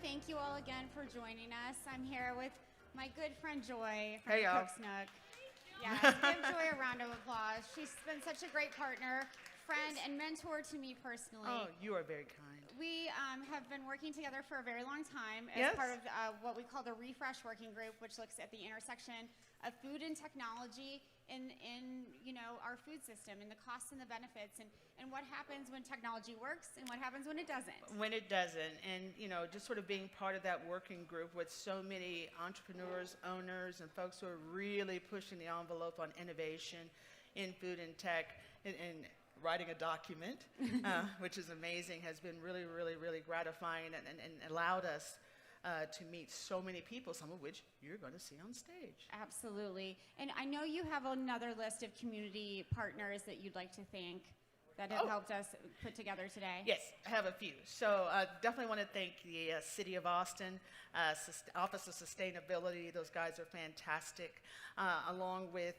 thank you all again for joining us. I'm here with my good friend Joy from Hey, y'all. Cook's Nook. Yes, give Joy a round of applause. She's been such a great partner, friend, and mentor to me personally. Oh, you are very kind. We have been working together for a very long time as Yes. part of what we call the Refresh Working Group, which looks at the intersection of food and technology in our food system, and the costs and the benefits, and what happens when technology works and what happens when it doesn't. When it doesn't, and just sort of being part of that working group with so many entrepreneurs, owners, and folks who are really pushing the envelope on innovation in food and tech, and writing a document, which is amazing, has been really, really, really gratifying, and allowed us to meet so many people, some of which you're going to see on stage. Absolutely. And I know you have another list of community partners that you'd like to thank that have helped us put together today. Yes, I have a few. So definitely want to thank the City of Austin, Office of Sustainability. Those guys are fantastic. Along with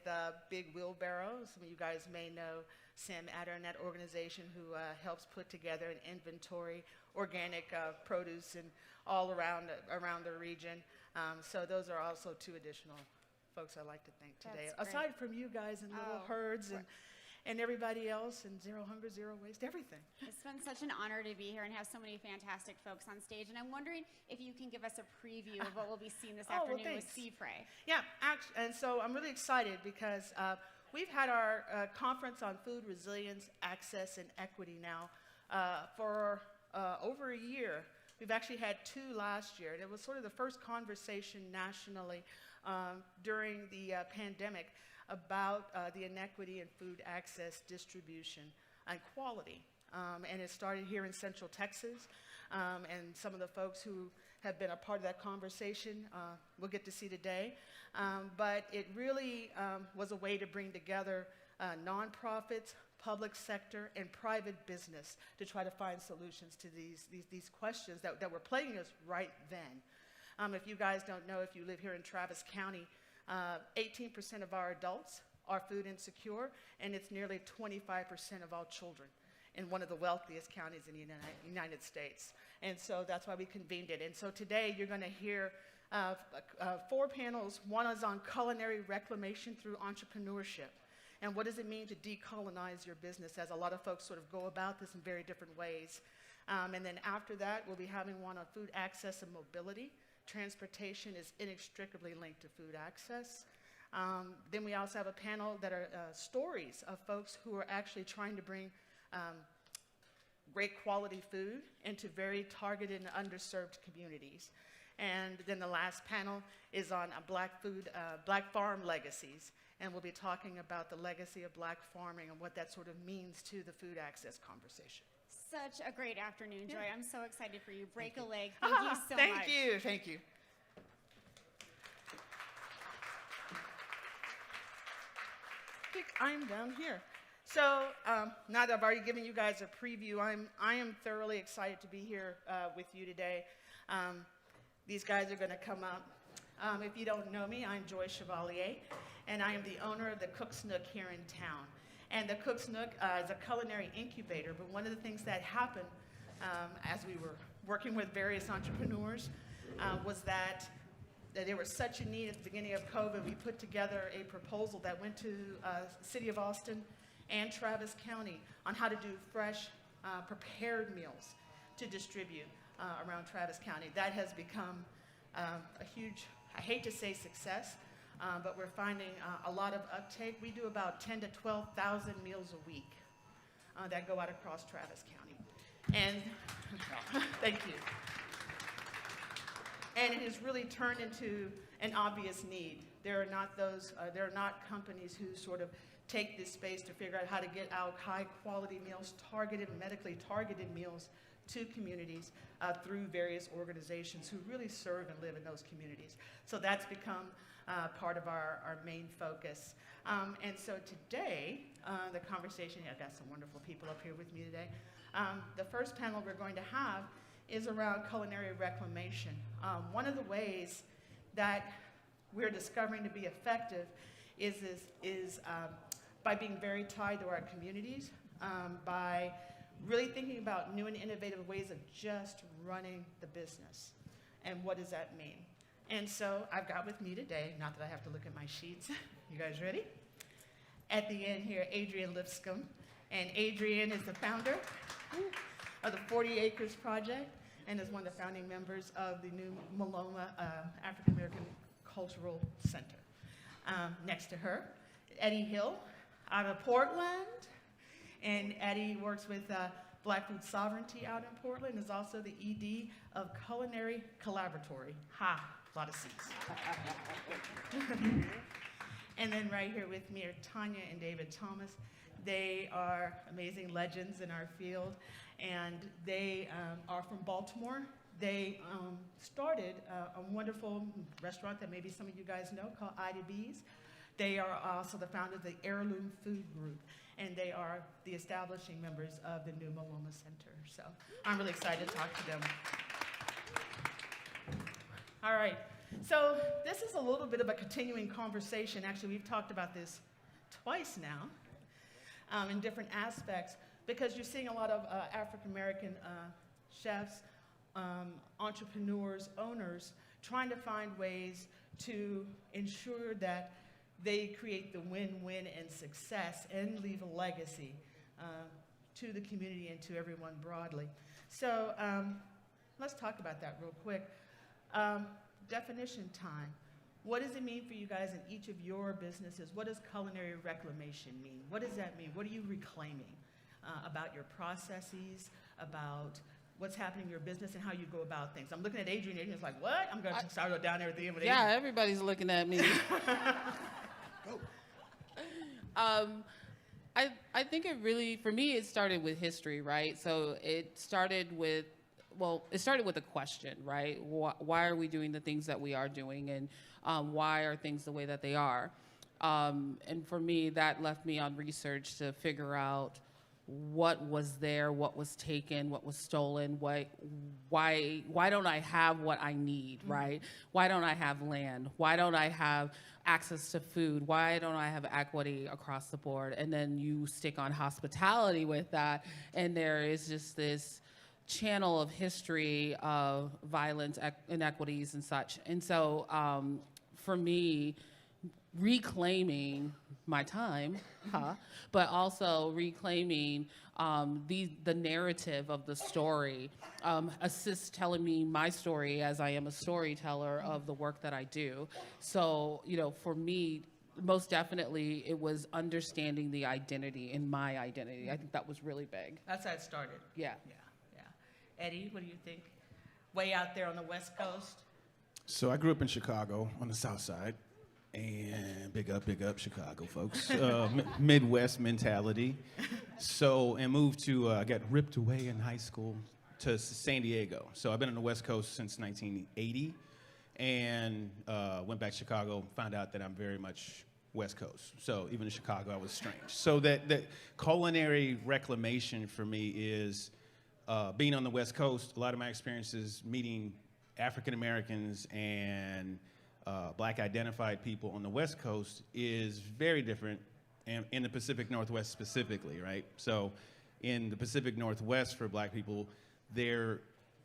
Big Wheelbarrow. Some of you guys may know Sam Adder and that organization who helps put together an inventory, organic produce and all around the region. So those are also two additional folks I'd like to thank today. That's great. Aside from you guys and Little Herds and everybody else, and Zero Hunger, Zero Waste, everything. It's been such an honor to be here and have so many fantastic folks on stage. And I'm wondering if you can give us a preview of what we'll be seeing this afternoon with CFRAE. Yeah, and so I'm really excited because we've had our conference on food resilience, access, and equity now for over a year. We've actually had two last year, and it was sort of the first conversation nationally during the pandemic about the inequity in food access, distribution, and quality. And it started here in Central Texas, and some of the folks who have been a part of that conversation we'll get to see today. But it really was a way to bring together nonprofits, public sector, and private business to try to find solutions to these questions that were plaguing us right then. If you guys don't know, if you live here in Travis County, 18% of our adults are food insecure, and it's nearly 25% of all children in one of the wealthiest counties in the United States. And so that's why we convened it. And so today you're going to hear 4 panels. One is on culinary reclamation through entrepreneurship. And what does it mean to decolonize your business, as a lot of folks sort of go about this in very different ways. And then after that, we'll be having one on food access and mobility. Transportation is inextricably linked to food access. Then we also have a panel that are stories of folks who are actually trying to bring great quality food into very targeted and underserved communities. And then the last panel is on Black farm legacies. And we'll be talking about the legacy of Black farming and what that sort of means to the food access conversation. Such a great afternoon, Joy. I'm so excited for you. Break a leg. Thank Thank you so much. Thank you. I think I'm down here. So now that I've already given you guys a preview, I am thoroughly excited to be here with you today. These guys are going to come up. If you don't know me, I'm Joy Chevalier, and I am the owner of the Cook's Nook here in town. And the Cook's Nook is a culinary incubator, but one of the things that happened as we were working with various entrepreneurs was that there was such a need at the beginning of COVID. We put together a proposal that went to the City of Austin and Travis County on how to do fresh, prepared meals to distribute around Travis County. That has become a huge, I hate to say success, but we're finding a lot of uptake. We do about 10 to 12,000 meals a week that go out across Travis County. And thank you. And it has really turned into an obvious need. There are not companies who sort of take this space to figure out how to get out high quality meals, medically targeted meals to communities through various organizations who really serve and live in those communities. So that's become part of our main focus. And so today, the conversation, I've got some wonderful people up here with me today. The first panel we're going to have is around culinary reclamation. One of the ways that we're discovering to be effective is by being very tied to our communities, by really thinking about new and innovative ways of just running the business. and what does that mean? And so I've got with me today, not that I have to look at my sheets. You guys ready? At the end here, Adrienne Lipscomb. And Adrienne is the founder of the 40 Acres Project and is one of the founding members of the new Maloma African American Cultural Center. Next to her, Eddie Hill out of Portland. And Eddie works with Black Food Sovereignty out in Portland, is also the ED of Culinary Collaboratory. Ha, a lot of C's. And then right here with me are Tanya and David Thomas. They are amazing legends in our field, and they are from Baltimore. They started a wonderful restaurant that maybe some of you guys know called Ida B's. They are also the founder of the Heirloom Food Group, and they are the establishing members of the new Maloma Center. So I'm really excited to talk to them. All right, so this is a little bit of a continuing conversation. Actually, we've talked about this twice now in different aspects, because you're seeing a lot of African-American chefs, entrepreneurs, owners, trying to find ways to ensure that they create the win-win and success and leave a legacy to the community and to everyone broadly. So let's talk about that real quick. Definition time. What does it mean for you guys in each of your businesses? What does culinary reclamation mean? What does that mean? What are you reclaiming about your processes, about what's happening in your business and how you go about things? I'm looking at Adrienne. Adrienne's like, what? I'm going to start down there at the end with Adrienne. Yeah, everybody's looking at me. I think it really, for me, it started with history, right? So it started with a question, right? Why are we doing the things that we are doing, and why are things the way that they are? And for me, that left me on research to figure out what was there, what was taken, what was stolen, why don't I have what I need, right? Why don't I have land? Why don't I have access to food? Why don't I have equity across the board? And then you stick on hospitality with that, and there is just this channel of history of violence, inequities, and such. And so for me, reclaiming my time, but also reclaiming the narrative of the story assists telling me my story, as I am a storyteller of the work that I do. So, for me, most definitely, it was understanding the identity in my identity. I think that was really big. That's how it started. Yeah. Eddie, what do you think? Way out there on the West Coast? So I grew up in Chicago on the South Side, and big up Chicago, folks. Midwest mentality. And moved to, I got ripped away in high school to San Diego. So I've been on the West Coast since 1980, and went back to Chicago, found out that I'm very much West Coast. So even in Chicago, I was strange. So that culinary reclamation for me is being on the West Coast. A lot of my experiences meeting African Americans and Black identified people on the West Coast is very different, and in the Pacific Northwest specifically, right? So in the Pacific Northwest for Black people, there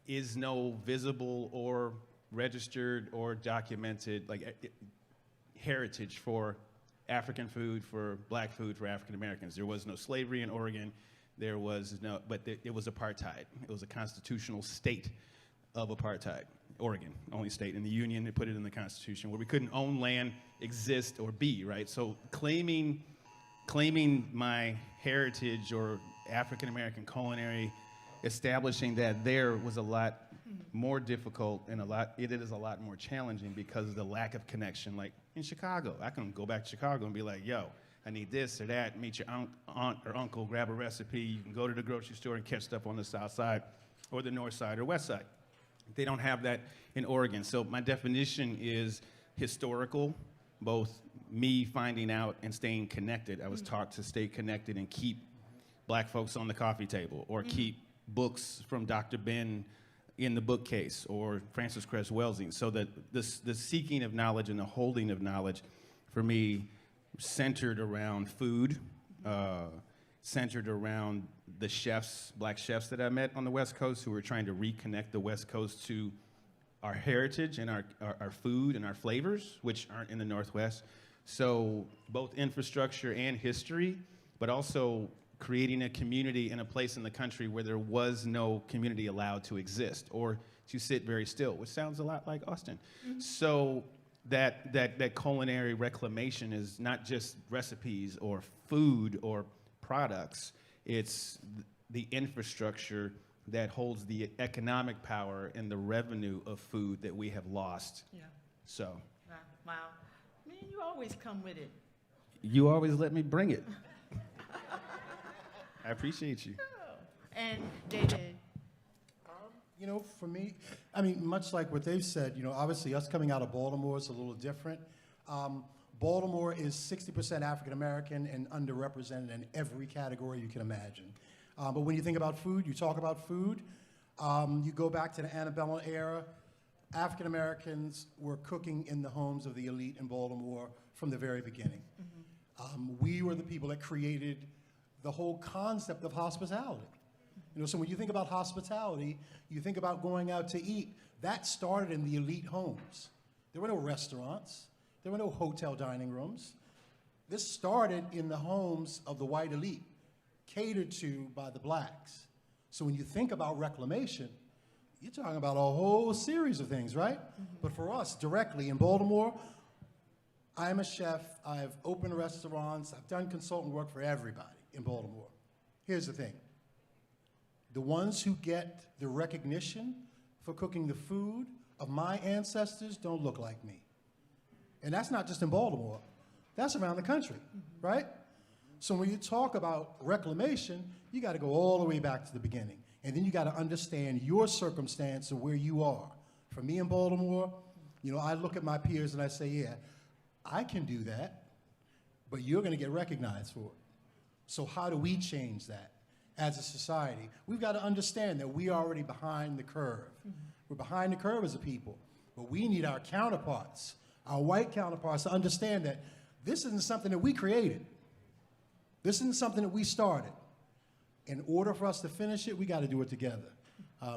is no visible or registered or documented heritage for African food, for Black food, for African Americans. There was no slavery in Oregon. There was no, but it was apartheid. It was a constitutional state of apartheid. Oregon, only state in the Union. They put it in the Constitution where we couldn't own land, exist, or be, right? So claiming my heritage or African American culinary, establishing that there was a lot more difficult and it is a lot more challenging because of the lack of connection. Like in Chicago, I can go back to Chicago and be like, yo, I need this or that, meet your aunt or uncle, grab a recipe. You can go to the grocery store and catch stuff on the South Side or the North Side or West Side. They don't have that in Oregon. So my definition is historical, both me finding out and staying connected. I was taught to stay connected and keep Black folks on the coffee table, or keep books from Dr. Ben in the bookcase, or Francis Cress Welsing. So that the seeking of knowledge and the holding of knowledge, for me, centered around food, centered around the chefs, Black chefs that I met on the West Coast who were trying to reconnect the West Coast to our heritage and our food and our flavors, which aren't in the Northwest. So both infrastructure and history, but also creating a community in a place in the country where there was no community allowed to exist or to sit very still, which sounds a lot like Austin. So that culinary reclamation is not just recipes or food or products, it's the infrastructure that holds the economic power and the revenue of food that we have lost. Yeah. So Wow. Man, you always come with it. you always let me bring it. I appreciate you. And David. You know, for me, I mean, much like what they've said, you know, obviously us coming out of Baltimore is a little different. Baltimore is 60% African American and underrepresented in every category you can imagine. But when you think about food, you talk about food, you go back to the antebellum era, African Americans were cooking in the homes of the elite in Baltimore from the very beginning. We were the people that created the whole concept of hospitality. You know, so when you think about hospitality, you think about going out to eat. That started in the elite homes. There were no restaurants. There were no hotel dining rooms. This started in the homes of the white elite, catered to by the blacks. So when you think about reclamation, you're talking about a whole series of things, right? But for us, directly in Baltimore, I'm a chef. I've opened restaurants. I've done consultant work for everybody in Baltimore. Here's the thing. The ones who get the recognition for cooking the food of my ancestors don't look like me. And that's not just in Baltimore. That's around the country, right? So when you talk about reclamation, you got to go all the way back to the beginning. And then you got to understand your circumstance of where you are. For me in Baltimore, you know, I look at my peers and I say, yeah, I can do that, but you're going to get recognized for it. So how do we change that? As a society, we've got to understand that we are already behind the curve. We're behind the curve as a people, but we need our counterparts, our white counterparts, to understand that this isn't something that we created. This isn't something that we started. In order for us to finish it, we got to do it together.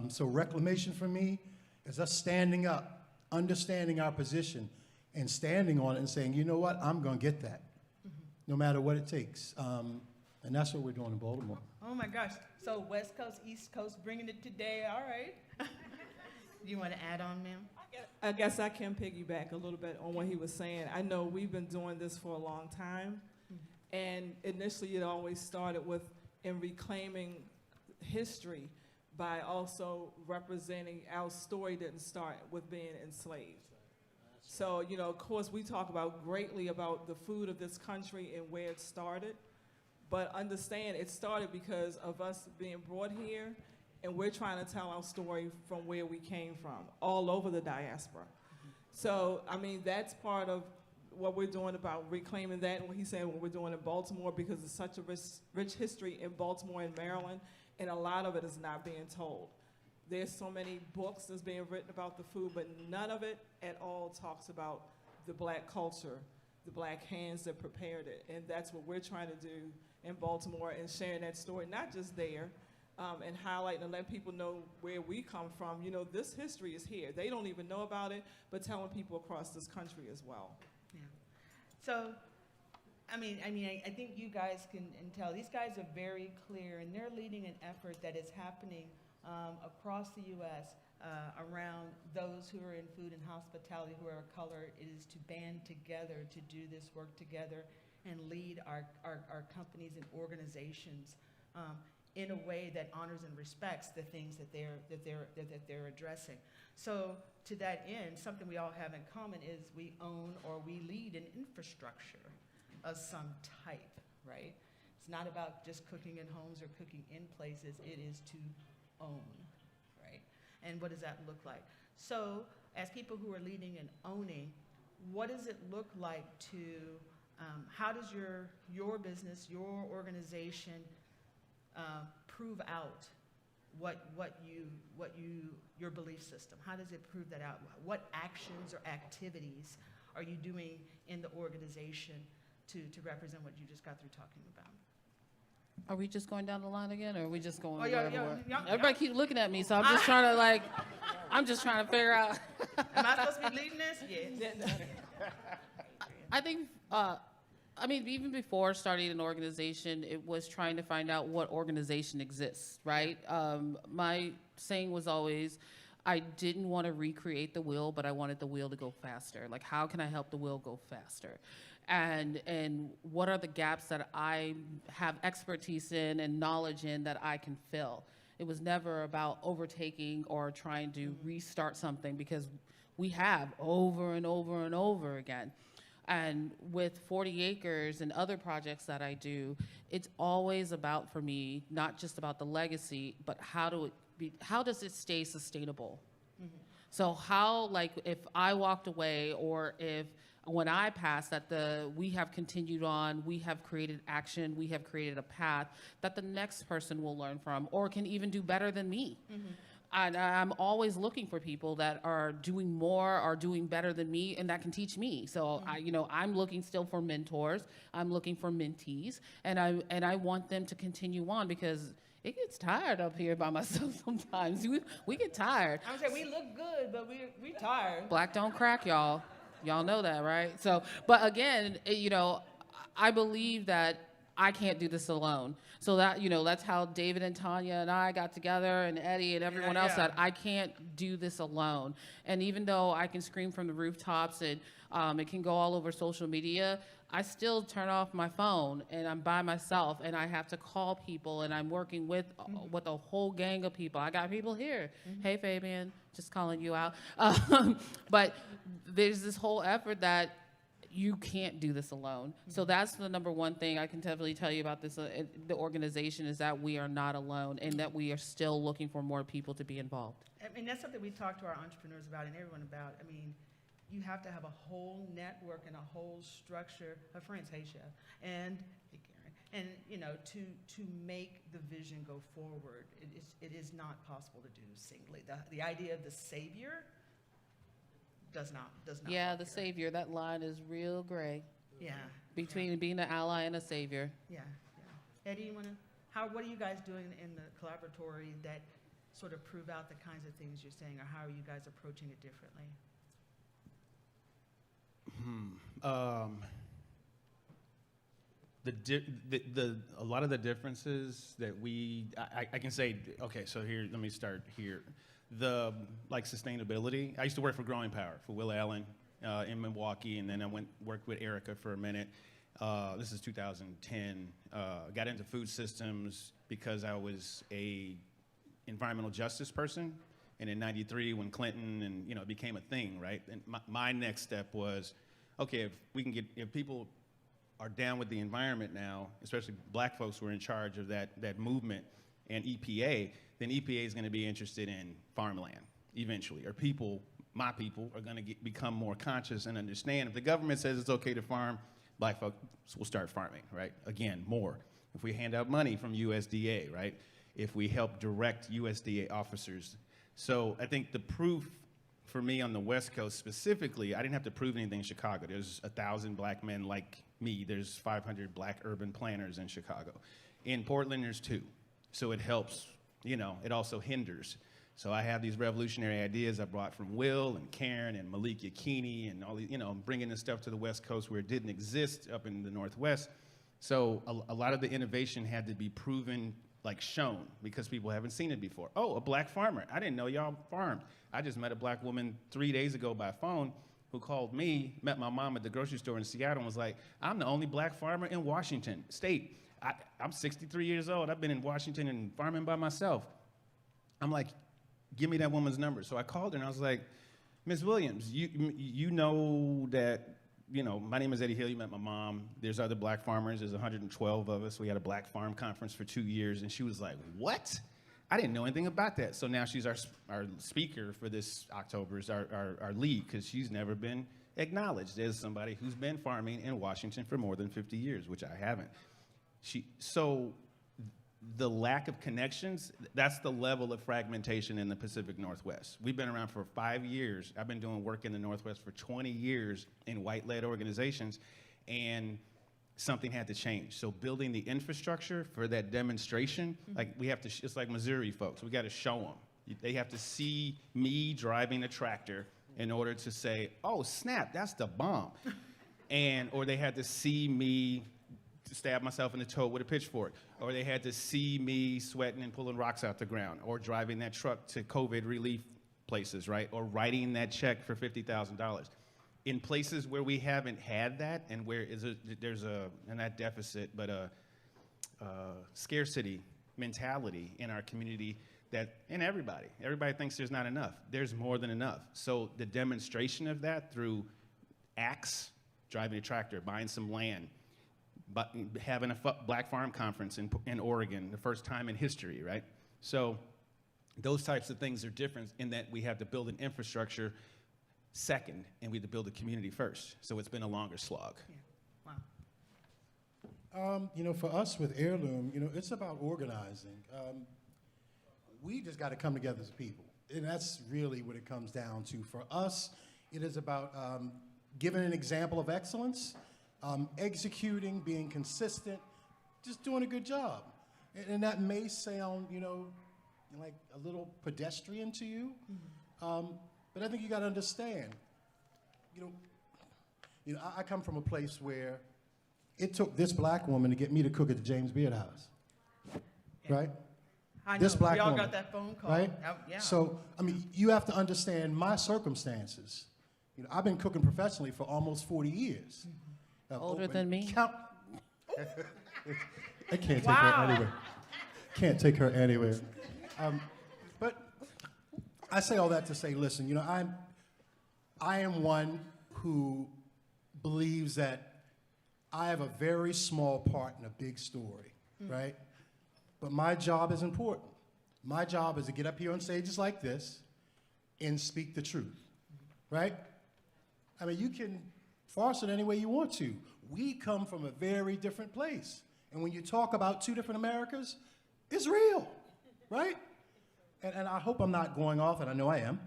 So reclamation for me is us standing up, understanding our position, and standing on it and saying, you know what, I'm going to get that, no matter what it takes. And that's what we're doing in Baltimore. Oh my gosh. So West Coast, East Coast, bringing it today. All right. You want to add on, ma'am? I guess I can piggyback a little bit on what he was saying. I know we've been doing this for a long time, and initially it always started with in reclaiming history by also representing our story didn't start with being enslaved. So, you know, of course, we talk about greatly about the food of this country and where it started. But understand, it started because of us being brought here, and we're trying to tell our story from where we came from, all over the diaspora. So, I mean, that's part of what we're doing about reclaiming that, and what he's saying, what we're doing in Baltimore, because it's such a rich history in Baltimore and Maryland, and a lot of it is not being told. There's so many books that's being written about the food, but none of it at all talks about the black culture, the black hands that prepared it, and that's what we're trying to do in Baltimore, and sharing that story, not just there, and highlighting and letting people know where we come from. You know, this history is here. They don't even know about it, but telling people across this country as well. Yeah. So, I think you guys can tell. These guys are very clear, and they're leading an effort that is happening across the U.S. Around those who are in food and hospitality, who are of color. It is to band together to do this work together and lead our companies and organizations in a way that honors and respects the things that they're addressing. So to that end, something we all have in common is we own or we lead an infrastructure of some type, right? It's not about just cooking in homes or cooking in places. It is to own, right? And what does that look like? So as people who are leading and owning, what does it look like to how does your business, your organization prove out your belief system? How does it prove that out? What actions or activities are you doing in the organization to represent what you just got through talking about? Are we just going down the line again, or are we just going Oh, yeah, wherever yeah, we're- yeah, Everybody keep looking at me, so I'm just trying to like, I'm just trying to figure out. Am I supposed to be leading this? Yes. I think, I mean, even before starting an organization, it was trying to find out what organization exists, right? My saying was always, I didn't want to recreate the wheel, but I wanted the wheel to go faster. Like, how can I help the wheel go faster? And what are the gaps that I have expertise in and knowledge in that I can fill? It was never about overtaking or trying to restart something, because we have over and over and over again. And with 40 acres and other projects that I do, it's always about, for me, not just about the legacy, but how does it stay sustainable? So how, like, if I walked away, or if when I pass, that we have continued on, we have created action, we have created a path that the next person will learn from, or can even do better than me. And I'm always looking for people that are doing more, are doing better than me, and that can teach me. So I'm looking still for mentors. I'm looking for mentees, and I want them to continue on, because it gets tired up here by myself sometimes. We get tired. I'm saying we look good, but we tired. Black don't crack, y'all. Y'all know that, right? So, but again, I believe that I can't do this alone. So that, that's how David and Tanya and I got together, and Eddie and everyone else, that I can't do this alone. And even though I can scream from the rooftops and it can go all over social media, I still turn off my phone and I'm by myself, and I have to call people, and I'm working with a whole gang of people. I got people here. Hey, Fabian, just calling you out. But there's this whole effort that you can't do this alone. So that's the number one thing I can definitely tell you about this, the organization, is that we are not alone, and that we are still looking for more people to be involved. I mean, that's something we talk to our entrepreneurs about and everyone about. I mean, you have to have a whole network and a whole structure of friends, hey Chef, and hey Karen, and to make the vision go forward. It is not possible to do singly. The idea of the savior does not. Yeah, work the here. savior, that line is real gray Yeah. between being an ally and a savior. Yeah. Eddie, what are you guys doing in the collaboratory that sort of prove out the kinds of things you're saying, or how are you guys approaching it differently? A lot of the differences that I can say, okay, so here, let me start here. Like sustainability, I used to work for Growing Power, for Will Allen in Milwaukee, and then I worked with Erica for a minute. This is 2010. Got into food systems because I was a environmental justice person. And in '93, when Clinton and it became a thing, right? And my next step was, okay, if people are down with the environment now, especially black folks who are in charge of that movement, and EPA, then EPA is going to be interested in farmland eventually, or my people are going to become more conscious and understand. If the government says it's okay to farm, black folks will start farming, right? Again, more. If we hand out money from USDA, right? If we help direct USDA officers. So I think the proof for me on the West Coast specifically, I didn't have to prove anything in Chicago. There's 1,000 black men like me. There's 500 black urban planners in Chicago. In Portland, there's 2. So it helps, it also hinders. So I have these revolutionary ideas I brought from Will and Karen and Malik Yakini and all these, bringing this stuff to the West Coast where it didn't exist up in the Northwest. So a lot of the innovation had to be proven, like shown, because people haven't seen it before. Oh, a black farmer. I didn't know y'all farmed. I just met a black woman 3 days ago by phone who called me, met my mom at the grocery store in Seattle, and was like, I'm the only black farmer in Washington State. I'm 63 years old. I've been in Washington and farming by myself. I'm like, give me that woman's number. So I called her and I was like, Ms. Williams, you know that, my name is Eddie Hill. You met my mom. There's other black farmers. There's 112 of us. We had a black farm conference for 2 years. And she was like, what? I didn't know anything about that. So now she's our speaker for this October's our lead, because she's never been acknowledged as somebody who's been farming in Washington for more than 50 years, which I haven't. So the lack of connections, that's the level of fragmentation in the Pacific Northwest. We've been around for 5 years. I've been doing work in the Northwest for 20 years in white-led organizations, and something had to change. So building the infrastructure for that demonstration, like we have to, it's like Missouri folks, we got to show them. They have to see me driving a tractor in order to say, oh, snap, that's the bomb. Or they had to see me stab myself in the toe with a pitchfork. Or they had to see me sweating and pulling rocks out the ground. Or driving that truck to COVID relief places, right? Or writing that check for $50,000. In places where we haven't had that and where there's a, not deficit, but a scarcity mentality in our community that, and everybody thinks there's not enough. There's more than enough. So the demonstration of that through acts, driving a tractor, buying some land, but having a Black Farm Conference in Oregon, the first time in history, right? So those types of things are different in that we have to build an infrastructure second, and we have to build a community first. So it's been a longer slog. Yeah. Wow. You know, for us with Heirloom, you know, it's about organizing. We just got to come together as people. And that's really what it comes down to. For us, it is about giving an example of excellence, executing, being consistent, just doing a good job. And that may sound, you know, like a little pedestrian to you. But I think you got to understand, you know, I come from a place where it took this black woman to get me to cook at the James Beard House, right? I know, This black we all woman, got that phone call. right? Yeah. So, I mean, you have to understand my circumstances. You know, I've been cooking professionally for almost 40 years. I've Older opened than me? I can't take Wow. her anywhere. Can't take her anywhere. But I say all that to say, listen, you know, I am one who believes that I have a very small part in a big story, right? But my job is important. My job is to get up here on stages like this and speak the truth, right? I mean, you can farce it any way you want to. We come from a very different place. And when you talk about two different Americas, it's real, right? And I hope I'm not going off, and I know I am.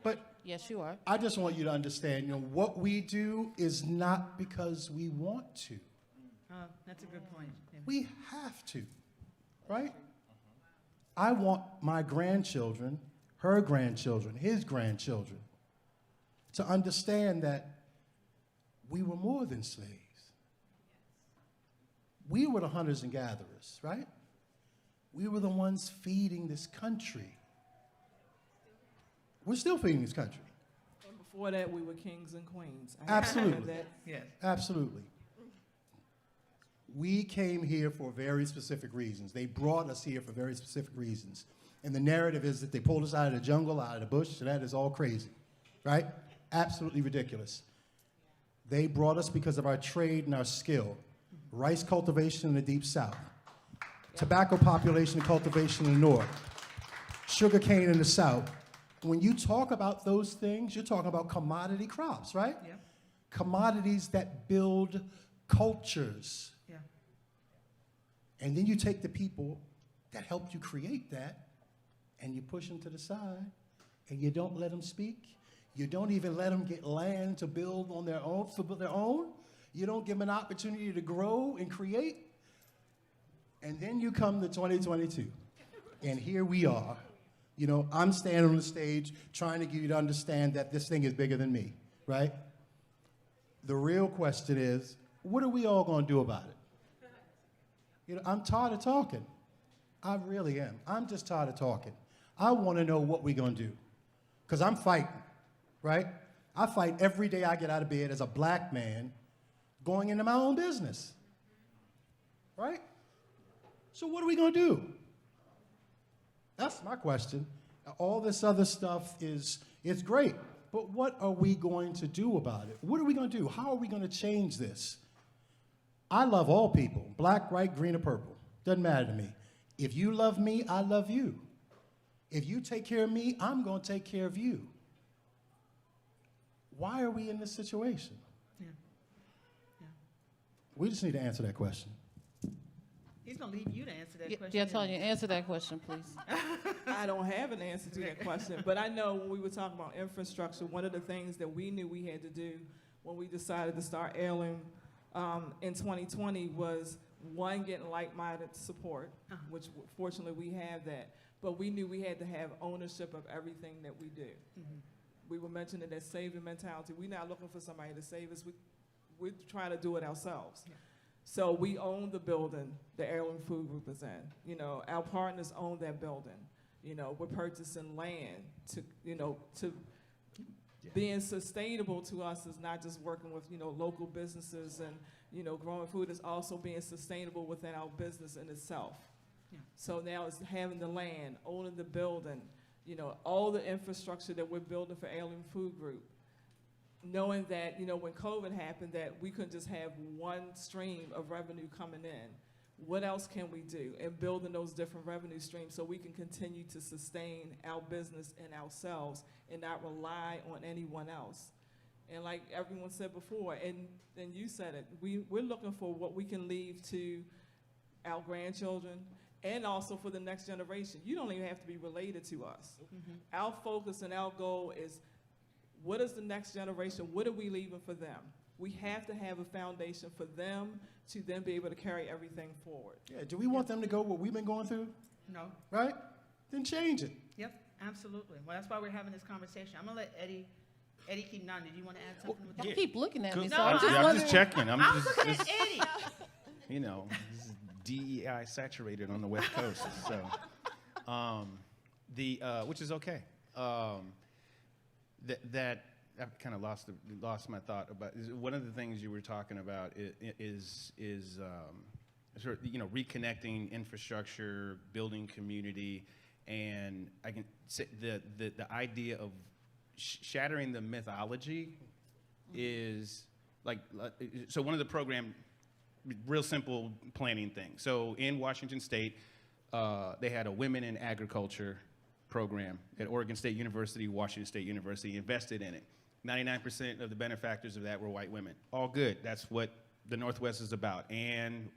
But Yes, you are. I just want you to understand, you know, what we do is not because we want to. Oh, that's a good point. We have to, right? I want my grandchildren, her grandchildren, his grandchildren, to understand that we were more than slaves. We were the hunters and gatherers, right? We were the ones feeding this country. We're still feeding this country. And before that, we were kings and queens. Absolutely. Yes. Absolutely. We came here for very specific reasons. They brought us here for very specific reasons. And the narrative is that they pulled us out of the jungle, out of the bush, and that is all crazy, right? Absolutely ridiculous. They brought us because of our trade and our skill. Rice cultivation in the deep south. Tobacco population and cultivation in the north. Sugar cane in the south. When you talk about those things, you're talking about commodity crops, right? Yeah. Commodities that build cultures. Yeah. And then you take the people that helped you create that and you push them to the side and you don't let them speak. You don't even let them get land to build on their own, to build their own. You don't give them an opportunity to grow and create. And then you come to 2022. And here we are. You know, I'm standing on the stage trying to get you to understand that this thing is bigger than me, right? The real question is, what are we all going to do about it? You know, I'm tired of talking. I really am. I'm just tired of talking. I want to know what we're going to do. Because I'm fighting, right? I fight every day I get out of bed as a black man going into my own business, right? So what are we going to do? That's my question. All this other stuff it's great, but what are we going to do about it? What are we going to do? How are we going to change this? I love all people, black, white, green, or purple. Doesn't matter to me. If you love me, I love you. If you take care of me, I'm going to take care of you. Why are we in this situation? Yeah. Yeah. We just need to answer that question. He's going to leave you to answer that question. Yeah, Tanya, answer that question, please. I don't have an answer to that question, but I know when we were talking about infrastructure, one of the things that we knew we had to do when we decided to start Heirloom in 2020 was, one, getting like-minded support, which fortunately we have that, but we knew we had to have ownership of everything that we do. We were mentioning that saving mentality. We're not looking for somebody to save us. We're trying to do it ourselves. Yeah. So we own the building the Heirloom Food Group is in. You know, our partners own that building. You know, we're purchasing land to, you know, to being sustainable to us is not just working with, you know, local businesses and, you know, growing food. Is also being sustainable within our business in itself. Yeah. So now it's having the land, owning the building, you know, all the infrastructure that we're building for Heirloom Food Group. Knowing that, you know, when COVID happened, that we couldn't just have one stream of revenue coming in. What else can we do? And building those different revenue streams so we can continue to sustain our business and ourselves and not rely on anyone else. And like everyone said before, and you said it, we're looking for what we can leave to our grandchildren and also for the next generation. You don't even have to be related to us. Our focus and our goal is, what is the next generation? What are we leaving for them? We have to have a foundation for them to then be able to carry everything forward. Yeah, do we want them to go what we've been going through, No. right? Then change it. Yep, absolutely. Well, that's why we're having this conversation. I'm gonna let Eddie keep nodding. Did you want to add something with Don't that? keep looking at me. No, So I'm just I'm I'm wondering. just checking. I was looking at Eddie. You know, this is DEI saturated on the West Coast. So, which is okay. That I've kind of lost my thought about. One of the things you were talking about is sort of, you know, reconnecting infrastructure, building community, and I can say the idea of shattering the mythology is like, so one of the program, real simple planning thing. So in Washington State, they had a women in agriculture program at Oregon State University, Washington State University, invested in it. 99% of the benefactors of that were white women. All good. That's what the Northwest is about. And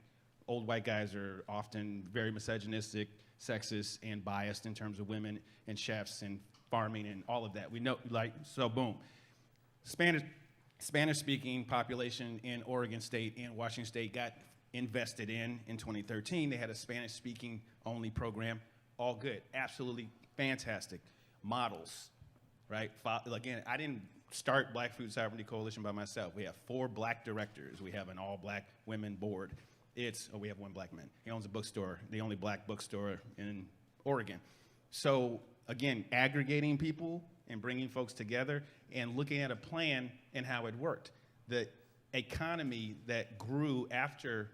old white guys are often very misogynistic, sexist, and biased in terms of women and chefs and farming and all of that. We know, like, so boom. Spanish-speaking population in Oregon State and Washington State got invested in 2013. They had a Spanish-speaking only program. All good. Absolutely fantastic. Models, right? Again, I didn't start Black Food Sovereignty Coalition by myself. We have 4 black directors. We have an all-black women board. We have 1 black man. He owns a bookstore, the only black bookstore in Oregon. So again, aggregating people and bringing folks together and looking at a plan and how it worked. The economy that grew after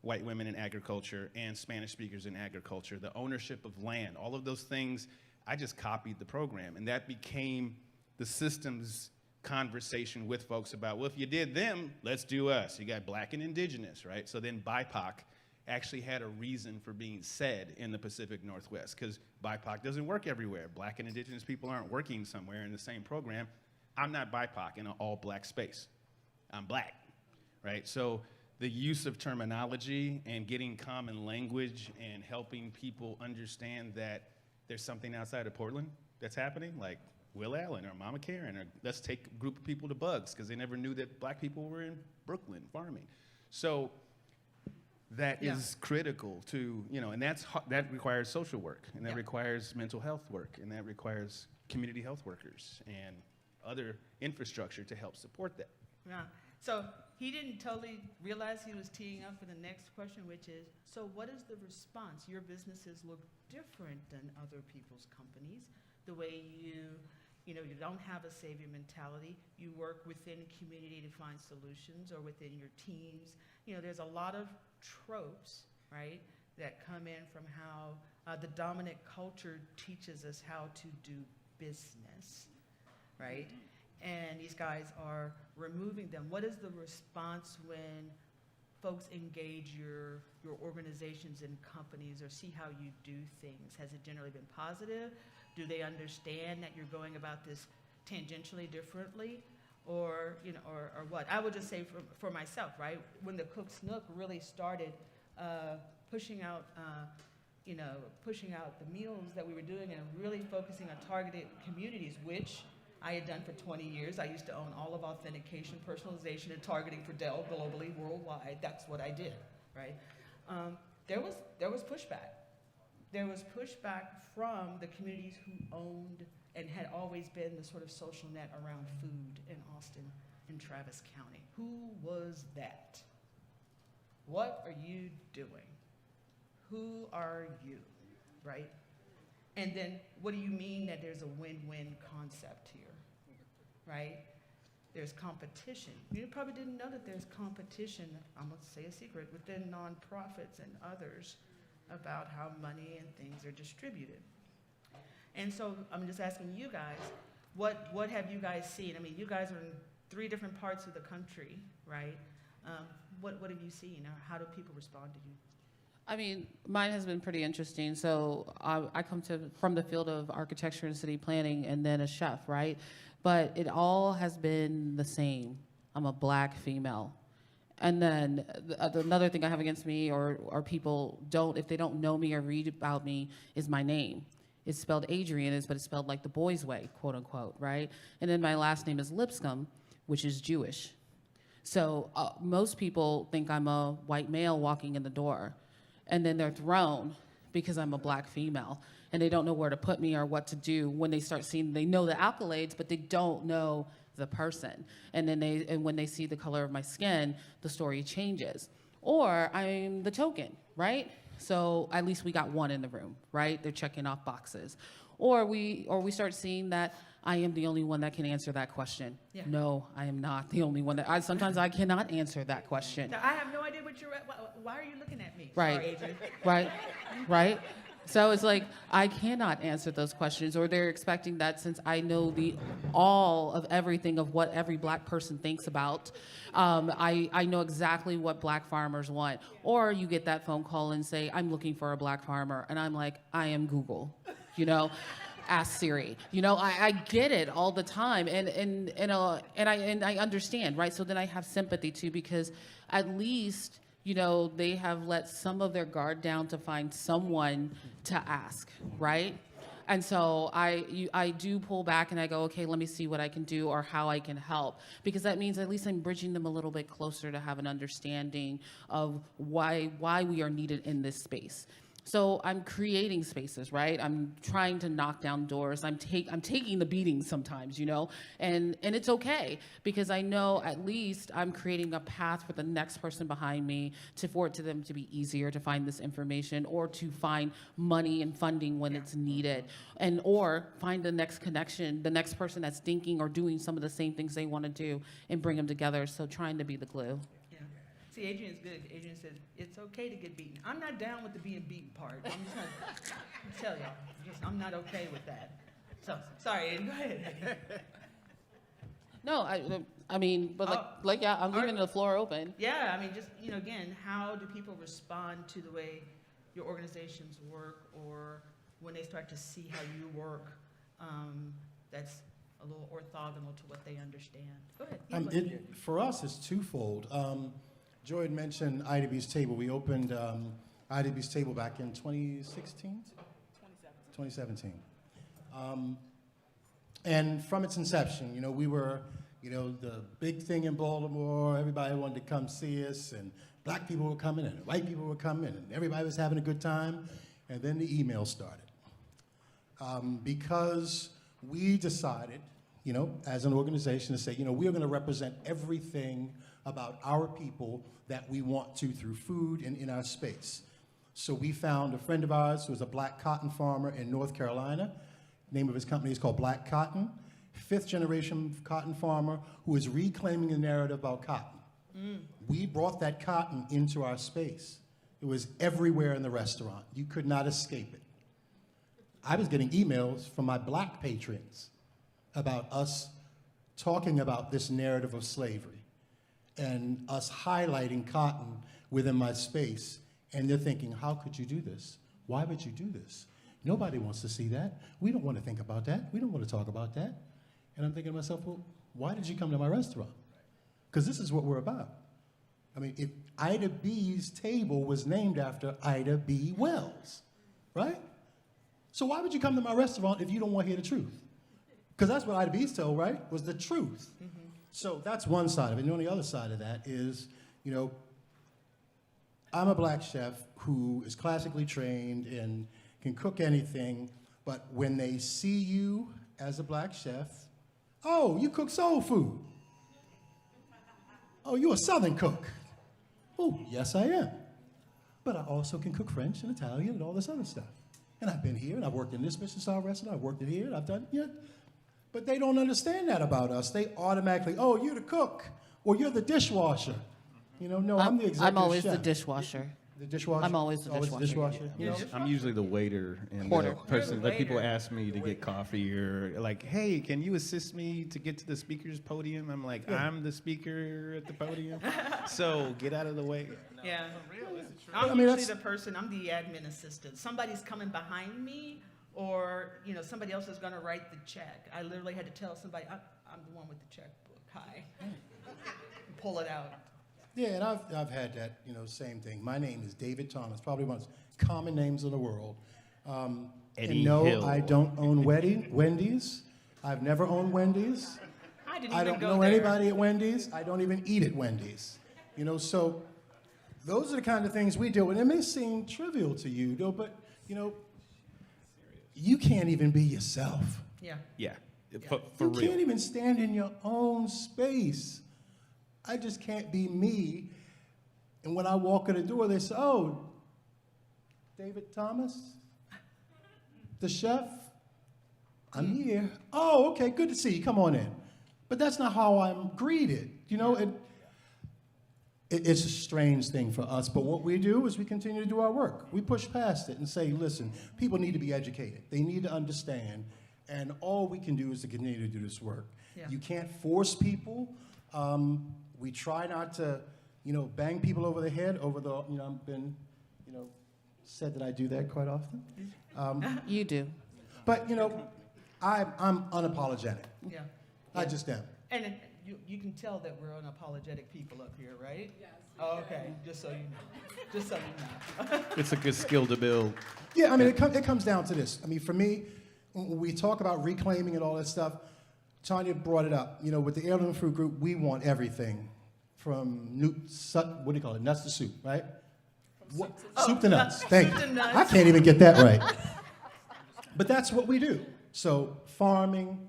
white women in agriculture and Spanish speakers in agriculture, the ownership of land, all of those things, I just copied the program. And that became the systems conversation with folks about, well, if you did them, let's do us. You got black and indigenous, right? So then BIPOC actually had a reason for being said in the Pacific Northwest, because BIPOC doesn't work everywhere. Black and indigenous people aren't working somewhere in the same program. I'm not BIPOC in an all-black space. I'm black, right? So the use of terminology and getting common language and helping people understand that there's something outside of Portland that's happening, like Will Allen or Mama Karen, or let's take a group of people to Bugs because they never knew that black people were in Brooklyn farming. So that is critical to, you know, and that requires social work, and that requires mental health work, and that requires community health workers and other infrastructure to help support that. Yeah. So he didn't totally realize he was teeing up for the next question, which is, so what is the response? Your businesses look different than other people's companies. The way you don't have a savior mentality. You work within community to find solutions, or within your teams. You know, there's a lot of tropes, right, that come in from how the dominant culture teaches us how to do business, right? And these guys are removing them. What is the response when folks engage your organizations and companies or see how you do things? Has it generally been positive? Do they understand that you're going about this tangentially differently? Or, you know, or what? I would just say for myself, right? When the Cook's Nook really started pushing out the meals that we were doing and really focusing on targeted communities, which I had done for 20 years. I used to own all of authentication, personalization, and targeting for Dell globally, worldwide. That's what I did, right? There was pushback. There was pushback from the communities who owned and had always been the sort of social net around food in Austin and Travis County. Who was that? What are you doing? Who are you, right? And then what do you mean that there's a win-win concept here, right? There's competition. You probably didn't know that there's competition, I'm gonna say a secret, within nonprofits and others about how money and things are distributed. And so I'm just asking you guys, what have you guys seen? I mean, you guys are in 3 different parts of the country, right? What have you seen, or how do people respond to you? I mean, mine has been pretty interesting. So I come from the field of architecture and city planning, and then a chef, right? But it all has been the same. I'm a Black female. And then another thing I have against me, or people don't, if they don't know me or read about me, is my name. It's spelled Adrian, but it's spelled like the boys' way, quote unquote, right? And then my last name is Lipscomb, which is Jewish. So most people think I'm a white male walking in the door, and then they're thrown because I'm a Black female, and they don't know where to put me or what to do when they start seeing, they know the accolades, but they don't know the person. And then when they see the color of my skin, the story changes. Or I'm the token, right? So at least we got one in the room, right? They're checking off boxes. Or we start seeing that I am the only one that can answer that question. Yeah. No, I am not the only one that, sometimes I cannot answer that question. Now, I have no idea what you're at. Why are you looking at me? Right. Sorry, Adrian. Right? So it's like, I cannot answer those questions, or they're expecting that since I know all of everything of what every Black person thinks about, I know exactly what Black farmers want. Or you get that phone call and say, I'm looking for a Black farmer, and I'm like, I am Google, ask Siri. I get it all the time, and I understand, right? So then I have sympathy too, because at least they have let some of their guard down to find someone to ask, right? And so I do pull back and I go, okay, let me see what I can do or how I can help, because that means at least I'm bridging them a little bit closer to have an understanding of why we are needed in this space. So I'm creating spaces, right? I'm trying to knock down doors. I'm taking the beatings sometimes, and it's okay, because I know at least I'm creating a path for the next person behind me for it to them to be easier to find this information, or to find money and funding when it's needed, or find the next connection, the next person that's thinking or doing some of the same things they want to do, and bring them together. So trying to be the glue. See, Adrian's good. Adrian says, it's okay to get beaten. I'm not down with the being beaten part. I'm just going to tell y'all, I'm not okay with that. So, sorry, Adrian, go ahead. No, I mean, but yeah, I'm leaving the floor open. Yeah, I mean, just, again, how do people respond to the way your organizations work, or when they start to see how you work, that's a little orthogonal to what they understand? Go ahead. For us, it's twofold. Joy had mentioned IDB's Table. We opened IDB's Table back in 2016? 2017. And from its inception, we were, the big thing in Baltimore. Everybody wanted to come see us, and Black people were coming, and white people were coming, and everybody was having a good time. And then the email started. Because we decided, as an organization, to say, we are going to represent everything about our people that we want to through food and in our space. So we found a friend of ours who was a Black cotton farmer in North Carolina. The name of his company is called Black Cotton. 5th generation cotton farmer who is reclaiming the narrative about cotton. We brought that cotton into our space. It was everywhere in the restaurant. You could not escape it. I was getting emails from my Black patrons about us talking about this narrative of slavery and us highlighting cotton within my space. And they're thinking, how could you do this? Why would you do this? Nobody wants to see that. We don't want to think about that. We don't want to talk about that. And I'm thinking to myself, well, why did you come to my restaurant? Because this is what we're about. I mean, if Ida B's Table was named after Ida B. Wells, right? So why would you come to my restaurant if you don't want to hear the truth? Because that's what IDB's told, right? Was the truth. So that's one side of it. And on the other side of that is, you know, I'm a black chef who is classically trained and can cook anything, but when they see you as a black chef, oh, you cook soul food. Oh, you're a Southern cook. Oh, yes, I am. But I also can cook French and Italian and all this other stuff. And I've been here, and I've worked in this Michelin-star restaurant, I've worked in here, and I've done, yeah. But they don't understand that about us. They automatically, oh, you're the cook, or you're the dishwasher. You know, no, I'm the executive I'm always chef. the dishwasher. The dishwasher? I'm always the dishwasher. You know? I'm usually the waiter and the Porter. person that people ask me to get coffee or like, hey, can you assist me to get to the speaker's podium? I'm like, I'm the speaker at the podium, so get out of the way. Yeah. I I'm mean, usually that's- the person, I'm the admin assistant. Somebody's coming behind me, or, you know, somebody else is gonna write the check. I literally had to tell somebody, I'm the one with the checkbook, hi. Pull it out. Yeah, and I've had that, you know, same thing. My name is David Thomas, probably one of the common names in the world. Eddie And no, Hill. I don't own Wendy's. I've never owned Wendy's. I didn't I even don't go know there. anybody at Wendy's. I don't even eat at Wendy's. You know, so those are the kind of things we deal with. It may seem trivial to you, though, but, you know, you can't even be yourself. Yeah. Yeah, for You real. can't even stand in your own space. I just can't be me. And when I walk in the door, they say, oh, David Thomas, the chef, I'm here. Oh, okay, good to see you. Come on in. But that's not how I'm greeted. You know, it's a strange thing for us. But what we do is we continue to do our work. We push past it and say, listen, people need to be educated. They need to understand. And all we can do is to continue to do this work. Yeah. You can't force people. We try not to, you know, bang people over the head over the, you know, I've been, you know, said that I do that quite often. You do. But, you know, I'm unapologetic. Yeah. I just am. And you can tell that we're unapologetic people up here, right? Yes. Oh, okay, just so you know. Just so you know. It's a good skill to build. Yeah, I mean, it comes down to this. I mean, for me, when we talk about reclaiming and all that stuff, Tanya brought it up. You know, with the Heirloom Food Group, we want everything from Nook, what do you call it, nuts to soup, right? Soup to nuts. Thank soup you. to nuts. I can't even get that right. But that's what we do. So farming,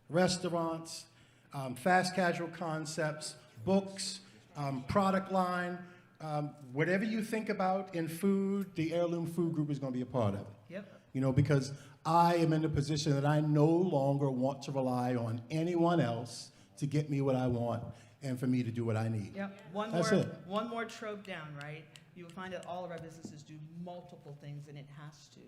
restaurants, fast casual concepts, books, product line, whatever you think about in food, the Heirloom Food Group is going to be a part of it. Yep. You know, because I am in a position that I no longer want to rely on anyone else to get me what I want and for me to do what I need. Yep. That's it. One more trope down, right? You'll find that all of our businesses do multiple things, and it has to.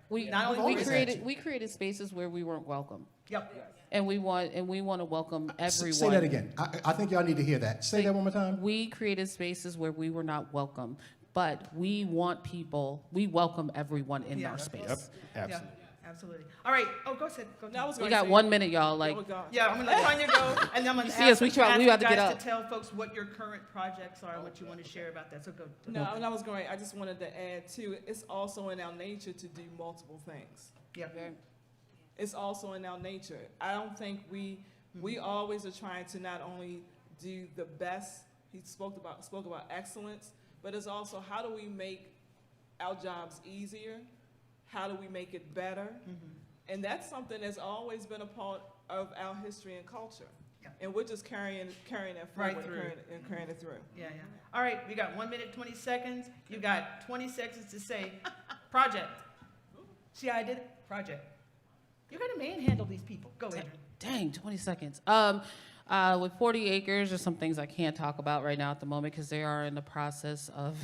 We Not only we always created spaces where we weren't welcome, Yep. and we want to welcome everyone. Say that again. I think y'all need to hear that. Say that one more time. We created spaces where we were not welcome, but we want people. We welcome everyone in Yeah. our space. Yep, absolutely. Yeah, absolutely. All right. Oh, go ahead. Go No, I was We gonna got say- 1 minute, y'all. Like, Oh, God. Yeah, I'm gonna let Tanya go, and I'm gonna You see ask us, we you about to get guys up. to tell folks what your current projects are and what you want to share about that. So go. No, and I was going. I just wanted to add too. It's also in our nature to do multiple things. Yeah. It's also in our nature. I don't think we always are trying to not only do the best. He spoke about excellence, but it's also how do we make our jobs easier? How do we make it better? And that's something that's always been a part of our history and culture. Yeah. And we're just carrying that Right forward through. and carrying it through. Yeah, yeah. All right, we got 1 minute, 20 seconds. You got 20 seconds to say project. See how I did it? Project. You gotta manhandle these people. Go, Adrian. dang, 20 seconds. With 40 acres, there's some things I can't talk about right now at the moment because they are in the process of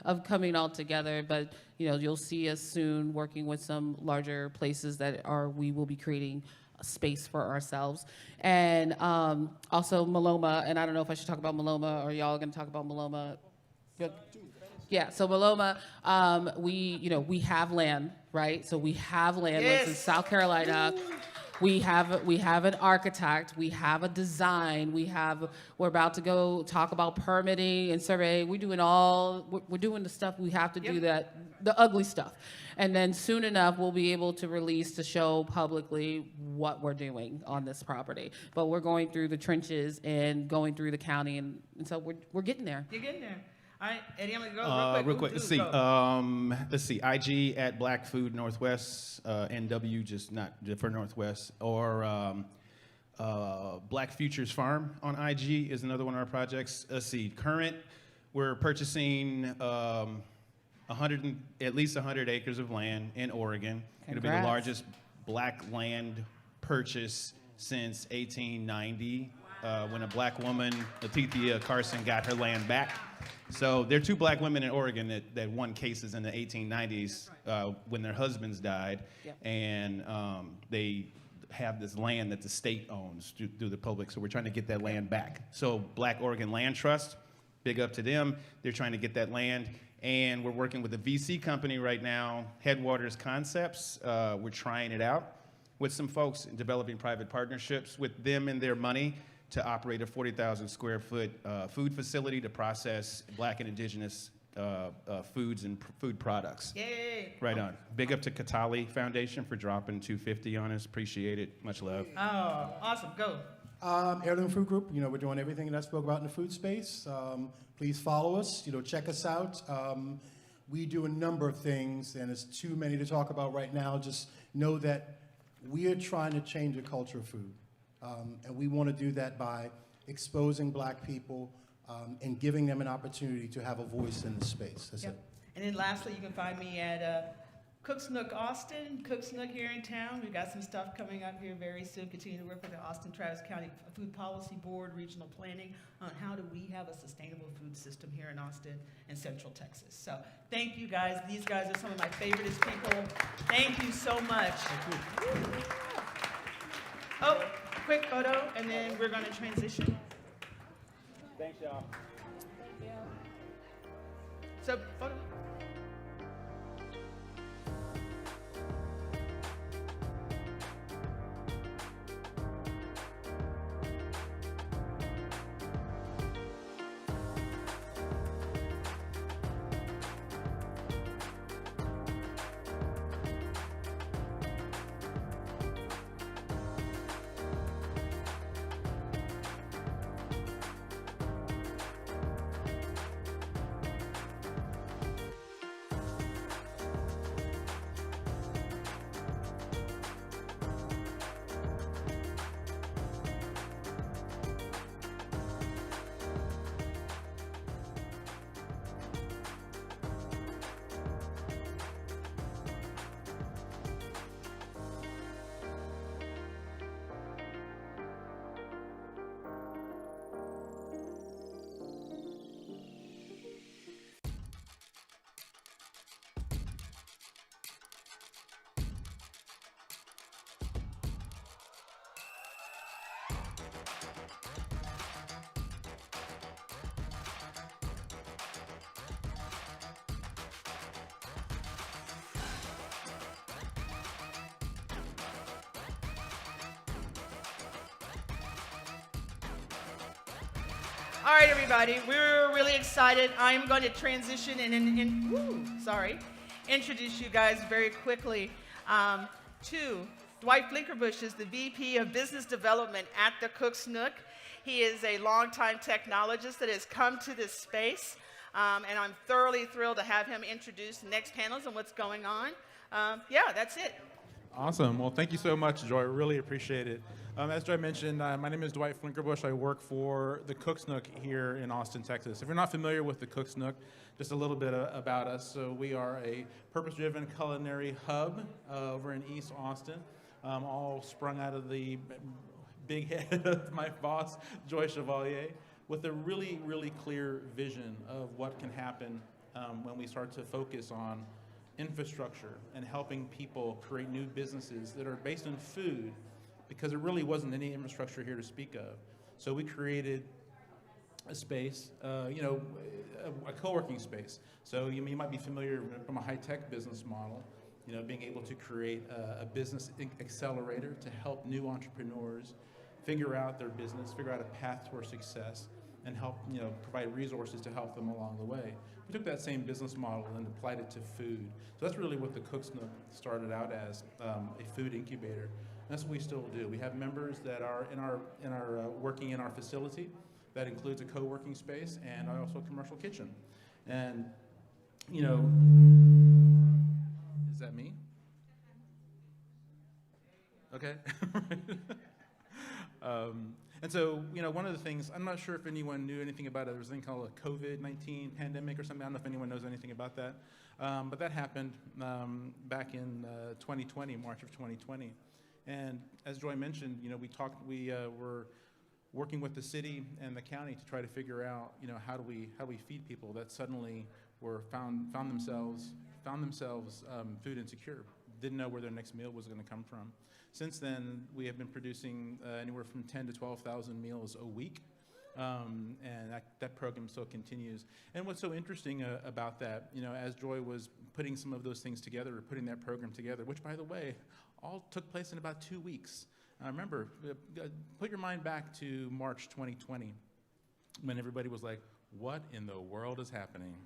of coming all together. But you'll see us soon working with some larger places that we will be creating a space for ourselves. And also Maloma, and I don't know if I should talk about Maloma or y'all are going to talk about Maloma. Good. Yeah, so Maloma, we have land, right? So we have land. It's in Yes. South Carolina. We have an architect, we have a design, we're about to go talk about permitting and survey. We're doing the stuff we have to do, the ugly stuff. And then soon enough, we'll be able to release to show publicly what we're doing on this property. But we're going through the trenches and going through the county, and so we're getting there. You're getting there. All right, Eddie, I'm gonna go Real quick. Let's see. Let's see. IG at Black Food Northwest, NW, just not for Northwest, or Black Futures Farm on IG is another one of our projects. Let's see. Current, we're purchasing at least 100 acres of land in Oregon. It'll be the largest Black land purchase since 1890, when a Black woman, Letitia Carson, got her land back. So there are 2 Black women in Oregon that won cases in the 1890s when their husbands died, and they have this land that the state owns through the public. So we're trying to get that land back. So Black Oregon Land Trust, big up to them. They're trying to get that land, and we're working with a VC company right now, Headwaters Concepts. We're trying it out with some folks and developing private partnerships with them and their money to operate a 40,000 square foot food facility to process Black and Indigenous foods and food products. Yay! Right on. Big up to Katali Foundation for dropping $250 on us. Appreciate it. Much love. Oh, awesome. Go. Heirloom Food Group, we're doing everything that I spoke about in the food space. Please follow us, check us out. We do a number of things, and it's too many to talk about right now. Just know that we are trying to change the culture of food. And we want to do that by exposing Black people and giving them an opportunity to have a voice in the space. That's it. And then lastly, you can find me at Cook's Nook Austin, Cook's Nook here in town. We've got some stuff coming up here very soon. Continue to work with the Austin Travis County Food Policy Board, regional planning on how do we have a sustainable food system here in Austin and Central Texas. So thank you guys. These guys are some of my favoriteest people. Thank you so much. Thank you. Oh, quick photo, and then we're going to transition. Thanks, y'all. So, photo. All right, everybody, we're really excited. I'm going to transition and introduce you guys very quickly to Dwight Blinkerbush is the VP of Business Development at the Cook's Nook. He is a longtime technologist that has come to this space, and I'm thoroughly thrilled to have him introduce the next panels and what's going on. That's it. Awesome. Well, thank you so much, Joy. Really appreciate it. As Joy mentioned, my name is Dwight Flinkerbush. I work for the Cook's Nook here in Austin, Texas. If you're not familiar with the Cook's Nook, just a little bit about us. So we are a purpose-driven culinary hub over in East Austin, all sprung out of the big head of my boss, Joy Chevalier, with a really, really clear vision of what can happen when we start to focus on infrastructure and helping people create new businesses that are based on food, because there really wasn't any infrastructure here to speak of. So we created a space, a co-working space. So you might be familiar from a high-tech business model. being able to create a business accelerator to help new entrepreneurs figure out their business, figure out a path toward success, and help, provide resources to help them along the way. We took that same business model and applied it to food. So that's really what the Cook's Nook started out as, a food incubator. And that's what we still do. We have members that are working in our facility. That includes a co-working space and also a commercial kitchen. And, is that me? Okay. And so, one of the things, I'm not sure if anyone knew anything about it. There was a thing called a COVID-19 pandemic or something. I don't know if anyone knows anything about that. But that happened back in 2020, March of 2020. And as Joy mentioned, we were working with the city and the county to try to figure out, how do we feed people that suddenly found themselves food insecure, didn't know where their next meal was going to come from. Since then, we have been producing anywhere from 10 to 12,000 meals a week, and that program still continues. And what's so interesting about that, as Joy was putting some of those things together, or putting that program together, which, by the way, all took place in about 2 weeks. Remember, put your mind back to March 2020, when everybody was like, what in the world is happening?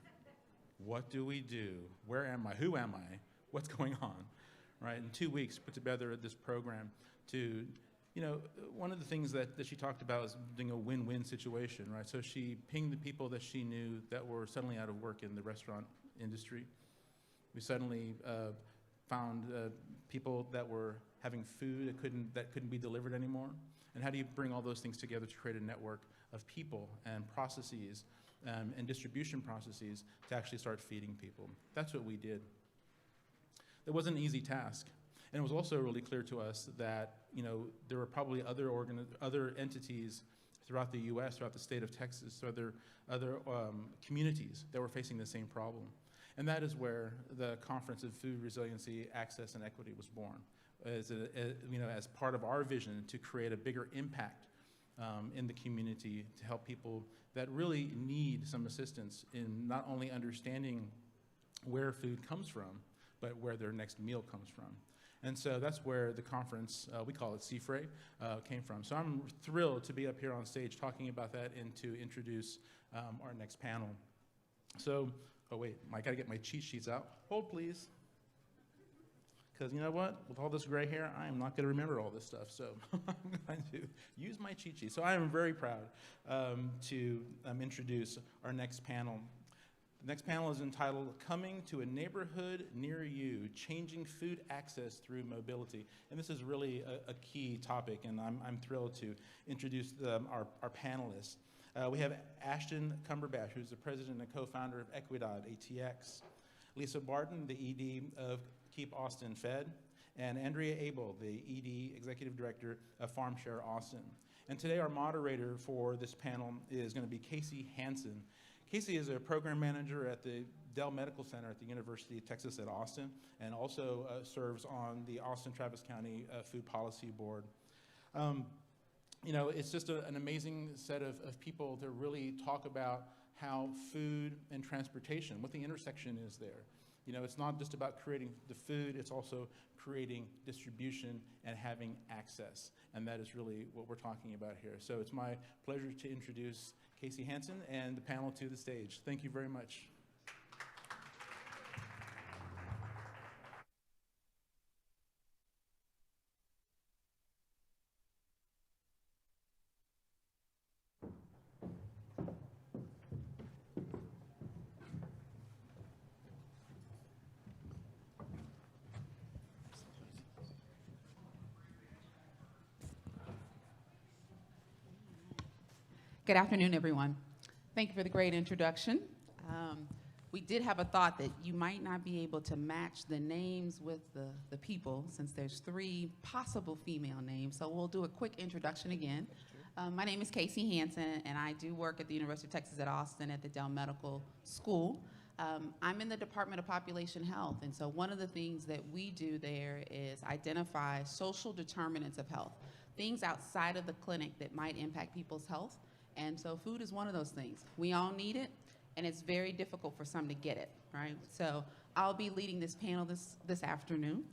What do we do? Where am I? Who am I? What's going on? Right? In 2 weeks, put together this program to, one of the things that she talked about is doing a win-win situation, right? So she pinged the people that she knew that were suddenly out of work in the restaurant industry. We suddenly found people that were having food that couldn't be delivered anymore. And how do you bring all those things together to create a network of people and processes and distribution processes to actually start feeding people? That's what we did. It wasn't an easy task. And it was also really clear to us that, there were probably other entities throughout the U.S., throughout the state of Texas, other communities that were facing the same problem. And that is where the Conference of Food Resiliency, Access, and Equity was born, as part of our vision to create a bigger impact in the community to help people that really need some assistance in not only understanding where food comes from, but where their next meal comes from. And so that's where the conference, we call it CFRAE, came from. So I'm thrilled to be up here on stage talking about that and to introduce our next panel. So, oh wait, I gotta get my cheat sheets out. Hold please. Because you know what, with all this gray hair, I am not gonna remember all this stuff. So I'm going to use my cheat sheet. So I am very proud to introduce our next panel. The next panel is entitled, Coming to a Neighborhood Near You, Changing Food Access Through Mobility. And this is really a key topic, and I'm thrilled to introduce our panelists. We have Ashton Cumberbatch, who's the president and co-founder of Equidad, ATX. Lisa Barton, the ED of Keep Austin Fed. And Andrea Abel, the ED Executive Director of FarmShare Austin. And today our moderator for this panel is going to be Casey Hansen. Casey is a program manager at the Dell Medical Center at the University of Texas at Austin, and also serves on the Austin-Travis County Food Policy Board. It's just an amazing set of people to really talk about how food and transportation, what the intersection is there. It's not just about creating the food, it's also creating distribution and having access. And that is really what we're talking about here. So it's my pleasure to introduce Casey Hansen and the panel to the stage. Thank you very much. Good afternoon, everyone. Thank you for the great introduction. We did have a thought that you might not be able to match the names with the people, since there's 3 possible female names. So we'll do a quick introduction again. My name is Casey Hansen, and I do work at the University of Texas at Austin at the Dell Medical School. I'm in the Department of Population Health, and so one of the things that we do there is identify social determinants of health, things outside of the clinic that might impact people's health. And so food is one of those things. We all need it, and it's very difficult for some to get it, right? So I'll be leading this panel this afternoon.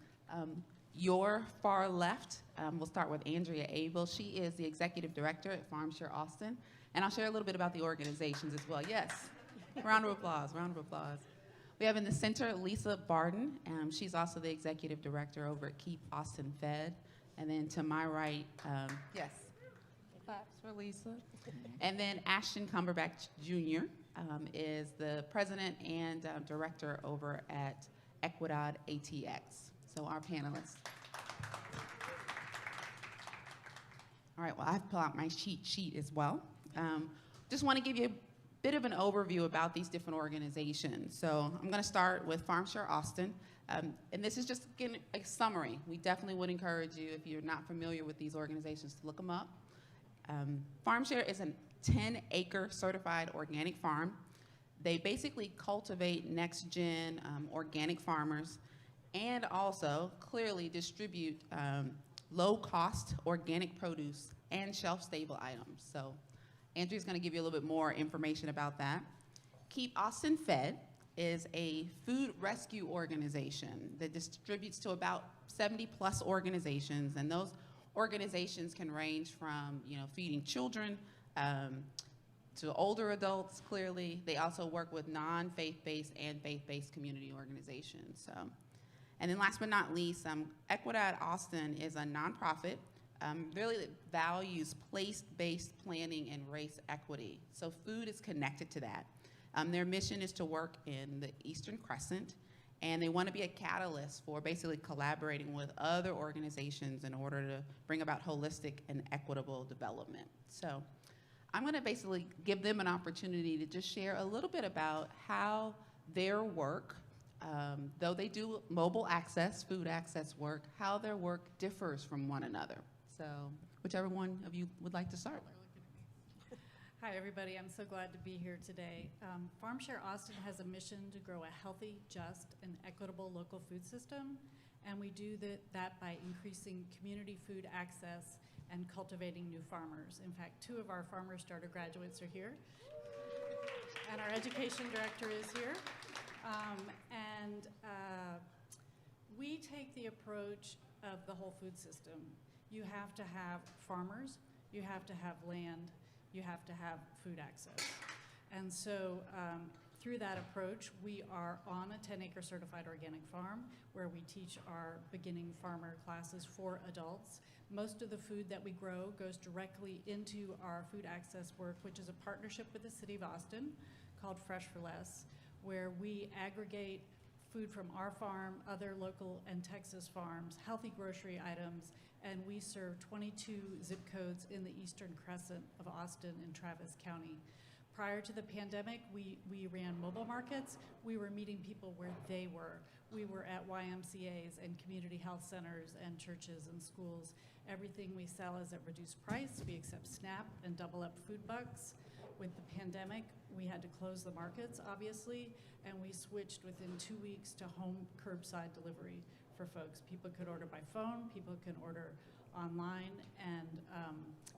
Your far left, we'll start with Andrea Abel. She is the executive director at FarmShare Austin, and I'll share a little bit about the organizations as well. Yes, round of applause, round of applause. We have in the center Lisa Barden. She's also the executive director over at Keep Austin Fed. And then to my right, yes, claps for Lisa. And then Ashton Cumberbatch Jr. Is the president and director over at Equidad ATX. So our panelists. All right, well, I've pulled out my cheat sheet as well. Just want to give you a bit of an overview about these different organizations. So I'm going to start with FarmShare Austin. And this is just, again, a summary. We definitely would encourage you, if you're not familiar with these organizations, to look them up. FarmShare is a 10-acre certified organic farm. They basically cultivate next-gen organic farmers and also clearly distribute low-cost organic produce and shelf-stable items. So Andrea's going to give you a little bit more information about that. Keep Austin Fed is a food rescue organization that distributes to about 70-plus organizations, and those organizations can range from, feeding children to older adults, clearly. They also work with non-faith-based and faith-based community organizations. And then last but not least, Equidad Austin is a nonprofit really that values place-based planning and race equity. So food is connected to that. Their mission is to work in the Eastern Crescent, and they want to be a catalyst for basically collaborating with other organizations in order to bring about holistic and equitable development. So I'm going to basically give them an opportunity to just share a little bit about how their work, though they do mobile access, food access work, how their work differs from one another. So whichever one of you would like to start. Hi, everybody. I'm so glad to be here today. FarmShare Austin has a mission to grow a healthy, just, and equitable local food system, and we do that by increasing community food access and cultivating new farmers. In fact, 2 of our Farmer Starter graduates are here, and our education director is here. We take the approach of the whole food system. You have to have farmers, you have to have land, you have to have food access. And so through that approach, we are on a 10-acre certified organic farm where we teach our beginning farmer classes for adults. Most of the food that we grow goes directly into our food access work, which is a partnership with the City of Austin called Fresh for Less, where we aggregate food from our farm, other local and Texas farms, healthy grocery items, and we serve 22 zip codes in the Eastern Crescent of Austin and Travis County. Prior to the pandemic, we ran mobile markets. We were meeting people where they were. We were at YMCAs and community health centers and churches and schools. Everything we sell is at reduced price. We accept SNAP and double up food bucks. With the pandemic, we had to close the markets, obviously, and we switched within 2 weeks to home curbside delivery for folks. People could order by phone, people can order online, and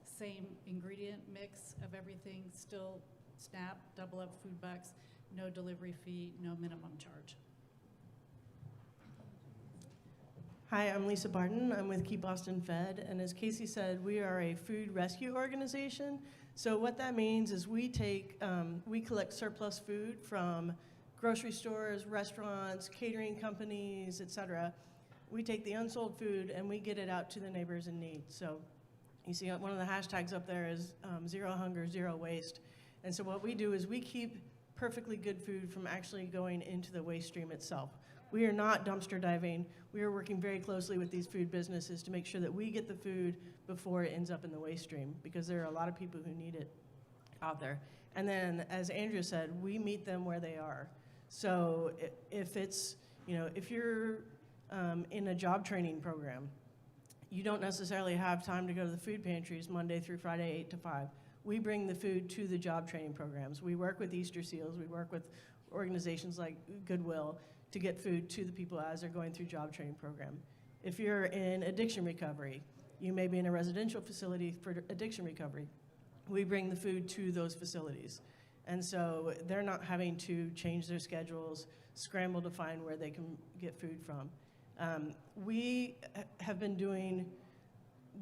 same ingredient mix of everything, still SNAP, double up food bucks, no delivery fee, no minimum charge. Hi, I'm Lisa Barden. I'm with Keep Austin Fed, and as Casey said, we are a food rescue organization. So what that means is we collect surplus food from grocery stores, restaurants, catering companies, etc. We take the unsold food and we get it out to the neighbors in need. So you see one of the hashtags up there is zero hunger, zero waste. And so what we do is we keep perfectly good food from actually going into the waste stream itself. We are not dumpster diving. We are working very closely with these food businesses to make sure that we get the food before it ends up in the waste stream, because there are a lot of people who need it out there. And then, as Andrea said, we meet them where they are. So if it's, if you're in a job training program, you don't necessarily have time to go to the food pantries Monday through Friday, 8 to 5. We bring the food to the job training programs. We work with Easter Seals. We work with organizations like Goodwill to get food to the people as they're going through job training program. If you're in addiction recovery, you may be in a residential facility for addiction recovery. We bring the food to those facilities. And so they're not having to change their schedules, scramble to find where they can get food from. We have been doing,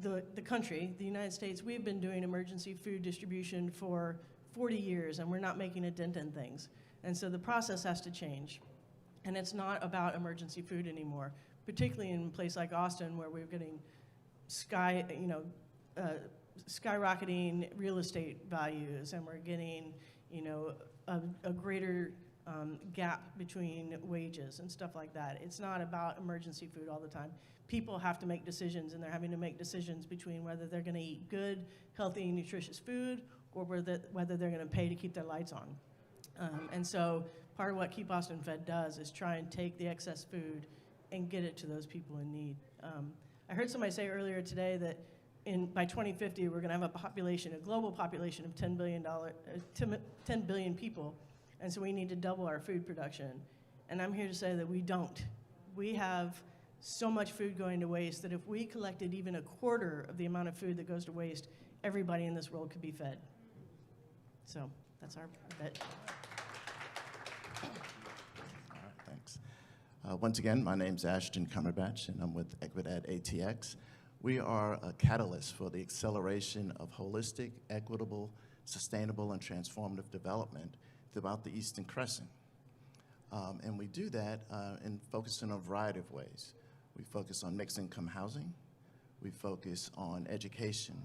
the country, the United States, we've been doing emergency food distribution for 40 years, and we're not making a dent in things. And so the process has to change. And it's not about emergency food anymore, particularly in a place like Austin, where we're getting skyrocketing real estate values, and we're getting, a greater gap between wages and stuff like that. It's not about emergency food all the time. People have to make decisions, and they're having to make decisions between whether they're going to eat good, healthy, nutritious food, or whether they're going to pay to keep their lights on. And so part of what Keep Austin Fed does is try and take the excess food and get it to those people in need. I heard somebody say earlier today that by 2050, we're going to have a global population of 10 billion people, and so we need to double our food production. And I'm here to say that we don't. We have so much food going to waste that if we collected even a quarter of the amount of food that goes to waste, everybody in this world could be fed. So that's our bet. All right, thanks. Once again, my name's Ashton Cumberbatch, and I'm with Equidad ATX. We are a catalyst for the acceleration of holistic, equitable, sustainable, and transformative development throughout the Eastern Crescent. And we do that in focusing on a variety of ways. We focus on mixed income housing. We focus on education,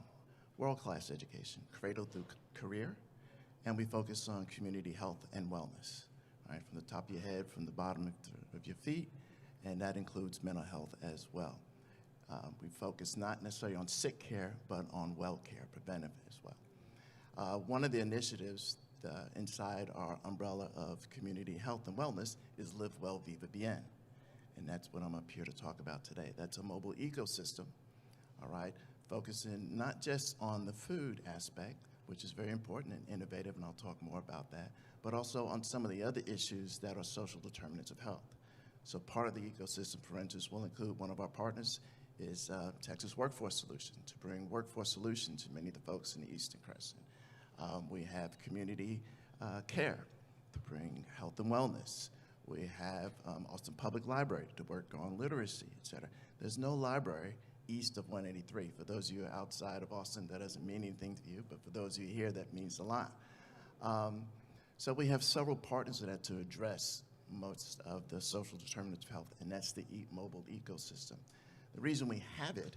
world-class education, cradle through career. And we focus on community health and wellness, right, from the top of your head, from the bottom of your feet, and that includes mental health as well. We focus not necessarily on sick care, but on well care, preventive as well. One of the initiatives inside our umbrella of community health and wellness is Live Well, Viva Bien. And that's what I'm up here to talk about today. That's a mobile ecosystem, all right, focusing not just on the food aspect, which is very important and innovative, and I'll talk more about that, but also on some of the other issues that are social determinants of health. So part of the ecosystem, for instance, will include one of our partners is Texas Workforce Solutions, to bring workforce solutions to many of the folks in the Eastern Crescent. We have community care to bring health and wellness. We have Austin Public Library to work on literacy, et cetera. There's no library east of 183. For those of you outside of Austin, that doesn't mean anything to you, but for those of you here, that means a lot. So we have several partners in that to address most of the social determinants of health, and that's the mobile ecosystem. The reason we have it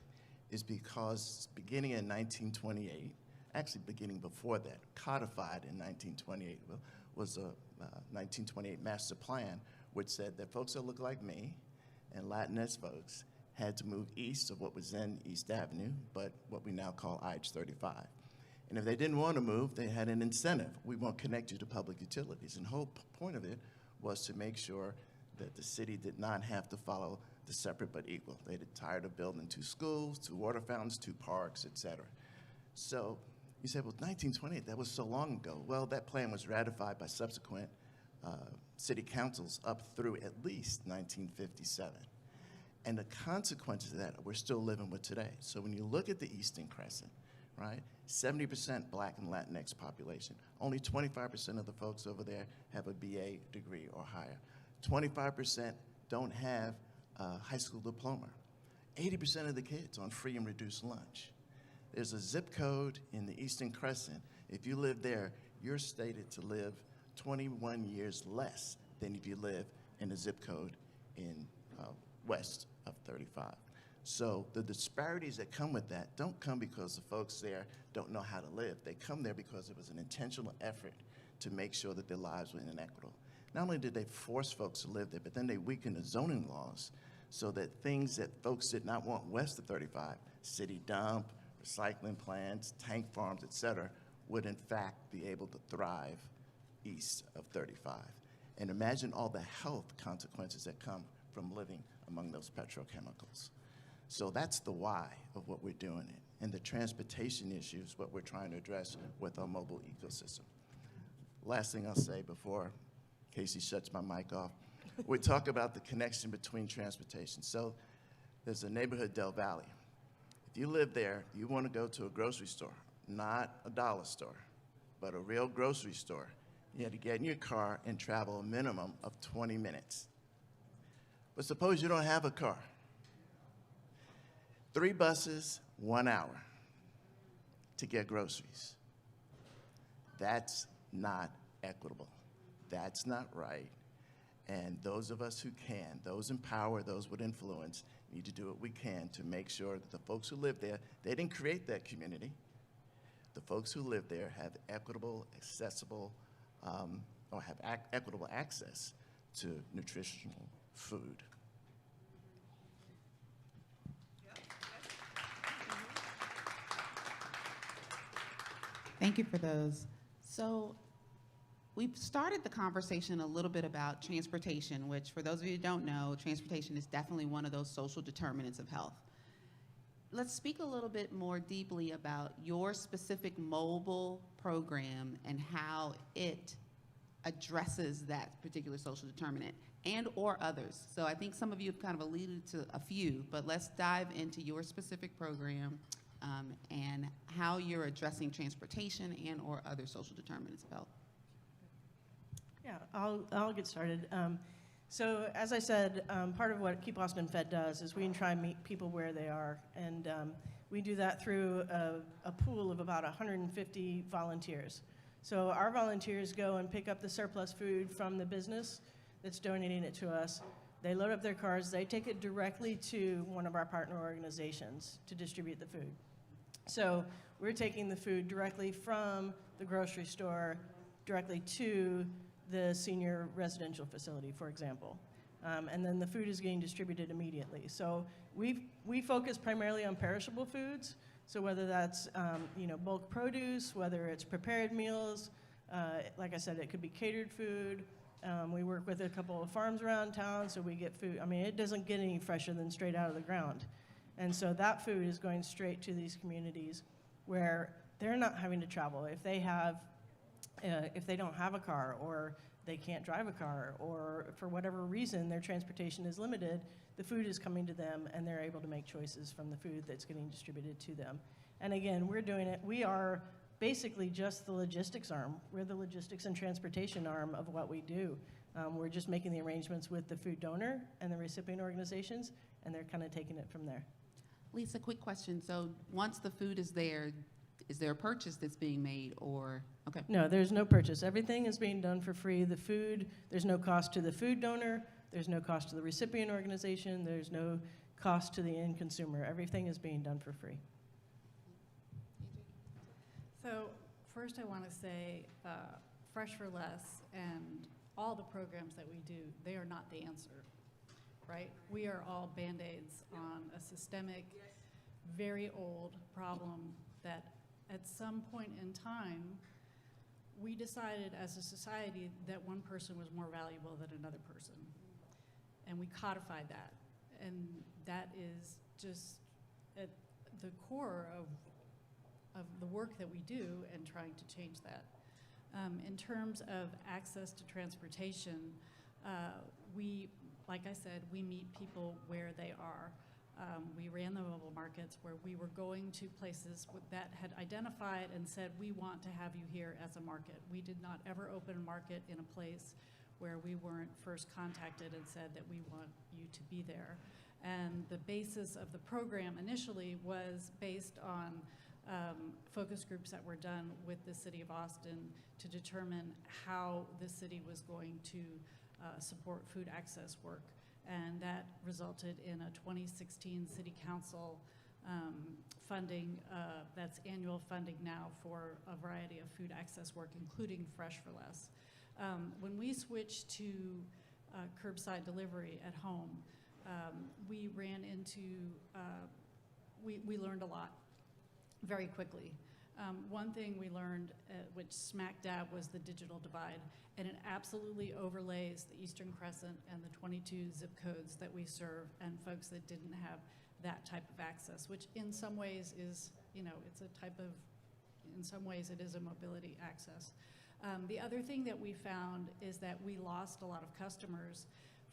is because beginning in 1928, actually beginning before that, codified in 1928, was a 1928 master plan, which said that folks that look like me and Latinx folks had to move east of what was then East Avenue, but what we now call IH-35. And if they didn't want to move, they had an incentive. We won't connect you to public utilities. And the whole point of it was to make sure that the city did not have to follow the separate but equal. They were tired of building 2 schools, 2 water fountains, 2 parks, et cetera. So you say, well, 1928, that was so long ago. Well, that plan was ratified by subsequent city councils up through at least 1957. And the consequences of that we're still living with today. So when you look at the Eastern Crescent, right, 70% Black and Latinx population. Only 25% of the folks over there have a BA degree or higher. 25% don't have a high school diploma. 80% of the kids on free and reduced lunch. There's a zip code in the Eastern Crescent. If you live there, you're stated to live 21 years less than if you live in a zip code in west of 35. So the disparities that come with that don't come because the folks there don't know how to live. They come there because it was an intentional effort to make sure that their lives were inequitable. Not only did they force folks to live there, but then they weakened the zoning laws so that things that folks did not want west of 35, city dump, recycling plants, tank farms, et cetera, would in fact be able to thrive east of 35. And imagine all the health consequences that come from living among those petrochemicals. So that's the why of what we're doing. And the transportation issue is what we're trying to address with our mobile ecosystem. Last thing I'll say before Casey shuts my mic off, we talk about the connection between transportation. So there's a neighborhood, Del Valley. If you live there, you want to go to a grocery store, not a dollar store, but a real grocery store. You had to get in your car and travel a minimum of 20 minutes. But suppose you don't have a car. 3 buses, 1 hour to get groceries. That's not equitable. That's not right. And those of us who can, those in power, those with influence, need to do what we can to make sure that the folks who live there, they didn't create that community. The folks who live there have equitable, accessible, or have equitable access to nutritional food. Thank you for those. So we've started the conversation a little bit about transportation, which for those of you who don't know, transportation is definitely one of those social determinants of health. Let's speak a little bit more deeply about your specific mobile program and how it addresses that particular social determinant and or others. So I think some of you have kind of alluded to a few, but let's dive into your specific program and how you're addressing transportation and or other social determinants of health. Yeah, I'll get started. So as I said, part of what Keep Austin Fed does is we try and meet people where they are, and we do that through a pool of about 150 volunteers. So our volunteers go and pick up the surplus food from the business that's donating it to us. They load up their cars, they take it directly to one of our partner organizations to distribute the food. So we're taking the food directly from the grocery store directly to the senior residential facility, for example. And then the food is getting distributed immediately. So we focus primarily on perishable foods. So whether that's bulk produce, whether it's prepared meals, like I said, it could be catered food. We work with a couple of farms around town, so we get food. I mean, it doesn't get any fresher than straight out of the ground. And so that food is going straight to these communities where they're not having to travel. If they don't have a car, or they can't drive a car, or for whatever reason their transportation is limited, the food is coming to them and they're able to make choices from the food that's getting distributed to them. And again, we're doing it, we are basically just the logistics arm. We're the logistics and transportation arm of what we do. We're just making the arrangements with the food donor and the recipient organizations, and they're kind of taking it from there. Lisa, quick question. So once the food is there a purchase that's being made, or, okay? No, there's no purchase. Everything is being done for free. The food, there's no cost to the food donor, there's no cost to the recipient organization, there's no cost to the end consumer. Everything is being done for free. So first I want to say Fresh for Less and all the programs that we do, they are not the answer, right? We are all Band-Aids on a systemic, very old problem that at some point in time, we decided as a society that one person was more valuable than another person. And we codified that. And that is just at the core of the work that we do and trying to change that. In terms of access to transportation, like I said, we meet people where they are. We ran the mobile markets where we were going to places that had identified and said, we want to have you here as a market. We did not ever open a market in a place where we weren't first contacted and said that we want you to be there. And the basis of the program initially was based on focus groups that were done with the city of Austin to determine how the city was going to support food access work. And that resulted in a 2016 City Council funding, that's annual funding now for a variety of food access work, including Fresh for Less. When we switched to curbside delivery at home, we ran into, we learned a lot very quickly. One thing we learned, which smack dab, was the digital divide, and it absolutely overlays the Eastern Crescent and the 22 zip codes that we serve and folks that didn't have that type of access, which in some ways is, it's a type of, in some ways it is a mobility access. The other thing that we found is that we lost a lot of customers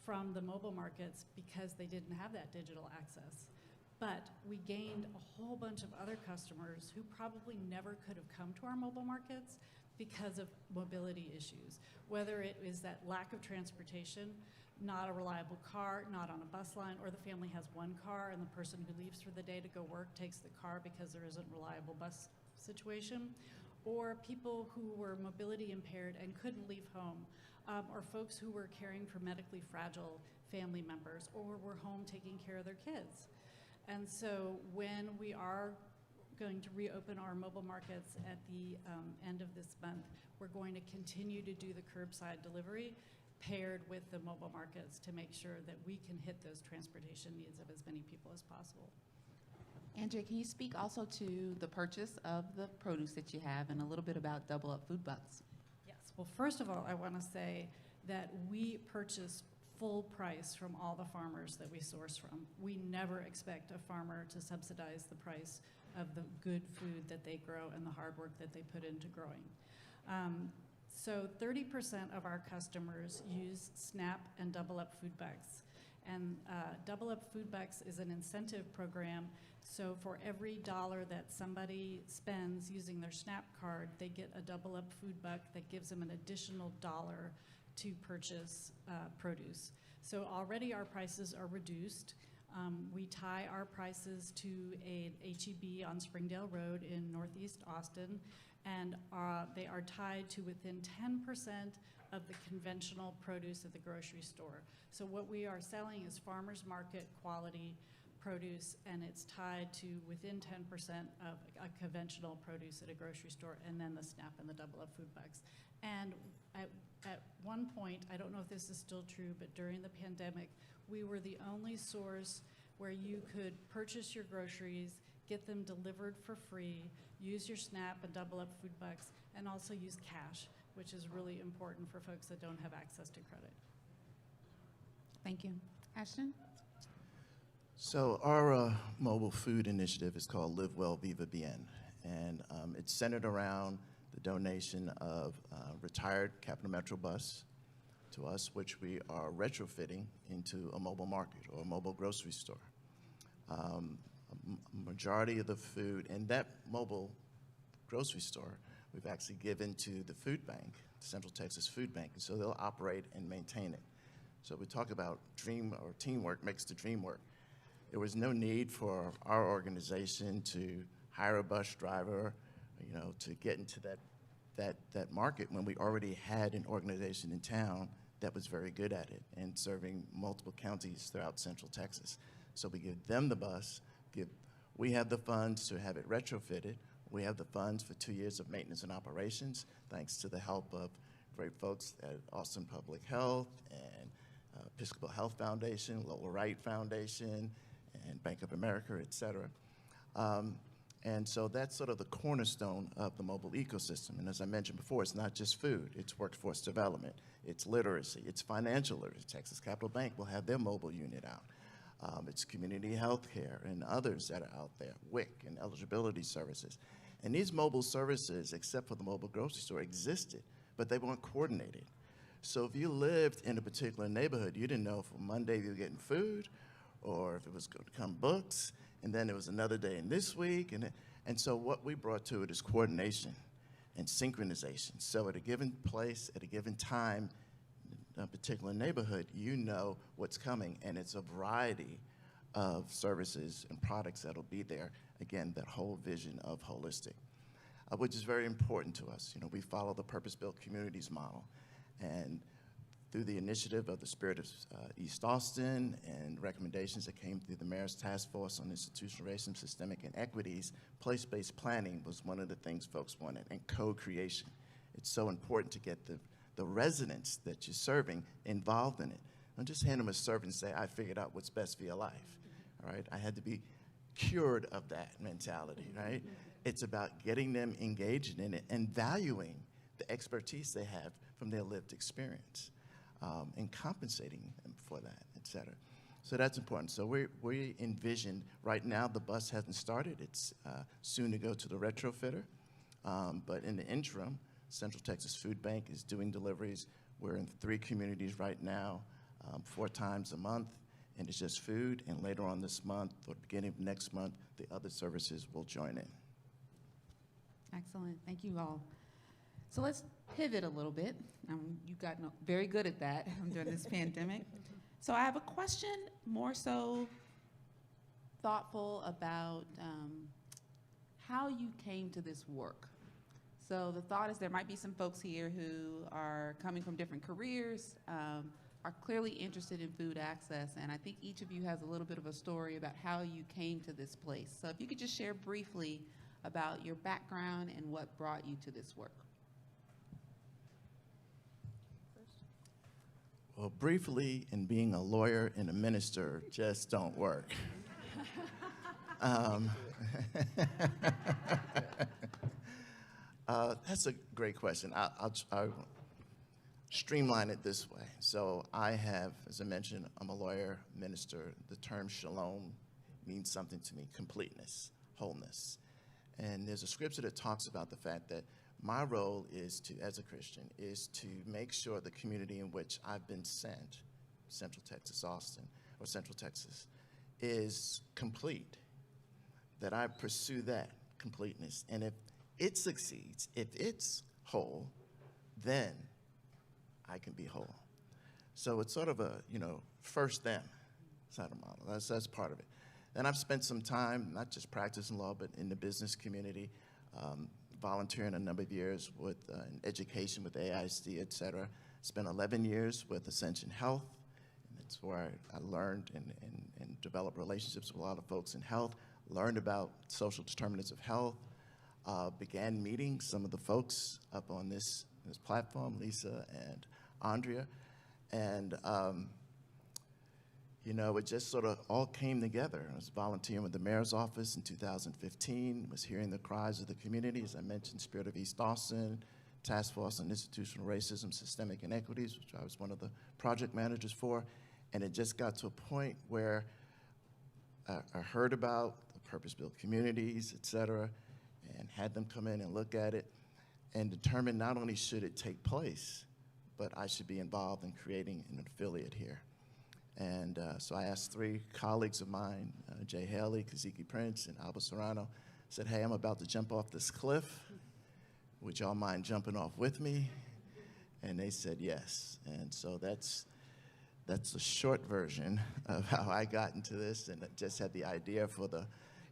from the mobile markets because they didn't have that digital access. But we gained a whole bunch of other customers who probably never could have come to our mobile markets because of mobility issues, whether it is that lack of transportation, not a reliable car, not on a bus line, or the family has one car and the person who leaves for the day to go work takes the car because there isn't reliable bus situation, or people who were mobility impaired and couldn't leave home, or folks who were caring for medically fragile family members or were home taking care of their kids. And so when we are going to reopen our mobile markets at the end of this month, we're going to continue to do the curbside delivery paired with the mobile markets to make sure that we can hit those transportation needs of as many people as possible. Andrea, can you speak also to the purchase of the produce that you have and a little bit about Double Up Food Bucks? Yes, well, first of all, I want to say that we purchase full price from all the farmers that we source from. We never expect a farmer to subsidize the price of the good food that they grow and the hard work that they put into growing. So 30% of our customers use SNAP and Double Up Food Bucks. And Double Up Food Bucks is an incentive program. So for every dollar that somebody spends using their SNAP card, they get a Double Up Food Buck that gives them an additional dollar to purchase produce. So already our prices are reduced. We tie our prices to an H-E-B on Springdale Road in Northeast Austin, and they are tied to within 10% of the conventional produce at the grocery store. So what we are selling is farmers market quality produce, and it's tied to within 10% of a conventional produce at a grocery store, and then the SNAP and the Double Up Food Bucks. And at one point, I don't know if this is still true, but during the pandemic, we were the only source where you could purchase your groceries, get them delivered for free, use your SNAP and Double Up Food Bucks, and also use cash, which is really important for folks that don't have access to credit. Thank you. Ashton? So our mobile food initiative is called Live Well, Viva Bien, and it's centered around the donation of retired Capital Metro bus to us, which we are retrofitting into a mobile market or a mobile grocery store. A majority of the food in that mobile grocery store, we've actually given to the food bank, the Central Texas Food Bank, and so they'll operate and maintain it. So we talk about teamwork makes the dream work. There was no need for our organization to hire a bus driver, to get into that market when we already had an organization in town that was very good at it and serving multiple counties throughout Central Texas. So we give them the bus, we have the funds to have it retrofitted, we have the funds for 2 years of maintenance and operations, thanks to the help of great folks at Austin Public Health and Episcopal Health Foundation, Lowell Wright Foundation, and Bank of America, et cetera. And so that's sort of the cornerstone of the mobile ecosystem. And as I mentioned before, it's not just food, it's workforce development, it's literacy, it's financial literacy. Texas Capital Bank will have their mobile unit out. It's community health care and others that are out there, WIC and eligibility services. And these mobile services, except for the mobile grocery store, existed, but they weren't coordinated. So if you lived in a particular neighborhood, you didn't know if on Monday you were getting food or if it was going to come books, and then there was another day in this week. And so what we brought to it is coordination and synchronization. So at a given place, at a given time, in a particular neighborhood, you know what's coming, and it's a variety of services and products that'll be there. Again, that whole vision of holistic, which is very important to us. We follow the purpose-built communities model, and through the initiative of the Spirit of East Austin and recommendations that came through the Mayor's Task Force on Institutional Racism, Systemic Inequities, place-based planning was one of the things folks wanted, and co-creation. It's so important to get the residents that you're serving involved in it. Don't just hand them a serve and say, I figured out what's best for your life, all right? I had to be cured of that mentality, right? It's about getting them engaged in it and valuing the expertise they have from their lived experience. And compensating them for that, et cetera. So that's important. So we envision, right now the bus hasn't started. It's soon to go to the retrofitter. But in the interim, Central Texas Food Bank is doing deliveries. We're in 3 communities right now, 4 times a month, and it's just food. And later on this month, or beginning of next month, the other services will join in. Excellent. Thank you all. So let's pivot a little bit. You've gotten very good at that during this pandemic. So I have a question more so thoughtful about how you came to this work. So the thought is there might be some folks here who are coming from different careers, are clearly interested in food access, and I think each of you has a little bit of a story about how you came to this place. So if you could just share briefly about your background and what brought you to this work. Well, briefly, in being a lawyer and a minister just don't work. That's a great question. I'll streamline it this way. So I have, as I mentioned, I'm a lawyer, minister. The term shalom means something to me, completeness, wholeness. And there's a scripture that talks about the fact that my role is to, as a Christian, is to make sure the community in which I've been sent, Central Texas, Austin, or Central Texas, is complete, that I pursue that completeness. And if it succeeds, if it's whole, then I can be whole. So it's sort of a, first them side of model. That's part of it. And I've spent some time, not just practicing law, but in the business community, volunteering a number of years with in education with AISD, et cetera. Spent 11 years with Ascension Health. And that's where I learned and developed relationships with a lot of folks in health, learned about social determinants of health, began meeting some of the folks up on this platform, Lisa and Andrea. And it just sort of all came together. I was volunteering with the mayor's office in 2015, was hearing the cries of the community, as I mentioned, Spirit of East Austin, Task Force on Institutional Racism, Systemic Inequities, which I was one of the project managers for. And it just got to a point where I heard about the purpose-built communities, et cetera, and had them come in and look at it and determine not only should it take place, but I should be involved in creating an affiliate here. And so I asked 3 colleagues of mine, Jay Haley, Kaziki Prince, and Alba Serrano, said, hey, I'm about to jump off this cliff. Would y'all mind jumping off with me? And they said yes. And so that's the short version of how I got into this, and just had the idea for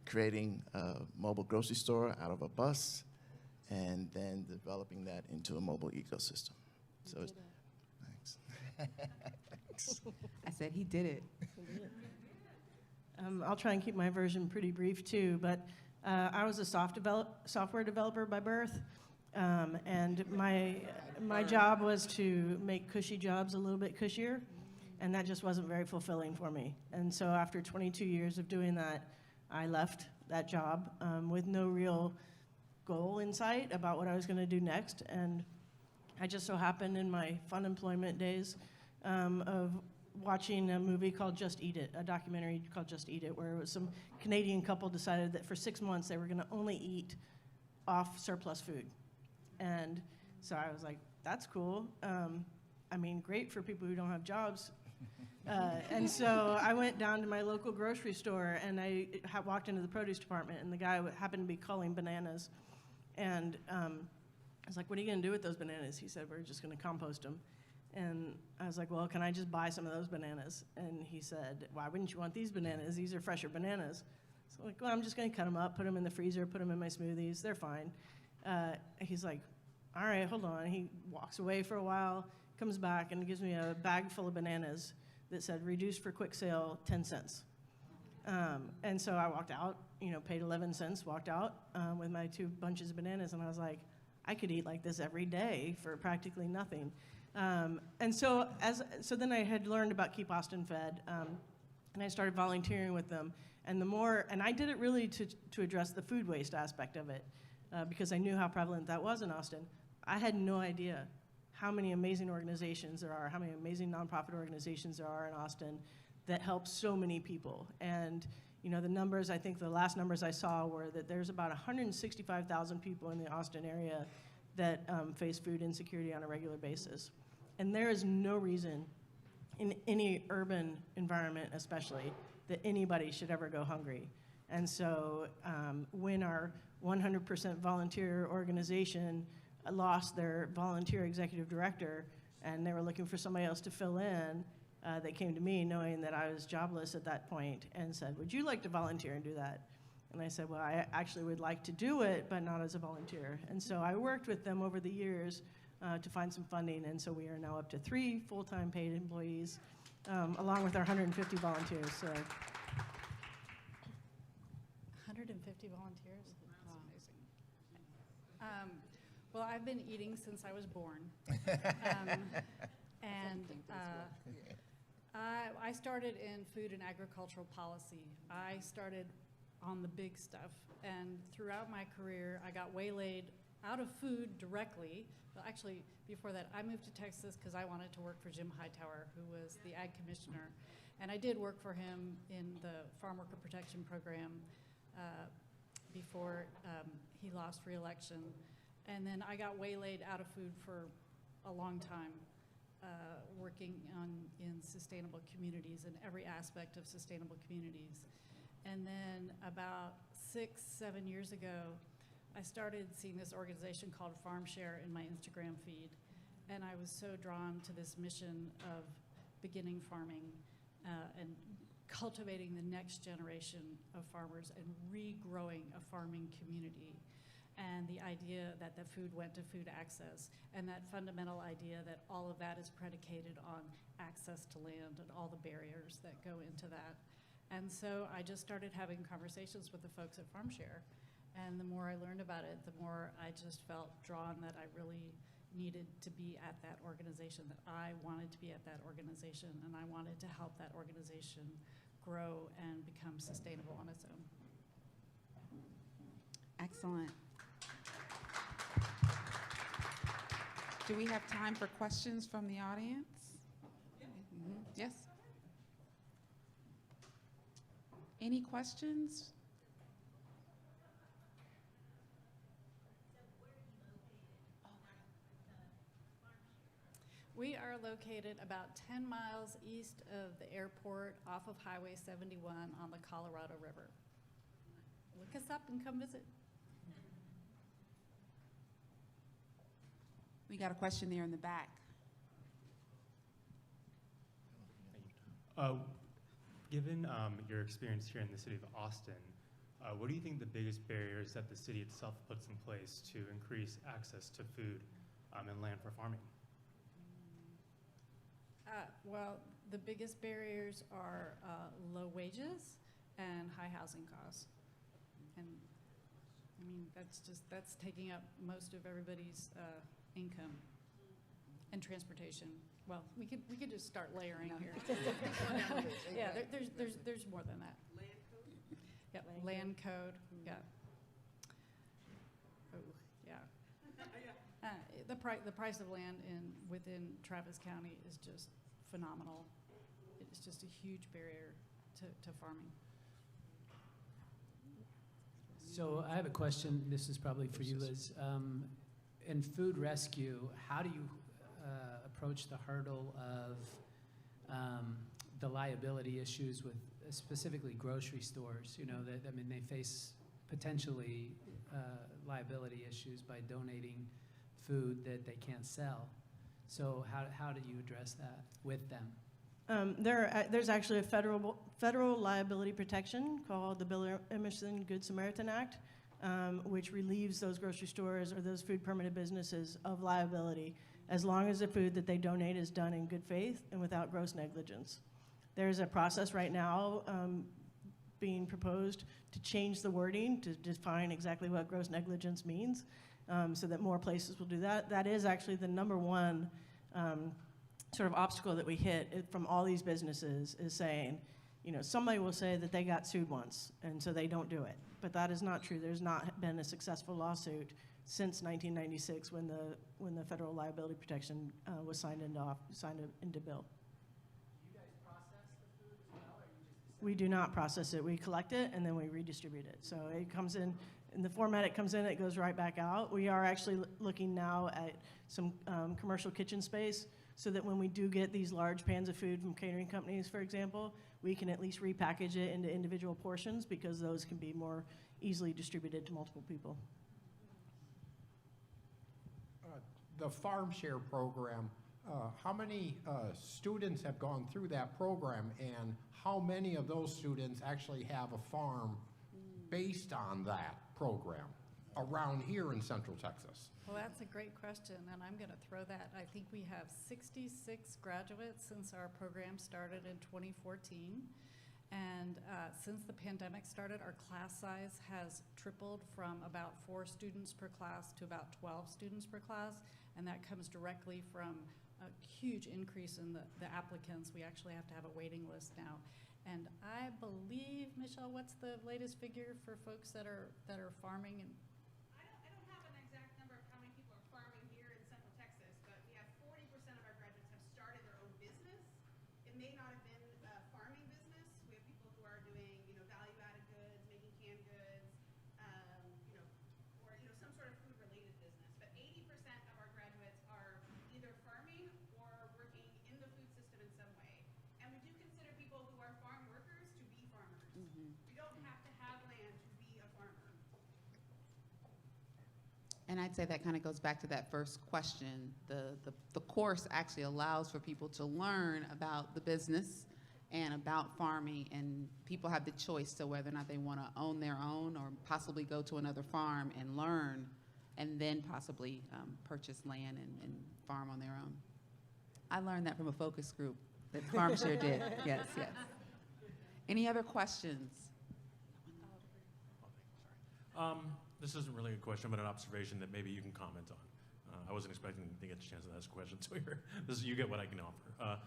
creating a mobile grocery store out of a bus, and then developing that into a mobile ecosystem. So thanks. I said he did it. I'll try and keep my version pretty brief too, but I was a software developer by birth, and my job was to make cushy jobs a little bit cushier, and that just wasn't very fulfilling for me. And so after 22 years of doing that, I left that job with no real goal in sight about what I was going to do next. And I just so happened in my fun employment days of watching a movie called Just Eat It, a documentary called Just Eat It, where it was some Canadian couple decided that for 6 months they were going to only eat off surplus food. And so I was like, that's cool. Great for people who don't have jobs. And so I went down to my local grocery store, and I walked into the produce department, and the guy happened to be culling bananas. And I was like, what are you going to do with those bananas? He said, we're just going to compost them. And I was like, well, can I just buy some of those bananas? And he said, why wouldn't you want these bananas? These are fresher bananas. So I'm like, well, I'm just going to cut them up, put them in the freezer, put them in my smoothies. They're fine. He's like, all right, hold on. He walks away for a while, comes back, and gives me a bag full of bananas that said, reduced for quick sale, 10 cents. And so I walked out, paid 11 cents, walked out with my 2 bunches of bananas, and I was like, I could eat like this every day for practically nothing. And so then I had learned about Keep Austin Fed, and I started volunteering with them. And I did it really to address the food waste aspect of it, because I knew how prevalent that was in Austin. I had no idea how many amazing organizations there are, how many amazing nonprofit organizations there are in Austin that help so many people. And the numbers, I think the last numbers I saw were that there's about 165,000 people in the Austin area that face food insecurity on a regular basis. And there is no reason in any urban environment especially that anybody should ever go hungry. And so when our 100% volunteer organization lost their volunteer executive director, and they were looking for somebody else to fill in. They came to me knowing that I was jobless at that point and said, would you like to volunteer and do that? And I said, well, I actually would like to do it, but not as a volunteer. And so I worked with them over the years to find some funding, and so we are now up to 3 full-time paid employees, along with our 150 volunteers. So 150 volunteers? That's amazing. Well, I've been eating since I was born. I started in food and agricultural policy. I started on the big stuff. And throughout my career, I got waylaid out of food directly. Well, actually, before that, I moved to Texas because I wanted to work for Jim Hightower, who was the ag commissioner. And I did work for him in the Farm Worker Protection Program before he lost re-election. And then I got waylaid out of food for a long time, working in sustainable communities and every aspect of sustainable communities. And then about 6-7 years ago, I started seeing this organization called FarmShare in my Instagram feed. And I was so drawn to this mission of beginning farming and cultivating the next generation of farmers and regrowing a farming community. And the idea that the food went to food access, and that fundamental idea that all of that is predicated on access to land and all the barriers that go into that. And so I just started having conversations with the folks at FarmShare. And the more I learned about it, the more I just felt drawn that I really needed to be at that organization, that I wanted to be at that organization, and I wanted to help that organization grow and become sustainable on its own. Excellent. Do we have time for questions from the audience? Mhm. Yes? Any questions? We are located about 10 miles east of the airport off of Highway 71 on the Colorado River. Look us up and come visit. We got a question there in the back. Given your experience here in the city of Austin, what do you think the biggest barriers that the city itself puts in place to increase access to food and land for farming? Well, the biggest barriers are low wages and high housing costs. And I mean, that's taking up most of everybody's income and transportation. Well, we could just start layering here. Yeah, there's more than that. Land code? Yeah, land code, yeah. Oh, yeah. The price of land within Travis County is just phenomenal. It's just a huge barrier to farming. So I have a question. This is probably for you, Liz. In food rescue, how do you approach the hurdle of the liability issues with specifically grocery stores? You know, that I mean, they face potentially liability issues by donating food that they can't sell. So how do you address that with them? There's actually a federal liability protection called the Bill Emerson Good Samaritan Act, which relieves those grocery stores or those food permitted businesses of liability as long as the food that they donate is done in good faith and without gross negligence. There's a process right now being proposed to change the wording to define exactly what gross negligence means, so that more places will do that. That is actually the number one sort of obstacle that we hit from all these businesses, is saying, you know, somebody will say that they got sued once, and so they don't do it. But that is not true. There's not been a successful lawsuit since 1996 when the federal liability protection was signed into bill. Do you guys process the food as well, or you just? We do not process it. We collect it and then we redistribute it. So it comes in the format it comes in, it goes right back out. We are actually looking now at some commercial kitchen space, so that when we do get these large pans of food from catering companies, for example, we can at least repackage it into individual portions, because those can be more easily distributed to multiple people. the Farm Share program, how many students have gone through that program, and how many of those students actually have a farm based on that program around here in Central Texas? Well, that's a great question, and I'm going to throw that. I think we have 66 graduates since our program started in 2014. And since the pandemic started, our class size has tripled from about 4 students per class to about 12 students per class. And that comes directly from a huge increase in the applicants. We actually have to have a waiting list now. And I believe, Michelle, what's the latest figure for folks that are farming? And I don't have an exact number of how many people are farming here in Central Texas, but we have 40% of our graduates have started their own business. It may not have been a farming business. We have people who are doing, value-added goods, making canned goods, or some sort of food-related business. But 80% of our graduates are either farming or working in the food system in some way. And we do consider people who are farm workers to be farmers. You don't have to have land to be a farmer. And I'd say that kind of goes back to that first question. The course actually allows for people to learn about the business and about farming, and people have the choice to whether or not they want to own their own or possibly go to another farm and learn, and then possibly purchase land and farm on their own. I learned that from a focus group that FarmShare did. Yes, yes. Any other questions? This isn't really a question, but an observation that maybe you can comment on. I wasn't expecting to get a chance to ask a question, so you get what I can offer.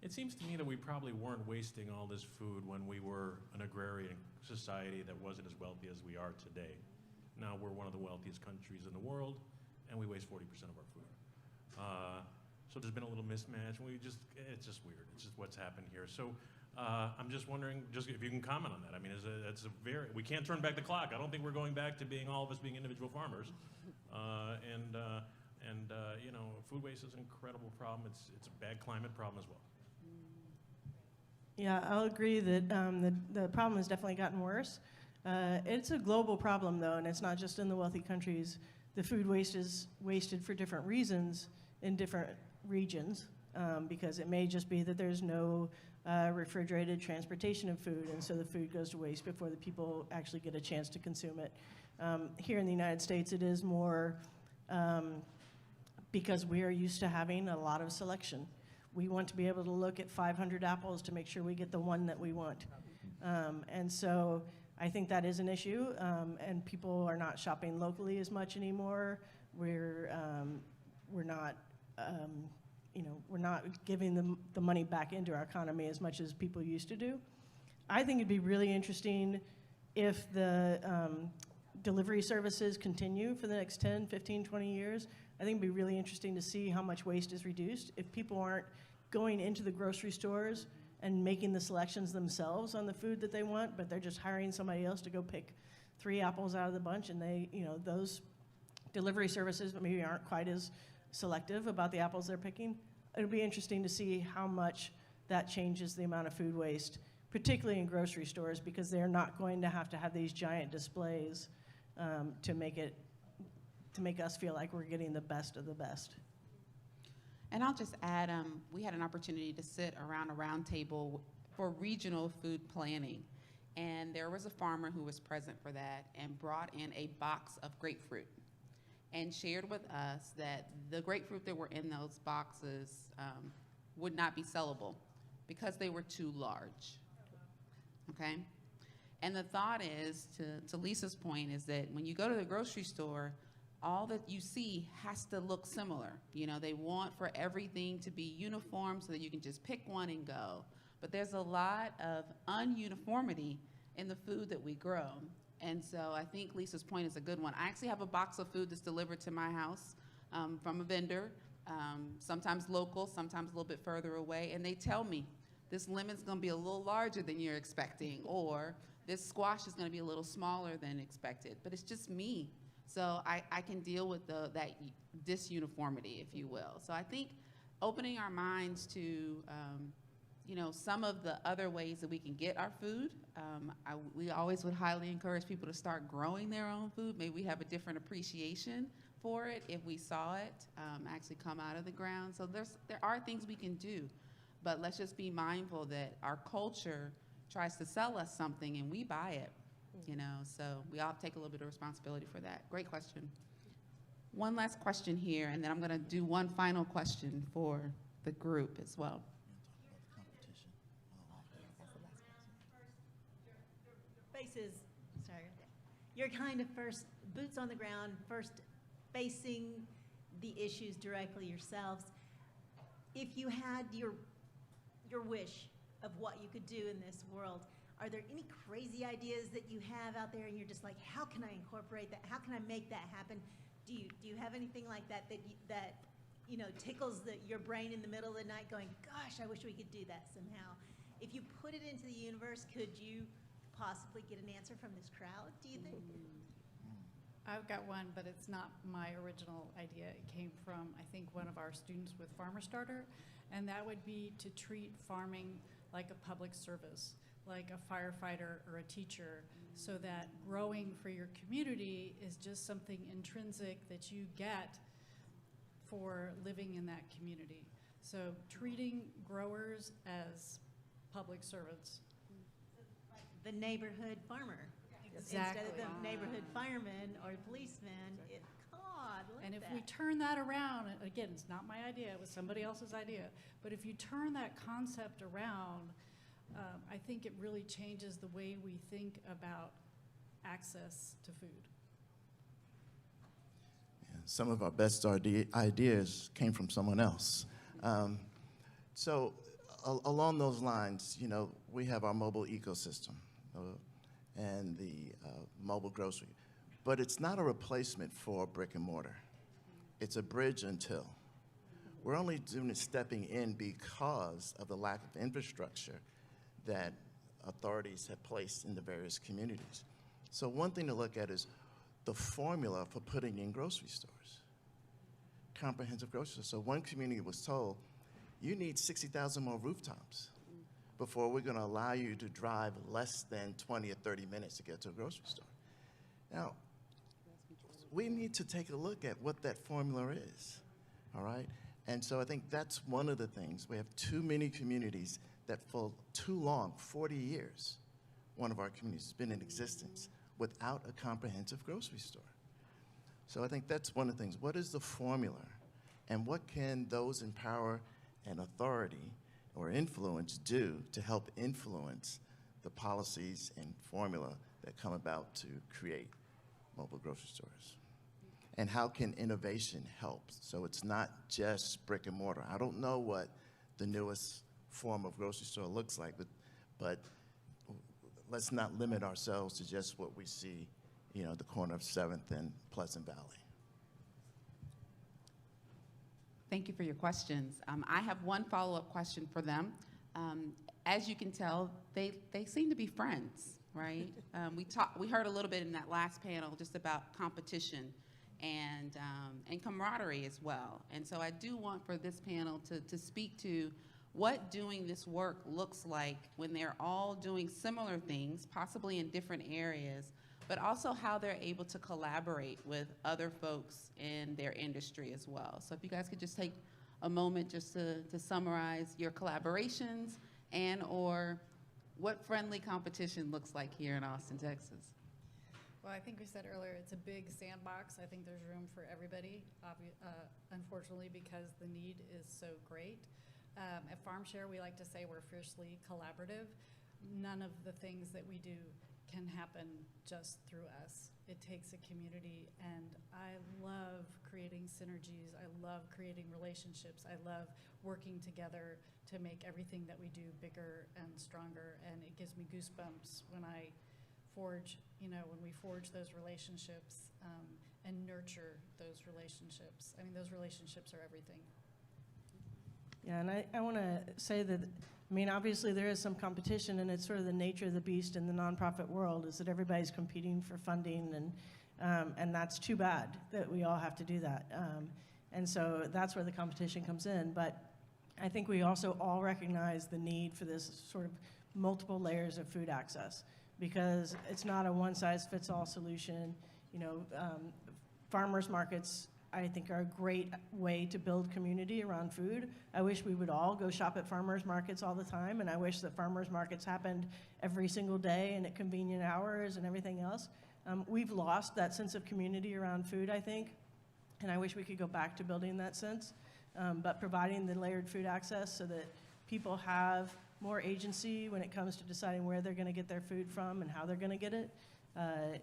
It seems to me that we probably weren't wasting all this food when we were an agrarian society that wasn't as wealthy as we are today. Now we're one of the wealthiest countries in the world, and we waste 40% of our food. So there's been a little mismatch. It's just weird. It's just what's happened here. So I'm just wondering, just if you can comment on that. I mean, we can't turn back the clock. I don't think we're going back to all of us being individual farmers. Food waste is an incredible problem. It's a bad climate problem as well. Yeah, I'll agree that the problem has definitely gotten worse. It's a global problem, though, and it's not just in the wealthy countries. The food waste is wasted for different reasons in different regions, because it may just be that there's no refrigerated transportation of food, and so the food goes to waste before the people actually get a chance to consume it. Here in the United States, it is more because we are used to having a lot of selection. We want to be able to look at 500 apples to make sure we get the one that we want. And so I think that is an issue, and people are not shopping locally as much anymore. We're not giving the money back into our economy as much as people used to do. I think it'd be really interesting if the delivery services continue for the next 10, 15, 20 years. I think it'd be really interesting to see how much waste is reduced if people aren't going into the grocery stores and making the selections themselves on the food that they want, but they're just hiring somebody else to go pick 3 apples out of the bunch, and those delivery services maybe aren't quite as selective about the apples they're picking. It'll be interesting to see how much that changes the amount of food waste, particularly in grocery stores, because they're not going to have these giant displays to make us feel like we're getting the best of the best. And I'll just add, we had an opportunity to sit around a round table for regional food planning. And there was a farmer who was present for that and brought in a box of grapefruit and shared with us that the grapefruit that were in those boxes would not be sellable because they were too large, okay? And the thought is, to Lisa's point, is that when you go to the grocery store, all that you see has to look similar. They want for everything to be uniform so that you can just pick one and go. But there's a lot of ununiformity in the food that we grow. And so I think Lisa's point is a good one. I actually have a box of food that's delivered to my house from a vendor, sometimes local, sometimes a little bit further away, and they tell me, this lemon's gonna be a little larger than you're expecting, or this squash is gonna be a little smaller than expected. But it's just me. So I can deal with that disuniformity, if you will. So I think opening our minds to some of the other ways that we can get our food. We always would highly encourage people to start growing their own food. Maybe we have a different appreciation for it if we saw it actually come out of the ground. So there are things we can do, but let's just be mindful that our culture tries to sell us something and we buy it, you know, so we all have to take a little bit of responsibility for that. Great question. One last question here, and then I'm gonna do one final question for the group as well. Faces, sorry, you're kind of first boots on the ground, first facing the issues directly yourselves. If you had your wish of what you could do in this world, are there any crazy ideas that you have out there and you're just like, how can I incorporate that? How can I make that happen? Do you have anything like that that you know, tickles your brain in the middle of the night going, gosh, I wish we could do that somehow? If you put it into the universe, could you possibly get an answer from this crowd, do you think? I've got one, but it's not my original idea. It came from, I think, one of our students with Farmer Starter, and that would be to treat farming like a public service, like a firefighter or a teacher, so that growing for your community is just something intrinsic that you get for living in that community. So treating growers as public servants. The neighborhood farmer. Exactly. Instead of the neighborhood fireman or policeman. God, look And at if we turn that around, and again, it's not my idea, it was somebody else's idea, but if you turn that concept around, I think it really changes the way we think about access to food. Yeah, some of our best ideas came from someone else. Along those lines, you know, we have our mobile ecosystem and the mobile grocery, but it's not a replacement for brick and mortar. It's a bridge until. We're only stepping in because of the lack of infrastructure that authorities have placed in the various communities. So one thing to look at is the formula for putting in grocery stores, comprehensive grocery stores. So one community was told, you need 60,000 more rooftops before we're gonna allow you to drive less than 20 or 30 minutes to get to a grocery store. Now, we need to take a look at what that formula is, all right? And so I think that's one of the things. We have too many communities that for too long, 40 years, one of our communities has been in existence without a comprehensive grocery store. So I think that's one of the things. What is the formula? And what can those in power and authority or influence do to help influence the policies and formula that come about to create mobile grocery stores? And how can innovation help? So it's not just brick and mortar. I don't know what the newest form of grocery store looks like, but let's not limit ourselves to just what we see, you know, the corner of 7th and Pleasant Valley. Thank you for your questions. I have one follow-up question for them. As you can tell, they seem to be friends, right? We heard a little bit in that last panel just about competition and camaraderie as well. And so I do want for this panel to speak to what doing this work looks like when they're all doing similar things, possibly in different areas, but also how they're able to collaborate with other folks in their industry as well. So if you guys could just take a moment just to summarize your collaborations and or what friendly competition looks like here in Austin, Texas. Well, I think we said earlier, it's a big sandbox. I think there's room for everybody, unfortunately, because the need is so great. At FarmShare, we like to say we're fiercely collaborative. None of the things that we do can happen just through us. It takes a community, and I love creating synergies. I love creating relationships. I love working together to make everything that we do bigger and stronger, and it gives me goosebumps when I forge, when we forge those relationships and nurture those relationships. I mean, those relationships are everything. Yeah, and I want to say that, obviously there is some competition, and it's sort of the nature of the beast in the nonprofit world is that everybody's competing for funding, and that's too bad that we all have to do that. And so that's where the competition comes in. But I think we also all recognize the need for this sort of multiple layers of food access, because it's not a one-size-fits-all solution. Farmers markets I think are a great way to build community around food. I wish we would all go shop at farmers markets all the time, and I wish that farmers markets happened every single day and at convenient hours and everything else. We've lost that sense of community around food, I think, and I wish we could go back to building that sense. But providing the layered food access so that people have more agency when it comes to deciding where they're going to get their food from and how they're going to get it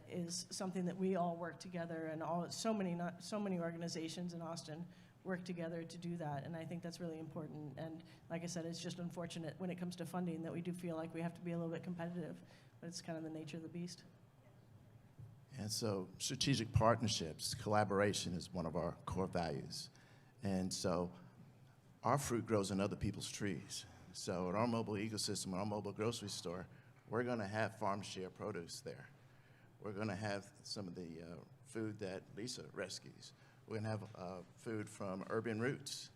is something that we all work together, and so many organizations in Austin work together to do that, and I think that's really important. And like I said, it's just unfortunate when it comes to funding that we do feel like we have to be a little bit competitive, but it's kind of the nature of the beast. And so strategic partnerships, collaboration is one of our core values. And so our fruit grows in other people's trees. So at our mobile ecosystem, our mobile grocery store, we're going to have farm share produce there. We're going to have some of the food that Lisa rescues. We're going to have food from Urban Roots.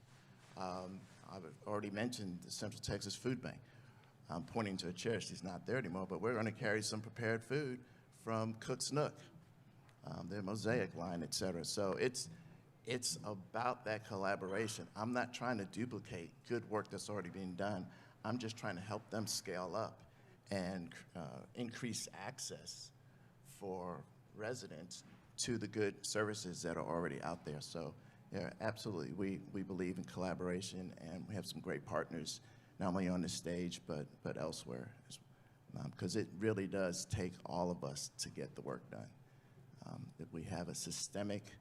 I've already mentioned the Central Texas Food Bank. I'm pointing to a chair. She's not there anymore, but we're going to carry some prepared food from Cook's Nook, their Mosaic line, et cetera. So it's about that collaboration. I'm not trying to duplicate good work that's already being done. I'm just trying to help them scale up and increase access for residents to the good services that are already out there. So yeah, absolutely, we believe in collaboration, and we have some great partners, not only on this stage, but elsewhere, because it really does take all of us to get the work done. That we have a systemic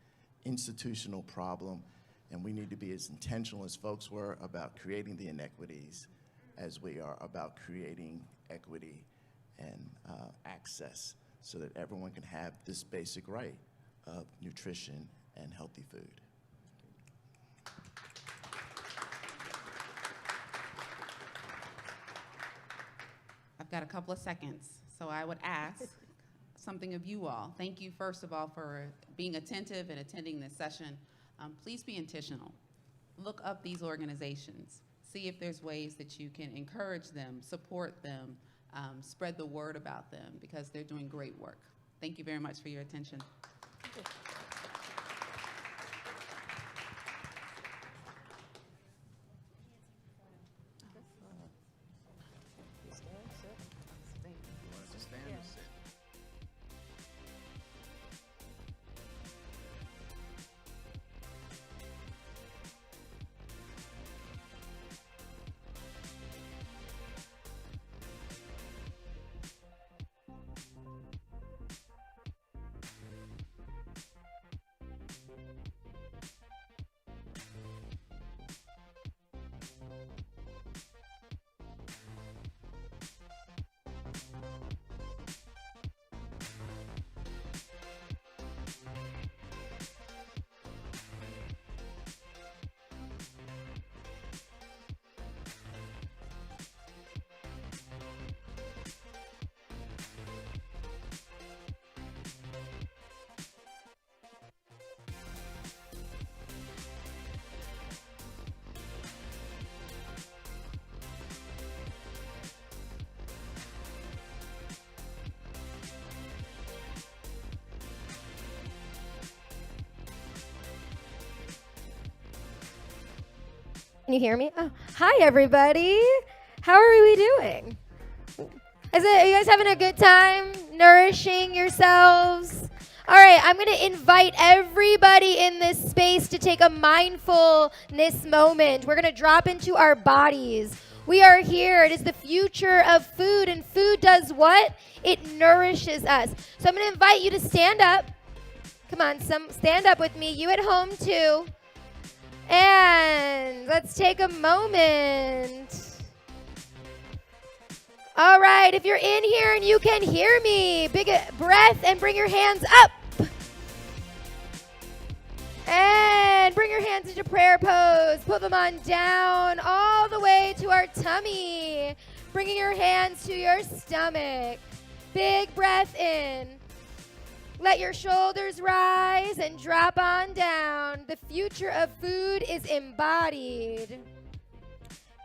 institutional problem, and we need to be as intentional as folks were about creating the inequities as we are about creating equity and access so that everyone can have this basic right of nutrition and healthy food. I've got a couple of seconds, so I would ask something of you all. Thank you, first of all, for being attentive and attending this session. Please be intentional. Look up these organizations. See if there's ways that you can encourage them, support them, spread the word about them, because they're doing great work. Thank you very much for your attention. Can you hear me? Oh, hi everybody. How are we doing? Are you guys having a good time? Nourishing yourselves? All right, I'm going to invite everybody in this space to take a mindfulness moment. We're going to drop into our bodies. We are here. It is the future of food, and food does what? It nourishes us. So I'm going to invite you to stand up. Come on, stand up with me. You at home too. And let's take a moment. All right, if you're in here and you can hear me, big breath and bring your hands up. And bring your hands into prayer pose. Put them on down all the way to our tummy. Bringing your hands to your stomach. Big breath in. Let your shoulders rise and drop on down. The future of food is embodied.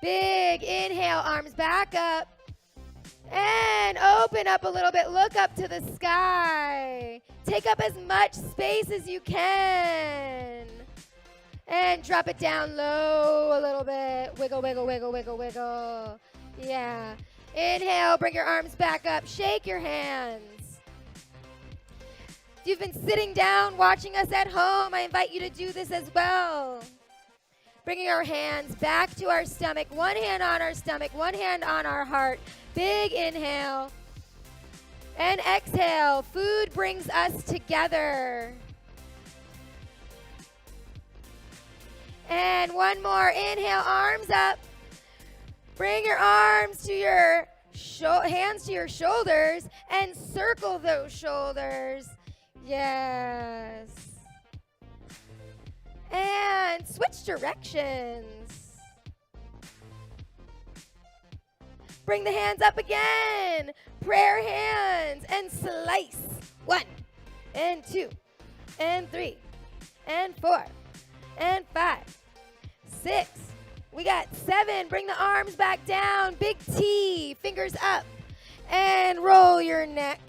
Big inhale, arms back up. And open up a little bit. Look up to the sky. Take up as much space as you can. And drop it down low a little bit. Wiggle, wiggle, wiggle, wiggle, wiggle. Yeah. Inhale, bring your arms back up. Shake your hands. If you've been sitting down watching us at home, I invite you to do this as well. Bringing our hands back to our stomach. One hand on our stomach, one hand on our heart. Big inhale. And exhale. Food brings us together. And one more. Inhale, arms up. Bring your arms to your hands to your shoulders and circle those shoulders. Yes. And switch directions. Bring the hands up again. Prayer hands and slice. 1 and 2 and 3 and 4 and 5, 6. We got 7. Bring the arms back down. Big T. Fingers up. And roll your neck.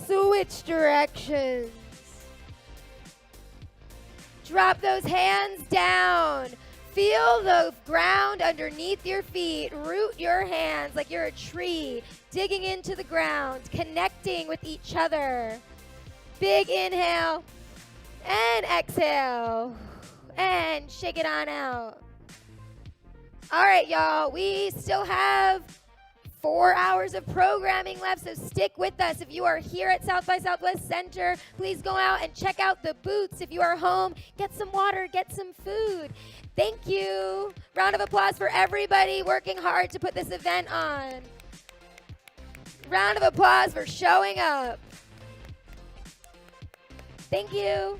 Switch directions. Drop those hands down. Feel the ground underneath your feet. Root your hands like you're a tree, digging into the ground, connecting with each other. Big inhale and exhale. And shake it on out. All right, y'all. We still have 4 hours of programming left, so stick with us. If you are here at South by Southwest Center, please go out and check out the booths. If you are home, get some water, get some food. Thank you. Round of applause for everybody working hard to put this event on. Round of applause for showing up. Thank you.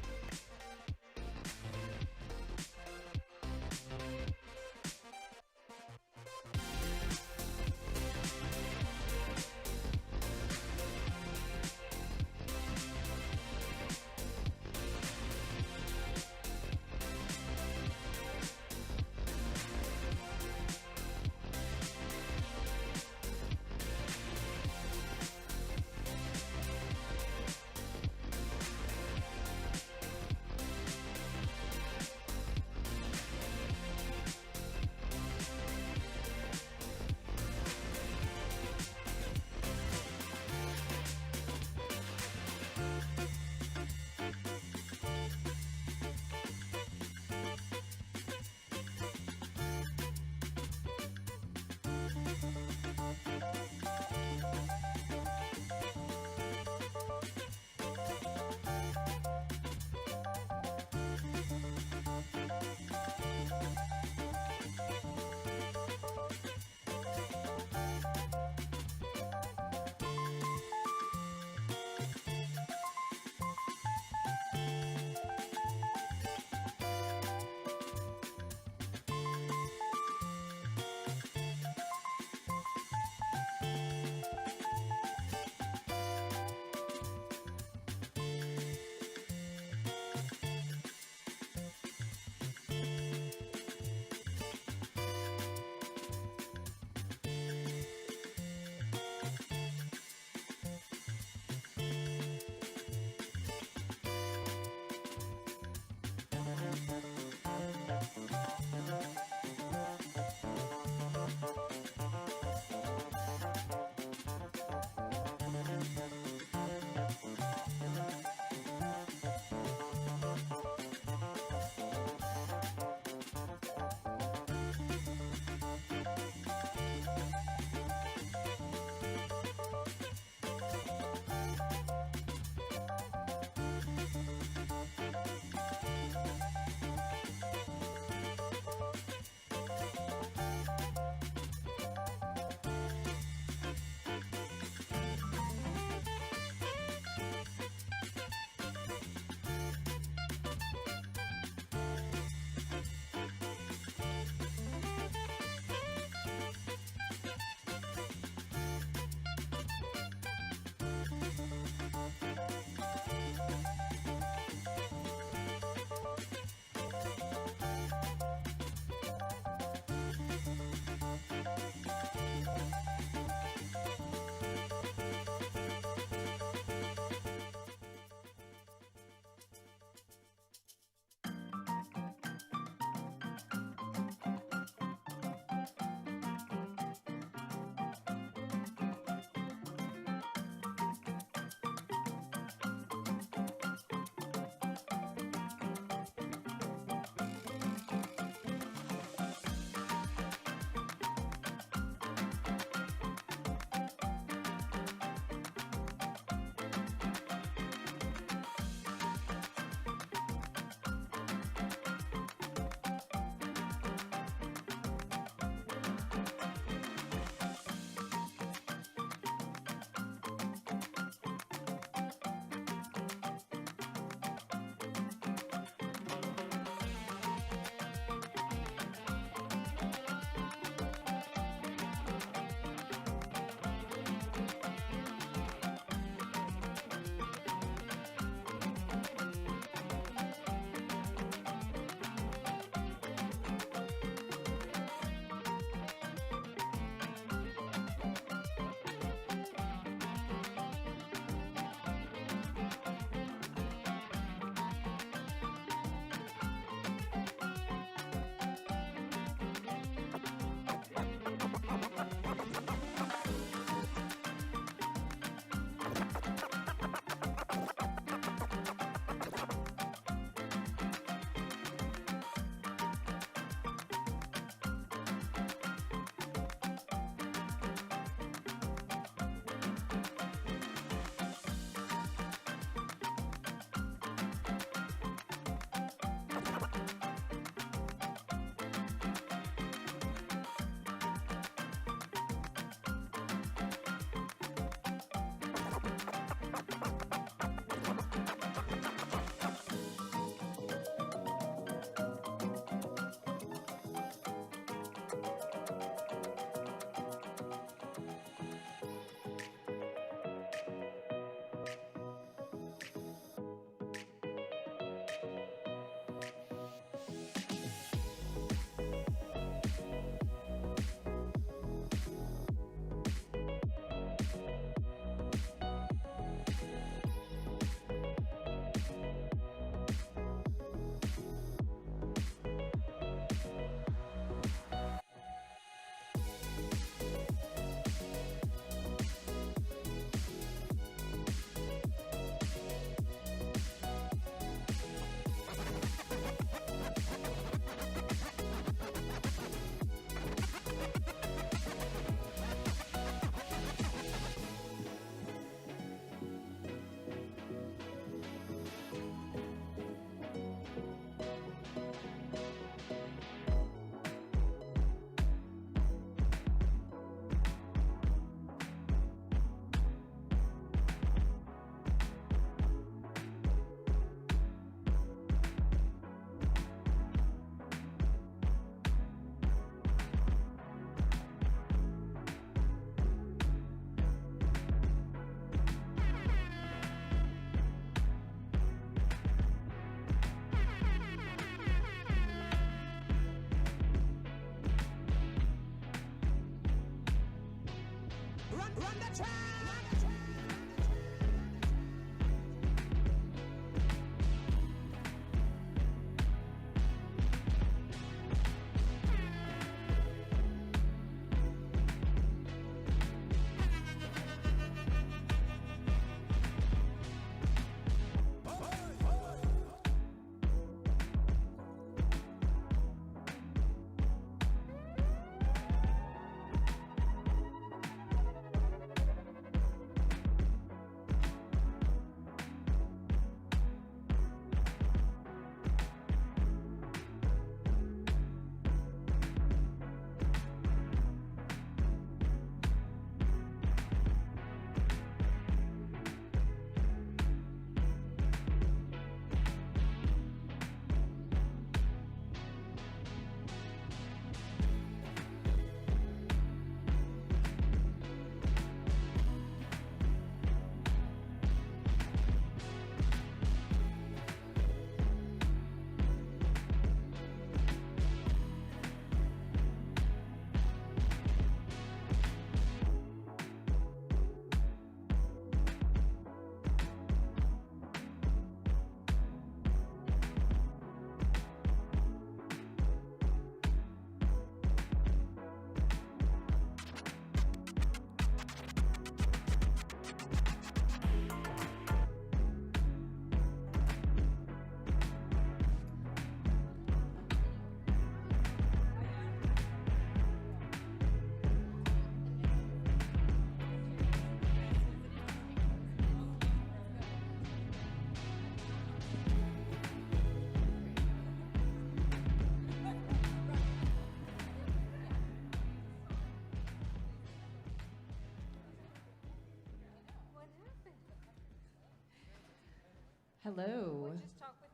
Hello.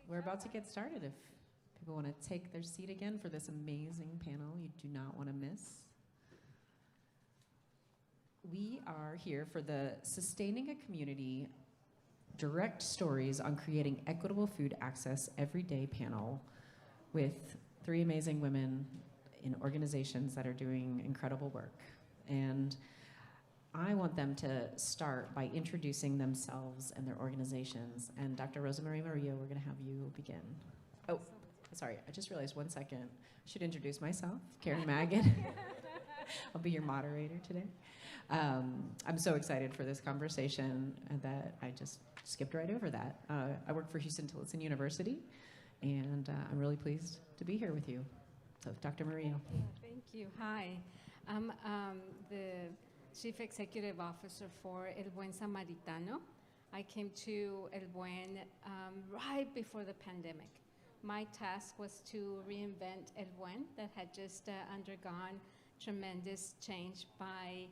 We're about to get started. If people want to take their seat again for this amazing panel you do not want to miss. We are here for the Sustaining a Community Direct Stories on Creating Equitable Food Access Everyday panel with 3 amazing women in organizations that are doing incredible work. And I want them to start by introducing themselves and their organizations. And Dr. Rosemary Maria, we're going to have you begin. Oh, sorry, I just realized 1 second. I should introduce myself, Karen Magid. I'll be your moderator today. I'm so excited for this conversation that I just skipped right over that. I work for Houston-Tillotson University, and I'm really pleased to be here with you. So, Dr. Maria. Yeah, thank you. Hi. I'm the Chief Executive Officer for El Buen Samaritano. I came to El Buen right before the pandemic. My task was to reinvent El Buen that had just undergone tremendous change by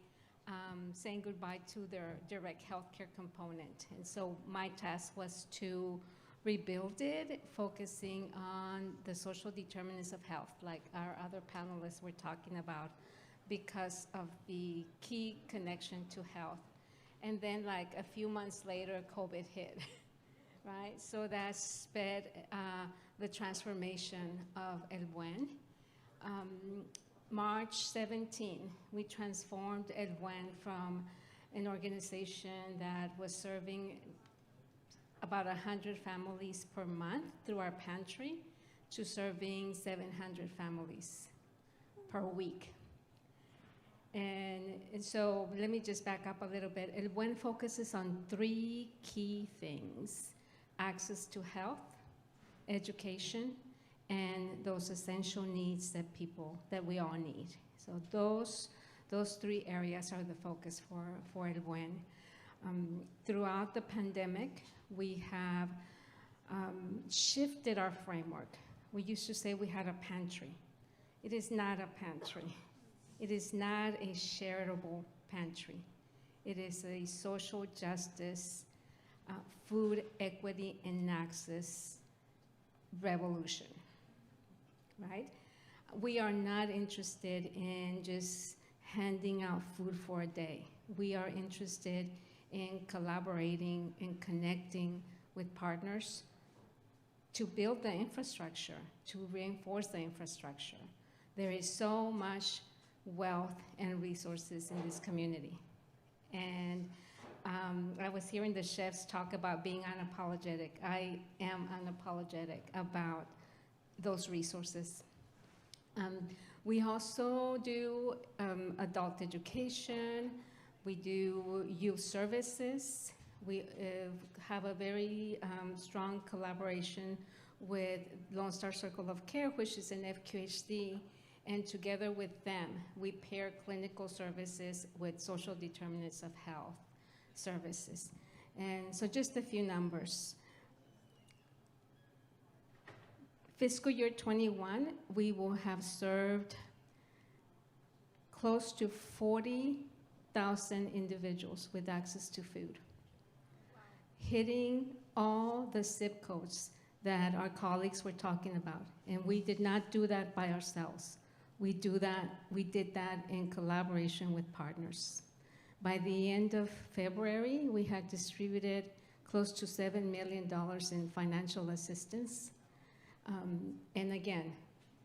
saying goodbye to their direct healthcare component. And so my task was to rebuild it, focusing on the social determinants of health, like our other panelists were talking about, because of the key connection to health. And then like a few months later, COVID hit, right? So that sped the transformation of El Buen. March 17, we transformed El Buen from an organization that was serving about 100 families per month through our pantry to serving 700 families per week. And so let me just back up a little bit. El Buen focuses on 3 key things: access to health, education, and those essential needs that we all need. So those 3 areas are the focus for El Buen. Throughout the pandemic, we have shifted our framework. We used to say we had a pantry. It is not a pantry. It is not a charitable pantry. It is a social justice, food equity and access revolution, right? We are not interested in just handing out food for a day. We are interested in collaborating and connecting with partners to build the infrastructure, to reinforce the infrastructure. There is so much wealth and resources in this community. And I was hearing the chefs talk about being unapologetic. I am unapologetic about those resources. We also do adult education. We do youth services. We have a very strong collaboration with Lone Star Circle of Care, which is an FQHC, and together with them, we pair clinical services with social determinants of health services. And so just a few numbers. Fiscal year 21, we will have served close to 40,000 individuals with access to food, hitting all the zip codes that our colleagues were talking about. And we did not do that by ourselves. We did that in collaboration with partners. By the end of February, we had distributed close to $7 million in financial assistance. And again,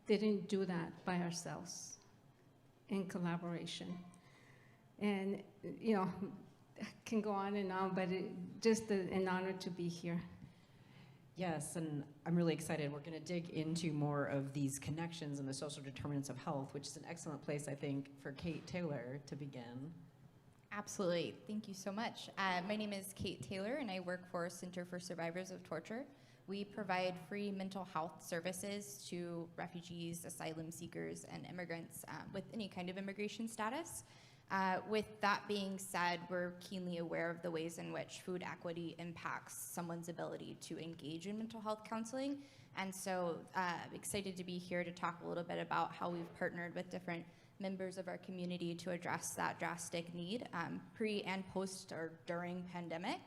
didn't do that by ourselves, in collaboration. And, you know, I can go on, but just an honor to be here. Yes, and I'm really excited. We're going to dig into more of these connections and the social determinants of health, which is an excellent place, I think, for Kate Taylor to begin. Absolutely. Thank you so much. My name is Kate Taylor, and I work for Center for Survivors of Torture. We provide free mental health services to refugees, asylum seekers, and immigrants with any kind of immigration status. With that being said, we're keenly aware of the ways in which food equity impacts someone's ability to engage in mental health counseling. And so I'm excited to be here to talk a little bit about how we've partnered with different members of our community to address that drastic need pre and post or during pandemic.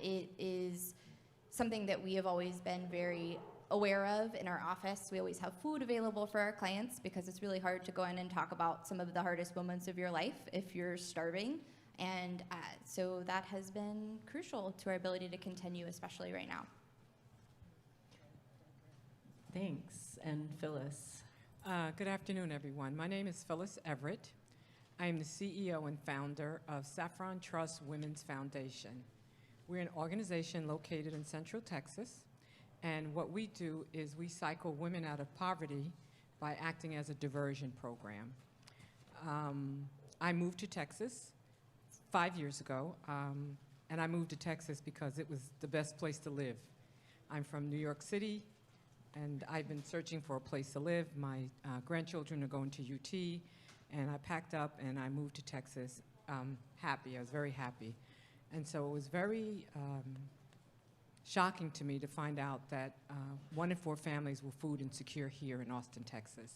It is something that we have always been very aware of in our office. We always have food available for our clients because it's really hard to go in and talk about some of the hardest moments of your life if you're starving. And so that has been crucial to our ability to continue, especially right now. Thanks. And Phyllis. Good afternoon, everyone. My name is Phyllis Everett. I am the CEO and founder of Saffron Trust Women's Foundation. We're an organization located in Central Texas. And what we do is we cycle women out of poverty by acting as a diversion program. I moved to Texas 5 years ago, and I moved to Texas because it was the best place to live. I'm from New York City, and I've been searching for a place to live. My grandchildren are going to UT, and I packed up and I moved to Texas happy. I was very happy. And so it was very shocking to me to find out that 1 in 4 families were food insecure here in Austin, Texas.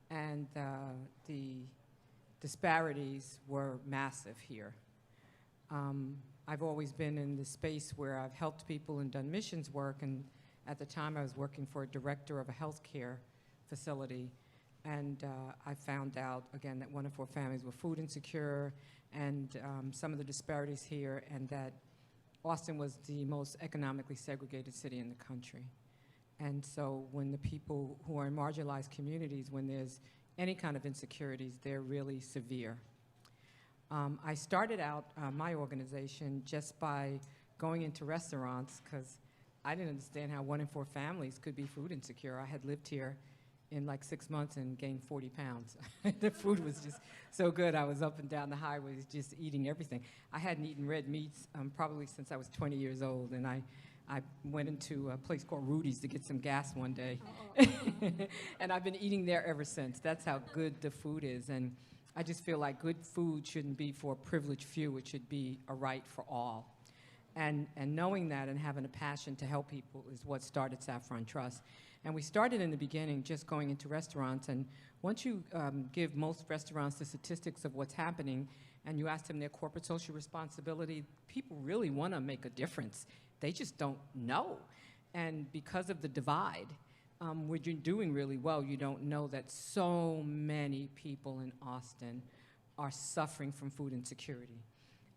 And the disparities were massive here. I've always been in the space where I've helped people and done missions work, and at the time I was working for a director of a healthcare facility, and I found out, again, that 1 in 4 families were food insecure, and some of the disparities here, and that Austin was the most economically segregated city in the country. And so when the people who are in marginalized communities, when there's any kind of insecurities, they're really severe. I started out my organization just by going into restaurants because I didn't understand how 1 in 4 families could be food insecure. I had lived here in like 6 months and gained 40 pounds. The food was just so good. I was up and down the highways just eating everything. I hadn't eaten red meats probably since I was 20 years old, and I went into a place called Rudy's to get some gas one day. And I've been eating there ever since. That's how good the food is. And I just feel like good food shouldn't be for a privileged few. It should be a right for all. And knowing that and having a passion to help people is what started Saffron Trust. And we started in the beginning just going into restaurants, and once you give most restaurants the statistics of what's happening and you ask them their corporate social responsibility, people really want to make a difference. They just don't know. And because of the divide, when you're doing really well, you don't know that so many people in Austin are suffering from food insecurity.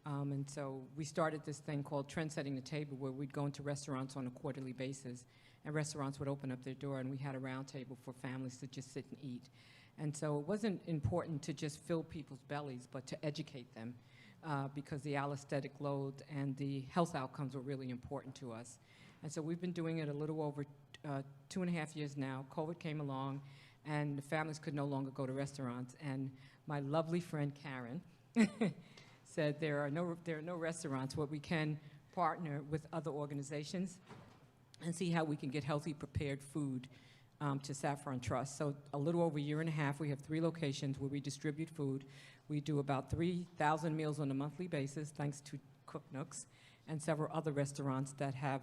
And so we started this thing called Trend Setting the Table, where we'd go into restaurants on a quarterly basis, and restaurants would open up their door, and we had a round table for families to just sit and eat. And so it wasn't important to just fill people's bellies, but to educate them. because the allostatic load and the health outcomes were really important to us. And so we've been doing it a little over 2.5 years now. COVID came along, and the families could no longer go to restaurants. And my lovely friend Karen said there are no restaurants, but we can partner with other organizations and see how we can get healthy prepared food to Saffron Trust. So a little over 1.5 years, we have 3 locations where we distribute food. We do about 3,000 meals on a monthly basis, thanks to Cook Nooks and several other restaurants that have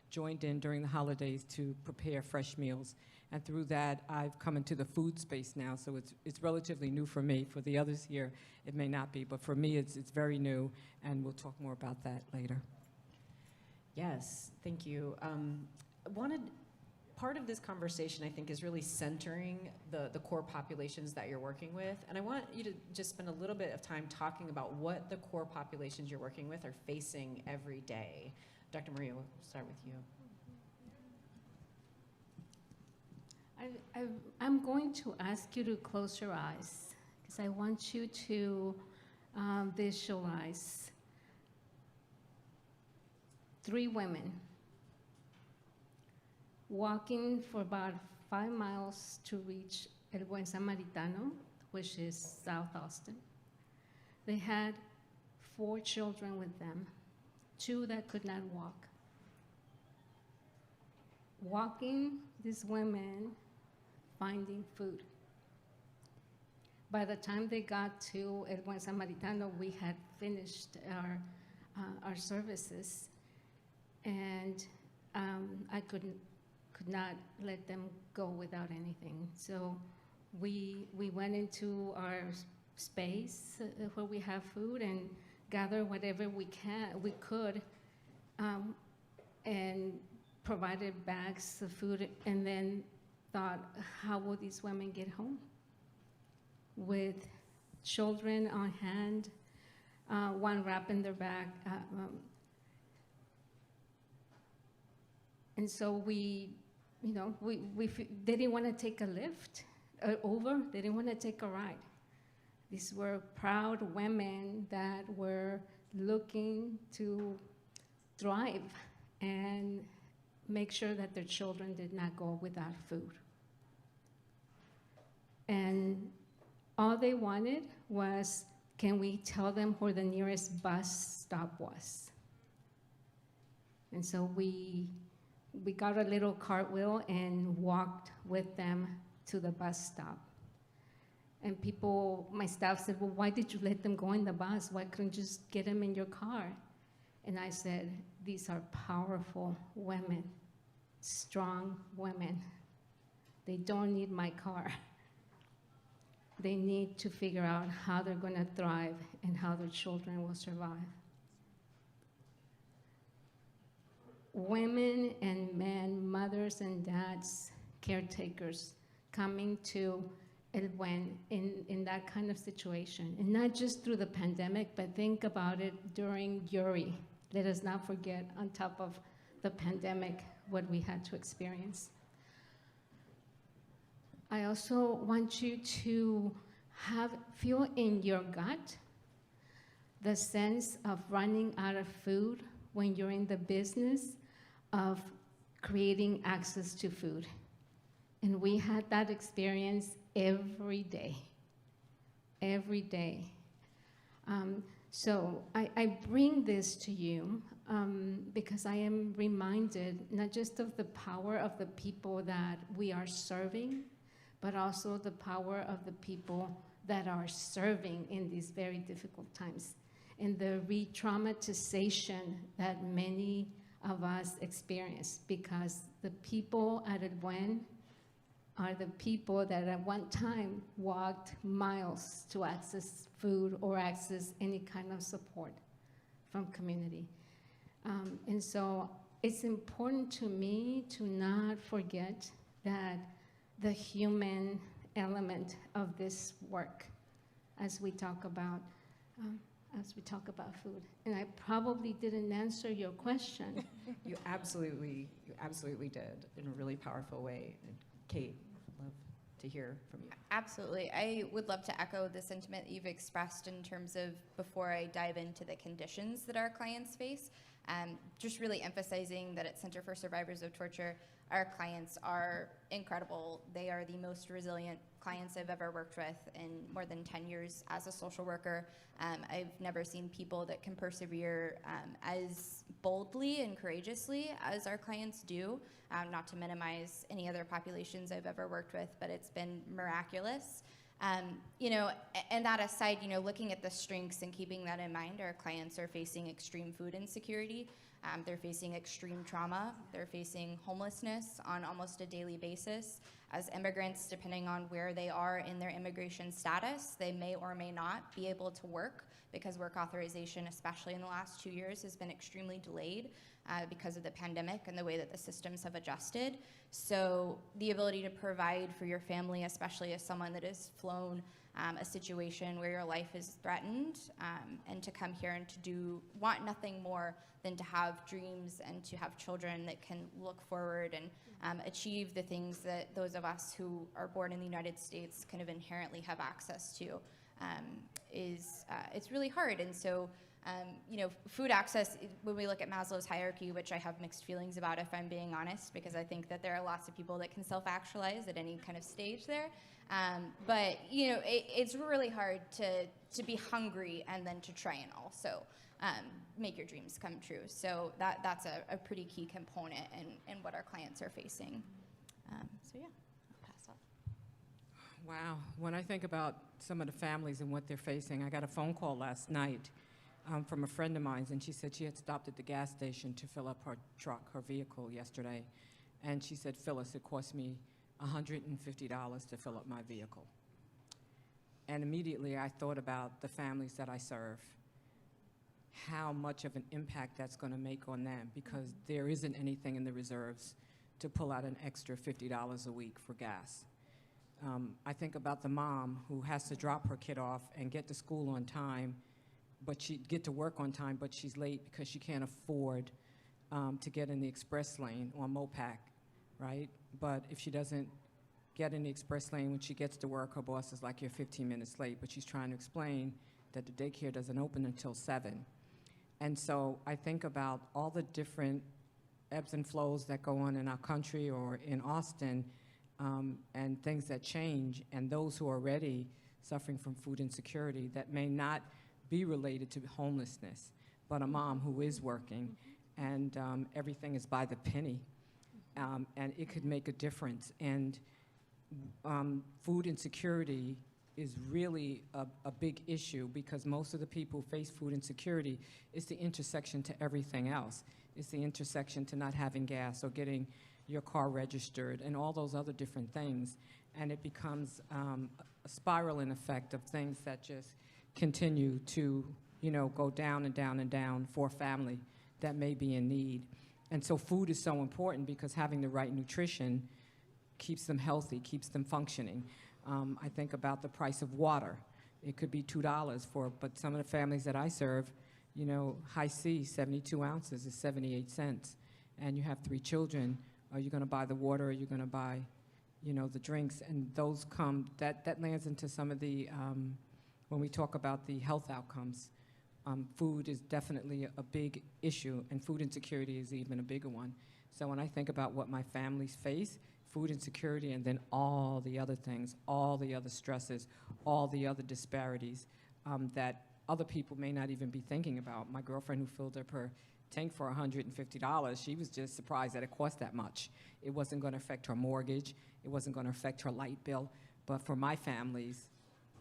joined in during the holidays to prepare fresh meals. And through that, I've come into the food space now, so it's relatively new for me. For the others here, it may not be, but for me, it's very new, and we'll talk more about that later. Yes, thank you. Part of this conversation, I think, is really centering the core populations that you're working with. And I want you to just spend a little bit of time talking about what the core populations you're working with are facing every day. Dr. Maria, we'll start with you. I'm going to ask you to close your eyes, because I want you to visualize 3 women walking for about 5 miles to reach El Buen Samaritano, which is South Austin. They had 4 children with them, 2 that could not walk. Walking, these women finding food. By the time they got to El Buen Samaritano, we had finished our services, and I could not let them go without anything. So we went into our space where we have food and gather whatever we could, and provided bags of food, and then thought, how will these women get home? With children on hand, one wrapping their back. And so they didn't want to take a lift over, they didn't want to take a ride. These were proud women that were looking to thrive and make sure that their children did not go without food. And all they wanted was, can we tell them where the nearest bus stop was? And so we got a little cartwheel and walked with them to the bus stop. And my staff said, well, why did you let them go in the bus? Why couldn't you just get them in your car? And I said, these are powerful women, strong women. They don't need my car. They need to figure out how they're going to thrive and how their children will survive. Women and men, mothers and dads, caretakers, coming to El Buen in that kind of situation. And not just through the pandemic, but think about it during Uri. Let us not forget, on top of the pandemic, what we had to experience. I also want you to feel in your gut the sense of running out of food when you're in the business of creating access to food. And we had that experience every day, every day. So I bring this to you because I am reminded not just of the power of the people that we are serving, but also the power of the people that are serving in these very difficult times, and the re-traumatization that many of us experience, because the people at El Buen are the people that at one time walked miles to access food or access any kind of support from community. And so it's important to me to not forget that the human element of this work as we talk about food. And I probably didn't answer your question. You absolutely did in a really powerful way. And Kate, love. to hear from you. Absolutely. I would love to echo the sentiment that you've expressed in terms of, before I dive into the conditions that our clients face, just really emphasizing that at Center for Survivors of Torture, our clients are incredible. They are the most resilient clients I've ever worked with in more than 10 years as a social worker. I've never seen people that can persevere as boldly and courageously as our clients do, not to minimize any other populations I've ever worked with, but it's been miraculous. You know, and that aside, you know, looking at the strengths and keeping that in mind, our clients are facing extreme food insecurity. They're facing extreme trauma. They're facing homelessness on almost a daily basis. As immigrants, depending on where they are in their immigration status, they may or may not be able to work because work authorization, especially in the last 2 years, has been extremely delayed because of the pandemic and the way that the systems have adjusted. So the ability to provide for your family, especially as someone that has flown a situation where your life is threatened, and to come here and to want nothing more than to have dreams and to have children that can look forward and achieve the things that those of us who are born in the United States kind of inherently have access to, it's really hard. And so, you know, food access, when we look at Maslow's hierarchy, which I have mixed feelings about, if I'm being honest, because I think that there are lots of people that can self-actualize at any kind of stage there. But, you know, it's really hard to be hungry and then to try and also make your dreams come true. So that's a pretty key component in what our clients are facing. So yeah, I'll pass off. Wow. When I think about some of the families and what they're facing, I got a phone call last night from a friend of mine, and she said she had stopped at the gas station to fill up her truck, her vehicle yesterday. And she said, Phyllis, it cost me $150 to fill up my vehicle. And immediately I thought about the families that I serve, how much of an impact that's going to make on them, because there isn't anything in the reserves to pull out an extra $50 a week for gas. I think about the mom who has to drop her kid off and get to school on time, but she get to work on time, but she's late because she can't afford to get in the express lane on MOPAC, right? But if she doesn't get in the express lane when she gets to work, her boss is like, you're 15 minutes late, but she's trying to explain that the daycare doesn't open until 7. And so I think about all the different ebbs and flows that go on in our country or in Austin, and things that change, and those who are already suffering from food insecurity that may not be related to homelessness, but a mom who is working, and everything is by the penny, and it could make a difference. And food insecurity is really a big issue, because most of the people who face food insecurity is the intersection to everything else. It's the intersection to not having gas or getting your car registered and all those other different things. And it becomes a spiraling effect of things that just continue to, you know, go down and down and down for a family that may be in need. And so food is so important, because having the right nutrition keeps them healthy, keeps them functioning. I think about the price of water. It could be $2 but some of the families that I serve, you know, high C, 72 ounces is 78 cents. And you have 3 children. Are you going to buy the water? Are you going to buy, you know, the drinks? And those come, that lands into some of the, when we talk about the health outcomes, food is definitely a big issue, and food insecurity is even a bigger one. So when I think about what my families face, food insecurity, and then all the other things, all the other stresses, all the other disparities that other people may not even be thinking about. My girlfriend who filled up her tank for $150, she was just surprised that it cost that much. It wasn't going to affect her mortgage. It wasn't going to affect her light bill. But for my families,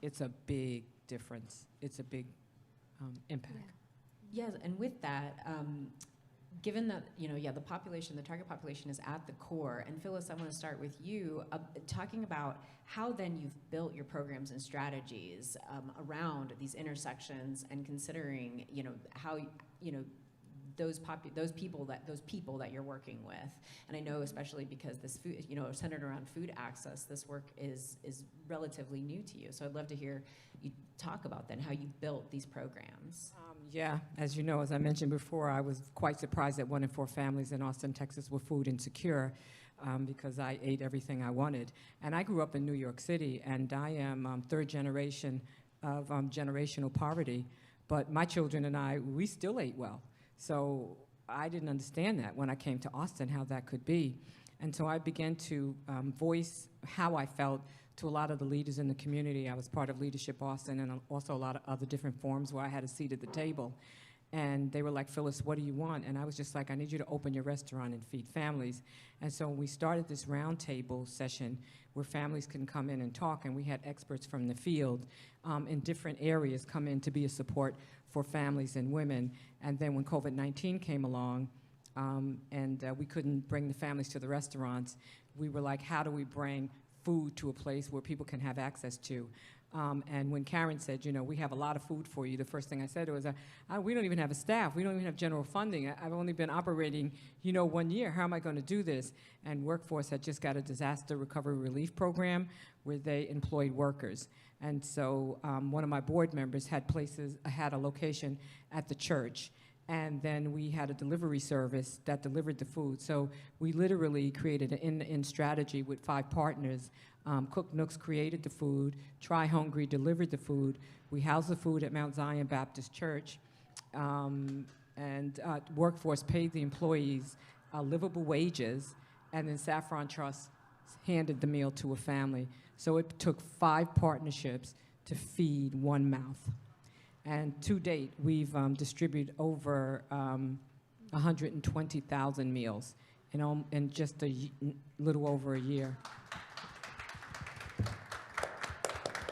it's a big difference. It's a big impact. Yeah. Yes, and with that, given that, you know, the population, the target population is at the core, and Phyllis, I want to start with you, talking about how then you've built your programs and strategies around these intersections, and considering, you know, how, you know, those people that you're working with. And I know, especially because this food, you know, centered around food access, this work is relatively new to you. So I'd love to hear you talk about then how you built these programs. Yeah, as you know, as I mentioned before, I was quite surprised that 1 in 4 families in Austin, Texas were food insecure. because I ate everything I wanted. And I grew up in New York City, and I am third generation of generational poverty. But my children and I, we still ate well. So I didn't understand that when I came to Austin, how that could be. And so I began to voice how I felt to a lot of the leaders in the community. I was part of Leadership Austin and also a lot of other different forums where I had a seat at the table. And they were like, Phyllis, what do you want? And I was just like, I need you to open your restaurant and feed families. And so we started this roundtable session where families can come in and talk, and we had experts from the field in different areas come in to be a support for families and women. And then when COVID-19 came along, and we couldn't bring the families to the restaurants, we were like, how do we bring food to a place where people can have access to? And when Karen said, you know, we have a lot of food for you, the first thing I said was, we don't even have a staff. We don't even have general funding. I've only been operating, 1 year. How am I going to do this? And Workforce had just got a disaster recovery relief program where they employed workers. And so one of my board members had a location at the church. And then we had a delivery service that delivered the food. So we literally created an end-to-end strategy with 5 partners. Cook Nooks created the food. Try Hungry delivered the food. We housed the food at Mount Zion Baptist Church. And Workforce paid the employees livable wages. And then Saffron Trust handed the meal to a family. So it took 5 partnerships to feed one mouth. And to date, we've distributed over 120,000 meals in just a little over a year.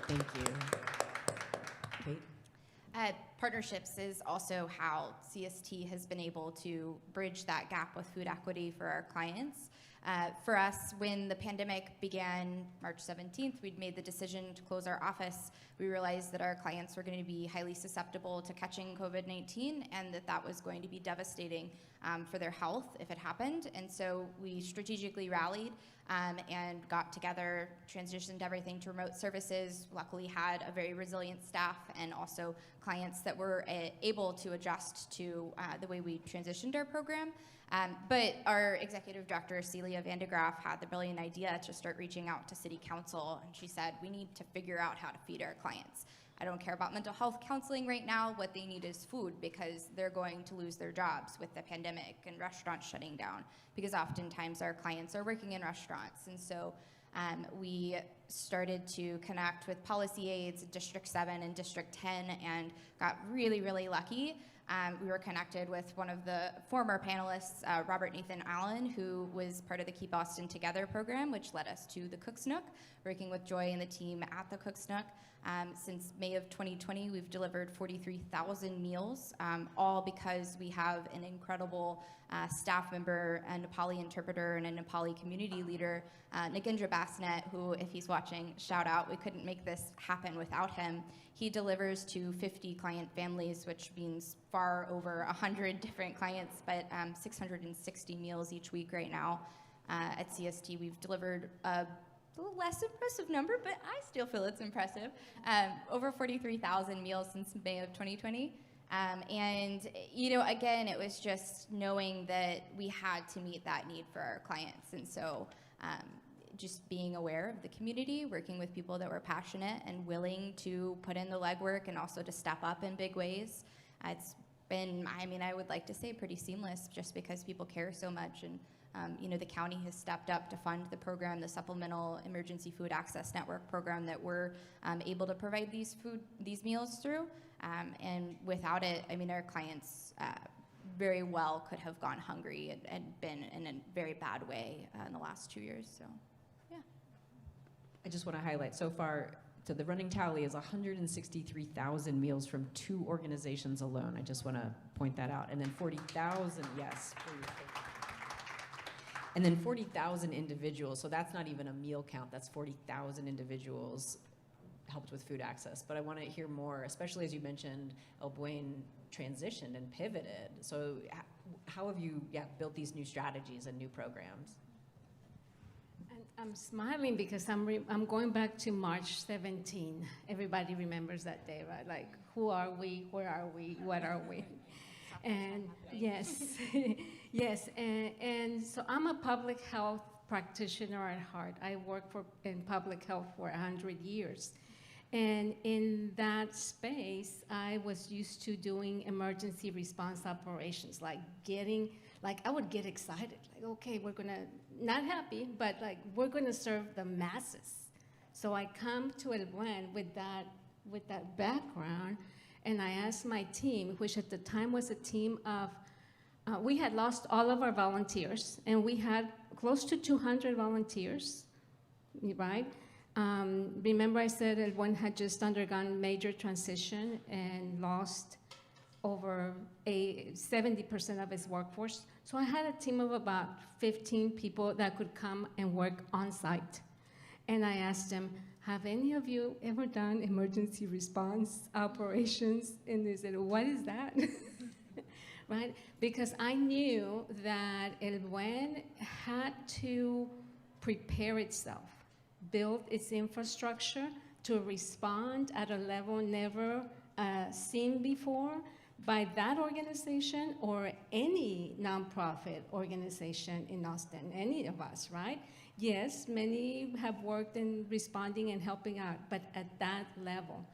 Thank you. Kate? Partnerships is also how CST has been able to bridge that gap with food equity for our clients. For us, when the pandemic began March 17th, we'd made the decision to close our office. We realized that our clients were going to be highly susceptible to catching COVID-19 and that was going to be devastating for their health if it happened. And so we strategically rallied and got together, transitioned everything to remote services, luckily had a very resilient staff and also clients that were able to adjust to the way we transitioned our program. But our executive director, Celia Vandegraff, had the brilliant idea to start reaching out to city council, and she said, we need to figure out how to feed our clients. I don't care about mental health counseling right now. What they need is food because they're going to lose their jobs with the pandemic and restaurants shutting down because oftentimes our clients are working in restaurants. And so we started to connect with policy aides in District 7 and District 10 and got really, really lucky. We were connected with one of the former panelists, Robert Nathan Allen, who was part of the Keep Austin Together program, which led us to the Cook's Nook, working with Joy and the team at the Cook's Nook. Since May of 2020, we've delivered 43,000 meals, all because we have an incredible staff member, a Nepali interpreter, and a Nepali community leader, Nagendra Basnet, who, if he's watching, shout out. We couldn't make this happen without him. He delivers to 50 client families, which means far over 100 different clients, but 660 meals each week right now. At CST, we've delivered a little less impressive number, but I still feel it's impressive. Over 43,000 meals since May of 2020. And, again, it was just knowing that we had to meet that need for our clients. And so just being aware of the community, working with people that were passionate and willing to put in the legwork and also to step up in big ways. It's been, I would like to say pretty seamless just because people care so much. And the county has stepped up to fund the program, the Supplemental Emergency Food Access Network program that we're able to provide these meals through. And without it, our clients very well could have gone hungry and been in a very bad way in the last 2 years. So, yeah. I just want to highlight so far, so the running tally is 163,000 meals from 2 organizations alone. I just want to point that out. And then 40,000, yes, please. And then 40,000 individuals, so that's not even a meal count, that's 40,000 individuals helped with food access. But I want to hear more, especially as you mentioned, El Buen transitioned and pivoted. So how have you built these new strategies and new programs? And I'm smiling because I'm going back to March 17. Everybody remembers that day, right? Like, who are we? Where are we? What are we? And yes, yes, and so I'm a public health practitioner at heart. I worked in public health for 100 years. And in that space, I was used to doing emergency response operations, like I would get excited, like, okay, we're gonna, not happy, but like, we're gonna serve the masses. So I come to El Buen with that background, and I asked my team, which at the time was a team of, we had lost all of our volunteers, and we had close to 200 volunteers, right? Remember I said El Buen had just undergone major transition and lost over 70% of its workforce. So I had a team of about 15 people that could come and work on site. And I asked them, have any of you ever done emergency response operations? And they said, what is that? Right? Because I knew that El Buen had to prepare itself, build its infrastructure to respond at a level never seen before by that organization or any nonprofit organization in Austin, any of us, right? Yes, many have worked in responding and helping out, but at that level.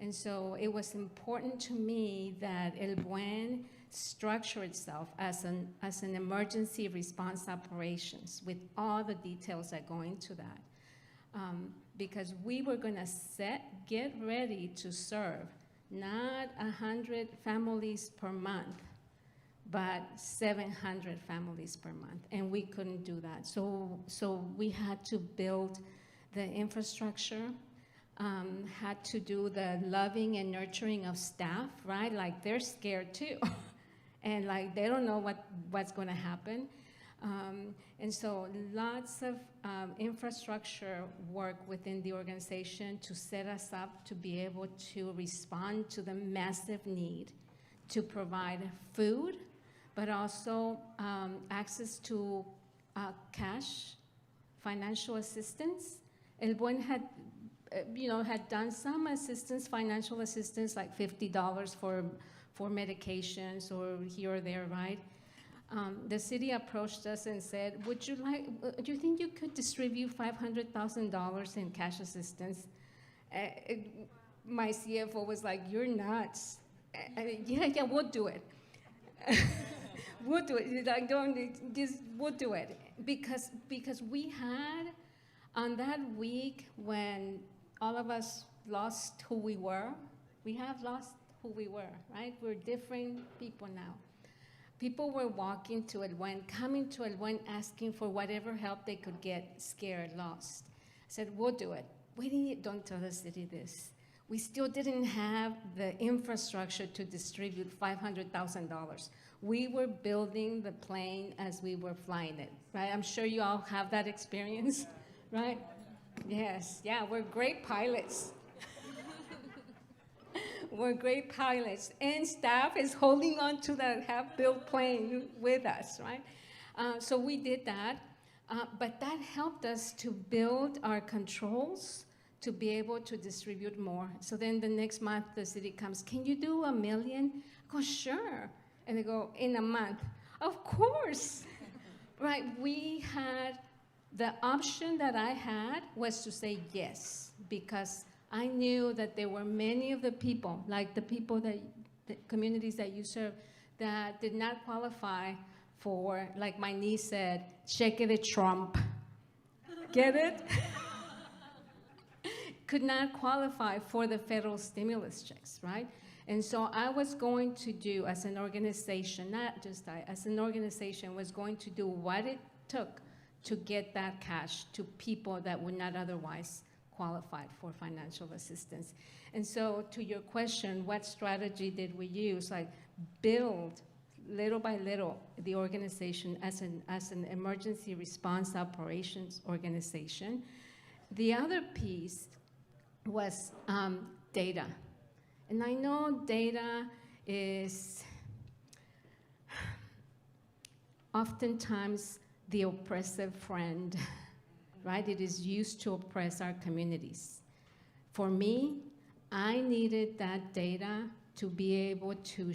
And so it was important to me that El Buen structure itself as an emergency response operations with all the details that go into that. Because we were gonna get ready to serve not 100 families per month, but 700 families per month, and we couldn't do that. So we had to build the infrastructure, had to do the loving and nurturing of staff, right? Like they're scared too, and like they don't know what's gonna happen. And so lots of infrastructure work within the organization to set us up to be able to respond to the massive need to provide food, but also access to cash, financial assistance. El Buen had done some assistance, financial assistance, like $50 for medications or here or there, right? The city approached us and said, do you think you could distribute $500,000 in cash assistance? My CFO was like, you're nuts. Yeah, we'll do it. We'll do it. Like, we'll do it. Because we had, on that week when all of us lost who we were, we have lost who we were, right? We're different people now. People were walking to El Buen, coming to El Buen, asking for whatever help they could get, scared, lost. I said, we'll do it. Don't tell the city this. We still didn't have the infrastructure to distribute $500,000. We were building the plane as we were flying it, right? I'm sure you all have that experience, right? Yes, yeah, we're great pilots. We're great pilots, and staff is holding on to that half-built plane with us, right? So we did that, but that helped us to build our controls to be able to distribute more. So then the next month, the city comes, can you do 1 million? I go, sure. And they go, in a month? Of course. Right, we had, the option that I had was to say yes, because I knew that there were many of the people, like the people the communities that you serve, that did not qualify for, like my niece said, cheque de Trump. Get it? Could not qualify for the federal stimulus checks, right? And so I was going to do, as an organization, not just I, as an organization, was going to do what it took to get that cash to people that would not otherwise qualified for financial assistance. And so to your question, what strategy did we use? Like build little by little the organization as an emergency response operations organization. The other piece was data. And I know data is oftentimes the oppressive friend, right? It is used to oppress our communities. For me, I needed that data to be able to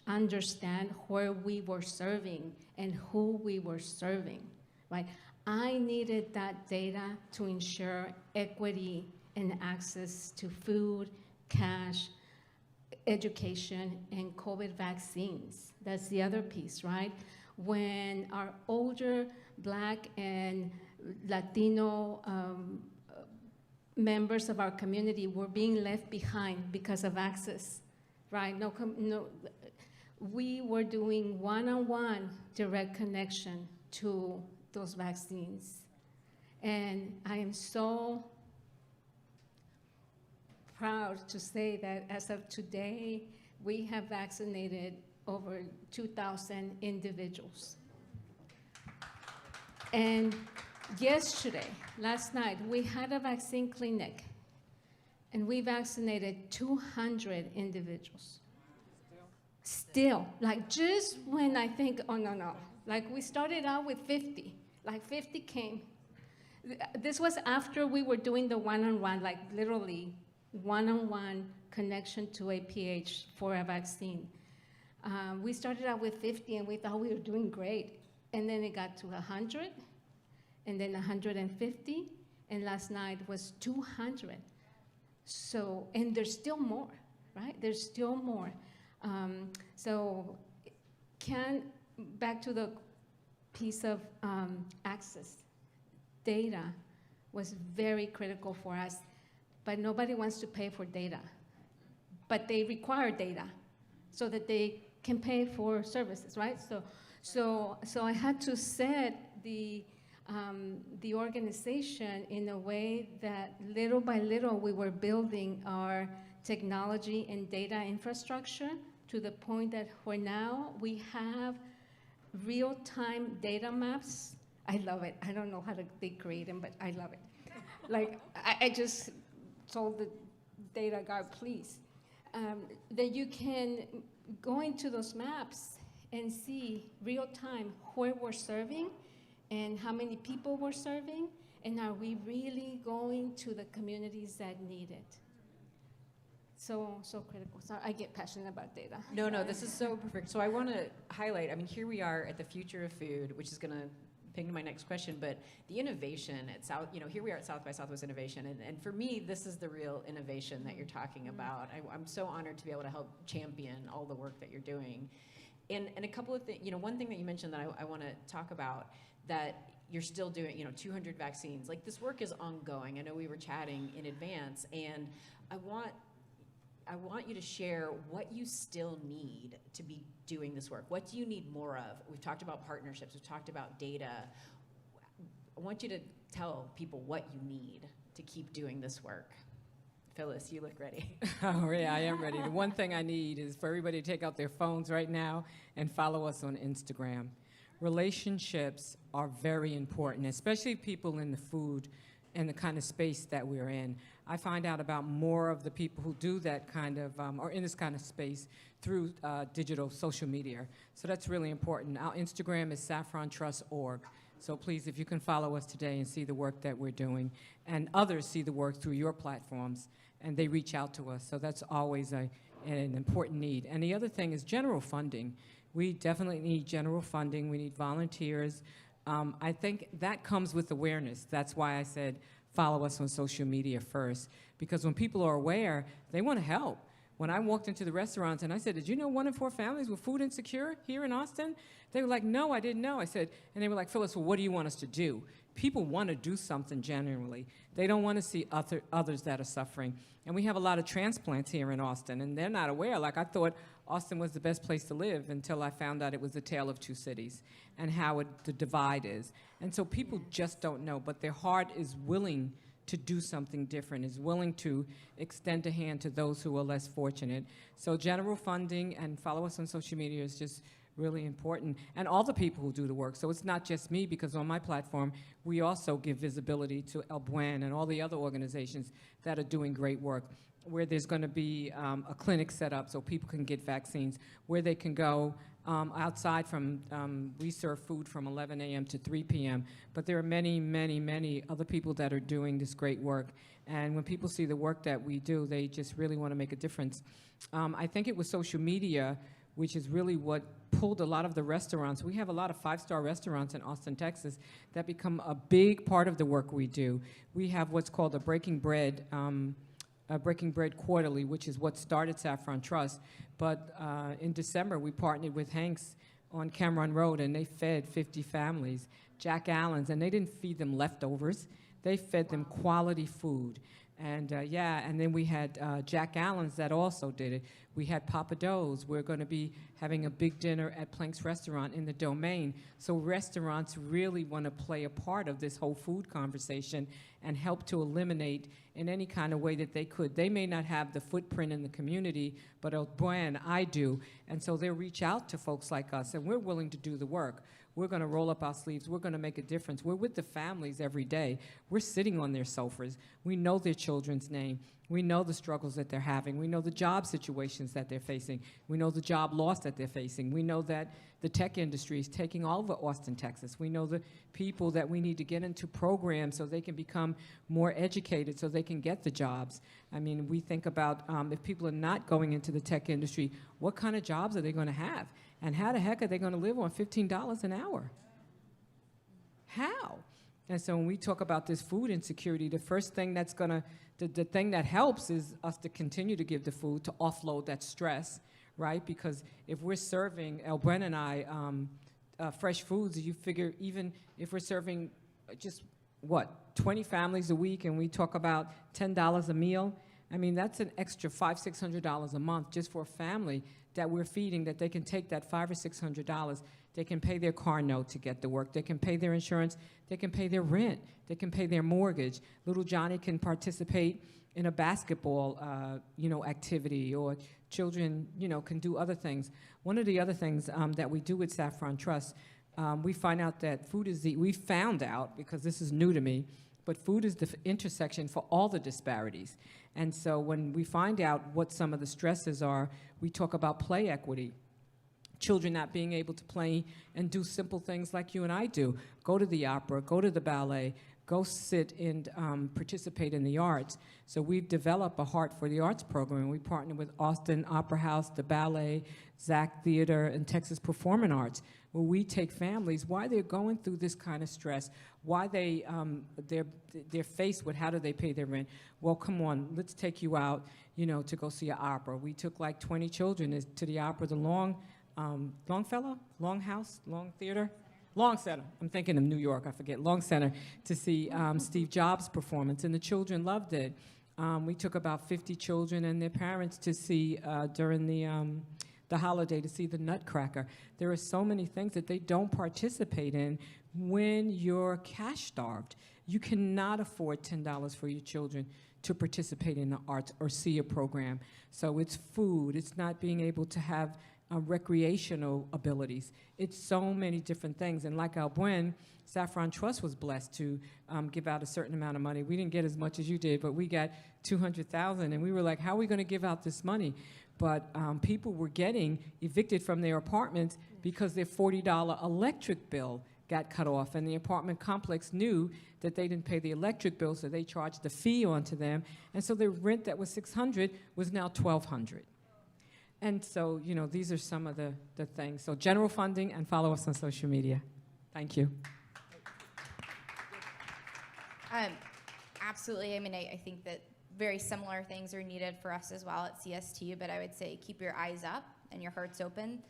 understand where we were serving and who we were serving, right? I needed that data to ensure equity and access to food, cash, education, and COVID vaccines. That's the other piece, right? When our older Black and Latino members of our community were being left behind because of access, right? We were doing one-on-one direct connection to those vaccines. And I am so proud to say that as of today, we have vaccinated over 2,000 individuals. And yesterday, last night, we had a vaccine clinic, and we vaccinated 200 individuals. Still, like just when I think, oh, no. Like we started out with 50, like 50 came. This was after we were doing the one-on-one, like literally one-on-one connection to a PH for a vaccine. We started out with 50 and we thought we were doing great. And then it got to 100, and then 150, and last night was 200. So, and there's still more, right? There's still more. Back to the piece of access, data was very critical for us, but nobody wants to pay for data. But they require data so that they can pay for services, right? So I had to set the organization in a way that little by little we were building our technology and data infrastructure to the point that for now we have real-time data maps. I love it. I don't know how they create them, but I love it. Like, I just told the data guy, please, that you can go into those maps and see real-time where we're serving and how many people we're serving, and are we really going to the communities that need it? So critical. So I get passionate about data. No, this is so perfect. So I want to highlight, I mean, here we are at the Future of Food, which is going to ping to my next question, but the innovation at South, here we are at South by Southwest Innovation, and for me, this is the real innovation that you're talking about. I'm so honored to be able to help champion all the work that you're doing. And a couple of things, one thing that you mentioned that I want to talk about, that you're still doing, 200 vaccines. Like, this work is ongoing. I know we were chatting in advance, and I want you to share what you still need to be doing this work. What do you need more of? We've talked about partnerships, we've talked about data. I want you to tell people what you need to keep doing this work. Phyllis, you look ready. Oh, yeah, I am ready. The one thing I need is for everybody to take out their phones right now and follow us on Instagram. Relationships are very important, especially people in the food and the kind of space that we're in. I find out about more of the people who do that kind of, or in this kind of space through digital social media. So that's really important. Our Instagram is saffrontrust.org. So please, if you can follow us today and see the work that we're doing, and others see the work through your platforms, and they reach out to us. So that's always an important need. And the other thing is general funding. We definitely need general funding. We need volunteers. I think that comes with awareness. That's why I said follow us on social media first, because when people are aware, they want to help. When I walked into the restaurants and I said, did you know 1 in 4 families were food insecure here in Austin? They were like, no, I didn't know. I said, and they were like, Phyllis, well, what do you want us to do? People want to do something genuinely. They don't want to see others that are suffering. And we have a lot of transplants here in Austin, and they're not aware. Like, I thought Austin was the best place to live until I found out it was the tale of two cities and how the divide is. And so people just don't know, but their heart is willing to do something different, is willing to extend a hand to those who are less fortunate. So general funding and follow us on social media is just really important. And all the people who do the work. So it's not just me, because on my platform, we also give visibility to El Buen and all the other organizations that are doing great work, where there's going to be a clinic set up so people can get vaccines, where they can go outside from, we serve food from 11 a.m. to 3 p.m., but there are many, many, many other people that are doing this great work. And when people see the work that we do, they just really want to make a difference. I think it was social media which is really what pulled a lot of the restaurants. We have a lot of five-star restaurants in Austin, Texas, that become a big part of the work we do. We have what's called a Breaking Bread Quarterly, which is what started Saffron Trust. But in December, we partnered with Hanks on Cameron Road, and they fed 50 families. Jack Allen's, and they didn't feed them leftovers. They fed them quality food. And and then we had Jack Allen's that also did it. We had Papa Do's. We're going to be having a big dinner at Plank's Restaurant in the Domain. So restaurants really want to play a part of this whole food conversation and help to eliminate in any kind of way that they could. They may not have the footprint in the community, but El Buen, I do. And so they'll reach out to folks like us, and we're willing to do the work. We're going to roll up our sleeves. We're going to make a difference. We're with the families every day. We're sitting on their sofas. We know their children's name. We know the struggles that they're having. We know the job situations that they're facing. We know the job loss that they're facing. We know that the tech industry is taking all over Austin, Texas. We know the people that we need to get into programs so they can become more educated, so they can get the jobs. I mean, we think about if people are not going into the tech industry, what kind of jobs are they going to have? And how the heck are they going to live on $15 an hour? How? And so when we talk about this food insecurity, the first thing that's going to, the thing that helps is us to continue to give the food to offload that stress, right? Because if we're serving, El Bren and I, fresh foods, you figure even if we're serving just, 20 families a week, and we talk about $10 a meal, I mean, that's an extra $500, $600 a month just for a family that we're feeding, that they can take that $500 or $600. They can pay their car note to get to work. They can pay their insurance. They can pay their rent. They can pay their mortgage. Little Johnny can participate in a basketball, activity, or children, can do other things. One of the other things that we do with Saffron Trust, we find out that food is we found out, because this is new to me, but food is the intersection for all the disparities. And so when we find out what some of the stresses are, we talk about play equity. Children not being able to play and do simple things like you and I do. Go to the opera, go to the ballet, go sit and participate in the arts. So we've developed a Heart for the Arts program. We partner with Austin Opera House, the ballet, Zach Theater, and Texas Performing Arts, where we take families, why they're going through this kind of stress, why they're faced with how do they pay their rent. Well, come on, let's take you out, to go see an opera. We took like 20 children to the opera, the Longfellow, Long Center. I'm thinking of New York, I forget, Long Center, to see Steve Jobs' performance, and the children loved it. We took about 50 children and their parents to see during the holiday, to see the Nutcracker. There are so many things that they don't participate in when you're cash starved. You cannot afford $10 for your children to participate in the arts or see a program. So it's food, it's not being able to have recreational abilities. It's so many different things. And like El Buen, Saffron Trust was blessed to give out a certain amount of money. We didn't get as much as you did, but we got $200,000, and we were like, how are we going to give out this money? But people were getting evicted from their apartments because their $40 electric bill got cut off, and the apartment complex knew that they didn't pay the electric bill, so they charged the fee onto them, and so their rent that was $600 was now $1,200. And so, these are some of the things. So general funding, and follow us on social media. Thank you. Absolutely. I mean, I think that very similar things are needed for us as well at CST, but I would say keep your eyes up and your hearts open.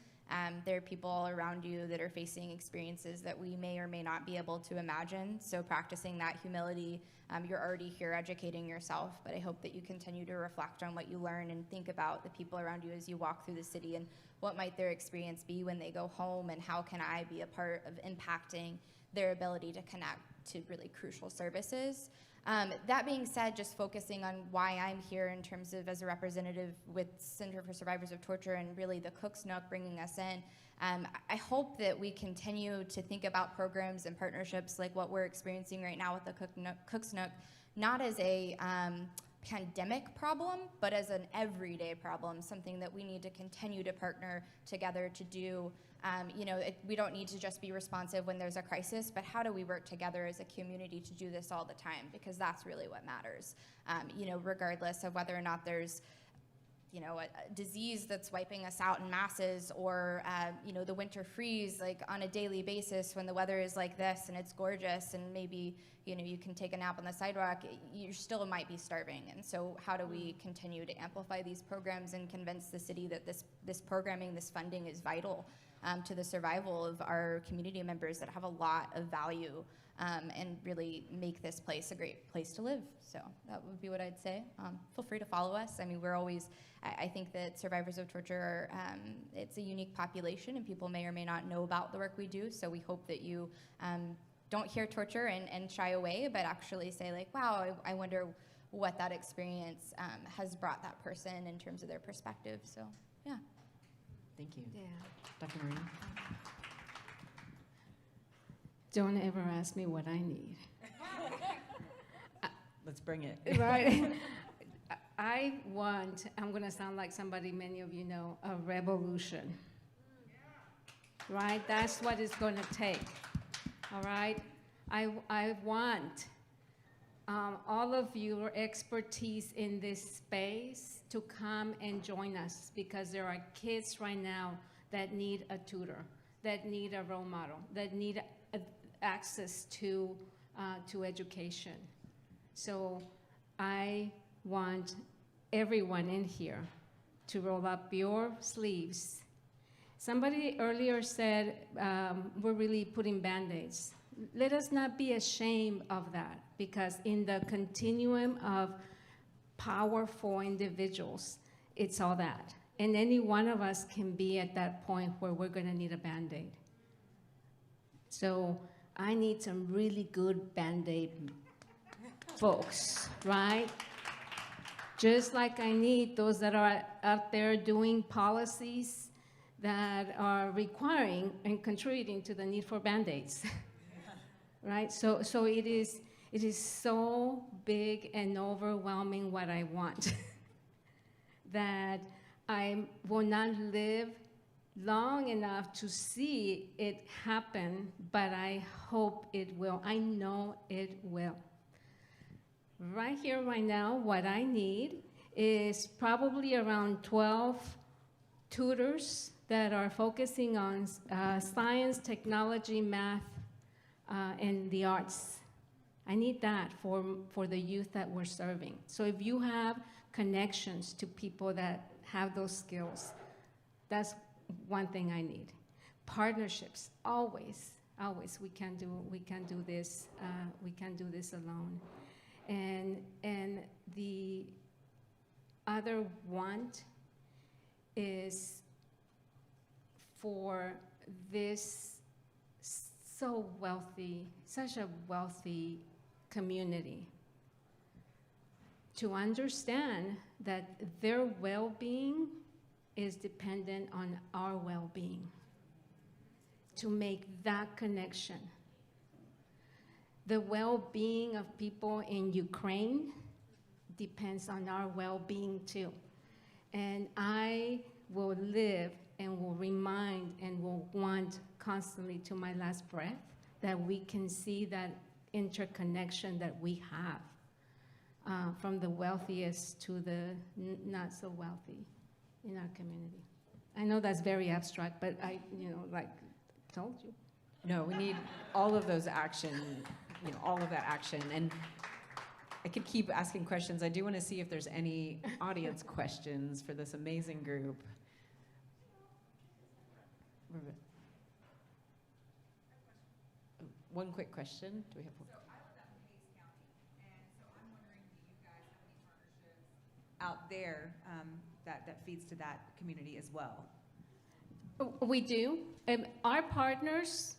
There are people all around you that are facing experiences that we may or may not be able to imagine. So practicing that humility, you're already here educating yourself, but I hope that you continue to reflect on what you learn and think about the people around you as you walk through the city, and what might their experience be when they go home, and how can I be a part of impacting their ability to connect to really crucial services. That being said, just focusing on why I'm here in terms of as a representative with Center for Survivors of Torture and really the Cook's Nook bringing us in, I hope that we continue to think about programs and partnerships like what we're experiencing right now with the Cook's Nook, not as a pandemic problem, but as an everyday problem, something that we need to continue to partner together to do. We don't need to just be responsive when there's a crisis, but how do we work together as a community to do this all the time? Because that's really what matters, regardless of whether or not there's a disease that's wiping us out in masses, or the winter freeze, like on a daily basis when the weather is like this and it's gorgeous and maybe you can take a nap on the sidewalk, you still might be starving. And so how do we continue to amplify these programs and convince the city that this programming, this funding is vital to the survival of our community members that have a lot of value, and really make this place a great place to live? So that would be what I'd say. Feel free to follow us. I mean, we're always, I think that survivors of torture are, it's a unique population, and people may or may not know about the work we do. So we hope that you don't hear torture and shy away, but actually say like, wow, I wonder what that experience has brought that person in terms of their perspective. So yeah. Thank you. Yeah. Dr. Marie? Don't ever ask me what I need. Let's bring it. Right. I'm going to sound like somebody many of you know, a revolution. Right? That's what it's going to take. All right? I want all of your expertise in this space to come and join us, because there are kids right now that need a tutor, that need a role model, that need access to education. So I want everyone in here to roll up your sleeves. Somebody earlier said we're really putting Band-Aids. Let us not be ashamed of that, because in the continuum of powerful individuals, it's all that. And any one of us can be at that point where we're going to need a Band-Aid. So I need some really good Band-Aid folks, right? Just like I need those that are out there doing policies that are requiring and contributing to the need for Band-Aids, right? So it is so big and overwhelming what I want that I will not live long enough to see it happen, but I hope it will. I know it will. Right here, right now, what I need is probably around 12 tutors that are focusing on science, technology, math, and the arts. I need that for the youth that we're serving. So if you have connections to people that have those skills, that's one thing I need. Partnerships, always. We can't do this alone. And the other want is for this such a wealthy community to understand that their well-being is dependent on our well-being, to make that connection. The well-being of people in Ukraine depends on our well-being too. And I will live and will remind and will want constantly to my last breath that we can see that interconnection that we have from the wealthiest to the not so wealthy in our community. I know that's very abstract, but I told you. No, we need all of those action, all of that action. And I could keep asking questions. I do want to see if there's any audience questions for this amazing group. One quick question. Do we have one? So I live out in Hayes County, and so I'm wondering, do you guys have any partnerships out there that feeds to that community as well? We do. Our partners,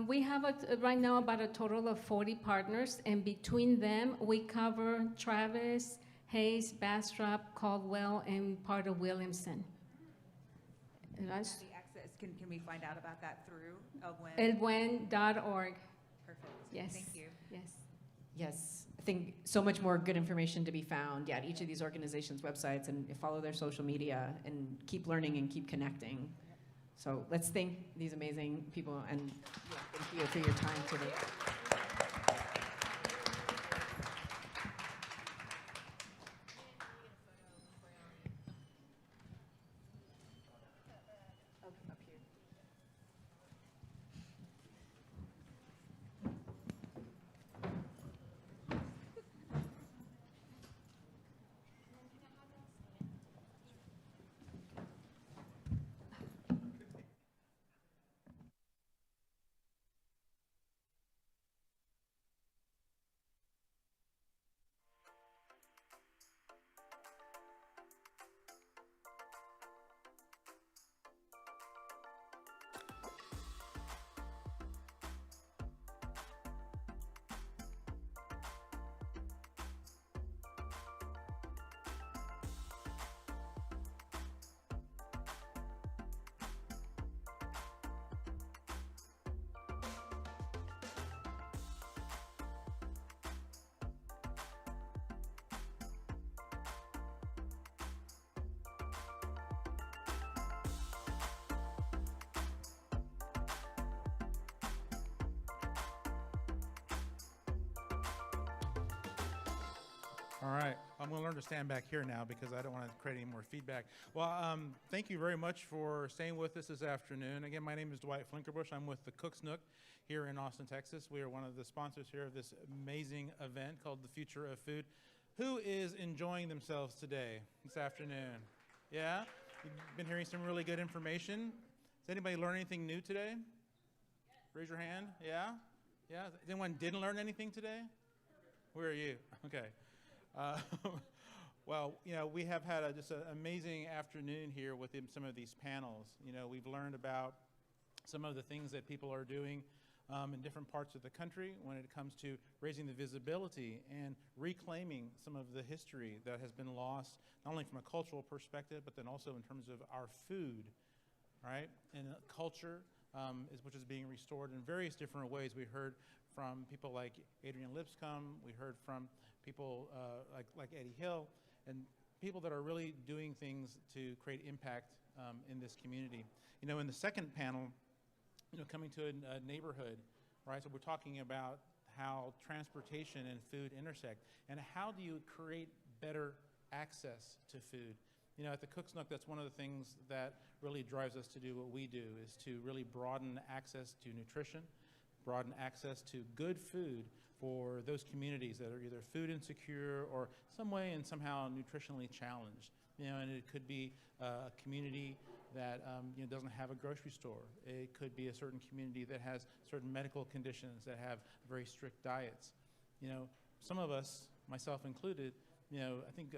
we have right now about a total of 40 partners, and between them, we cover Travis, Hayes, Bastrop, Caldwell, and part of Williamson. And The access, can we find out about that through Elwyn? Elwyn.org. Perfect. Yes. Thank you. Yes. Yes, I think so much more good information to be found at each of these organizations' websites, and follow their social media and keep learning and keep connecting. So let's thank these amazing people, and thank you for your time today. All right, I'm going to learn to stand back here now because I don't want to create any more feedback. Well, thank you very much for staying with us this afternoon. Again, my name is Dwight Flinkerbush. I'm with the Cook's Nook here in Austin, Texas. We are one of the sponsors here of this amazing event called The Future of Food. Who is enjoying themselves today, this afternoon? Yeah? You've been hearing some really good information. Does anybody learn anything new today? Raise your hand. Yeah? Yeah? Anyone didn't learn anything today? Where are you? Okay. Well, you know, we have had just an amazing afternoon here with some of these panels. You know, we've learned about some of the things that people are doing in different parts of the country when it comes to raising the visibility and reclaiming some of the history that has been lost, not only from a cultural perspective, but then also in terms of our food, right? And culture, which is being restored in various different ways. We heard from people like Adrian Lipscomb, we heard from people like Eddie Hill, and people that are really doing things to create impact in this community. You know, in the second panel, you know, coming to a neighborhood, right? So we're talking about how transportation and food intersect, and how do you create better access to food? You know, at the Cook's Nook, that's one of the things that really drives us to do what we do, is to really broaden access to nutrition, broaden access to good food for those communities that are either food insecure or some way and somehow nutritionally challenged. You know, and it could be a community that you know, doesn't have a grocery store. It could be a certain community that has certain medical conditions that have very strict diets. You know, some of us, myself included, you know, I think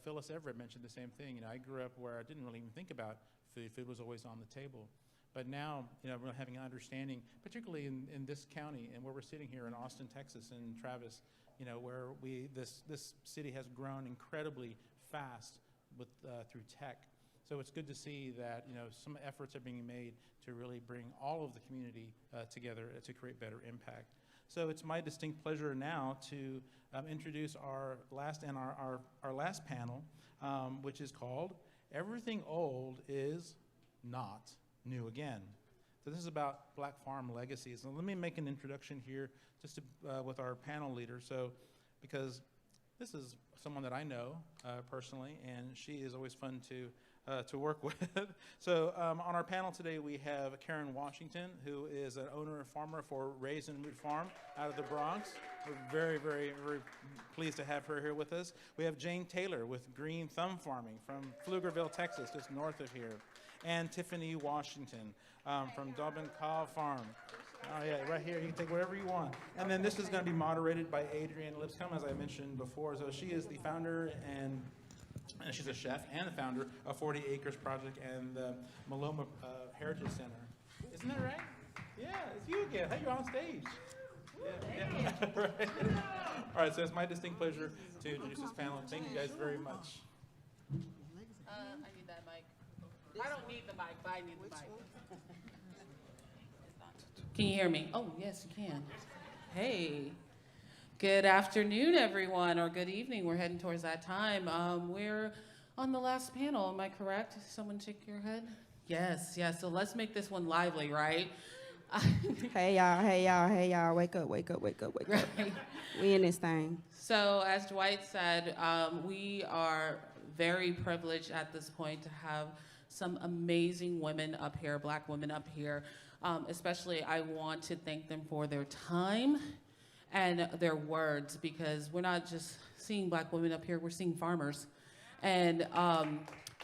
Phyllis Everett mentioned the same thing. You know, I grew up where I didn't really even think about food. Food was always on the table. But now, you know, we're having an understanding, particularly in this county and where we're sitting here in Austin, Texas, and Travis, you know, where this city has grown incredibly fast with through tech. So it's good to see that, you know, some efforts are being made to really bring all of the community together to create better impact. So it's my distinct pleasure now to introduce our last panel, which is called "Everything Old Is Not New Again." So this is about Black Farm legacies. And let me make an introduction here just with our panel leader. So, because this is someone that I know personally, and she is always fun to work with. So on our panel today, we have Karen Washington, who is an owner and farmer for Raise and Root Farm out of the Bronx. We're very, very, very pleased to have her here with us. We have Jane Taylor with Green Thumb Farming from Pflugerville, Texas, just north of here. And Tiffany Washington from Dobbin Cow Farm. Oh yeah, right here, you can take whatever you want. And then this is gonna be moderated by Adrian Lipscomb, as I mentioned before. So she is the founder and she's a chef and the founder of 40 Acres Project and the Maloma Heritage Center. Isn't that right? Yeah, it's you again. Hey, you're on stage. Yeah. Right. All right, so it's my distinct pleasure to introduce this panel. Thank you guys very much. I need that mic. I don't need the mic, but I need the mic. Can you hear me? Oh, yes, you can. Hey. Good afternoon, everyone, or good evening. We're heading towards that time. We're on the last panel, am I correct? Someone shake your head? Yes, yes, so let's make this one lively, right? Hey y'all, wake up. Right. We in this thing. So as Dwight said, we are very privileged at this point to have some amazing women up here, Black women up here. Especially, I want to thank them for their time and their words, because we're not just seeing Black women up here, we're seeing farmers. And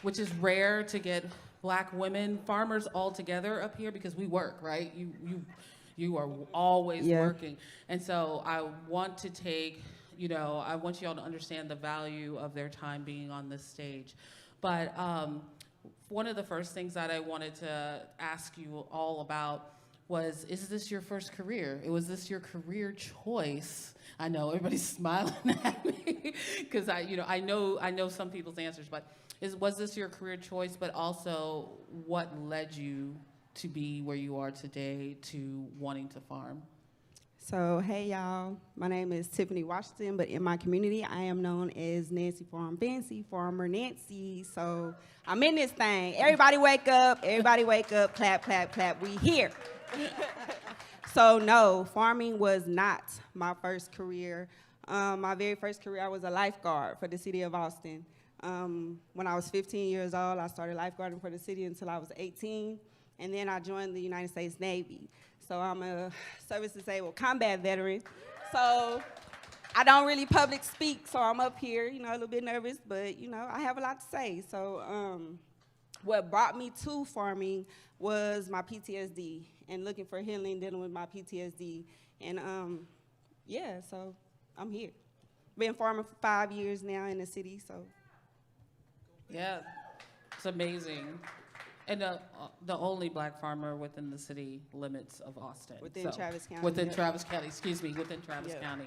which is rare to get Black women farmers all together up here, because we work, right? You are always working. And so I want to take, you know, I want you all to understand the value of their time being on this stage. But one of the first things that I wanted to ask you all about was, is this your first career? Was this your career choice? I know everybody's smiling at me because I know some people's answers, but was this your career choice? But also, what led you to be where you are today, to wanting to farm? So, hey y'all, my name is Tiffany Washington, but in my community, I am known as Nancy Farm Fancy, Farmer Nancy. So I'm in this thing. Everybody wake up, clap, clap, clap, we here. So no, farming was not my first career. My very first career, I was a lifeguard for the city of Austin. When I was 15 years old, I started lifeguarding for the city until I was 18, and then I joined the United States Navy. So I'm a service-disabled combat veteran. So I don't really public speak, so I'm up here, you know, a little bit nervous, but, you know, I have a lot to say. So what brought me to farming was my PTSD and looking for healing, dealing with my PTSD. And yeah, so I'm here. Been farming for 5 years now in the city, so. Yeah, it's amazing. And the only black farmer within the city limits of Austin. Within Travis County. Within yeah. Travis County, excuse me, within Travis Yeah. County.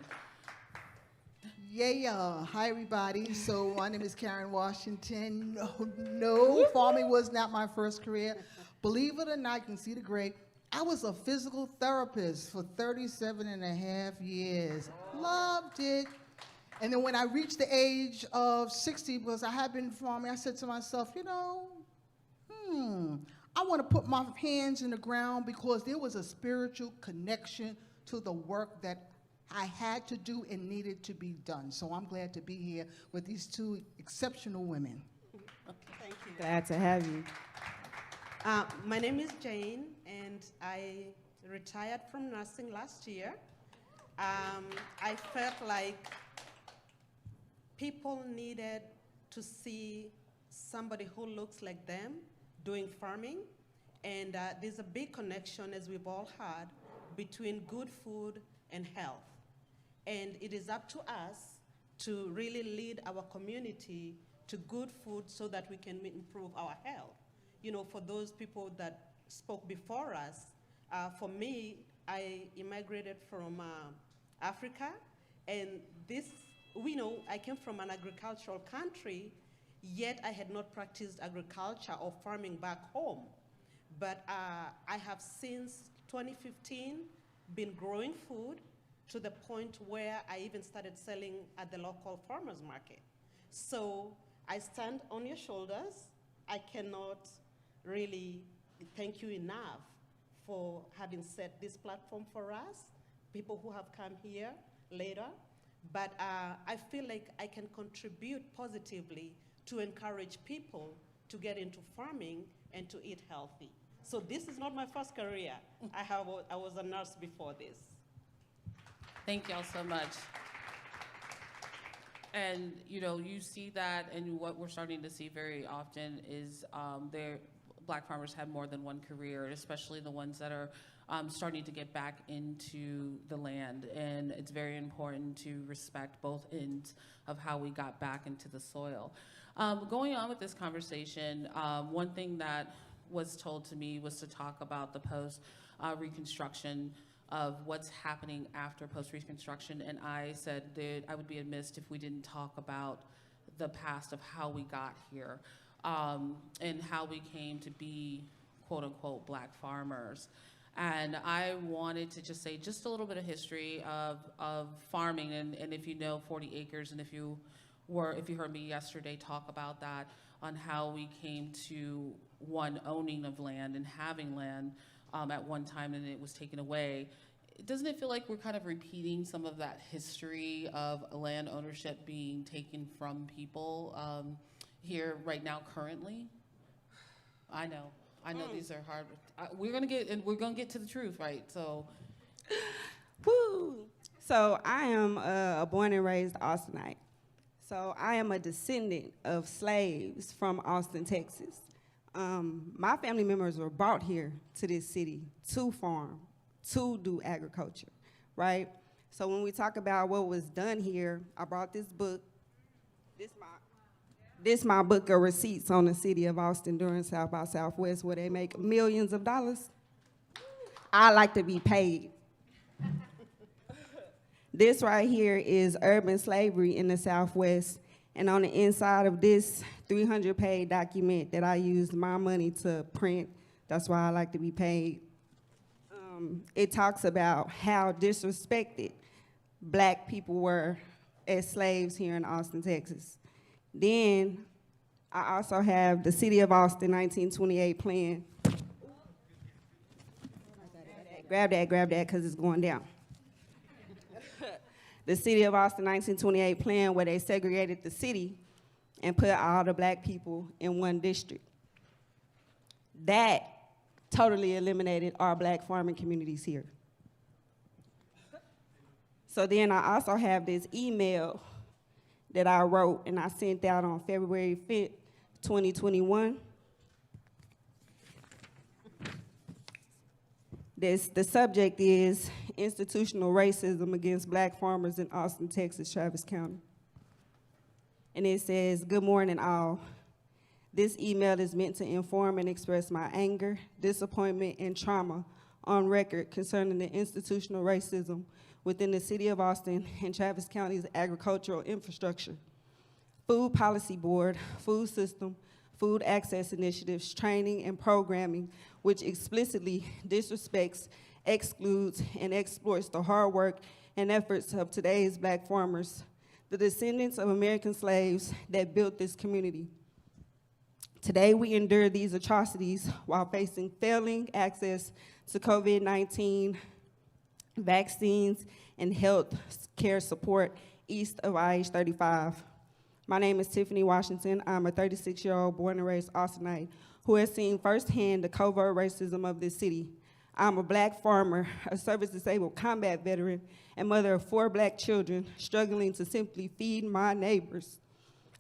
Yeah, hi everybody. So my name is Karen Washington. No, farming was not my first career. Believe it or not, you can see the grade. I was a physical therapist for 37 and a half years. Loved it. And then when I reached the age of 60, because I had been farming, I said to myself, you know, I want to put my hands in the ground because there was a spiritual connection to the work that I had to do and needed to be done. So I'm glad to be here with these two exceptional women. Thank you. Glad to have you. My name is Jane, and I retired from nursing last year. I felt like people needed to see somebody who looks like them doing farming, and there's a big connection, as we've all heard, between good food and health. And it is up to us to really lead our community to good food so that we can improve our health. You know, for those people that spoke before us, for me, I immigrated from Africa, and this, we know I came from an agricultural country, yet I had not practiced agriculture or farming back home. But I have since 2015 been growing food to the point where I even started selling at the local farmers market. So I stand on your shoulders. I cannot really thank you enough for having set this platform for us, people who have come here later. But I feel like I can contribute positively to encourage people to get into farming and to eat healthy. So this is not my first career. I was a nurse before this. Thank y'all so much. And you know, you see that, and what we're starting to see very often is black farmers have more than one career, especially the ones that are starting to get back into the land. And it's very important to respect both ends of how we got back into the soil. Going on with this conversation, one thing that was told to me was to talk about the post-Reconstruction of what's happening after post-Reconstruction, and I said that I would be amiss if we didn't talk about the past of how we got here, and how we came to be, quote unquote, black farmers. And I wanted to just say just a little bit of history of farming, and if you know 40 acres, and if you heard me yesterday talk about that, on how we came to one owning of land and having land at one time, and it was taken away. Doesn't it feel like we're kind of repeating some of that history of land ownership being taken from people here right now currently? I know these are hard. We're gonna get to the truth, right? So, Woo! So I am a born and raised Austinite. So I am a descendant of slaves from Austin, Texas. My family members were brought here to this city to farm, to do agriculture, right? So when we talk about what was done here, I brought this book. This my book of receipts on the city of Austin during South by Southwest, where they make millions of dollars. I like to be paid. This right here is urban slavery in the Southwest. And on the inside of this 300-page document that I used my money to print, that's why I like to be paid, it talks about how disrespected black people were as slaves here in Austin, Texas. Then I also have the City of Austin 1928 plan. Grab that, because it's going down. the City of Austin 1928 plan where they segregated the city and put all the black people in one district. That totally eliminated our black farming communities here. So then I also have this email that I wrote and I sent out on February 5th, 2021. The subject is institutional racism against black farmers in Austin, Texas, Travis County. And it says, "Good morning, all. This email is meant to inform and express my anger, disappointment, and trauma on record concerning the institutional racism within the City of Austin and Travis County's agricultural infrastructure, Food Policy Board, food system, food access initiatives, training, and programming, which explicitly disrespects, excludes, and exploits the hard work and efforts of today's black farmers, the descendants of American slaves that built this community. Today, we endure these atrocities while facing failing access to COVID-19 vaccines and health care support east of IH-35. My name is Tiffany Washington. I'm a 36-year-old born and raised Austinite who has seen firsthand the covert racism of this city. I'm a black farmer, a service-disabled combat veteran, and mother of 4 black children struggling to simply feed my neighbors.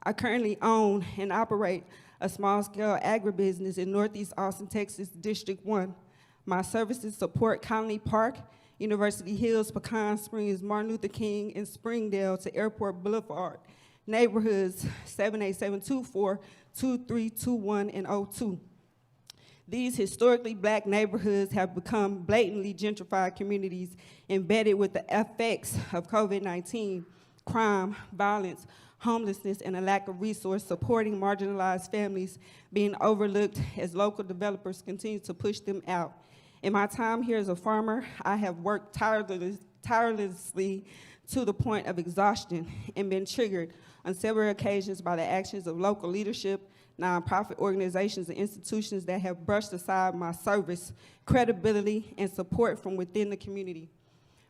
I currently own and operate a small-scale agribusiness in Northeast Austin, Texas, District 1. My services support Conley Park, University Hills, Pecan Springs, Martin Luther King, and Springdale to Airport Boulevard, neighborhoods 78724, 2321, and 02. These historically black neighborhoods have become blatantly gentrified communities embedded with the effects of COVID-19, crime, violence, homelessness, and a lack of resource supporting marginalized families being overlooked as local developers continue to push them out. In my time here as a farmer, I have worked tirelessly to the point of exhaustion and been triggered on several occasions by the actions of local leadership, nonprofit organizations, and institutions that have brushed aside my service, credibility, and support from within the community.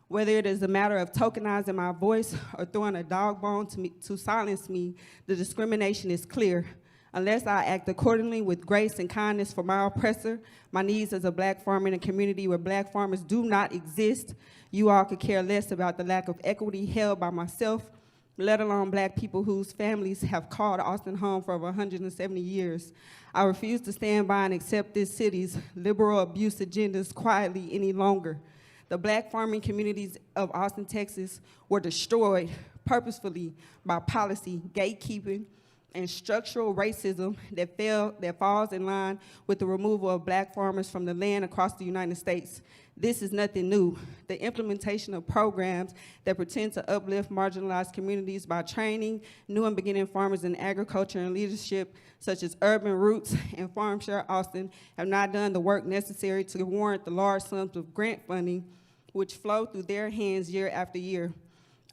Whether it is a matter of tokenizing my voice or throwing a dog bone to silence me, the discrimination is clear. Unless I act accordingly with grace and kindness for my oppressor, my needs as a black farmer in a community where black farmers do not exist, you all could care less about the lack of equity held by myself, let alone black people whose families have called Austin home for over 170 years. I refuse to stand by and accept this city's liberal abuse agendas quietly any longer. The black farming communities of Austin, Texas were destroyed purposefully by policy, gatekeeping, and structural racism that falls in line with the removal of black farmers from the land across the United States. This is nothing new. The implementation of programs that pretend to uplift marginalized communities by training new and beginning farmers in agriculture and leadership, such as Urban Roots and Farm Share Austin, have not done the work necessary to warrant the large sums of grant funding which flow through their hands year after year.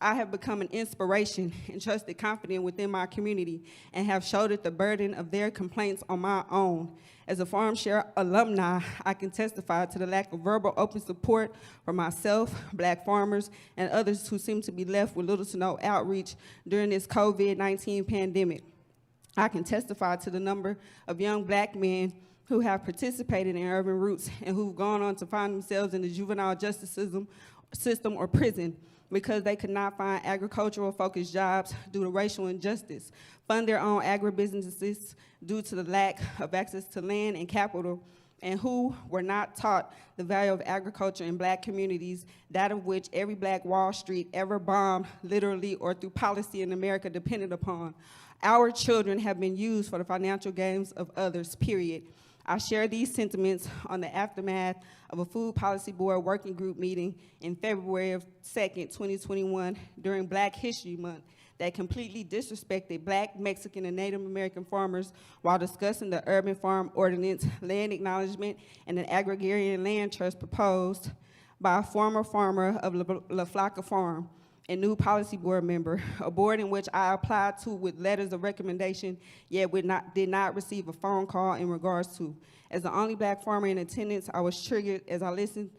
I have become an inspiration and trusted confidant within my community and have shouldered the burden of their complaints on my own. As a Farm Share alumni, I can testify to the lack of verbal open support for myself, black farmers, and others who seem to be left with little to no outreach during this COVID-19 pandemic. I can testify to the number of young black men who have participated in Urban Roots and who've gone on to find themselves in the juvenile justice system or prison because they could not find agricultural-focused jobs due to racial injustice, fund their own agribusinesses due to the lack of access to land and capital, and who were not taught the value of agriculture in black communities, that of which every black Wall Street ever bombed, literally or through policy in America, depended upon. Our children have been used for the financial gains of others, period. I share these sentiments on the aftermath of a Food Policy Board working group meeting in February of 2nd, 2021 during Black History Month that completely disrespected black, Mexican, and Native American farmers while discussing the Urban Farm Ordinance, land acknowledgement, and an agrarian land trust proposed by a former farmer of La Flaca Farm, a new policy board member, a board in which I applied to with letters of recommendation, yet did not receive a phone call in regards to. As the only black farmer in attendance, I was triggered as I listened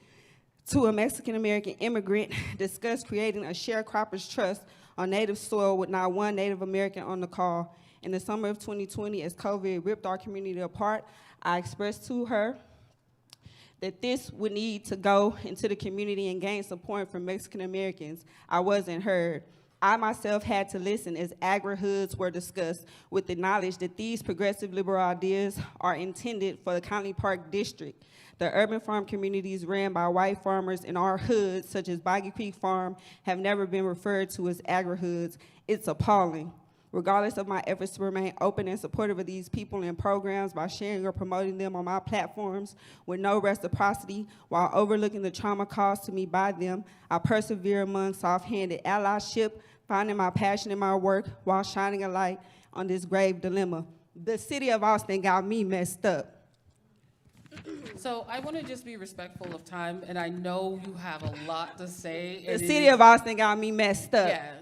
to a Mexican-American immigrant discussed creating a sharecroppers trust on native soil with not one Native American on the call. In the summer of 2020, as COVID ripped our community apart, I expressed to her that this would need to go into the community and gain support from Mexican Americans. I wasn't heard. I myself had to listen as agri-hoods were discussed with the knowledge that these progressive liberal ideas are intended for the County Park District. The urban farm communities ran by white farmers in our hoods, such as Boggy Creek Farm, have never been referred to as agri-hoods. It's appalling. Regardless of my efforts to remain open and supportive of these people and programs by sharing or promoting them on my platforms with no reciprocity while overlooking the trauma caused to me by them, I persevere among soft-handed allyship, finding my passion in my work while shining a light on this grave dilemma. The city of Austin got me messed up. So I want to just be respectful of time, and I know you have a lot to say. The city of Austin got me messed up. Yeah.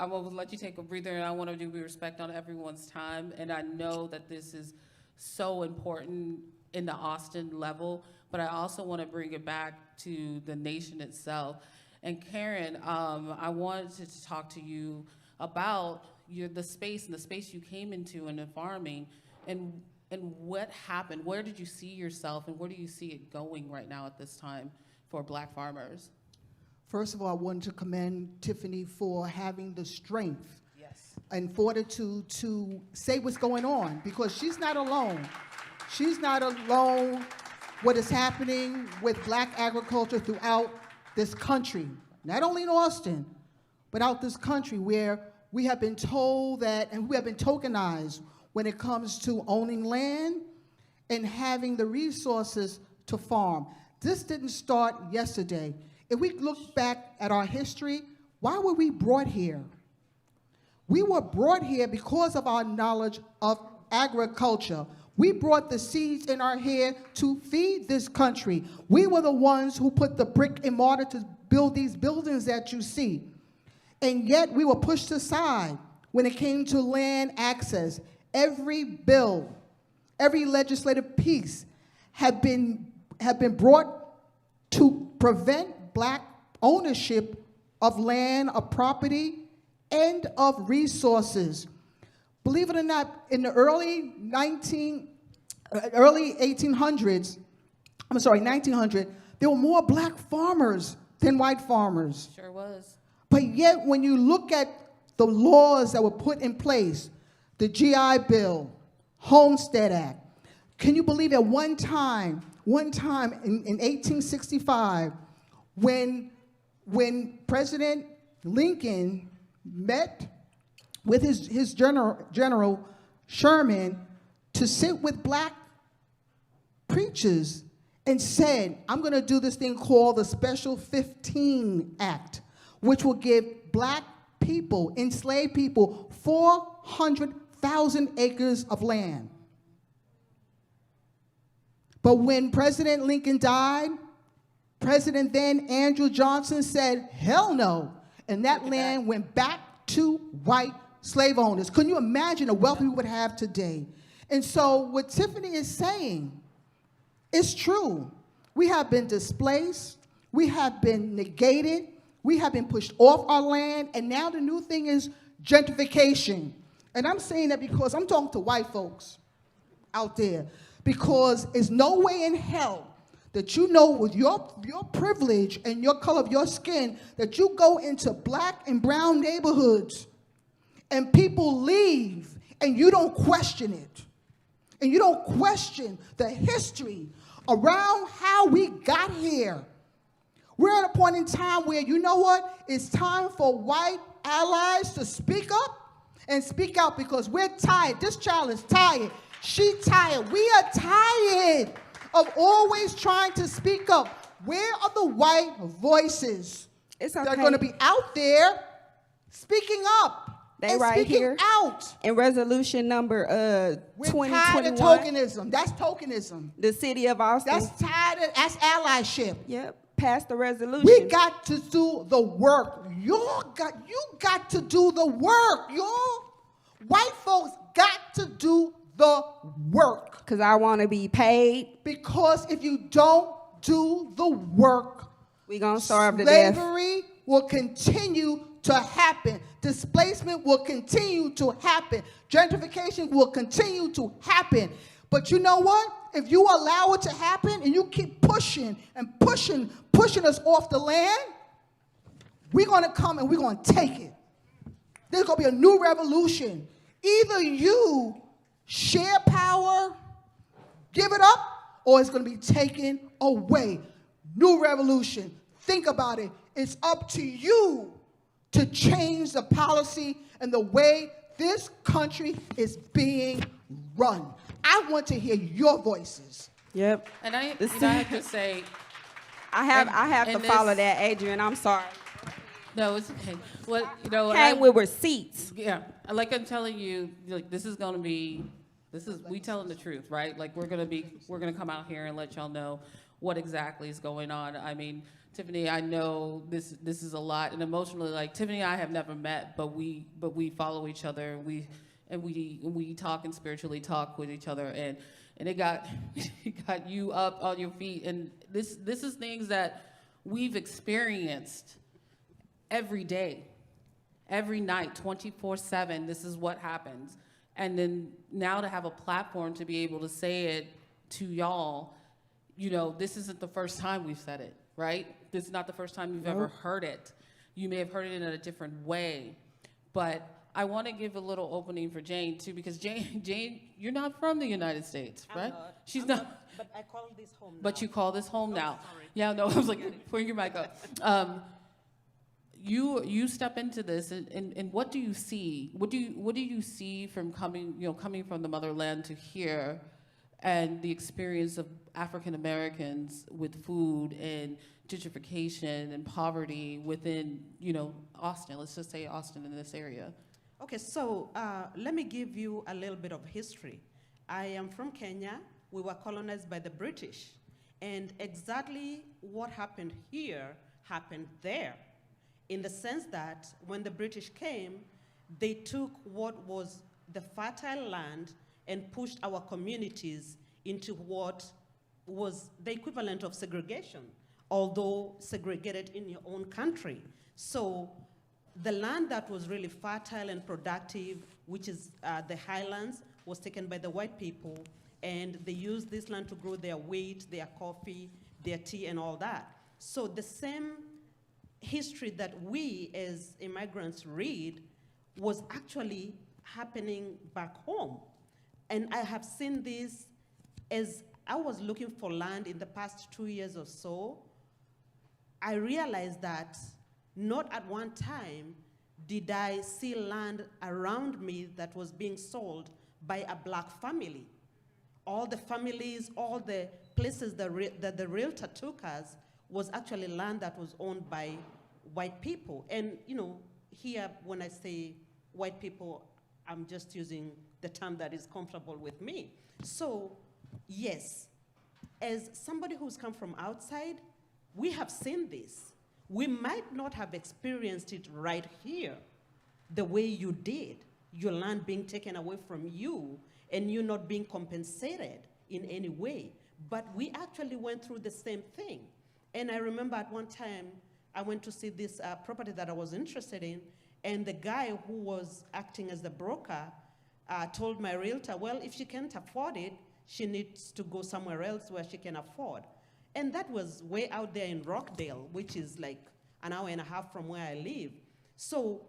I will let you take a breather, and I want to be respect on everyone's time. And I know that this is so important in the Austin level, but I also want to bring it back to the nation itself. And Karen, I wanted to talk to you about the space and the space you came into in the farming, and what happened. Where did you see yourself, and where do you see it going right now at this time for Black farmers? First of all, I wanted to commend Tiffany for having the strength and fortitude to say what's going on, because she's not alone. She's not alone what is happening with Black agriculture throughout this country, not only in Austin, but out this country, where we have been told that, and we have been tokenized when it comes to owning land and having the resources to farm. This didn't start yesterday. If we look back at our history, why were we brought here? We were brought here because of our knowledge of agriculture. We brought the seeds in our hair to feed this country. We were the ones who put the brick and mortar to build these buildings that you see. And yet we were pushed aside when it came to land access. Every bill, every legislative piece have been brought to prevent Black ownership of land, of property, and of resources. Believe it or not, in the early 1900s, there were more Black farmers than white farmers. Sure was. But yet, when you look at the laws that were put in place, the GI Bill, Homestead Act, can you believe at one time in 1865, when President Lincoln met with his General Sherman to sit with Black preachers and said, I'm going to do this thing called the Special 15 Act, which will give Black people, enslaved people, 400,000 acres of land. But when President Lincoln died, President then Andrew Johnson said, hell no, and that land went back to white slave owners. Can you imagine the wealth we would have today? And so what Tiffany is saying is true. We have been displaced, we have been negated, we have been pushed off our land, and now the new thing is gentrification. And I'm saying that because I'm talking to white folks out there, because there's no way in hell that you know with your privilege and your color of your skin that you go into Black and brown neighborhoods and people leave and you don't question it. And you don't question the history around how we got here. We're at a point in time where, you know what? It's time for white allies to speak up and speak out, because we're tired. This child is tired. She's tired. We are tired of always trying to speak up. Where are the white voices that are going to be out there speaking up? They and right speaking here out. In resolution number We're 2021. tired of tokenism. That's tokenism. The city of Austin. That's allyship. Yep. Passed the resolution. We got to do the work. You got to do the work. White folks got to do the work. Because I want to be paid. Because if you don't, do the work, we gonna starve to death. slavery will continue to happen. Displacement will continue to happen. Gentrification will continue to happen. But you know what? If you allow it to happen and you keep pushing and pushing us off the land, we're going to come and we're going to take it. There's going to be a new revolution. Either you share power, give it up, or it's going to be taken away. New revolution. Think about it. It's up to you to change the policy and the way this country is being run. I want to hear your voices. Yep. And I have to say, I have to follow that, Adrian. I'm sorry. No, it's okay. Came with receipts. Yeah, like I'm telling you, like this is we telling the truth, right? Like we're gonna come out here and let y'all know what exactly is going on. I mean, Tiffany, I know this is a lot, and emotionally, like Tiffany and I have never met, but we follow each other. We talk and spiritually talk with each other, and it got it got you up on your feet, and this is things that we've experienced every day, every night, 24/7. This is what happens, and then now to have a platform to be able to say it to y'all, this isn't the first time we've said it, right? This is not the first time you've ever heard it. You may have heard it in a different way, but I want to give a little opening for Jane too, because Jane, you're not from the United States, right? She's not. But I call this home now. But you call this home now. Sorry. Yeah, no, I was like, putting your mic up. You step into this, and what do you see? What do you see from coming from the motherland to here, and the experience of African Americans with food and gentrification and poverty within Austin? Let's just say Austin in this area. Okay, so let me give you a little bit of history. I am from Kenya. We were colonized by the British. And exactly what happened here happened there, in the sense that when the British came, they took what was the fertile land and pushed our communities into what was the equivalent of segregation, although segregated in your own country. So the land that was really fertile and productive, which is the highlands, was taken by the white people, and they used this land to grow their wheat, their coffee, their tea, and all that. So the same history that we as immigrants read was actually happening back home. And I have seen this as I was looking for land in the past 2 years or so. I realized that not at one time did I see land around me that was being sold by a black family. All the families, all the places that the realtor took us was actually land that was owned by white people. And here when I say white people, I'm just using the term that is comfortable with me. So yes, as somebody who's come from outside, we have seen this. We might not have experienced it right here the way you did, your land being taken away from you and you not being compensated in any way. But we actually went through the same thing. And I remember at one time, I went to see this property that I was interested in, and the guy who was acting as the broker told my realtor, well, if she can't afford it, she needs to go somewhere else where she can afford. And that was way out there in Rockdale, which is like an hour and a half from where I live. So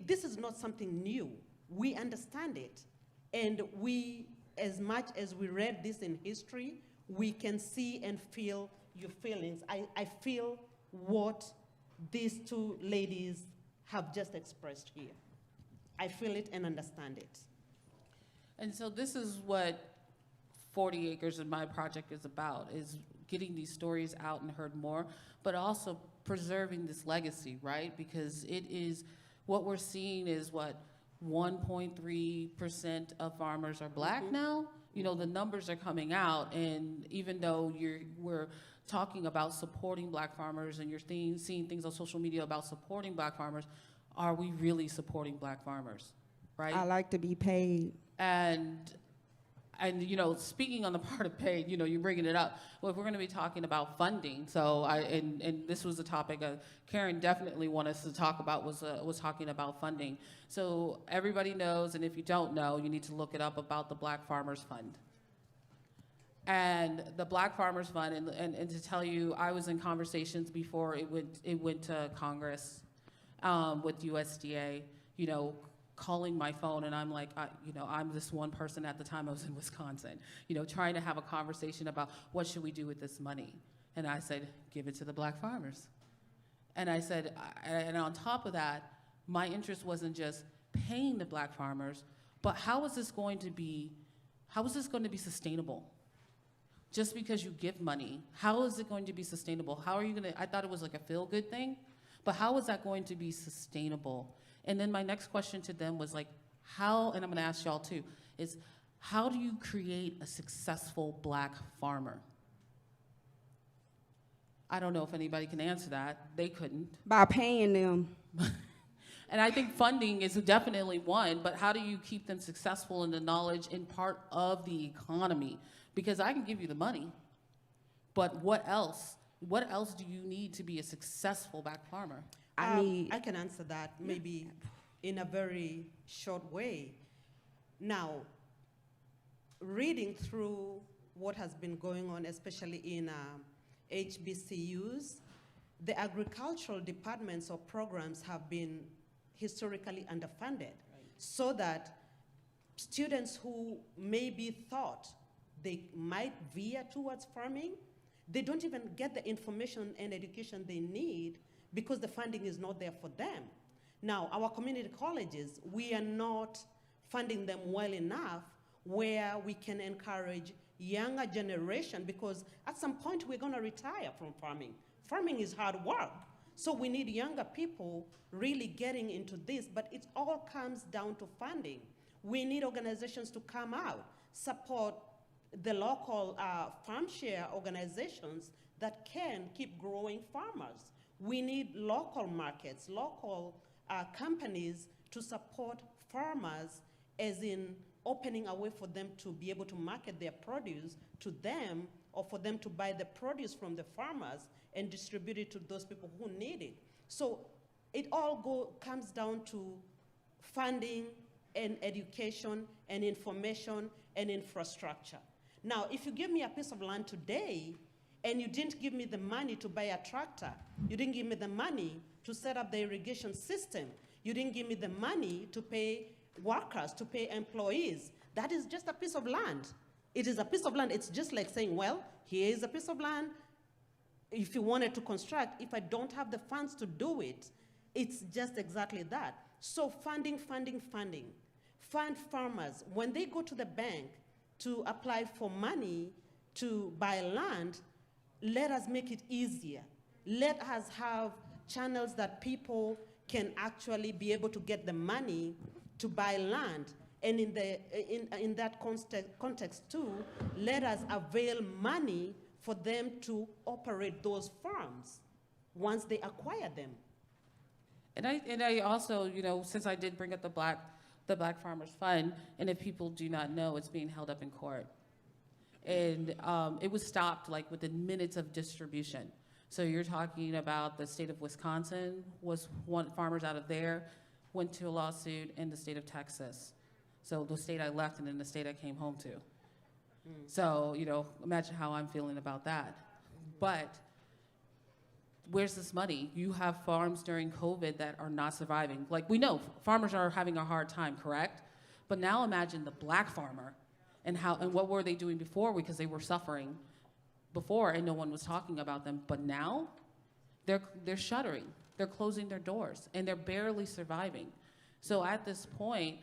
this is not something new. We understand it. And we, as much as we read this in history, we can see and feel your feelings. I feel what these two ladies have just expressed here. I feel it and understand it. And so this is what 40 Acres in my project is about, is getting these stories out and heard more, but also preserving this legacy, right? Because it is, what we're seeing is what, 1.3% of farmers are black now? The numbers are coming out, and even though we're talking about supporting black farmers and you're seeing things on social media about supporting black farmers, are we really supporting black farmers, right? I like to be paid. And and speaking on the part of paid, you're bringing it up. Well, if we're going to be talking about funding, so and this was a topic Karen definitely wanted us to talk about, was talking about funding. So everybody knows, and if you don't know, you need to look it up, about the Black Farmers Fund. And the Black Farmers Fund, and to tell you, I was in conversations before it went to Congress with USDA, calling my phone, and I'm like, I'm this one person at the time. I was in Wisconsin, trying to have a conversation about what should we do with this money. And I said, give it to the Black farmers. And I said, and on top of that, my interest wasn't just paying the Black farmers, but how is this going to be sustainable? Just because you give money, how is it going to be sustainable? How are you going to, I thought it was like a feel-good thing, but how is that going to be sustainable? And then my next question to them was like, how, and I'm going to ask y'all too, is how do you create a successful Black farmer? I don't know if anybody can answer that. They couldn't. By paying them. And I think funding is definitely one, but how do you keep them successful in the knowledge and part of the economy? Because I can give you the money, but what else? What else do you need to be a successful Black farmer? I can answer that maybe in a very short way. Now, reading through what has been going on, especially in HBCUs, the agricultural departments or programs have been historically underfunded, so that students who maybe thought they might veer towards farming, they don't even get the information and education they need because the funding is not there for them. Now, our community colleges, we are not funding them well enough where we can encourage younger generation, because at some point we're going to retire from farming. Farming is hard work. So we need younger people really getting into this, but it all comes down to funding. We need organizations to come out, support the local farm share organizations that can keep growing farmers. We need local markets, local companies to support farmers, as in opening a way for them to be able to market their produce to them, or for them to buy the produce from the farmers and distribute it to those people who need it. So it all comes down to funding and education and information and infrastructure. Now, if you give me a piece of land today and you didn't give me the money to buy a tractor, you didn't give me the money to set up the irrigation system, you didn't give me the money to pay workers, to pay employees, that is just a piece of land. It is a piece of land. It's just like saying, well, here is a piece of land. If you wanted to construct, if I don't have the funds to do it, it's just exactly that. So funding. Fund farmers. When they go to the bank to apply for money to buy land, let us make it easier. Let us have channels that people can actually be able to get the money to buy land. And in that context too, let us avail money for them to operate those farms once they acquire them. And I also, since I did bring up the Black Farmers Fund, and if people do not know, it's being held up in court. And it was stopped like within minutes of distribution. So you're talking about the state of Wisconsin farmers out of there went to a lawsuit, in the state of Texas. So the state I left and then the state I came home to. So, imagine how I'm feeling about that. But where's this money? You have farms during COVID that are not surviving. Like, we know farmers are having a hard time, correct? But now imagine the Black farmer and what were they doing before, because they were suffering before and no one was talking about them. But now they're shuttering. They're closing their doors and they're barely surviving. So at this point,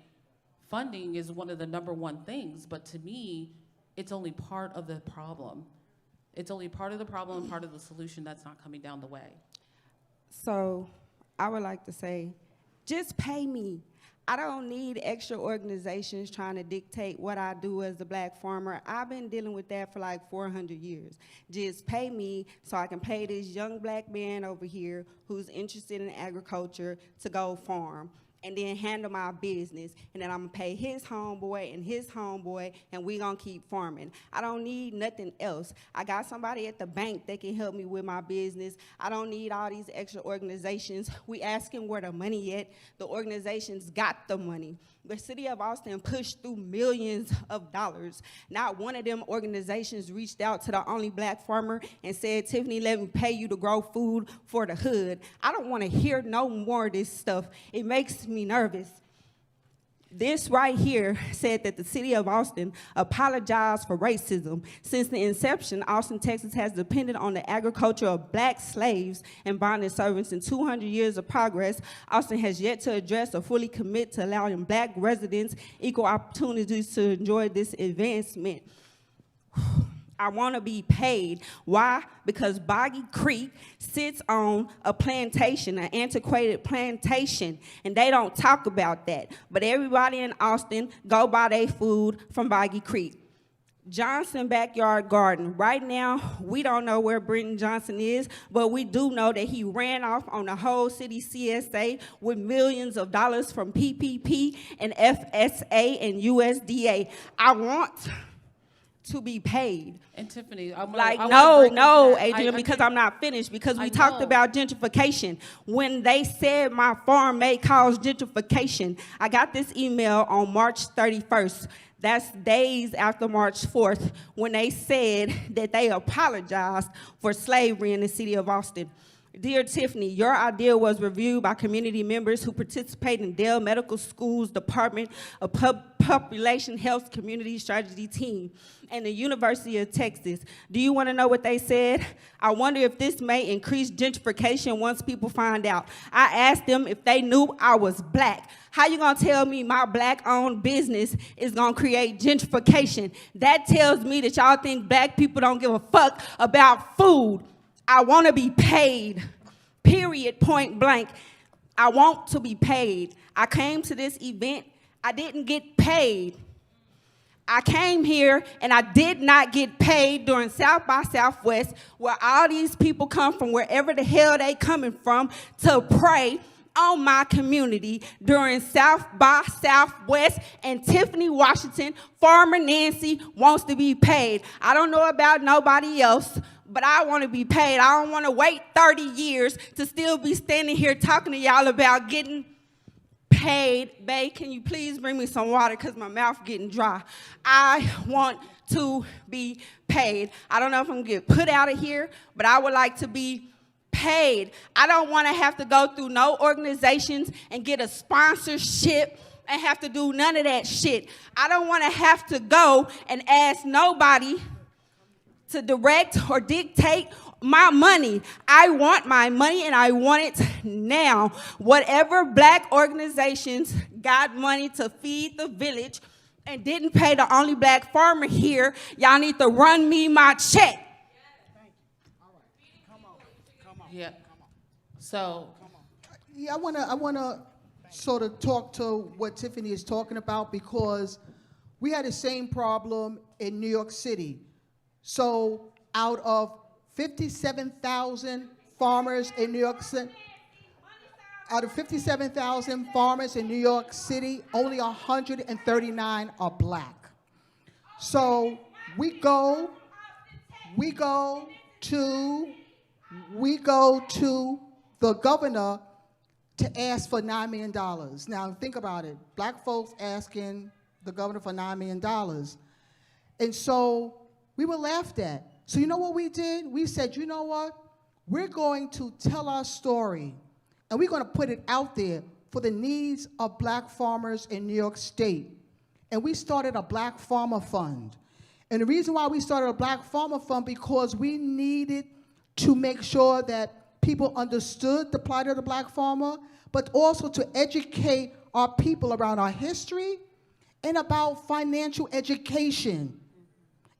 funding is one of the #1 things, but to me, it's only part of the problem. It's only part of the problem and part of the solution that's not coming down the way. So I would like to say, just pay me. I don't need extra organizations trying to dictate what I do as a Black farmer. I've been dealing with that for like 400 years. Just pay me so I can pay this young Black man over here who's interested in agriculture to go farm. and then handle my business, and then I'm gonna pay his homeboy and his homeboy, and we gonna keep farming. I don't need nothing else. I got somebody at the bank that can help me with my business. I don't need all these extra organizations. We asking where the money at. The organizations got the money. The city of Austin pushed through millions of dollars. Not one of them organizations reached out to the only black farmer and said, Tiffany, let me pay you to grow food for the hood. I don't want to hear no more of this stuff. It makes me nervous. This right here said that the city of Austin apologized for racism. Since the inception, Austin, Texas has depended on the agriculture of black slaves and bonded servants. In 200 years of progress, Austin has yet to address or fully commit to allowing black residents equal opportunities to enjoy this advancement. I want to be paid. Why? Because Boggy Creek sits on a plantation, an antiquated plantation, and they don't talk about that. But everybody in Austin go buy their food from Boggy Creek. Johnson Backyard Garden. Right now, we don't know where Brenton Johnson is, but we do know that he ran off on the whole city CSA with millions of dollars from PPP and FSA and USDA. I want to be paid. And Tiffany, no, Adrian, because I'm not finished, because we talked about gentrification. When they said my farm may cause gentrification, I got this email on March 31st. That's days after March 4th, when they said that they apologized for slavery in the city of Austin. Dear Tiffany, your idea was reviewed by community members who participate in Dell Medical School's Department of Population Health Community Strategy team and the University of Texas. Do you want to know what they said? I wonder if this may increase gentrification once people find out. I asked them if they knew I was black. How you gonna tell me my black-owned business is gonna create gentrification? That tells me that y'all think black people don't give a fuck about food. I want to be paid, period, point blank. I want to be paid. I came to this event, I didn't get paid. I came here and I did not get paid during South by Southwest, where all these people come from wherever the hell they coming from to pray on my community during South by Southwest, and Tiffany Washington, Farmer Nancy, wants to be paid. I don't know about nobody else, but I want to be paid. I don't want to wait 30 years to still be standing here talking to y'all about getting paid. Babe, can you please bring me some water because my mouth getting dry. I want to be paid. I don't know if I'm going to get put out of here, but I would like to be paid. I don't want to have to go through no organizations and get a sponsorship and have to do none of that shit. I don't want to have to go and ask nobody to direct or dictate my money. I want my money and I want it now. Whatever black organizations got money to feed the village and didn't pay the only black farmer here, y'all need to run me my check. Yeah. So. Yeah, I wanna sort of talk to what Tiffany is talking about, because we had the same problem in New York City. So out of 57,000 farmers in New York City, only 139 are black. So we go to the governor to ask for $9 million. Now think about it, black folks asking the governor for $9 million. And so we were laughed at. So you know what we did? We said, you know what? We're going to tell our story, and we're going to put it out there for the needs of black farmers in New York State. And we started a Black Farmer Fund. And the reason why we started a Black Farmer Fund, because we needed to make sure that people understood the plight of the black farmer, but also to educate our people around our history and about financial education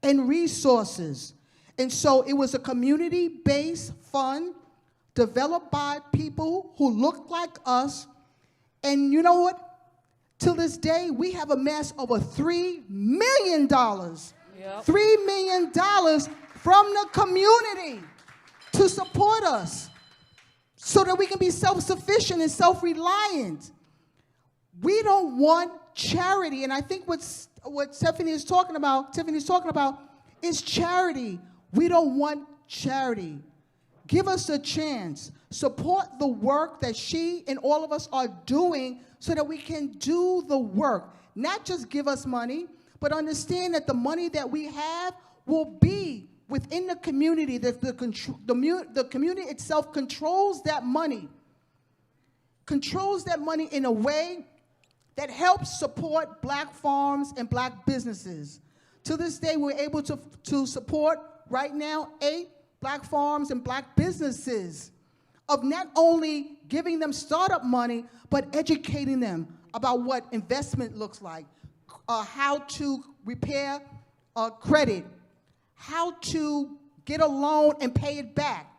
and resources. And so it was a community-based fund developed by people who looked like us. And you know what? Till this day, we have amassed over $3 million. Yep. $3 million from the community to support us so that we can be self-sufficient and self-reliant. We don't want charity, and I think what Tiffany's talking about is charity. We don't want charity. Give us a chance. Support the work that she and all of us are doing so that we can do the work. Not just give us money, but understand that the money that we have will be within the community, that the community itself controls that money in a way that helps support black farms and black businesses. To this day, we're able to support right now 8 black farms and black businesses, of not only giving them startup money, but educating them about what investment looks like, how to repair credit, how to get a loan and pay it back,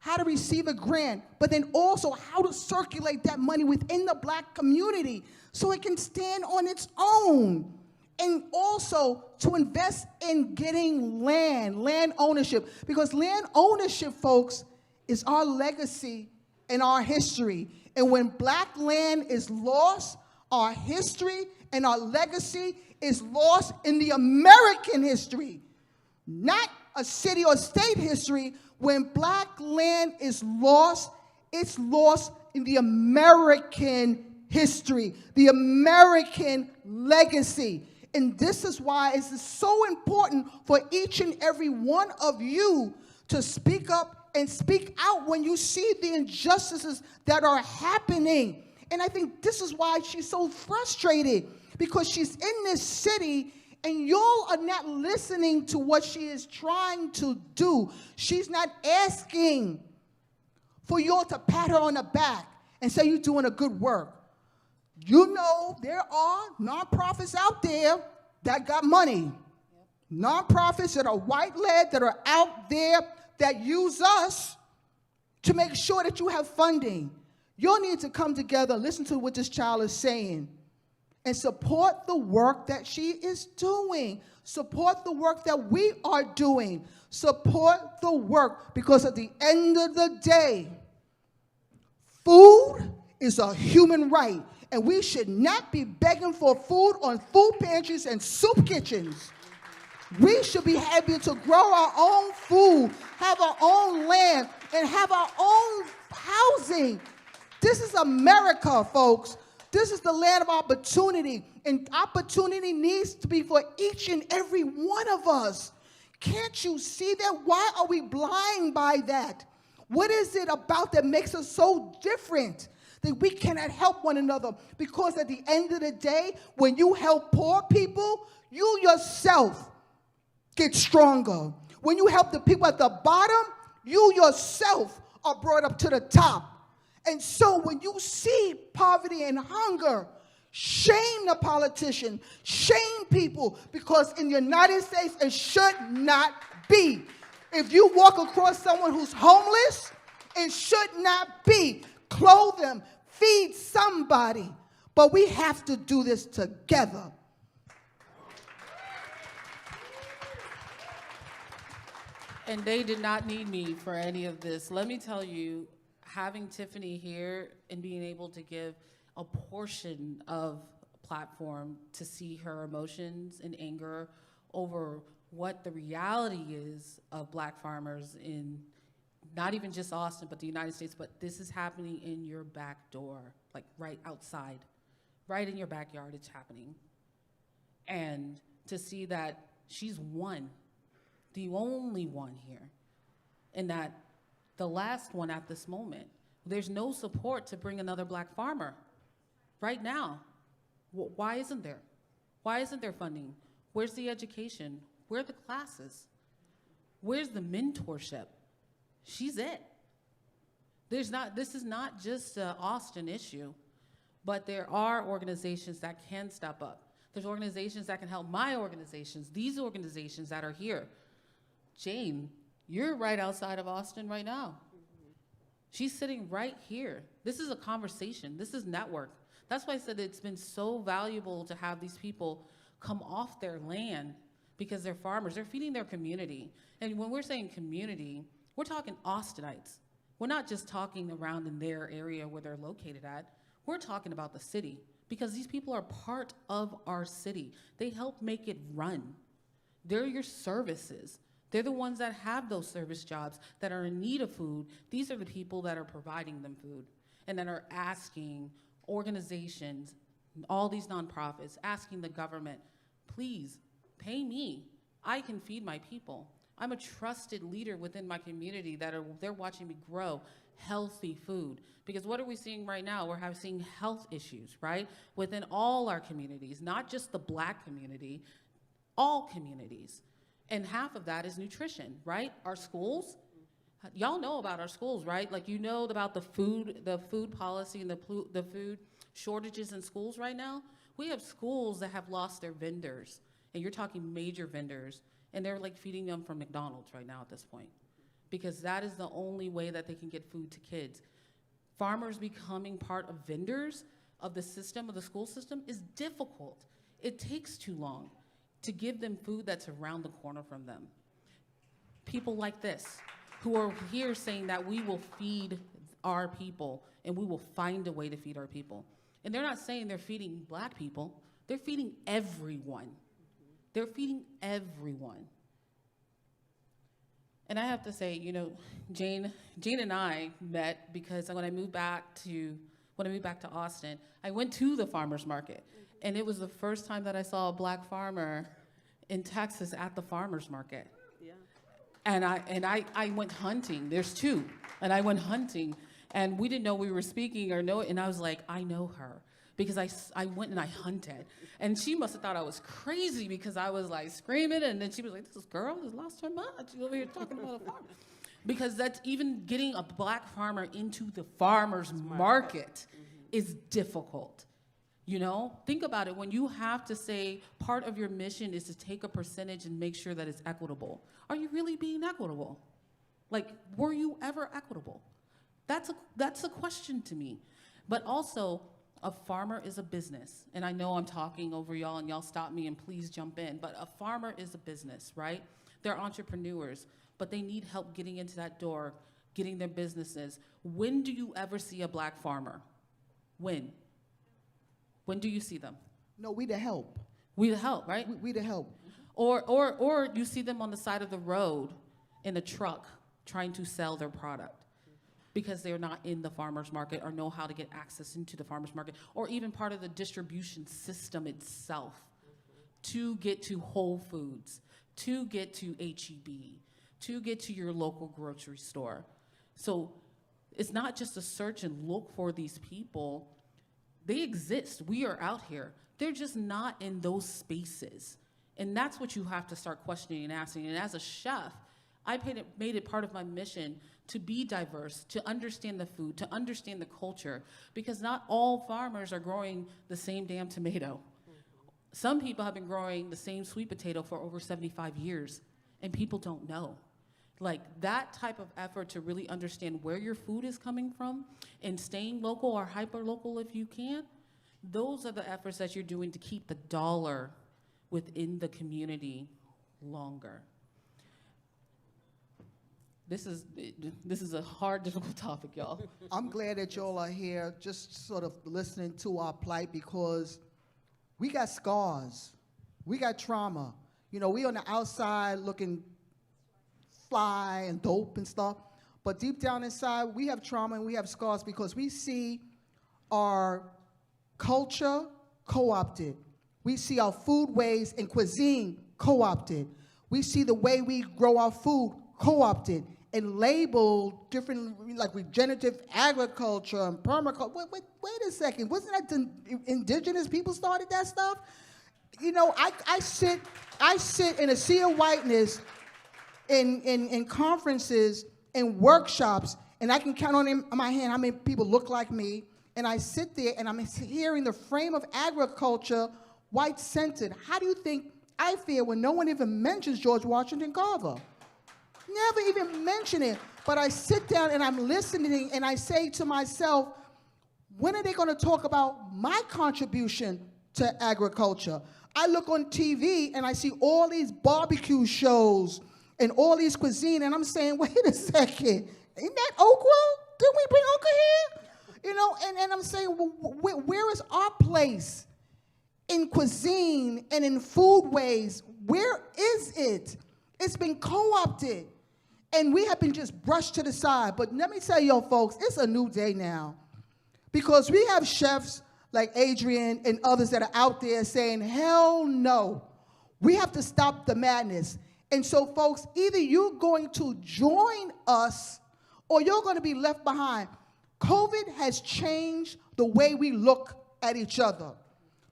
how to receive a grant, but then also how to circulate that money within the black community so it can stand on its own. And also to invest in getting land ownership, because land ownership, folks, is our legacy and our history. And when black land is lost, our history and our legacy is lost in the American history, not a city or state history. When black land is lost, it's lost in the American history, the American legacy. And this is why it's so important for each and every one of you to speak up and speak out when you see the injustices that are happening. And I think this is why she's so frustrated, because she's in this city and y'all are not listening to what she is trying to do. She's not asking for y'all to pat her on the back and say you're doing a good work. You know, there are nonprofits out there that got money. Nonprofits that are white-led, that are out there that use us to make sure that you have funding. You'll need to come together, listen to what this child is saying, and support the work that she is doing. Support the work that we are doing. Support the work, because at the end of the day, food is a human right. And we should not be begging for food on food pantries and soup kitchens. We should be able to grow our own food, have our own land, and have our own housing. This is America, folks. This is the land of opportunity. And opportunity needs to be for each and every one of us. Can't you see that? Why are we blind by that? What is it about that makes us so different? That we cannot help one another, because at the end of the day, when you help poor people, you yourself get stronger. When you help the people at the bottom, you yourself are brought up to the top. And so when you see poverty and hunger, shame the politician, shame people, because in the United States, it should not be. If you walk across someone who's homeless, it should not be. Clothe them, feed somebody, but we have to do this together. And they did not need me for any of this. Let me tell you, having Tiffany here and being able to give a portion of a platform to see her emotions and anger over what the reality is of black farmers in not even just Austin, but the United States, but this is happening in your back door, like right outside, right in your backyard, it's happening. And to see that she's one, the only one here, and that the last one at this moment, there's no support to bring another black farmer right now. Why isn't there? Why isn't there funding? Where's the education? Where are the classes? Where's the mentorship? She's it. This is not just an Austin issue, but there are organizations that can step up. There's organizations that can help my organizations, these organizations that are here. Jane, you're right outside of Austin right now. She's sitting right here. This is a conversation. This is network. That's why I said it's been so valuable to have these people come off their land, because they're farmers. They're feeding their community. And when we're saying community, we're talking Austinites. We're not just talking around in their area where they're located at. We're talking about the city, because these people are part of our city. They help make it run. They're your services. They're the ones that have those service jobs that are in need of food. These are the people that are providing them food and that are asking organizations, all these nonprofits, asking the government, please pay me. I can feed my people. I'm a trusted leader within my community they're watching me grow healthy food. Because what are we seeing right now? We're seeing health issues, right? Within all our communities, not just the Black community, all communities. And half of that is nutrition, right? Our schools, y'all know about our schools, right? Like, you know about the food policy and the food shortages in schools right now. We have schools that have lost their vendors, and you're talking major vendors, and they're like feeding them from McDonald's right now at this point, because that is the only way that they can get food to kids. Farmers becoming part of vendors of the system, of the school system, is difficult. It takes too long to give them food that's around the corner from them. People like this, who are here saying that we will feed our people and we will find a way to feed our people. And they're not saying they're feeding Black people, they're feeding everyone. They're feeding everyone. And I have to say, you know, Jane and I met because when I moved back to Austin, I went to the farmer's market. And it was the first time that I saw a Black farmer in Texas at the farmer's market. Yeah. And I went hunting. There's two. And I went hunting. And we didn't know we were speaking or know it. And I was like, I know her. Because I went and I hunted. And she must have thought I was crazy because I was like screaming. And then she was like, this girl has lost her mind. She's over here talking about a farmer. Because that's even getting a Black farmer into the farmer's market is difficult. You know, think about it. When you have to say part of your mission is to take a percentage and make sure that it's equitable. Are you really being equitable? Like, were you ever equitable? That's a question to me. But also, a farmer is a business. And I know I'm talking over y'all and y'all stop me and please jump in. But a farmer is a business, right? They're entrepreneurs, but they need help getting into that door, getting their businesses. When do you ever see a Black farmer? When? When do you see them? No, we the help. We the help, right? We the help. Or you see them on the side of the road in a truck trying to sell their product because they're not in the farmer's market or know how to get access into the farmer's market, or even part of the distribution system itself to get to Whole Foods, to get to H-E-B, to get to your local grocery store. So it's not just a search and look for these people. They exist. We are out here. They're just not in those spaces. And that's what you have to start questioning and asking. And as a chef, I made it part of my mission to be diverse, to understand the food, to understand the culture, because not all farmers are growing the same damn tomato. Some people have been growing the same sweet potato for over 75 years, and people don't know. Like, that type of effort to really understand where your food is coming from and staying local or hyper-local if you can, those are the efforts that you're doing to keep the dollar within the community longer. This is a hard, difficult topic, y'all. I'm glad that y'all are here just sort of listening to our plight, because we got scars. We got trauma. You know, we on the outside looking fly and dope and stuff, but deep down inside, we have trauma and we have scars because we see our culture co-opted. We see our foodways and cuisine co-opted. We see the way we grow our food co-opted and labeled different, like regenerative agriculture and permaculture. Wait a second, wasn't that the indigenous people started that stuff? You know, I sit in a sea of whiteness in conferences and workshops, and I can count on my hand how many people look like me, and I sit there and I'm hearing the frame of agriculture white-centered. How do you think I feel when no one even mentions George Washington Carver? Never even mention it. But I sit down and I'm listening and I say to myself, when are they going to talk about my contribution to agriculture? I look on TV and I see all these barbecue shows and all these cuisine, and I'm saying, wait a second, ain't that okra? Didn't we bring okra here? You know, and I'm saying, where is our place in cuisine and in foodways? Where is it? It's been co-opted, and we have been just brushed to the side. But let me tell you, folks, it's a new day now, because we have chefs like Adrian and others that are out there saying, hell no, we have to stop the madness. And so, folks, either you're going to join us or you're going to be left behind. COVID has changed the way we look at each other,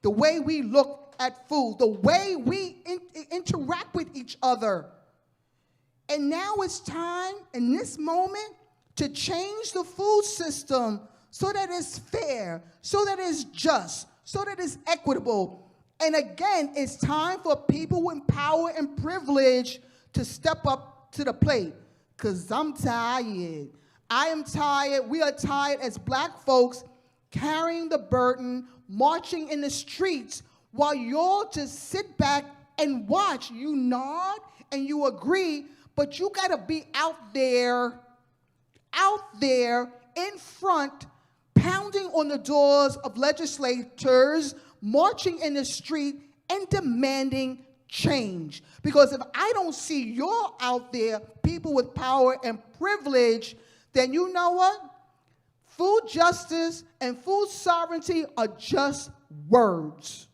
the way we look at food, the way we interact with each other. And now it's time, in this moment, to change the food system so that it's fair, so that it's just, so that it's equitable. And again, it's time for people with power and privilege to step up to the plate, because I'm tired. I am tired. We are tired as black folks carrying the burden, marching in the streets, while y'all just sit back and watch. You nod and you agree, but you gotta be out there in front, pounding on the doors of legislators, marching in the street, and demanding change. Because if I don't see y'all out there, people with power and privilege, then you know what? Food justice and food sovereignty are just words.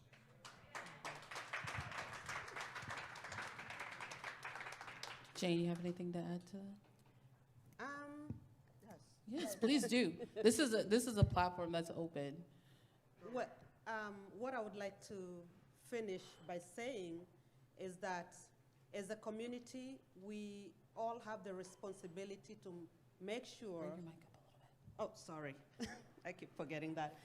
Jane, you have anything to add to that? Yes, please do. This is a platform that's open. What I would like to finish by saying is that as a community, we all have the responsibility to make sure. Bring your mic up a little bit. Oh, sorry. I keep forgetting that.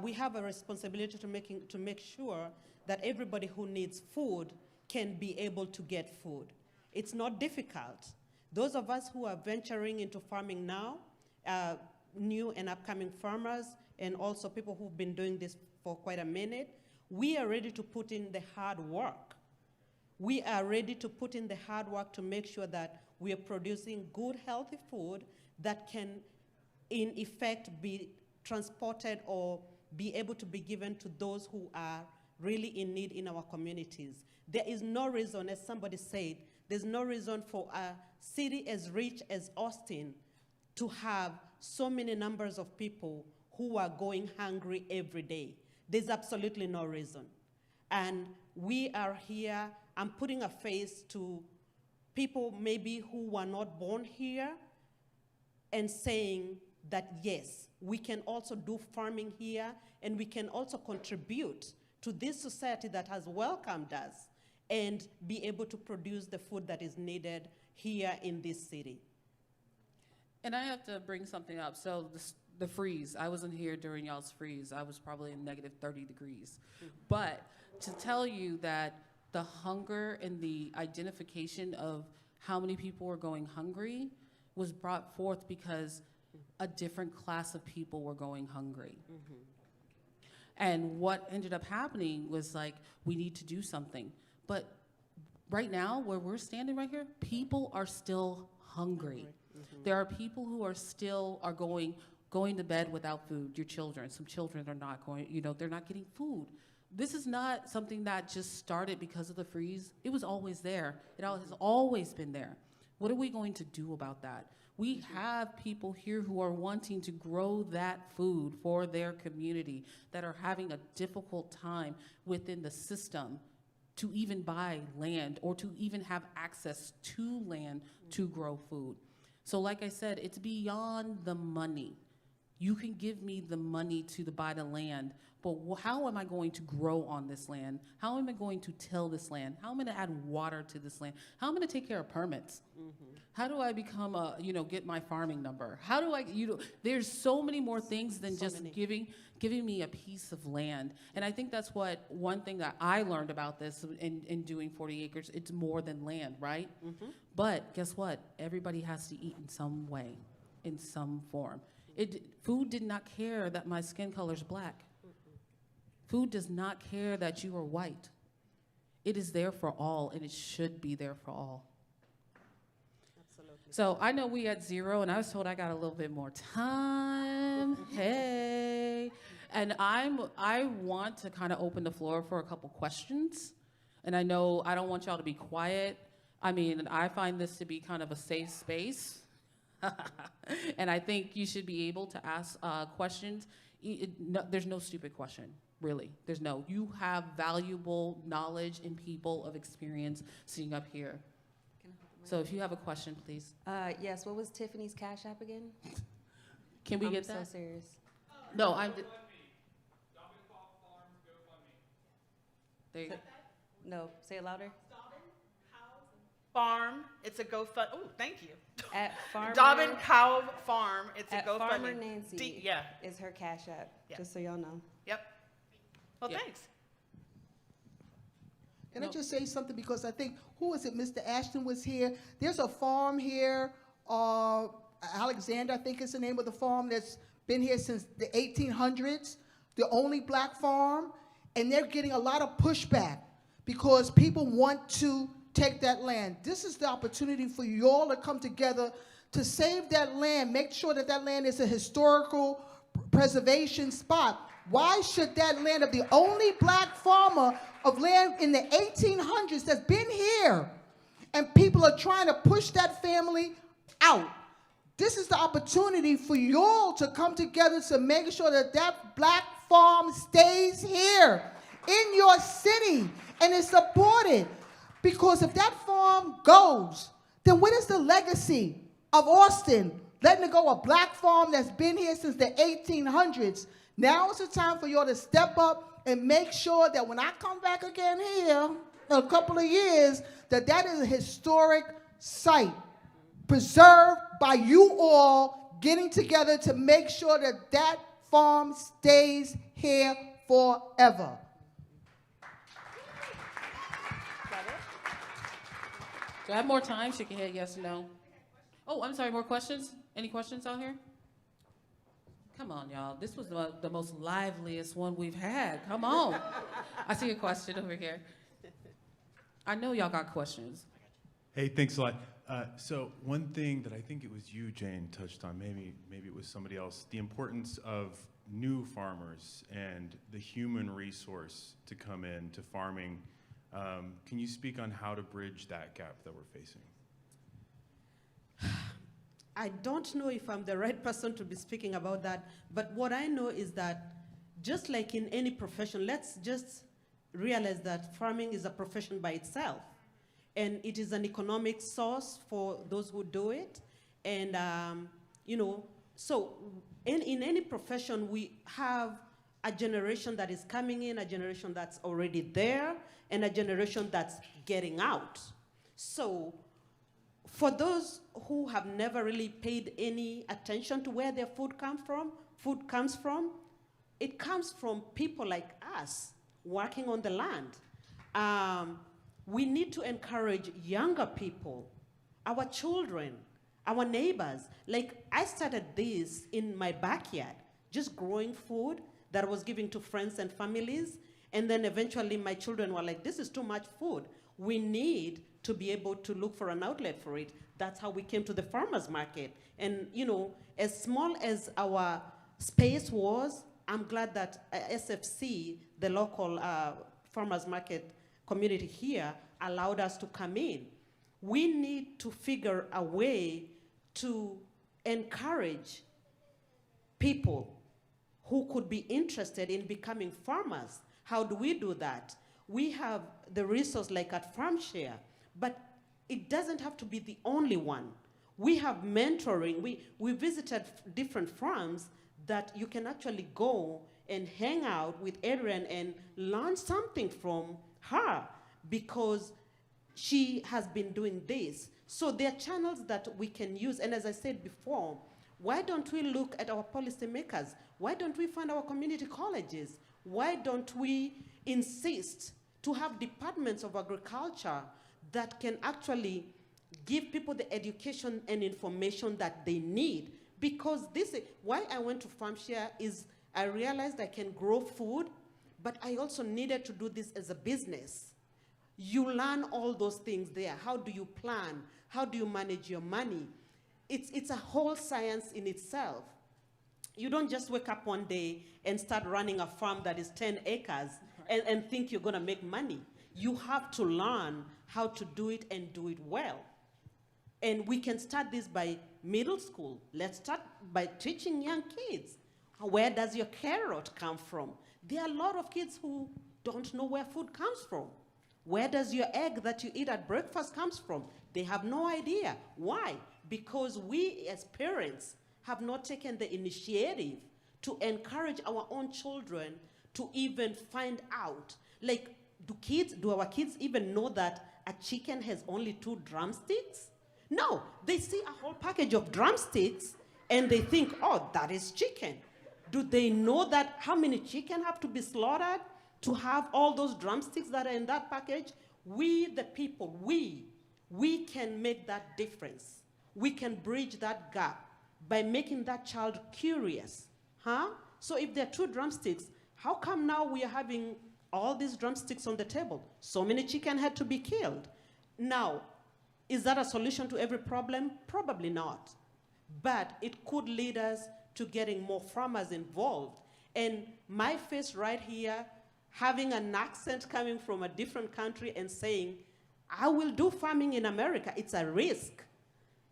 We have a responsibility to make sure that everybody who needs food can be able to get food. It's not difficult. Those of us who are venturing into farming now, new and upcoming farmers, and also people who've been doing this for quite a minute, we are ready to put in the hard work. We are ready to put in the hard work to make sure that we are producing good, healthy food that can, in effect, be transported or be able to be given to those who are really in need in our communities. There is no reason, as somebody said, there's no reason for a city as rich as Austin to have so many numbers of people who are going hungry every day. There's absolutely no reason. And we are here, I'm putting a face to people maybe who were not born here and saying that yes, we can also do farming here and we can also contribute to this society that has welcomed us and be able to produce the food that is needed here in this city. And I have to bring something up. So the freeze, I wasn't here during y'all's freeze. I was probably in negative 30 degrees. But to tell you that the hunger and the identification of how many people were going hungry was brought forth because a different class of people were going hungry. And what ended up happening was like, we need to do something. But right now, where we're standing right here, people are still hungry. There are people who are still going to bed without food. Your children, some children are not going, they're not getting food. This is not something that just started because of the freeze. It was always there. It has always been there. What are we going to do about that? We have people here who are wanting to grow that food for their community that are having a difficult time within the system to even buy land or to even have access to land to grow food. So like I said, it's beyond the money. You can give me the money to buy the land, but how am I going to grow on this land? How am I going to till this land? How am I going to add water to this land? How am I going to take care of permits? How do I become get my farming number? How do I, there's so many more things than just giving me a piece of land. And I think that's one thing that I learned about this in doing 40 acres, it's more than land, right? But guess what? Everybody has to eat in some way, in some form. Food did not care that my skin color is black. Food does not care that you are white. It is there for all, and it should be there for all. So I know we at 0, and I was told I got a little bit more time. Hey. And I want to kind of open the floor for a couple questions. And I know I don't want y'all to be quiet. I mean, I find this to be kind of a safe space. And I think you should be able to ask questions. There's no stupid question, really. There's no. You have valuable knowledge and people of experience sitting up here. So if you have a question, please. Yes, what was Tiffany's Cash App again? Can we get that? I'm so serious. No, I'm. There you go. No, say it louder. Farm, it's a GoFund. Oh, thank you. At Farmer Dobbin Cow Farm, it's a at GoFundMe. Farmer Nancy Yeah. is her Cash App, Yeah. just so y'all know. Yep. Well, Yeah. thanks. Can I just say something? Because I think, who was it, Mr. Ashton was here. There's a farm here, Alexander, I think is the name of the farm, that's been here since the 1800s, the only black farm, and they're getting a lot of pushback because people want to take that land. This is the opportunity for you all to come together to save that land, make sure that that land is a historical preservation spot. Why should that land of the only black farmer of land in the 1800s that's been here, and people are trying to push that family out? This is the opportunity for you all to come together to make sure that that black farm stays here in your city and is supported. Because if that farm goes, then what is the legacy of Austin? Letting it go, a black farm that's been here since the 1800s. Now is the time for y'all to step up and make sure that when I come back again here in a couple of years, that that is a historic site preserved by you all getting together to make sure that that farm stays here forever. Do I have more time? Shake your head, yes, no. Oh, I'm sorry, more questions? Any questions out here? Come on, y'all. This was the most liveliest one we've had. Come on. I see a question over here. I know y'all got questions. Hey, thanks a lot. So one thing that I think it was you, Jane, touched on, maybe it was somebody else, the importance of new farmers and the human resource to come in to farming. Can you speak on how to bridge that gap that we're facing? I don't know if I'm the right person to be speaking about that, but what I know is that just like in any profession, let's just realize that farming is a profession by itself, and it is an economic source for those who do it. And, you know, so in any profession, we have a generation that is coming in, a generation that's already there, and a generation that's getting out. So for those who have never really paid any attention to where their food comes from, it comes from people like us working on the land. We need to encourage younger people, our children, our neighbors. Like, I started this in my backyard, just growing food that I was giving to friends and families. And then eventually my children were like, this is too much food. We need to be able to look for an outlet for it. That's how we came to the farmers market. And, you know, as small as our space was, I'm glad that SFC, the local farmers market community here, allowed us to come in. We need to figure a way to encourage people who could be interested in becoming farmers. How do we do that? We have the resource like at FarmShare, but it doesn't have to be the only one. We have mentoring. We visited different farms that you can actually go and hang out with Adrian and learn something from her, because she has been doing this. So there are channels that we can use. And as I said before, why don't we look at our policymakers? Why don't we fund our community colleges? Why don't we insist to have departments of agriculture that can actually give people the education and information that they need? Because this is why I went to FarmShare is I realized I can grow food, but I also needed to do this as a business. You learn all those things there. How do you plan? How do you manage your money? It's a whole science in itself. You don't just wake up one day and start running a farm that is 10 acres and think you're going to make money. You have to learn how to do it and do it well. And we can start this by middle school. Let's start by teaching young kids. Where does your carrot come from? There are a lot of kids who don't know where food comes from. Where does your egg that you eat at breakfast comes from? They have no idea. Why? Because we as parents have not taken the initiative to encourage our own children to even find out. Like, do our kids even know that a chicken has only 2 drumsticks? No, they see a whole package of drumsticks and they think, oh, that is chicken. Do they know that how many chicken have to be slaughtered to have all those drumsticks that are in that package? We, the people, we can make that difference. We can bridge that gap by making that child curious. So if there are 2 drumsticks, how come now we are having all these drumsticks on the table? So many chicken had to be killed. Now, is that a solution to every problem? Probably not. But it could lead us to getting more farmers involved. And my face right here, having an accent coming from a different country and saying, I will do farming in America, it's a risk.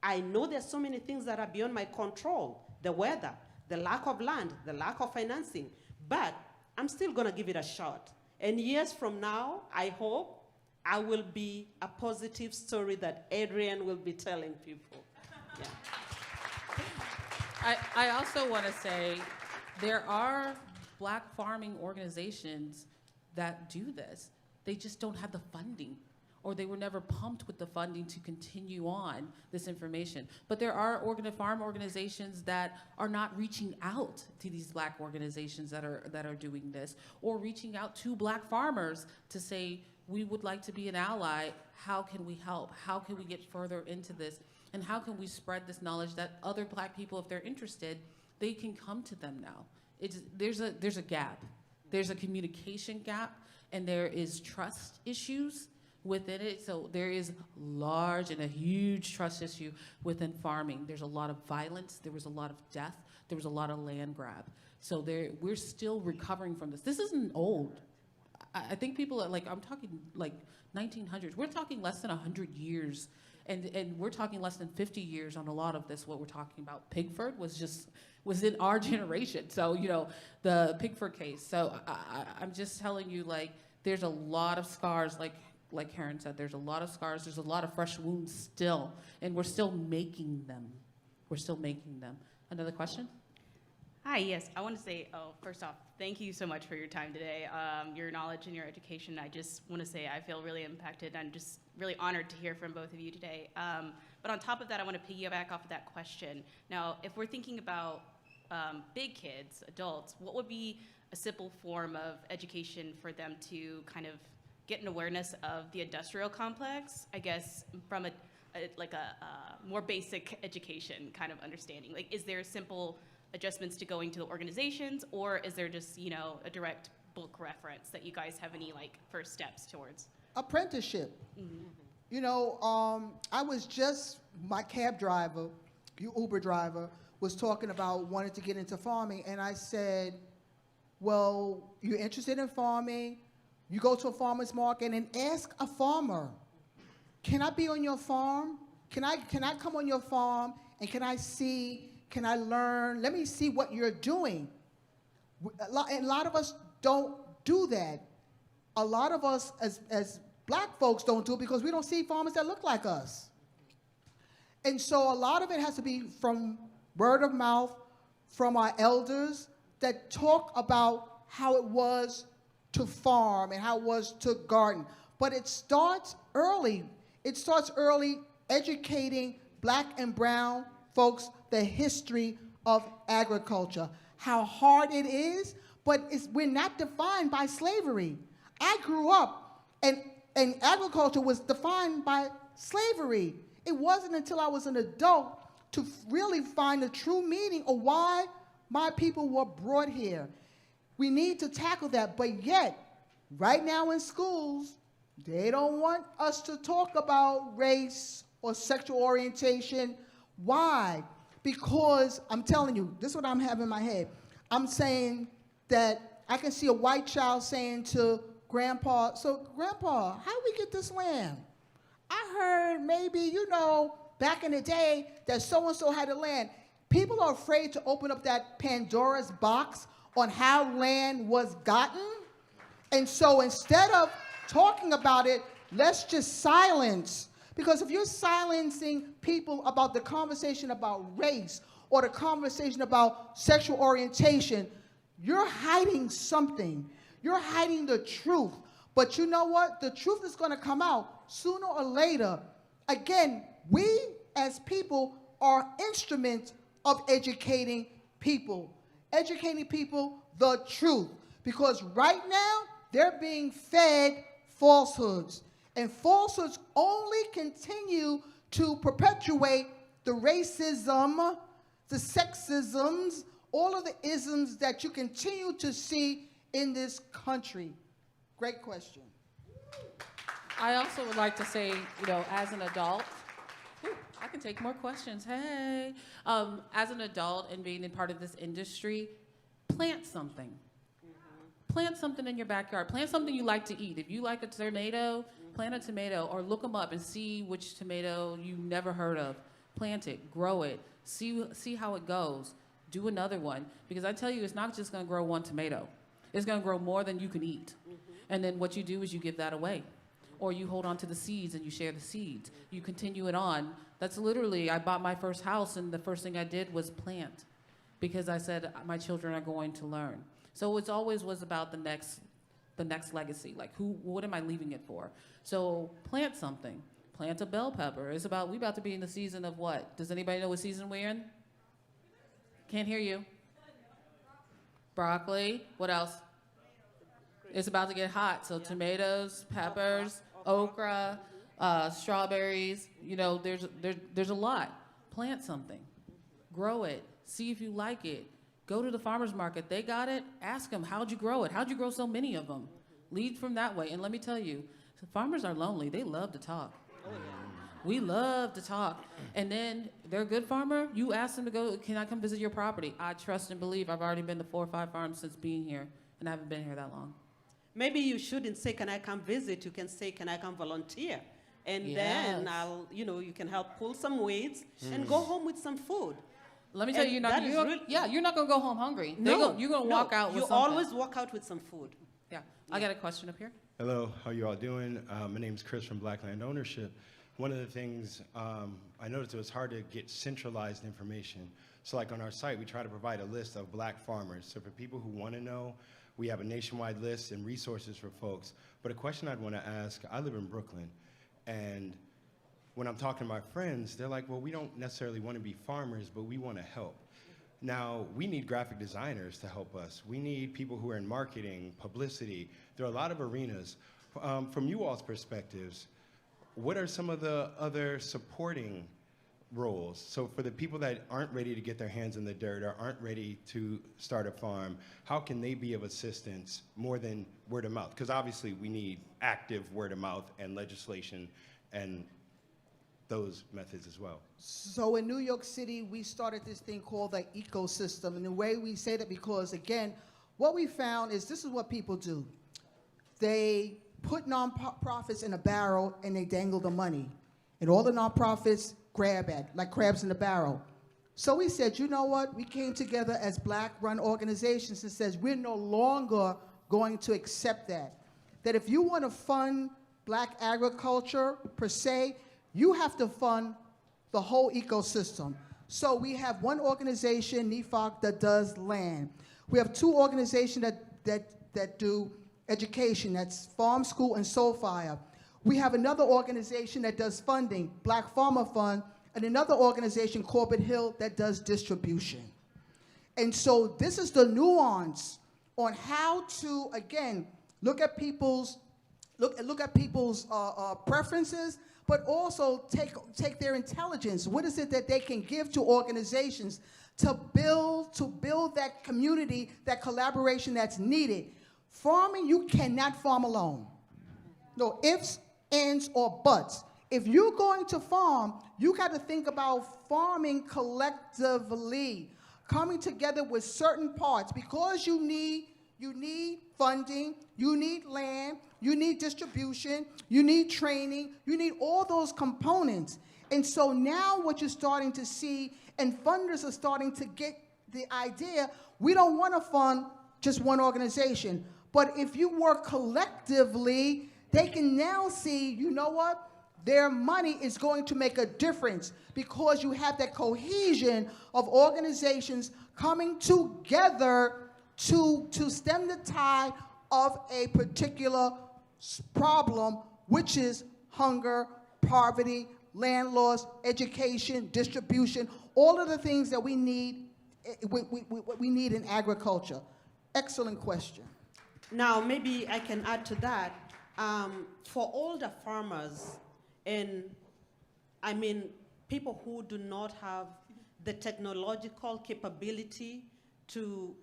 I know there's so many things that are beyond my control, the weather, the lack of land, the lack of financing, but I'm still gonna give it a shot. And years from now, I hope I will be a positive story that Adrian will be telling people. Yeah. I also want to say there are Black farming organizations that do this. They just don't have the funding, or they were never pumped with the funding to continue on this information. But there are farm organizations that are not reaching out to these Black organizations that are doing this, or reaching out to Black farmers to say, we would like to be an ally. How can we help? How can we get further into this? And how can we spread this knowledge that other Black people, if they're interested, they can come to them now? There's a gap. There's a communication gap, and there is trust issues within it. So there is large and a huge trust issue within farming. There's a lot of violence. There was a lot of death. There was a lot of land grab. So we're still recovering from this. This isn't old. I think people are like, I'm talking like 1900s. We're talking less than 100 years. And we're talking less than 50 years on a lot of this. What we're talking about, Pigford was in our generation. So, the Pigford case. So I'm just telling you, like, there's a lot of scars, like Karen said, there's a lot of scars, there's a lot of fresh wounds still, and we're still making them. We're still making them. Another question? Hi, yes, I want to say, first off, thank you so much for your time today, your knowledge and your education. I just want to say I feel really impacted. I'm just really honored to hear from both of you today. But on top of that, I want to piggyback off of that question. Now, if we're thinking about big kids, adults, what would be a simple form of education for them to kind of get an awareness of the industrial complex, I guess, from a more basic education kind of understanding? Like, is there simple adjustments to going to the organizations, or is there just, a direct book reference that you guys have any first steps towards? Apprenticeship. Mm-hmm. I was just, my cab driver, Uber driver, was talking about wanting to get into farming, and I said, well, you're interested in farming, you go to a farmer's market and ask a farmer, can I be on your farm? Can I come on your farm, and can I learn? Let me see what you're doing. And a lot of us don't do that. A lot of us as Black folks don't do it because we don't see farmers that look like us. And so a lot of it has to be from word of mouth, from our elders that talk about how it was to farm and how it was to garden. But it starts early. It starts early educating Black and brown folks the history of agriculture, how hard it is, but we're not defined by slavery. I grew up, and agriculture was defined by slavery. It wasn't until I was an adult to really find the true meaning of why my people were brought here. We need to tackle that, but yet, right now in schools, They don't want us to talk about race or sexual orientation. Why? Because I'm telling you, this is what I'm having in my head. I'm saying that I can see a white child saying to Grandpa, so Grandpa, how do we get this land? I heard maybe, you know, back in the day that so-and-so had the land. People are afraid to open up that Pandora's box on how land was gotten. And so instead of talking about it, let's just silence. Because if you're silencing people about the conversation about race or the conversation about sexual orientation, you're hiding something. You're hiding the truth. But you know what? The truth is going to come out sooner or later. Again, we as people are instruments of educating people the truth. Because right now, they're being fed falsehoods. And falsehoods only continue to perpetuate the racism, the sexisms, all of the isms that you continue to see in this country. Great question. I also would like to say, you know, as an adult, I can take more questions, hey. As an adult and being a part of this industry, plant something. Plant something in your backyard. Plant something you like to eat. If you like a tomato, plant a tomato, or look them up and see which tomato you never heard of. Plant it, grow it, see how it goes. Do another one, because I tell you, it's not just gonna grow one tomato. It's gonna grow more than you can eat. And then what you do is you give that away. Or you hold on to the seeds and you share the seeds. You continue it on. That's literally, I bought my first house and the first thing I did was plant, because I said my children are going to learn. So it always was about the next legacy, like what am I leaving it for? So plant something, plant a bell pepper. It's about, we about to be in the season of what? Does anybody know what season we're in? Can't hear you. Broccoli, what else? It's about to get hot, so tomatoes, peppers, okra, strawberries, you know, there's a lot. Plant something, grow it, see if you like it. Go to the farmer's market, they got it, ask them, how'd you grow it? How'd you grow so many of them? Lead from that way, and let me tell you, farmers are lonely, they love to talk. We love to talk. And then they're a good farmer, you ask them to go, can I come visit your property? I trust and believe I've already been to 4 or 5 farms since being here, and I haven't been here that long. Maybe you shouldn't say, can I come visit? You can say, can I come volunteer? And then you can help pull some weeds and go home with some food. Let me tell you, you're not gonna go home hungry. No, you're gonna walk out with you something. always walk out with some food. Yeah. I got a question up here. Hello, how you all doing? My name's Chris from Black Land Ownership. One of the things I noticed, it was hard to get centralized information. So like on our site, we try to provide a list of black farmers. So for people who want to know, we have a nationwide list and resources for folks. But a question I'd want to ask, I live in Brooklyn, and when I'm talking to my friends, they're like, well, we don't necessarily want to be farmers, but we want to help. Now, we need graphic designers to help us. We need people who are in marketing, publicity. There are a lot of arenas. From you all's perspectives, what are some of the other supporting roles? So for the people that aren't ready to get their hands in the dirt or aren't ready to start a farm, how can they be of assistance more than word of mouth? Because obviously we need active word of mouth and legislation and those methods as well. So in New York City, we started this thing called the ecosystem. And the way we say that, because again, what we found is this is what people do. They put nonprofits in a barrel and they dangle the money. And all the nonprofits grab at, like crabs in the barrel. So we said, you know what? We came together as black-run organizations and says we're no longer going to accept that. That if you want to fund black agriculture per se, you have to fund the whole ecosystem. So we have one organization, NEFOC, that does land. We have 2 organizations that do education, that's Farm School and Soulfire. We have another organization that does funding, Black Farmer Fund, and another organization, Corbett Hill, that does distribution. And so this is the nuance on how to, again, look at people's preferences, but also take their intelligence. What is it that they can give to organizations to build that community, that collaboration that's needed? Farming, you cannot farm alone. No ifs, ands, or buts. If you're going to farm, you got to think about farming collectively, coming together with certain parts, because you need funding, you need land, you need distribution, you need training, you need all those components. And so now what you're starting to see, and funders are starting to get the idea, we don't want to fund just one organization. But if you work collectively, they can now see, you know what? Their money is going to make a difference because you have that cohesion of organizations coming together to stem the tide of a particular problem, which is hunger, poverty, land loss, education, distribution, all of the things that we need, we need in agriculture. Excellent question. Now, maybe I can add to that. For older farmers, and I mean people who do not have the technological capability to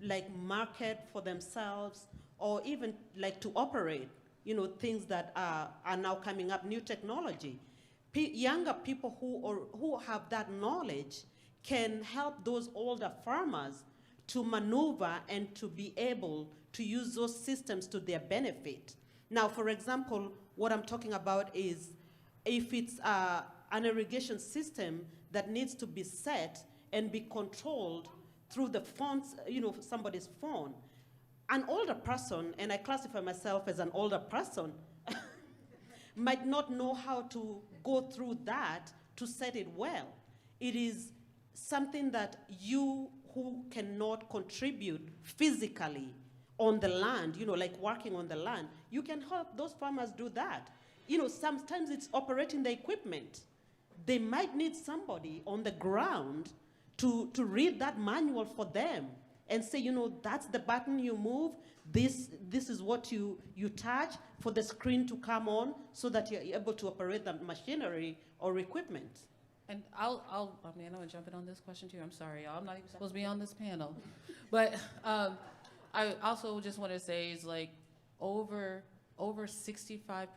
like market for themselves or even like to operate, you know, things that are now coming up, new technology. Younger people who have that knowledge can help those older farmers to maneuver and to be able to use those systems to their benefit. Now, for example, what I'm talking about is if it's an irrigation system that needs to be set and be controlled through the phones, you know, somebody's phone. An older person, and I classify myself as an older person, might not know how to go through that to set it well. It is something that you who cannot contribute physically on the land, you know, like working on the land, you can help those farmers do that. You know, sometimes it's operating the equipment. They might need somebody on the ground to read that manual for them and say, you know, that's the button you move, this is what you touch for the screen to come on so that you're able to operate the machinery or equipment. And I mean, I'm gonna jump in on this question too. I'm sorry, y'all. I'm not even supposed to be on this panel. But I also just want to say is like over 65%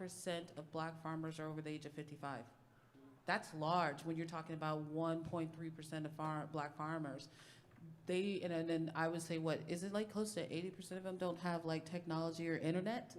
of black farmers are over the age of 55. That's large when you're talking about 1.3% of black farmers. And then I would say, what, is it like close to 80% of them don't have like technology or internet?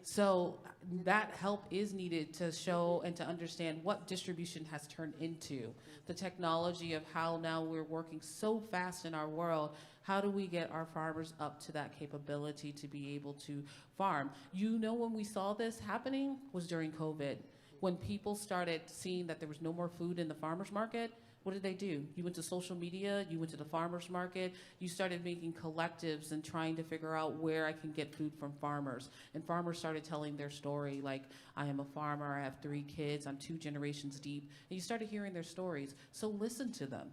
So that help is needed to show and to understand what distribution has turned into. The technology of how now we're working so fast in our world, how do we get our farmers up to that capability to be able to farm? You know, when we saw this happening was during COVID. When people started seeing that there was no more food in the farmer's market, what did they do? You went to social media, you went to the farmer's market, you started making collectives and trying to figure out where I can get food from farmers. And farmers started telling their story, like, I am a farmer, I have 3 kids, I'm 2 generations deep. And you started hearing their stories. So listen to them.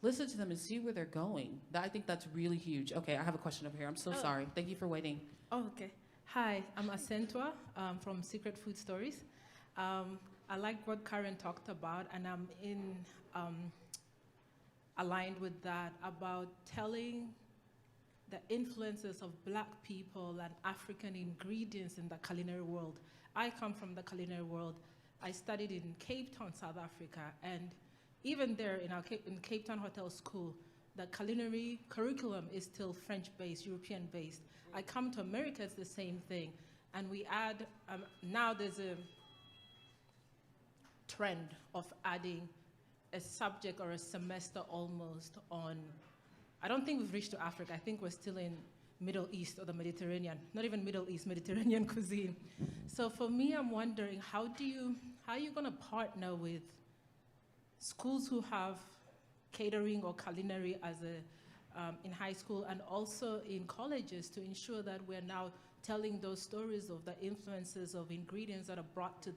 Listen to them and see where they're going. I think that's really huge. Okay, I have a question over here. I'm so sorry. Thank you for waiting. Oh, okay. Hi, I'm Acentua from Secret Food Stories. I like what Karen talked about, and I'm aligned with that about telling the influences of Black people and African ingredients in the culinary world. I come from the culinary world. I studied in Cape Town, South Africa, and even there in Cape Town Hotel School, the culinary curriculum is still French-based, European-based. I come to America, it's the same thing. And we add, now there's a trend of adding a subject or a semester almost on, I don't think we've reached to Africa. I think we're still in Middle East or the Mediterranean, not even Middle East, Mediterranean cuisine. So for me, I'm wondering, how are you gonna partner with schools who have catering or culinary as in high school and also in colleges to ensure that we're now telling those stories of the influences of ingredients that are brought to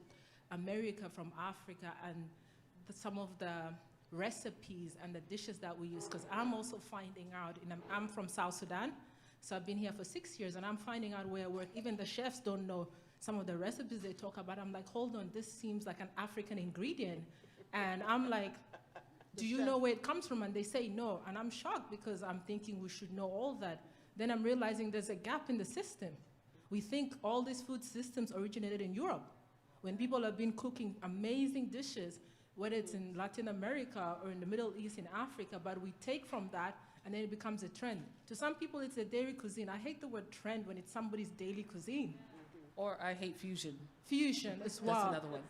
America from Africa and some of the recipes and the dishes that we use, because I'm also finding out, I'm from South Sudan, so I've been here for 6 years, and I'm finding out where I work, even the chefs don't know some of the recipes they talk about. I'm like, hold on, this seems like an African ingredient. And I'm like, do you know where it comes from? And they say no, and I'm shocked because I'm thinking we should know all that. Then I'm realizing there's a gap in the system. We think all these food systems originated in Europe, when people have been cooking amazing dishes, whether it's in Latin America or in the Middle East, in Africa, but we take from that and then it becomes a trend. To some people, it's a daily cuisine. I hate the word trend when it's somebody's daily cuisine. Or I hate fusion. Fusion as well. That's another one.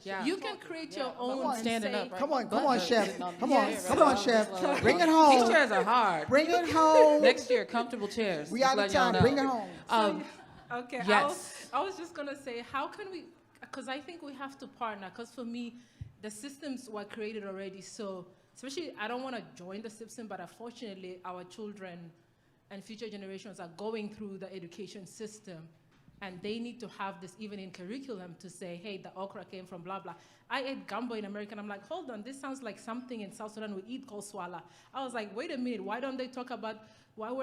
Yeah. You can create your own and standing say, up, right? Come on, But chef. sitting on Come the on, chair, come right? on, chef. Slow. Bring it home. These chairs are hard. Bring it home. Next year, comfortable chairs. We Just out of letting y'all time. know. Bring it home. Okay, Yes. I was just gonna say, how can we, because I think we have to partner, because for me, the systems were created already, so, especially, I don't wanna join the system, but unfortunately, our children and future generations are going through the education system, and they need to have this even in curriculum to say, hey, the okra came from blah, blah. I ate gumbo in America, and I'm like, hold on, this sounds like something in South Sudan we eat called swala. I was like, wait a minute, why weren't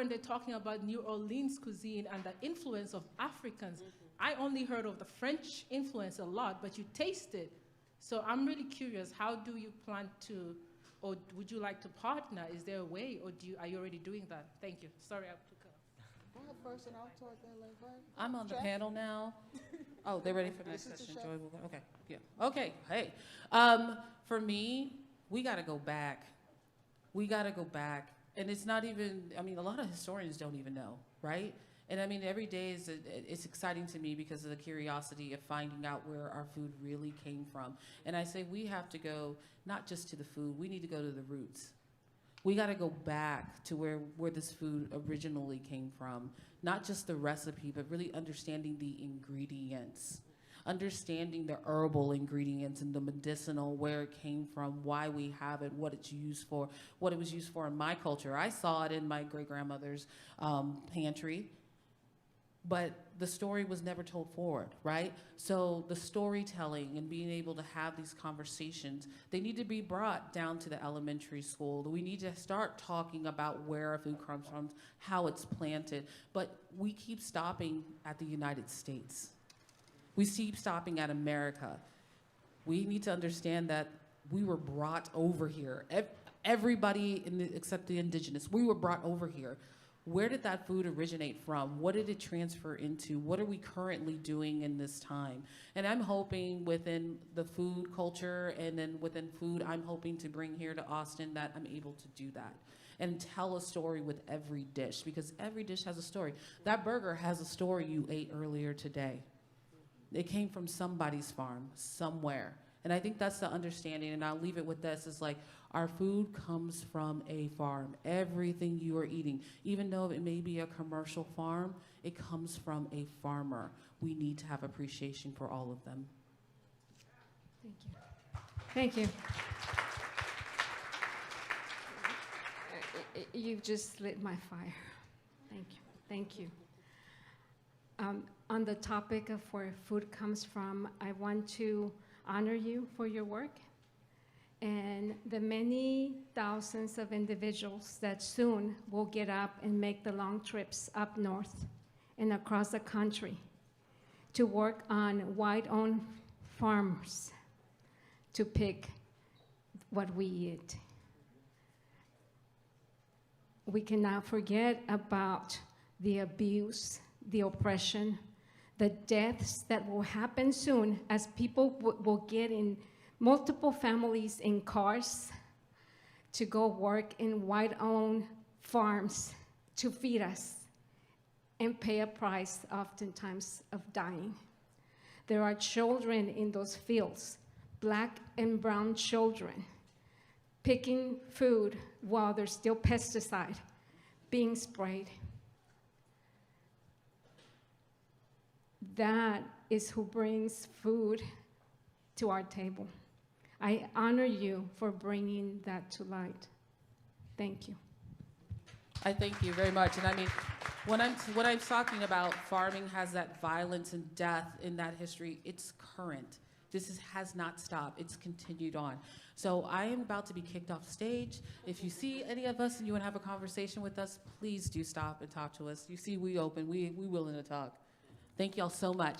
they talking about New Orleans cuisine and the influence of Africans? I only heard of the French influence a lot, but you taste it. So I'm really curious, how do you plan to, or would you like to partner? Is there a way, or are you already doing that? Thank you. Sorry, I took Go ahead first and I'll talk then later. I'm on the Chef? panel now. Oh, they're ready for the next Assistant session. chef. Joy will go. Okay, yeah. Okay, hey. For me, we got to go back. We got to go back. And it's not even, I mean, a lot of historians don't even know, right? And I mean, every day it's exciting to me because of the curiosity of finding out where our food really came from. And I say we have to go not just to the food, we need to go to the roots. We got to go back to where this food originally came from. Not just the recipe, but really understanding the ingredients. Understanding the herbal ingredients and the medicinal, where it came from, why we have it, what it's used for, what it was used for in my culture. I saw it in my great-grandmother's pantry, but the story was never told forward, right? So the storytelling and being able to have these conversations, they need to be brought down to the elementary school. We need to start talking about where our food comes from, how it's planted, but we keep stopping at the United States. We keep stopping at America. We need to understand that we were brought over here. Everybody except the indigenous, we were brought over here. Where did that food originate from? What did it transfer into? What are we currently doing in this time? And I'm hoping within the food culture and then within food, I'm hoping to bring here to Austin that I'm able to do that and tell a story with every dish, because every dish has a story. That burger has a story you ate earlier today. It came from somebody's farm, somewhere. And I think that's the understanding, and I'll leave it with this, is like, our food comes from a farm. Everything you are eating, even though it may be a commercial farm, it comes from a farmer. We need to have appreciation for all of them. Thank you. You've just lit my fire. Thank you. Thank you. On the topic of where food comes from, I want to honor you for your work and the many thousands of individuals that soon will get up and make the long trips up north and across the country to work on white-owned farms to pick what we eat. We cannot forget about the abuse, the oppression, the deaths that will happen soon as people will get in multiple families in cars to go work in white-owned farms to feed us and pay a price oftentimes of dying. There are children in those fields, black and brown children, picking food while there's still pesticide being sprayed. That is who brings food to our table. I honor you for bringing that to light. Thank you. I thank you very much. And I mean, when I'm talking about farming has that violence and death in that history, it's current. This has not stopped. It's continued on. So I am about to be kicked off stage. If you see any of us and you want to have a conversation with us, please do stop and talk to us. You see, we open. We willing to talk. Thank y'all so much.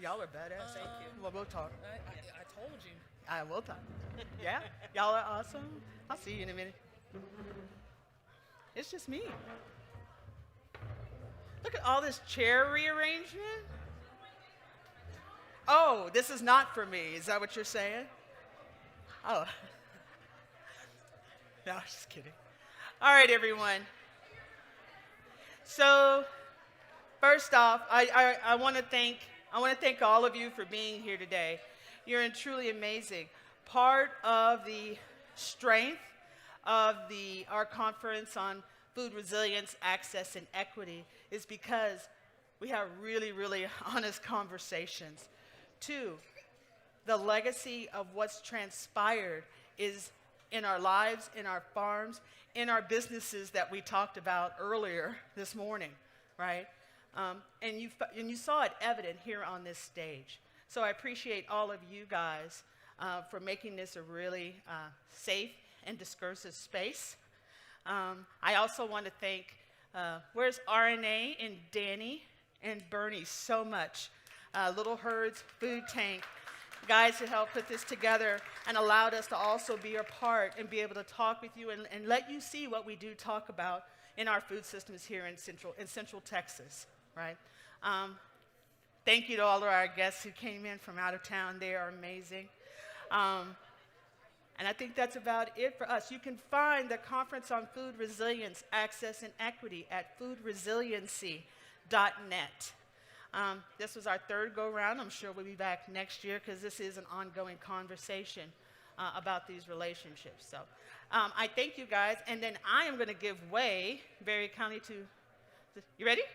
Y'all are badass. Thank you. Well, we'll talk. I told you. I will talk. Yeah, y'all are awesome. I'll see you in a minute. It's just me. Look at all this chair rearrangement. Oh, this is not for me. Is that what you're saying? Oh. No, just kidding. All right, everyone. So, first off, I want to thank all of you for being here today. You're truly amazing. Part of the strength of our conference on food resilience, access, and equity is because we have really, really honest conversations. Two, the legacy of what's transpired is in our lives, in our farms, in our businesses that we talked about earlier this morning, right? And you saw it evident here on this stage. So I appreciate all of you guys for making this a really safe and discursive space. I also want to thank, where's RNA and Danny and Bernie so much. Little Herds Food Tank, guys who helped put this together and allowed us to also be a part and be able to talk with you and let you see what we do talk about in our food systems here in Central Texas, right? Thank you to all of our guests who came in from out of town. They are amazing. And I think that's about it for us. You can find the Conference on Food Resilience, Access, and Equity at foodresiliency.net. This was our third go-round. I'm sure we'll be back next year because this is an ongoing conversation about these relationships. So I thank you guys. And then I am going to give way very kindly to, you ready?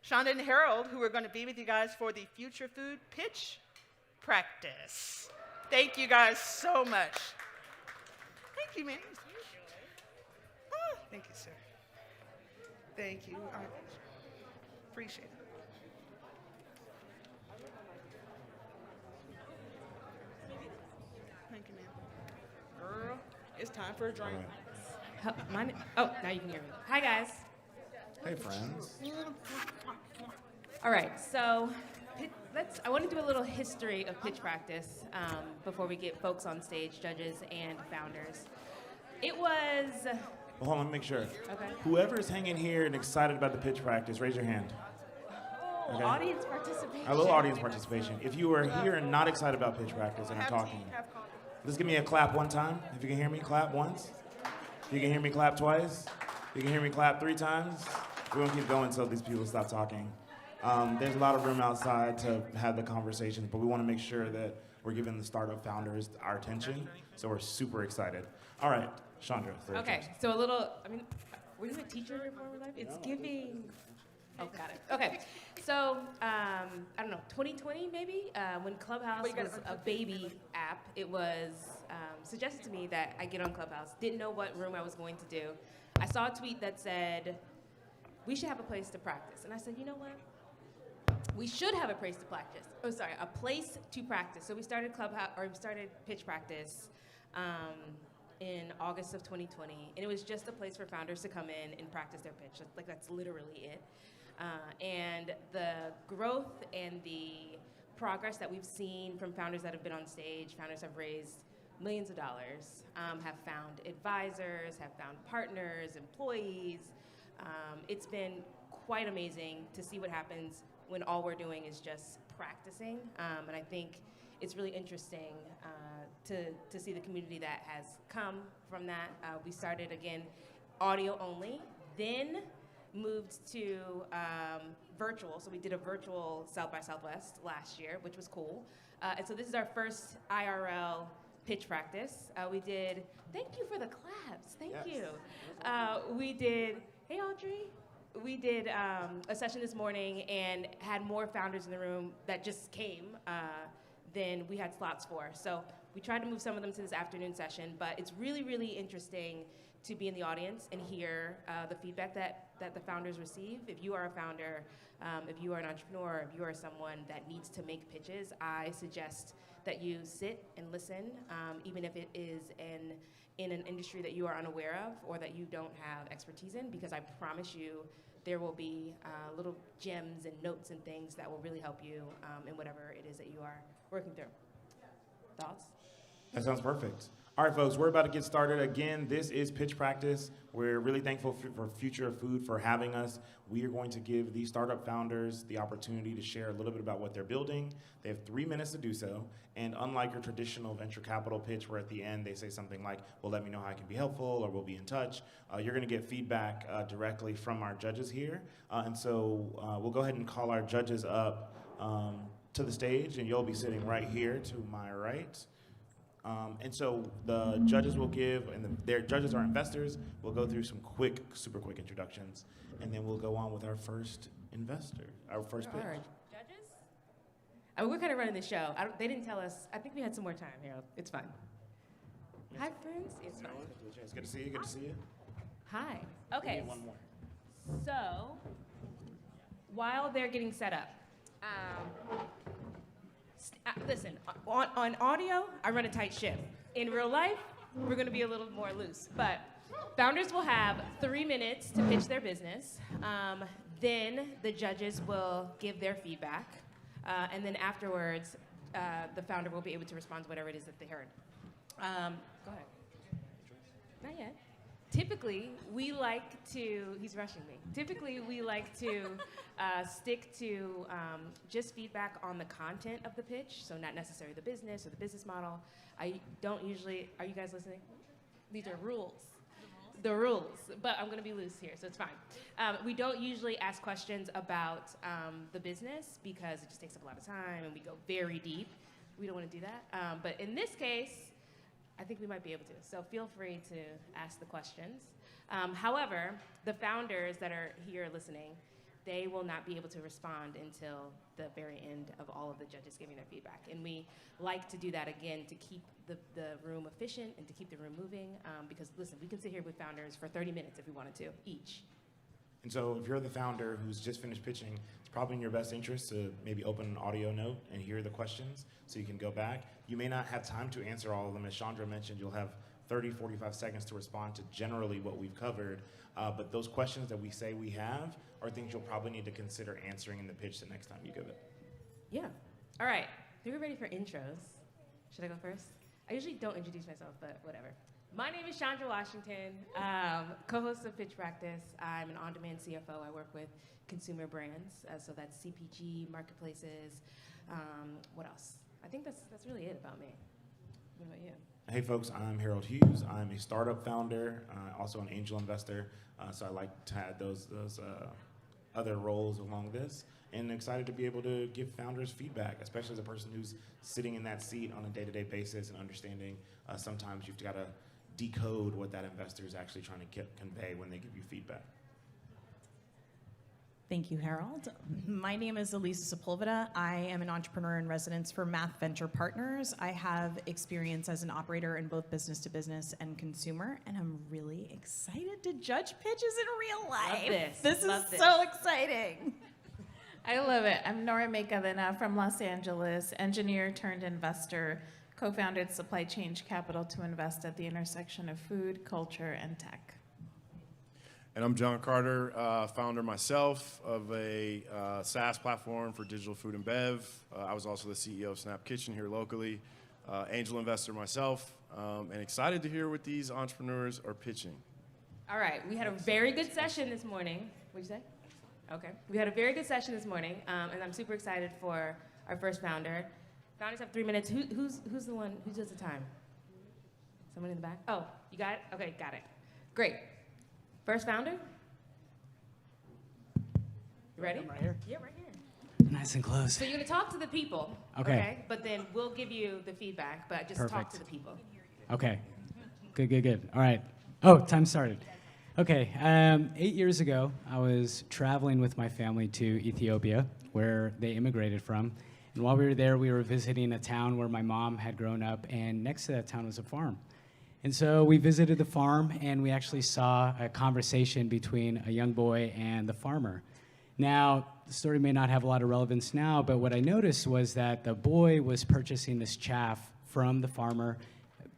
Shonda and Harold, who are going to be with you guys for the Future Food Pitch Practice. Thank you guys so much. Thank you, man. Oh, thank you, sir. Thank you. I appreciate it. Thank you, man. Girl, it's time for a drink. Oh, now you can hear me. Hi, guys. Hey, friends. All right, so I want to do a little history of pitch practice before we get folks on stage, judges and founders. It was... Well, hold on, let me make sure. Okay. Whoever's hanging here and excited about the pitch practice, raise your hand. Oh, Okay. audience participation. A little audience participation. If you are here and not excited about pitch practice and I'm talking, just give me a clap one time. If you can hear me, clap once. If you can hear me, clap twice. If you can hear me, clap 3 times. We're going to keep going until these people stop talking. There's a lot of room outside to have the conversations, but we want to make sure that we're giving the startup founders our attention, so we're super excited. All right, Chandra. Okay, so a little, were you a teacher before life? It's giving. Oh, got it. Okay, so I don't know, 2020 maybe, when Clubhouse was a baby app, it was suggested to me that I get on Clubhouse. Didn't know what room I was going to do. I saw a tweet that said, we should have a place to practice. And I said, you know what? We should have a place to practice. Oh, sorry, a place to practice. So we started pitch practice in August of 2020, and it was just a place for founders to come in and practice their pitch. Like that's literally it. And the growth and the progress that we've seen from founders that have been on stage, founders have raised millions of dollars, have found advisors, have found partners, employees. It's been quite amazing to see what happens when all we're doing is just practicing. And I think it's really interesting to see the community that has come from that. We started, again, audio only, then moved to virtual. So we did a virtual South by Southwest last year, which was cool. And so this is our first IRL pitch practice. We did, thank you for the claps, thank you. We did, hey Audrey. We did a session this morning and had more founders in the room that just came than we had slots for. So we tried to move some of them to this afternoon session, but it's really, really interesting to be in the audience and hear the feedback that the founders receive. If you are a founder, if you are an entrepreneur, if you are someone that needs to make pitches, I suggest that you sit and listen, even if it is an in an industry that you are unaware of or that you don't have expertise in, because I promise you there will be little gems and notes and things that will really help you in whatever it is that you are working through. Thoughts? That sounds perfect. All right, folks, we're about to get started. Again, this is Pitch Practice. We're really thankful for Future of Food for having us. We are going to give these startup founders the opportunity to share a little bit about what they're building. They have 3 minutes to do so. And unlike your traditional venture capital pitch where at the end they say something like, well, let me know how I can be helpful, or we'll be in touch, you're gonna get feedback directly from our judges here. And so we'll go ahead and call our judges up to the stage, and you'll be sitting right here to my right. And so the judges will give, and their judges are investors. We'll go through some super quick introductions, and then we'll go on with our first investor, our first pitch. Judges? We're kind of running the show. They didn't tell us. I think we had some more time, Harold. It's fine. Hi, friends. It's fine. It's good to see you. Good to see you. Hi. Okay. We need one more. So, while they're getting set up, listen, on audio, I run a tight ship. In real life, we're gonna be a little more loose. But founders will have 3 minutes to pitch their business. Then the judges will give their feedback. And then afterwards, the founder will be able to respond to whatever it is that they heard. Go ahead. Not yet. Typically, we like to, he's rushing me. Typically, we like to stick to just feedback on the content of the pitch, so not necessarily the business or the business model. I don't usually, are you guys listening? These are rules. The rules, but I'm gonna be loose here, so it's fine. We don't usually ask questions about the business because it just takes up a lot of time and we go very deep. We don't wanna do that. But in this case, I think we might be able to, so feel free to ask the questions. However, the founders that are here listening, they will not be able to respond until the very end of all of the judges giving their feedback. And we like to do that again to keep the room efficient and to keep the room moving, because listen, we can sit here with founders for 30 minutes if we wanted to, each. And so if you're the founder who's just finished pitching, it's probably in your best interest to maybe open an audio note and hear the questions so you can go back. You may not have time to answer all of them. As Chandra mentioned, you'll have 30, 45 seconds to respond to generally what we've covered. But those questions that we say we have are things you'll probably need to consider answering in the pitch the next time you give it. Yeah. All right. I think we're ready for intros. Should I go first? I usually don't introduce myself, but whatever. My name is Chandra Washington, co-host of Pitch Practice. I'm an on-demand CFO. I work with consumer brands, so that's CPG, marketplaces. What else? I think that's really it about me. What about you? Hey folks, I'm Harold Hughes. I'm a startup founder, also an angel investor. So I like to have those other roles along this, and excited to be able to give founders feedback, especially as a person who's sitting in that seat on a day-to-day basis and understanding sometimes you've got to decode what that investor is actually trying to convey when they give you feedback. Thank you, Harold. My name is Elisa Sepulveda. I am an entrepreneur in residence for Math Venture Partners. I have experience as an operator in both business to business and consumer, and I'm really excited to judge pitches in real life. This is so exciting. I love it. I'm Nora Makavina from Los Angeles, engineer turned investor, co-founded Supply Change Capital to invest at the intersection of food, culture, and tech. And I'm John Carter, founder myself of a SaaS platform for digital food and bev. I was also the CEO of Snap Kitchen here locally, angel investor myself, and excited to hear what these entrepreneurs are pitching. All right, we had a very good session this morning. What'd you say? Okay. We had a very good session this morning, and I'm super excited for our first founder. Founders have 3 minutes. Who's the one, who does the time? Someone in the back? Oh, you got it? Okay, got it. Great. First founder? You ready? I'm right here. Yeah, right here. Nice and close. So you're gonna talk to the people, Okay. But then we'll give you the feedback, but just talk Perfect. to the people. Okay. Good. All right. Oh, time started. Okay. 8 years ago, I was traveling with my family to Ethiopia, where they immigrated from. And while we were there, we were visiting a town where my mom had grown up, and next to that town was a farm. And so we visited the farm, and we actually saw a conversation between a young boy and the farmer. Now, the story may not have a lot of relevance now, but what I noticed was that the boy was purchasing this chaff from the farmer,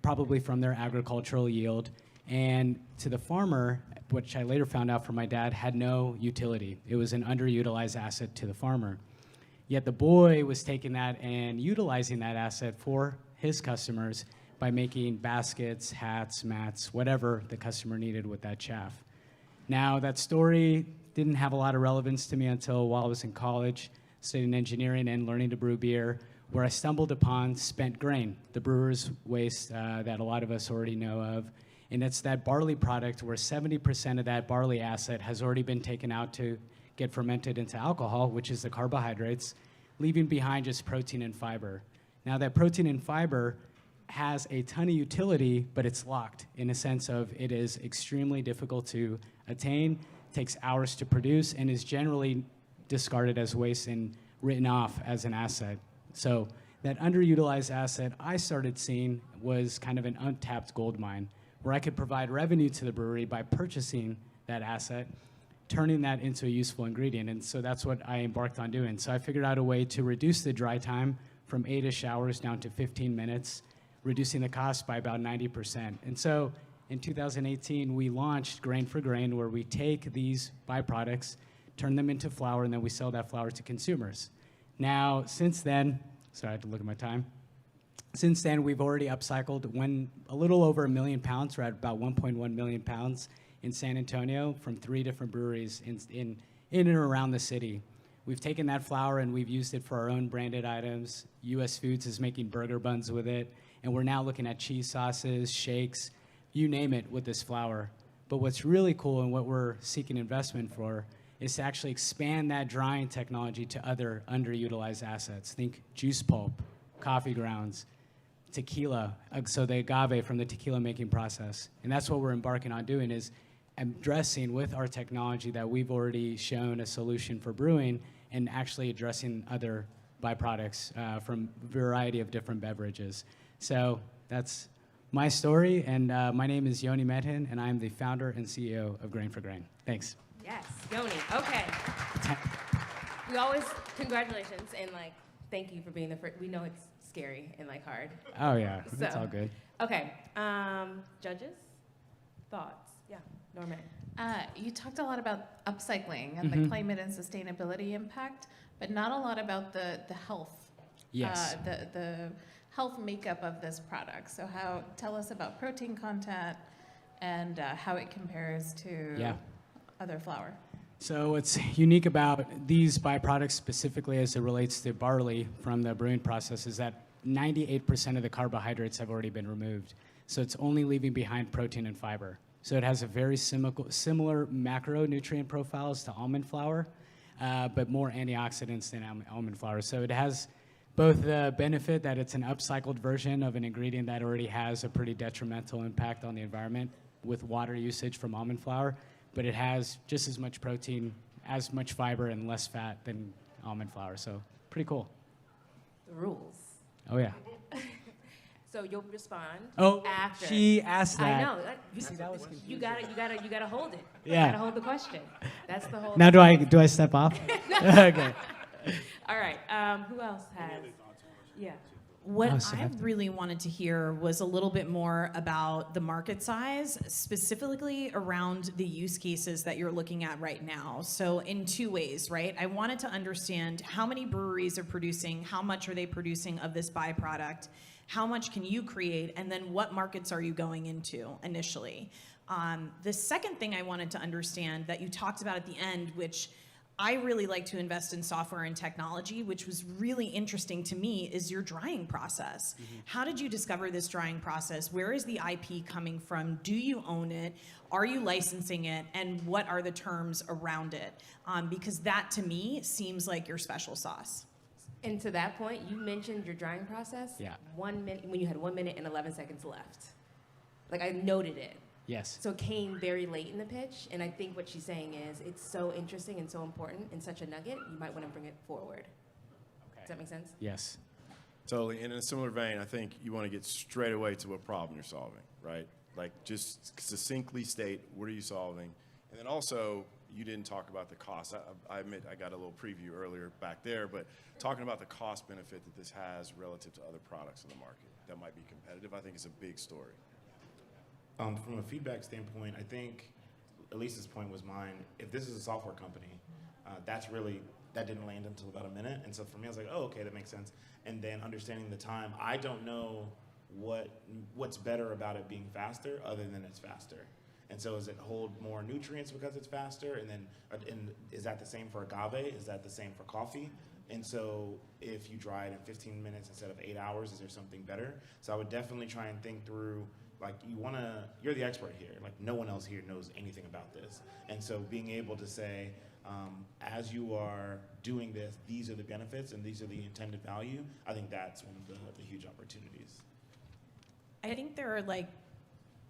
probably from their agricultural yield. And to the farmer, which I later found out from my dad, had no utility. It was an underutilized asset to the farmer. Yet the boy was taking that and utilizing that asset for his customers by making baskets, hats, mats, whatever the customer needed with that chaff. Now, that story didn't have a lot of relevance to me until while I was in college, studying engineering and learning to brew beer, where I stumbled upon spent grain, the brewer's waste that a lot of us already know of. And it's that barley product where 70% of that barley asset has already been taken out to get fermented into alcohol, which is the carbohydrates, leaving behind just protein and fiber. Now, that protein and fiber has a ton of utility, but it's locked in a sense of it is extremely difficult to attain, takes hours to produce, and is generally discarded as waste and written off as an asset. So that underutilized asset I started seeing was kind of an untapped gold mine, where I could provide revenue to the brewery by purchasing that asset, turning that into a useful ingredient. And so that's what I embarked on doing. So I figured out a way to reduce the dry time from 8-ish hours down to 15 minutes, reducing the cost by about 90%. And so in 2018, we launched Grain for Grain, where we take these byproducts, turn them into flour, and then we sell that flour to consumers. Now, since then, sorry, I had to look at my time. Since then, we've already upcycled a little over 1 million pounds. We're at about 1.1 million pounds in San Antonio from 3 different breweries in and around the city. We've taken that flour and we've used it for our own branded items. US Foods is making burger buns with it. And we're now looking at cheese sauces, shakes, you name it with this flour. But what's really cool and what we're seeking investment for is to actually expand that drying technology to other underutilized assets. Think juice pulp, coffee grounds, tequila, so the agave from the tequila making process. And that's what we're embarking on doing, is addressing with our technology that we've already shown a solution for brewing and actually addressing other byproducts from a variety of different beverages. So that's my story, and my name is Yoni Medhin, and I'm the founder and CEO of Grain for Grain. Thanks. Yes, Yoni. Okay. We always, congratulations, and thank you for being the first. We know it's scary and hard. Oh yeah, it's all good. Okay, judges, thoughts? Yeah, Norman. You talked a lot about upcycling and the climate and sustainability impact, but not a lot about the health. Yes. The health makeup of this product. So tell us about protein content and how it compares to other flour. So what's unique about these byproducts, specifically as it relates to barley from the brewing process, is that 98% of the carbohydrates have already been removed. So it's only leaving behind protein and fiber. So it has a very similar macronutrient profiles to almond flour, but more antioxidants than almond flour. So it has both the benefit that it's an upcycled version of an ingredient that already has a pretty detrimental impact on the environment with water usage from almond flour, but it has just as much protein, as much fiber, and less fat than almond flour. So pretty cool. The rules. Oh yeah. So you'll respond. Oh, after. she asked that. I know. You gotta hold it. Yeah. You gotta hold the question. That's the whole. Now do I step off? Okay. All right. Who else has? Yeah. What Oh, so I really wanted to hear was a little bit more about the market size, specifically around the use cases that you're looking at right now. So in 2 ways, right? I wanted to understand how many breweries are producing, how much are they producing of this byproduct, how much can you create, and then what markets are you going into initially? The second thing I wanted to understand that you talked about at the end, which I really like to invest in software and technology, which was really interesting to me, is your drying process. How did you discover this drying process? Where is the IP coming from? Do you own it? Are you licensing it? And what are the terms around it? Because that, to me, seems like your special sauce. And to that point, you mentioned your drying process. Yeah. 1 minute, when you had 1 minute and 11 seconds left. I noted it. Yes. So it came very late in the pitch, and I think what she's saying is it's so interesting and so important and such a nugget, you might want to bring it forward. Okay. Does that make sense? Yes. Totally. And in a similar vein, I think you want to get straight away to what problem you're solving, right? Just succinctly state, what are you solving? And then also, you didn't talk about the cost. I admit I got a little preview earlier back there, but talking about the cost benefit that this has relative to other products in the market. that might be competitive. I think it's a big story. From a feedback standpoint, I think Elisa's point was mine. If this is a software company, that didn't land until about a minute. And so for me, I was like, oh, okay, that makes sense. And then understanding the time, I don't know what's better about it being faster other than it's faster. And so does it hold more nutrients because it's faster? And then is that the same for agave? Is that the same for coffee? And so if you dry it in 15 minutes instead of 8 hours, is there something better? So I would definitely try and think through, like, you're the expert here. Like, no one else here knows anything about this. And so being able to say, as you are doing this, these are the benefits and these are the intended value, I think that's one of the huge opportunities. I think there are like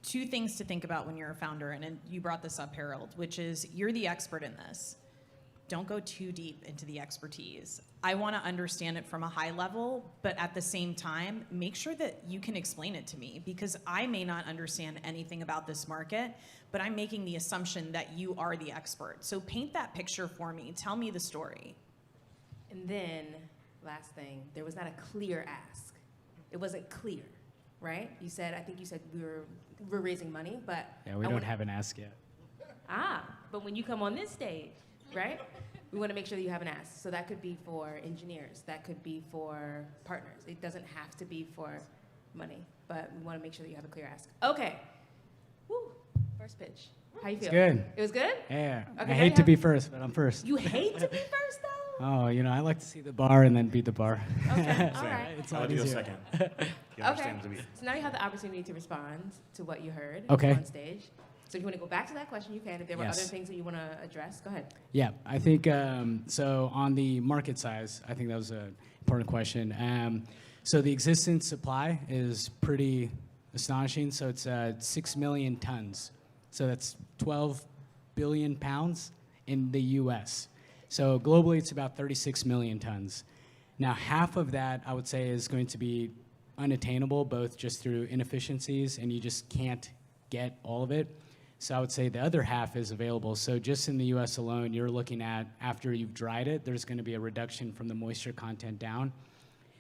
two things to think about when you're a founder, and you brought this up, Harold, which is you're the expert in this. Don't go too deep into the expertise. I want to understand it from a high level, but at the same time, make sure that you can explain it to me, because I may not understand anything about this market, but I'm making the assumption that you are the expert. So paint that picture for me. Tell me the story. And then, last thing, there was not a clear ask. It wasn't clear, right? I think you said we're raising money, but Yeah, we don't have an ask yet. But when you come on this stage, right? We want to make sure that you have an ask. So that could be for engineers. That could be for partners. It doesn't have to be for money, but we want to make sure that you have a clear ask. Okay. Woo. First pitch. How you feel? It's good. It was good? Yeah. Okay, I hate to be first, but I'm first. You hate to be first, though? Oh, I like to see the bar and then beat the bar. Okay, all right. It's I'll all do a easier. second. You Okay. understand the beat. So now you have the opportunity to respond to what you heard Okay. on stage. So if you want to go back to that question, you can. If there were Yes. other things that you want to address, go ahead. Yeah, I think, so on the market size, I think that was an important question. So the existing supply is pretty astonishing. So it's 6 million tons. So that's 12 billion pounds in the US. So globally, it's about 36 million tons. Now, half of that, I would say, is going to be unattainable, both just through inefficiencies, and you just can't get all of it. So I would say the other half is available. So just in the US alone, you're looking at, after you've dried it, there's going to be a reduction from the moisture content down.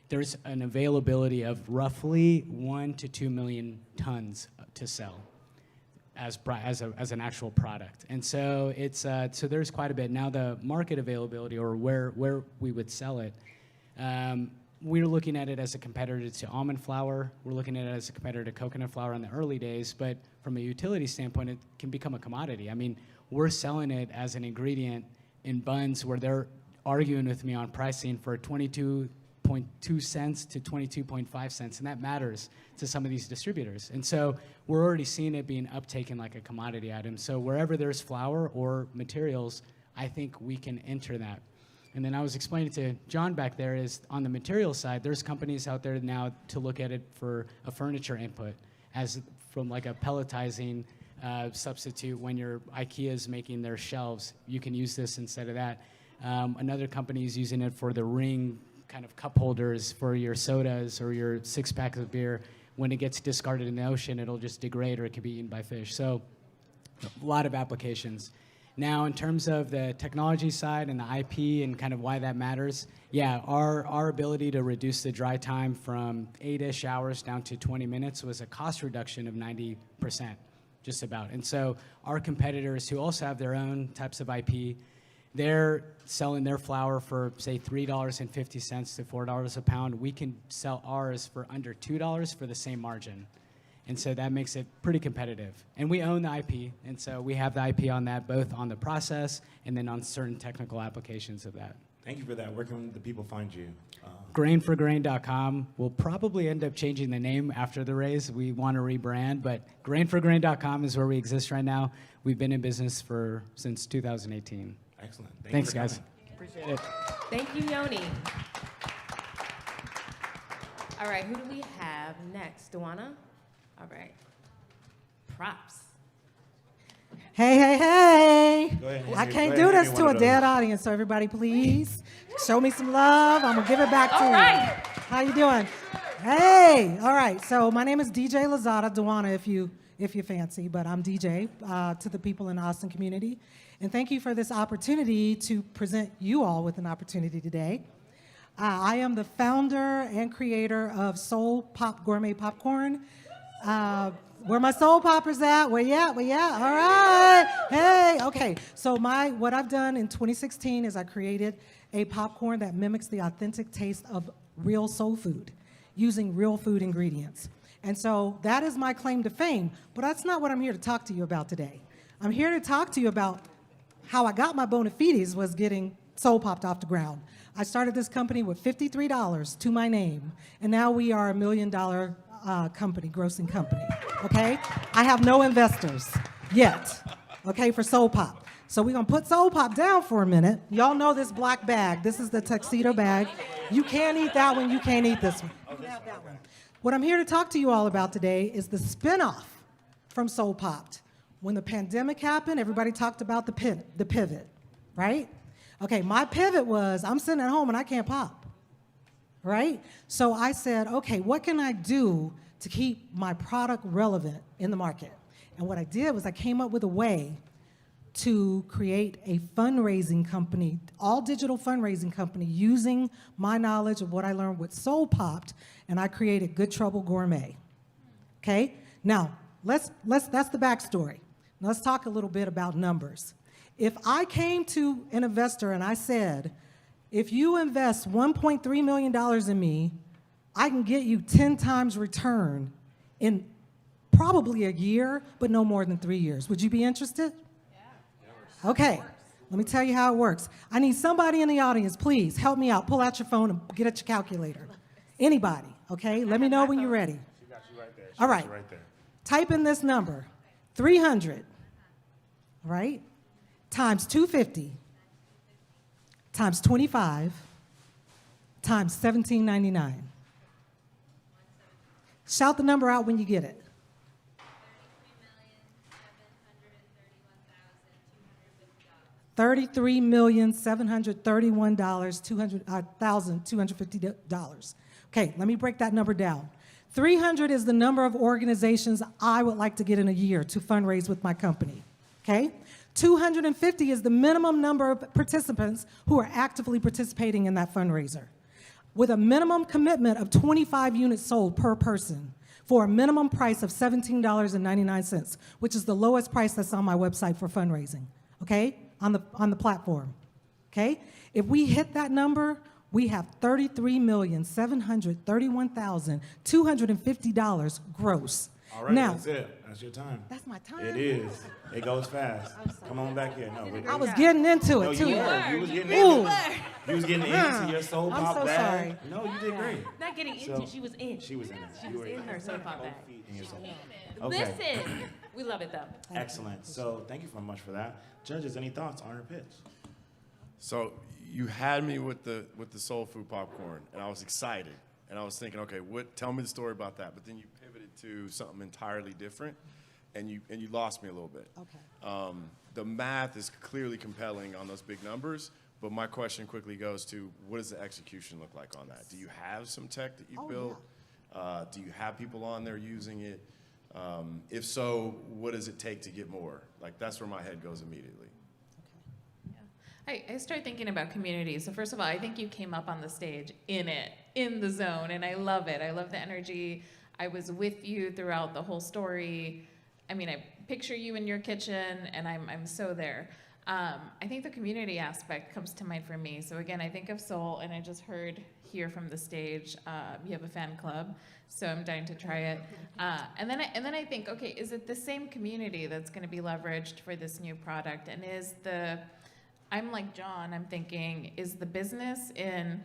There's an availability of roughly 1 to 2 million tons to sell as an actual product. And so so there's quite a bit. Now the market availability, or where we would sell it, we're looking at it as a competitor to almond flour. We're looking at it as a competitor to coconut flour in the early days, but from a utility standpoint, it can become a commodity. I mean, we're selling it as an ingredient in buns where they're arguing with me on pricing for 22.2 cents to 22.5 cents, and that matters to some of these distributors. And so we're already seeing it being uptaken like a commodity item. So wherever there's flour or materials, I think we can enter that. And then I was explaining to John back there is on the material side, there's companies out there now to look at it for a furniture input as from like a pelletizing substitute when your IKEA is making their shelves. You can use this instead of that. Another company is using it for the ring kind of cup holders for your sodas or your 6-pack of beer. When it gets discarded in the ocean, it'll just degrade or it can be eaten by fish. So a lot of applications. Now, in terms of the technology side and the IP and kind of why that matters, yeah, our ability to reduce the dry time from 8-ish hours down to 20 minutes was a cost reduction of 90%, just about. And so our competitors who also have their own types of IP, they're selling their flour for, say, $3.50 to $4 a pound. We can sell ours for under $2 for the same margin. And so that makes it pretty competitive. And we own the IP, and so we have the IP on that, both on the process and then on certain technical applications of that. Thank you for that. Where can the people find you? Grainforgrain.com. We'll probably end up changing the name after the raise. We want to rebrand, but grainforgrain.com is where we exist right now. We've been in business since 2018. Excellent. Thanks, guys. Appreciate it. Thank you, Yoni. All right, who do we have next? Duana? All right. Props. Hey, hey, hey. Go ahead. I can't Go do ahead, this give me to one a of dead those. audience, so everybody please show me some love. I'm gonna give it back to All you. right. How you doing? Hey, all right. So my name is DJ Lozada, Duana if you fancy, but I'm DJ to the people in the Austin community. And thank you for this opportunity to present you all with an opportunity today. I am the founder and creator of Soul Pop Gourmet Popcorn. Where my soul poppers at? Where you at? Where you at? All right. Hey, okay. So what I've done in 2016 is I created a popcorn that mimics the authentic taste of real soul food using real food ingredients. And so that is my claim to fame, but that's not what I'm here to talk to you about today. I'm here to talk to you about how I got my bona fides was getting Soul Popped off the ground. I started this company with $53 to my name, and now we are $1 million company, grossing company, okay? I have no investors yet, okay, for Soul Pop. So we're gonna put Soul Pop down for a minute. Y'all know this black bag. This is the tuxedo bag. You can't eat that one, you can't eat this one. You can have that one. What I'm here to talk to you all about today is the spinoff from Soul Popped. When the pandemic happened, everybody talked about the pivot, right? Okay, my pivot was I'm sitting at home and I can't pop, right? So I said, okay, what can I do to keep my product relevant in the market? And what I did was I came up with a way to create a fundraising company, all digital fundraising company, using my knowledge of what I learned with Soul Popped, and I created Good Trouble Gourmet. Okay? Now, that's the backstory. Now let's talk a little bit about numbers. If I came to an investor and I said, if you invest $1.3 million in me, I can get you 10 times return in probably a year, but no more than 3 years. Would you be interested? Yeah. Okay, let me tell you how it works. I need somebody in the audience, please help me out. Pull out your phone and get at your calculator. Anybody, okay? Let me know when you're ready. She got you right there. All right. Right there. Type in this number, 300, right? Times 250, times 25, times $17.99. Shout the number out when you get it. $33,731,250. Okay, let me break that number down. 300 is the number of organizations I would like to get in a year to fundraise with my company, okay? 250 is the minimum number of participants who are actively participating in that fundraiser, with a minimum commitment of 25 units sold per person for a minimum price of $17.99, which is the lowest price that's on my website for fundraising, okay, on the platform, okay? If we hit that number, we have $33,731,250 gross. All right, now, that's it. That's your time. That's my time. It is. It goes fast. Come on back here. No, I was getting into it, too. You was getting Ooh. into it. You was getting into your soul I'm pop so bag. sorry. No, you did great. Not getting into, she was in. She was in it. She You was were in her soul pop bag. in your soul. Okay. Listen, we love it though. Excellent. So thank you very much for that. Judges, any thoughts on her pitch? So you had me with the soul food popcorn, and I was excited, and I was thinking, okay, tell me the story about that. But then you pivoted to something entirely different, and you lost me a little bit. Okay. The math is clearly compelling on those big numbers, but my question quickly goes to, what does the execution look like on that? Do you have some tech that you built? Yeah. Do you have people on there using it? If so, what does it take to get more? Like, that's where my head goes immediately. I start thinking about community. So first of all, I think you came up on the stage in the zone, and I love it. I love the energy. I was with you throughout the whole story. I mean, I picture you in your kitchen, and I'm so there. I think the community aspect comes to mind for me. So again, I think of Soul, and I just heard here from the stage, you have a fan club, so I'm dying to try it. And then I think, okay, is it the same community that's going to be leveraged for this new product? And I'm like John, I'm thinking, is the business in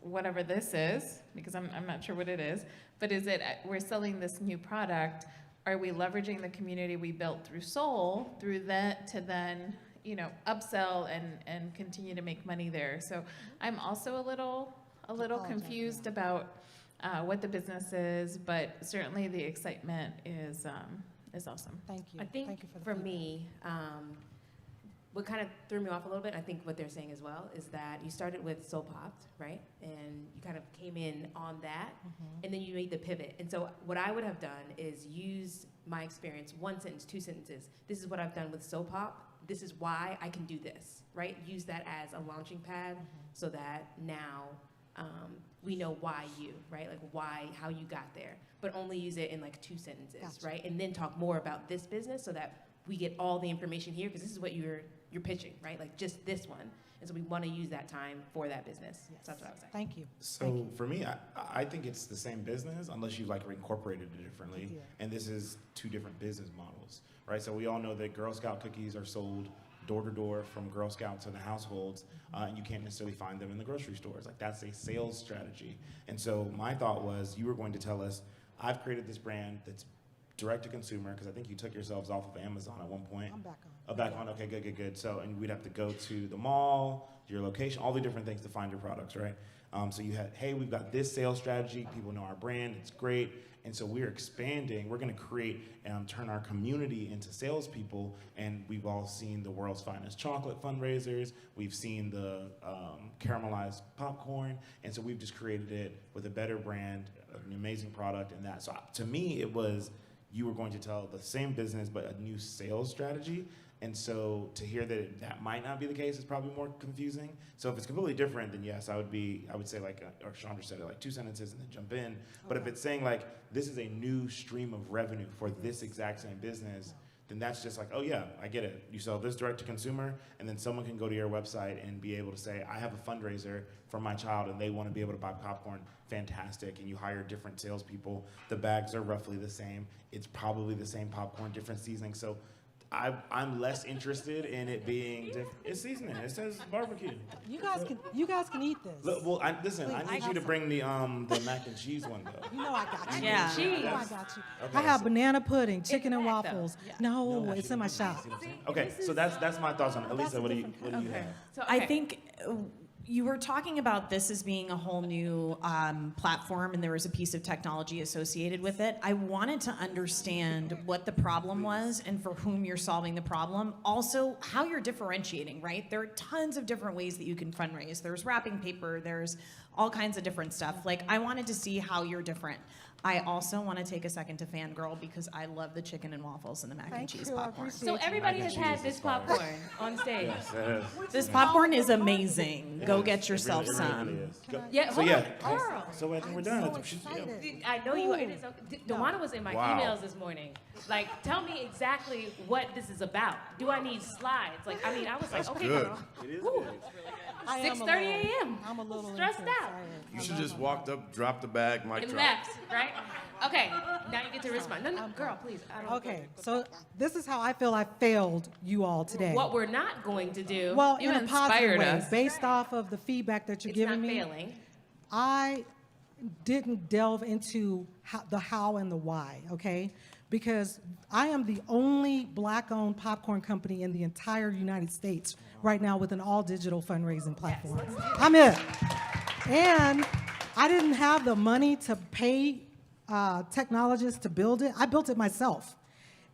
whatever this is, because I'm not sure what it is, but is it, we're selling this new product, are we leveraging the community we built through Soul, through that to then, upsell and continue to make money there? So I'm also a little confused about what the business is, but certainly the excitement is awesome. Thank you. I think Thank you for the for feedback. me, what kind of threw me off a little bit, I think what they're saying as well, is that you started with Soul Popped, right? And you kind of came in on that, and then you made the pivot. And so what I would have done is use my experience, one sentence, two sentences. This is what I've done with Soul Pop. This is why I can do this, right? Use that as a launching pad so that now we know why you, right? Like why, how you got there, but only use it in like 2 sentences, Gotcha. right? And then talk more about this business so that we get all the information here, because this is what you're pitching, right? Like just this one. And so we want to use that time for that business. Yes. So that's what I was saying. Thank you. So for me, I think it's the same business unless you like incorporated it differently. Yeah. And this is 2 different business models, right? So we all know that Girl Scout cookies are sold door to door from Girl Scouts in the households, and you can't necessarily find them in the grocery stores. Like that's a sales strategy. And so my thought was you were going to tell us, I've created this brand that's direct to consumer, because I think you took yourselves off of Amazon at one point. I'm back on. Oh, back on, okay, good. So, and we'd have to go to the mall, your location, all the different things to find your products, right? So you had, hey, we've got this sales strategy, people know our brand, it's great. And so we're expanding, we're gonna create and turn our community into salespeople, and we've all seen the world's finest chocolate fundraisers, we've seen the caramelized popcorn, and so we've just created it with a better brand, an amazing product, and that. So to me, it was, you were going to tell the same business, but a new sales strategy. And so to hear that that might not be the case is probably more confusing. So if it's completely different, then yes, I would say like, or Chandra said it, like 2 sentences and then jump in. But if it's saying like, this is a new stream of revenue for this exact same business, then that's just like, oh yeah, I get it. You sell this direct to consumer, and then someone can go to your website and be able to say, I have a fundraiser for my child and they want to be able to buy popcorn. Fantastic. And you hire different salespeople. The bags are roughly the same. It's probably the same popcorn, different seasoning. So I'm less interested in it being different. It's seasoning. It says barbecue. You guys can eat this. Look, well, listen, I Please, need you to bring the mac and cheese one though. You know I got you. Yeah. You know I got you. Okay, I have so- banana pudding, chicken and that, though. waffles. No, it's in my shop. Okay, so that's my thoughts on it. Elisa, what do you have? So, I okay. think you were talking about this as being a whole new platform, and there was a piece of technology associated with it. I wanted to understand what the problem was and for whom you're solving the problem. Also, how you're differentiating, right? There are tons of different ways that you can fundraise. There's wrapping paper, there's all kinds of different stuff. Like, I wanted to see how you're different. I also want to take a second to fangirl because I love the chicken and waffles and the mac and cheese popcorn. So everybody has had this popcorn on stage. This popcorn is amazing. Go get yourself some. Yeah, So hold yeah, on, girl. so I think we're done. I know you are. It is. Dewana was in my Wow. emails this morning. Like, tell me exactly what this is about. Do I need slides? Like, I mean, I was like, okay, girl. It is Whew. good. 6:30 a.m. I'm a little stressed intense. out. You should just walked up, dropped the bag, mic And drop. left, right? Okay, now you get to respond. No, girl, please. I don't Okay, so this is how I feel I failed you all today. What we're not going to do. Well, you in a positive inspired way, us. based off of the feedback that you're It's giving not me. failing. I didn't delve into the how and the why, okay? Because I am the only black-owned popcorn company in the entire United States right now with an all-digital fundraising platform. I'm it. And I didn't have the money to pay technologists to build it. I built it myself.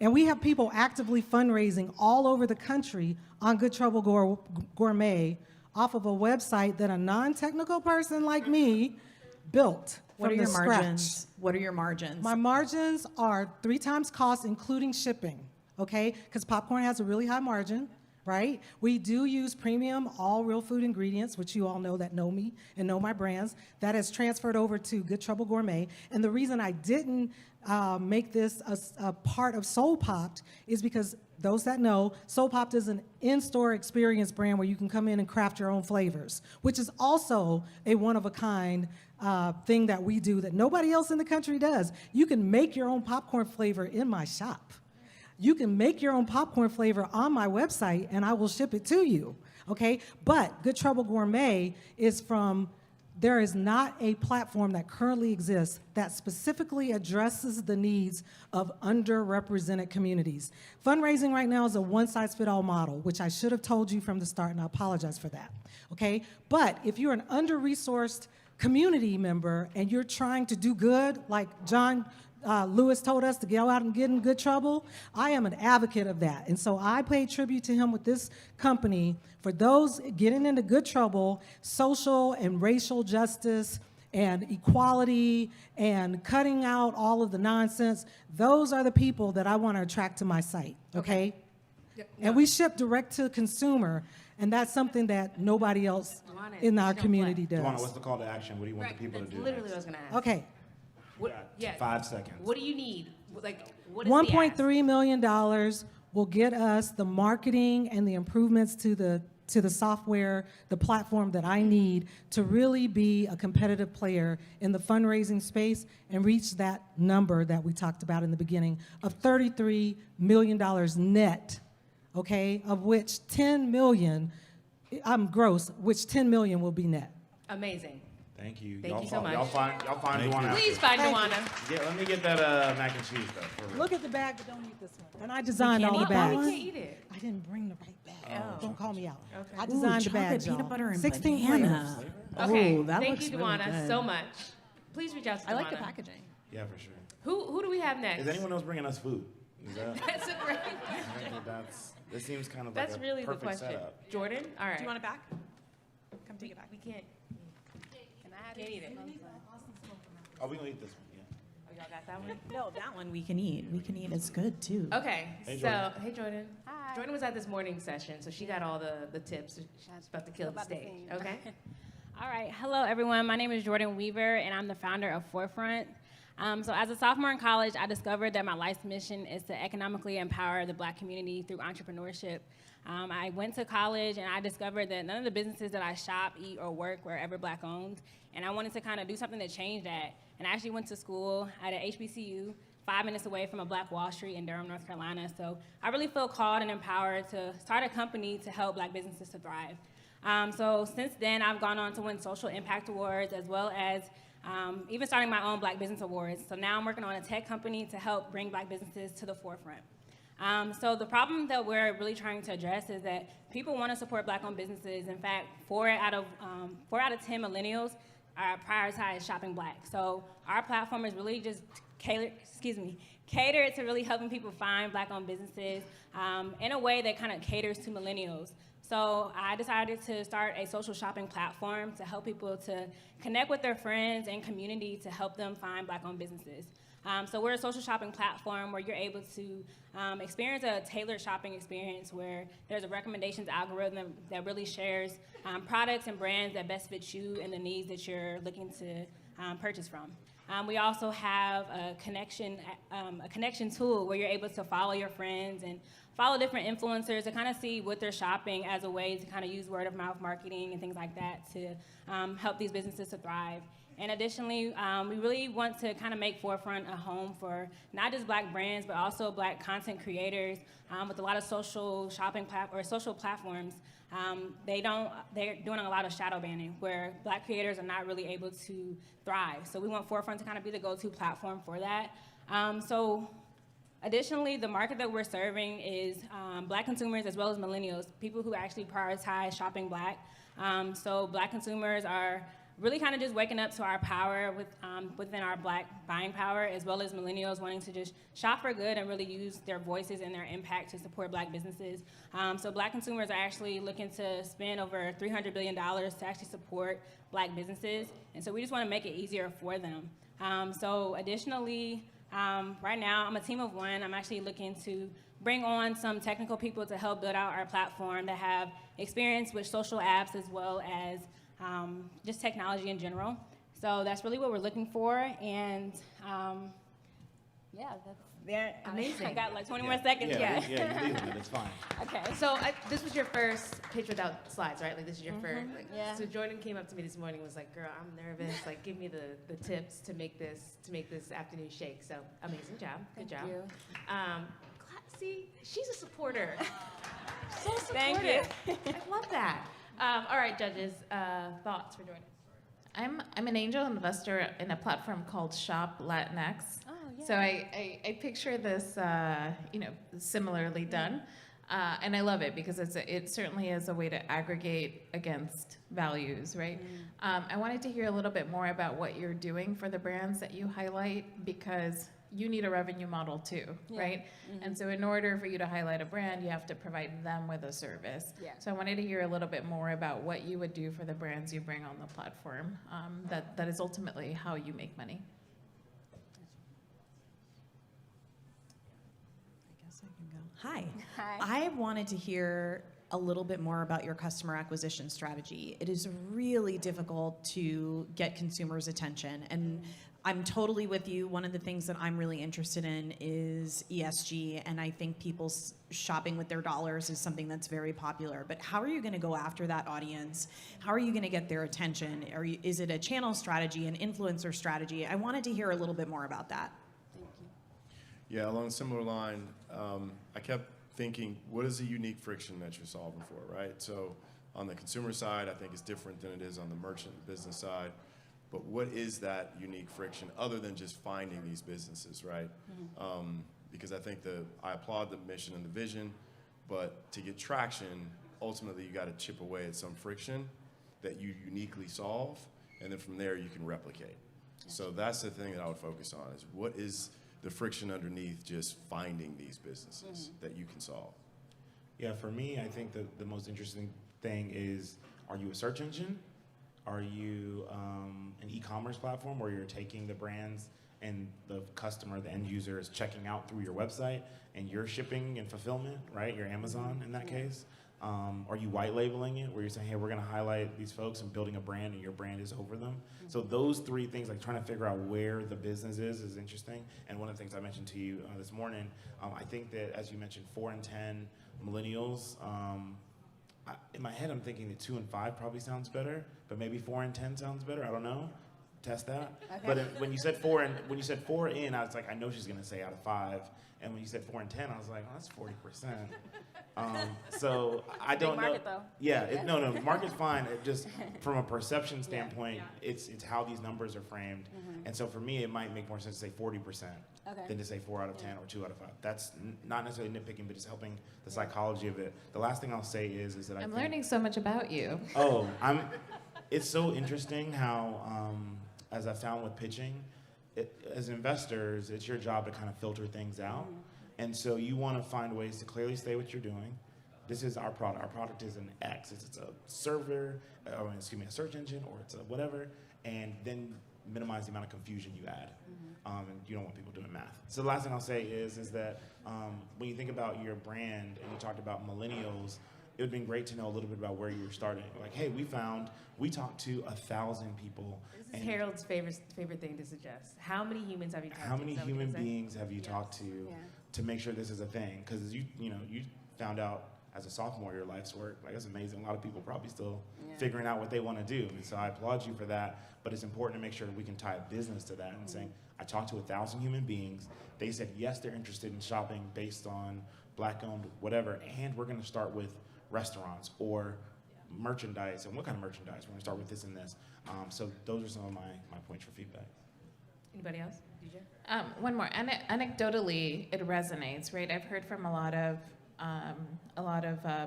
And we have people actively fundraising all over the country on Good Trouble Gourmet off of a website that a non-technical person like me built What are from your the scratch. margins? What are your margins? My margins are 3 times cost, including shipping, okay? Because popcorn has a really high margin, right? We do use premium, all real food ingredients, which you all know that know me and know my brands. That has transferred over to Good Trouble Gourmet. And the reason I didn't make this a part of Soul Popped is because those that know, Soul Popped is an in-store experience brand where you can come in and craft your own flavors, which is also a one-of-a-kind thing that we do that nobody else in the country does. You can make your own popcorn flavor in my shop. You can make your own popcorn flavor on my website, and I will ship it to you, okay? But Good Trouble Gourmet is from, there is not a platform that currently exists that specifically addresses the needs of underrepresented communities. Fundraising right now is a one-size-fits-all model, which I should have told you from the start, and I apologize for that, okay? But if you're an under-resourced community member and you're trying to do good, like John Lewis told us to go out and get in good trouble, I am an advocate of that. And so I pay tribute to him with this company for those getting into good trouble, social and racial justice and equality and cutting out all of the nonsense. Those are the people that I want to attract to my site, okay? Yep. And we ship direct to consumer. And that's something that nobody else in our community does. Duana, what's the call to action? What do you want the people to do? Literally what I was gonna ask. Okay. Yeah. 5 seconds. What do you need? Like, what is the ask? $1.3 million will get us the marketing and the improvements to the software, the platform that I need to really be a competitive player in the fundraising space and reach that number that we talked about in the beginning of $33 million net, okay, of which $10 million, gross, which $10 million will be net. Amazing. Thank you. Thank you so much. Y'all find Duana. Please find Duana. Yeah, let me get that mac and cheese though. For real. Look at the bag, but don't eat this one. And I designed all the Why bags. we can't eat it? I didn't bring the right bag. Don't call me out. Okay. I designed the bags, peanut y'all. butter and 16 banana. flavors. Okay. Ooh, that Thank looks you, really Duana, good. so much. Please reach out to Duana. I like the packaging. Yeah, for sure. Who do we have next? Is anyone else bringing us food? Is that? That's a great I think this seems kind of That's like a really the perfect question. setup. Jordan, all right. Do you want it back? Come take it back. We can't. Can't eat it. Oh, we gonna eat this one. Yeah. Oh, y'all got that one? No, that one we can eat. We can eat. It's good too. Okay, Hey, so Jordan. hey Jordan. Hi. Jordan was at this morning session, so she got all the tips. She's about to kill the stage. Okay. All right. Hello, everyone. My name is Jordan Weaver, and I'm the founder of Forefront. So as a sophomore in college, I discovered that my life's mission is to economically empower the Black community through entrepreneurship. I went to college, and I discovered that none of the businesses that I shop, eat, or work were ever Black-owned, and I wanted to kind of do something to change that. And I actually went to school at an HBCU 5 minutes away from a Black Wall Street in Durham, North Carolina. So I really feel called and empowered to start a company to help Black businesses to thrive. So since then, I've gone on to win Social Impact Awards, as well as even starting my own Black Business Awards. So now I'm working on a tech company to help bring Black businesses to the forefront. So the problem that we're really trying to address is that people want to support Black-owned businesses. In fact, 4 out of 10 millennials prioritize shopping Black. So our platform is really just catered to really helping people find Black-owned businesses in a way that kind of caters to millennials. So I decided to start a social shopping platform to help people to connect with their friends and community to help them find Black-owned businesses. So we're a social shopping platform where you're able to experience a tailored shopping experience where there's a recommendations algorithm that really shares products and brands that best fit you and the needs that you're looking to purchase from. We also have a connection tool where you're able to follow your friends and follow different influencers to kind of see what they're shopping as a way to kind of use word of mouth marketing and things like that to help these businesses to thrive. And additionally, we really want to kind of make Forefront a home for not just Black brands, but also Black content creators with a lot of social shopping social platforms. They're doing a lot of shadow banning where Black creators are not really able to thrive. So we want Forefront to kind of be the go-to platform for that. Additionally, the market that we're serving is Black consumers as well as millennials, people who actually prioritize shopping Black. So Black consumers are really kind of just waking up to our power within our Black buying power, as well as millennials wanting to just shop for good and really use their voices and their impact to support Black businesses. So Black consumers are actually looking to spend over $300 billion to actually support Black businesses, and so we just want to make it easier for them. So additionally, right now I'm a team of one. I'm actually looking to bring on some technical people to help build out our platform that have experience with social apps as well as just technology in general. So that's really what we're looking for, and yeah, that's there. Amazing. I got like 20 more seconds. Yeah, you're leaving it. It's fine. Okay. So this was your first pitch without slides, right? Like this is your first. Like, Yeah. So Jordan came up to me this morning and was like, "Girl, I'm nervous. Like, give me the tips to make this afternoon shake." So amazing job. Good job. you. See, she's a supporter. So supportive. Thank you. I love that. All right, judges. Thoughts for Jordan? I'm an angel investor in a platform called Shop Latinx. Oh, yeah. So I picture this, similarly done, and I love it because it certainly is a way to aggregate against values, right? I wanted to hear a little bit more about what you're doing for the brands that you highlight, because you need a revenue model too, right? And so in order for you to highlight a brand, you have to provide them with a service. Yeah. So I wanted to hear a little bit more about what you would do for the brands you bring on the platform. That is ultimately how you make money. Hi. Hi. I wanted to hear a little bit more about your customer acquisition strategy. It is really difficult to get consumers' attention, and I'm totally with you. One of the things that I'm really interested in is ESG, and I think people's shopping with their dollars is something that's very popular. But how are you going to go after that audience? How are you going to get their attention? Is it a channel strategy, an influencer strategy? I wanted to hear a little bit more about that. Yeah, along a similar line, I kept thinking, what is the unique friction that you're solving for, right? So on the consumer side, I think it's different than it is on the merchant business side. But what is that unique friction other than just finding these businesses, right? Because I think I applaud the mission and the vision, but to get traction, ultimately you got to chip away at some friction that you uniquely solve, and then from there you can replicate. So that's the thing that I would focus on, is what is the friction underneath just finding these businesses that you can solve? Yeah, for me, I think the most interesting thing is, are you a search engine? Are you an e-commerce platform where you're taking the brands and the customer, the end user, is checking out through your website and you're shipping and fulfillment, right? You're Amazon in that case. Are you white labeling it where you're saying, hey, we're gonna highlight these folks and building a brand and your brand is over them? So those three things, like trying to figure out where the business is interesting. And one of the things I mentioned to you this morning, I think that, as you mentioned, 4 in 10 millennials, in my head, I'm thinking that 2 and 5 probably sounds better, but maybe 4 and 10 sounds better. I don't know. Test that. Okay. But when you said 4 in, I was like, I know she's gonna say out of 5. And when you said 4 and 10, I was like, oh, that's 40%. So I don't know. Market, though. Yeah, no, market's fine. It just from a perception standpoint, it's how these numbers are framed. And so for me, it might make more sense to say 40% than to say 4 out of 10 or 2 out of 5. That's not necessarily nitpicking, but just helping the psychology of it. The last thing I'll say is that I'm learning so much about you. Oh, it's so interesting how, as I found with pitching, as investors, it's your job to kind of filter things out. And so you want to find ways to clearly say what you're doing. This is our product. Our product is an X. It's a server, a search engine, or it's a whatever. And then minimize the amount of confusion you add. And you don't want people doing math. So the last thing I'll say is that when you think about your brand and you talked about millennials, it would have been great to know a little bit about where you were starting. Like, hey, we talked to 1,000 people. This is Harold's favorite thing to suggest. How many humans have you talked to? How many human beings have you talked to make sure this is a thing? Because you found out as a sophomore your life's work. Like, that's amazing. A lot of people probably still figuring out what they want to do. And so I applaud you for that. But it's important to make sure we can tie a business to that and saying, I talked to 1,000 human beings. They said, yes, they're interested in shopping based on Black-owned whatever. And we're going to start with restaurants or merchandise. And what kind of merchandise? We're going to start with this and this. So those are some of my points for feedback. Anybody else? DJ? One more. Anecdotally, it resonates, right? I've heard from a lot of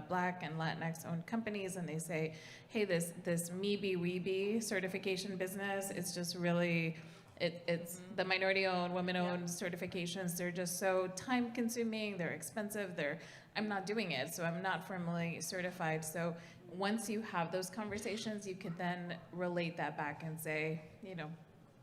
Black and Latinx-owned companies, and they say, "Hey, this MeBe Weebie certification business, it's just really, it's the minority-owned, women-owned certifications. They're just so time-consuming. They're expensive. I'm not doing it, so I'm not formally certified." So once you have those conversations, you can then relate that back and say,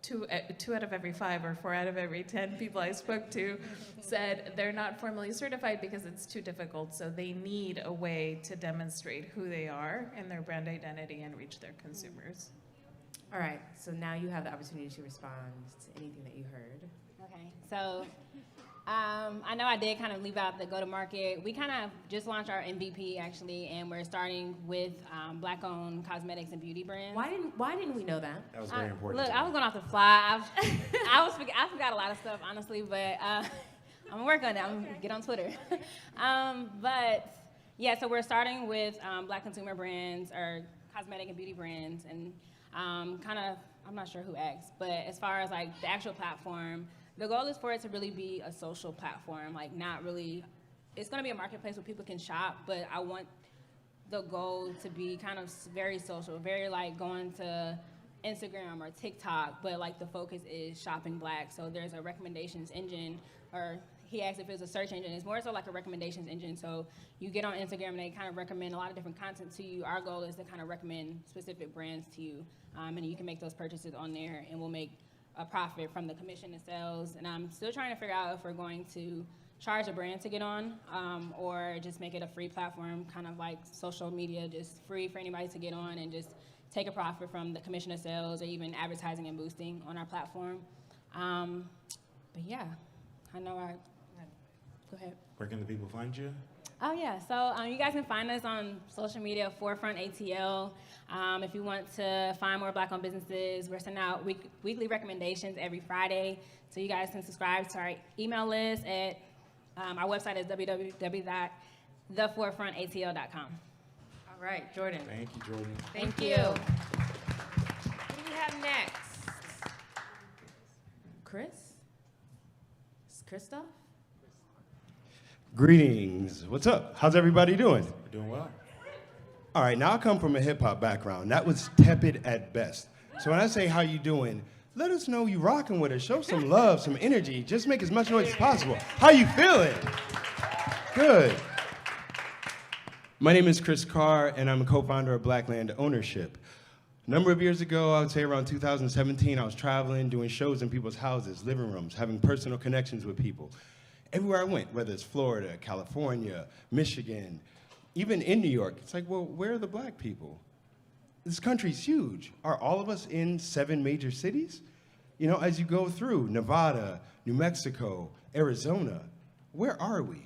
2 out of every 5 or 4 out of every 10 people I spoke to said they're not formally certified because it's too difficult. So they need a way to demonstrate who they are and their brand identity and reach their consumers. All right, so now you have the opportunity to respond to anything that you heard. Okay, so I know I did kind of leave out the go-to-market. We kind of just launched our MVP, actually, and we're starting with Black-owned cosmetics and beauty brands. Why didn't we know that? That was very important. Look, I was going off the fly. I forgot a lot of stuff, honestly, but I'm gonna work on it. I'm gonna get on Twitter. But yeah, so we're starting with Black consumer brands or cosmetic and beauty brands, and I'm not sure who asked, but as far as like the actual platform, the goal is for it to really be a social platform, like not really, it's gonna be a marketplace where people can shop, but I want the goal to be kind of very social, very like going to Instagram or TikTok, but like the focus is shopping Black. So there's a recommendations engine, or he asked if it was a search engine. It's more so like a recommendations engine. So you get on Instagram and they kind of recommend a lot of different content to you. Our goal is to kind of recommend specific brands to you, and you can make those purchases on there, and we'll make a profit from the commission it sells. And I'm still trying to figure out if we're going to charge a brand to get on, or just make it a free platform, kind of like social media, just free for anybody to get on and just take a profit from the commission of sales or even advertising and boosting on our platform. But yeah, I know go ahead. Where can the people find you? Oh yeah, so you guys can find us on social media, Forefront ATL. If you want to find more Black-owned businesses, we're sending out weekly recommendations every Friday, so you guys can subscribe to our email list at our website is www.theforefrontatl.com. All right, Jordan. Thank you, Jordan. Thank you. Who do we have next? Chris? Is Christoph? Greetings. What's up? How's everybody doing? We're doing well. All right, now I come from a hip hop background. That was tepid at best. So when I say how you doing, let us know you rocking with us. Show some love, some energy. Just make as much noise as possible. How you feeling? Good. My name is Chris Carr, and I'm a co-founder of Black Land Ownership. A number of years ago, I would say around 2017, I was traveling, doing shows in people's houses, living rooms, having personal connections with people. Everywhere I went, whether it's Florida, California, Michigan, even in New York, it's like, well, where are the Black people? This country's huge. Are all of us in 7 major cities? You know, as you go through Nevada, New Mexico, Arizona, where are we?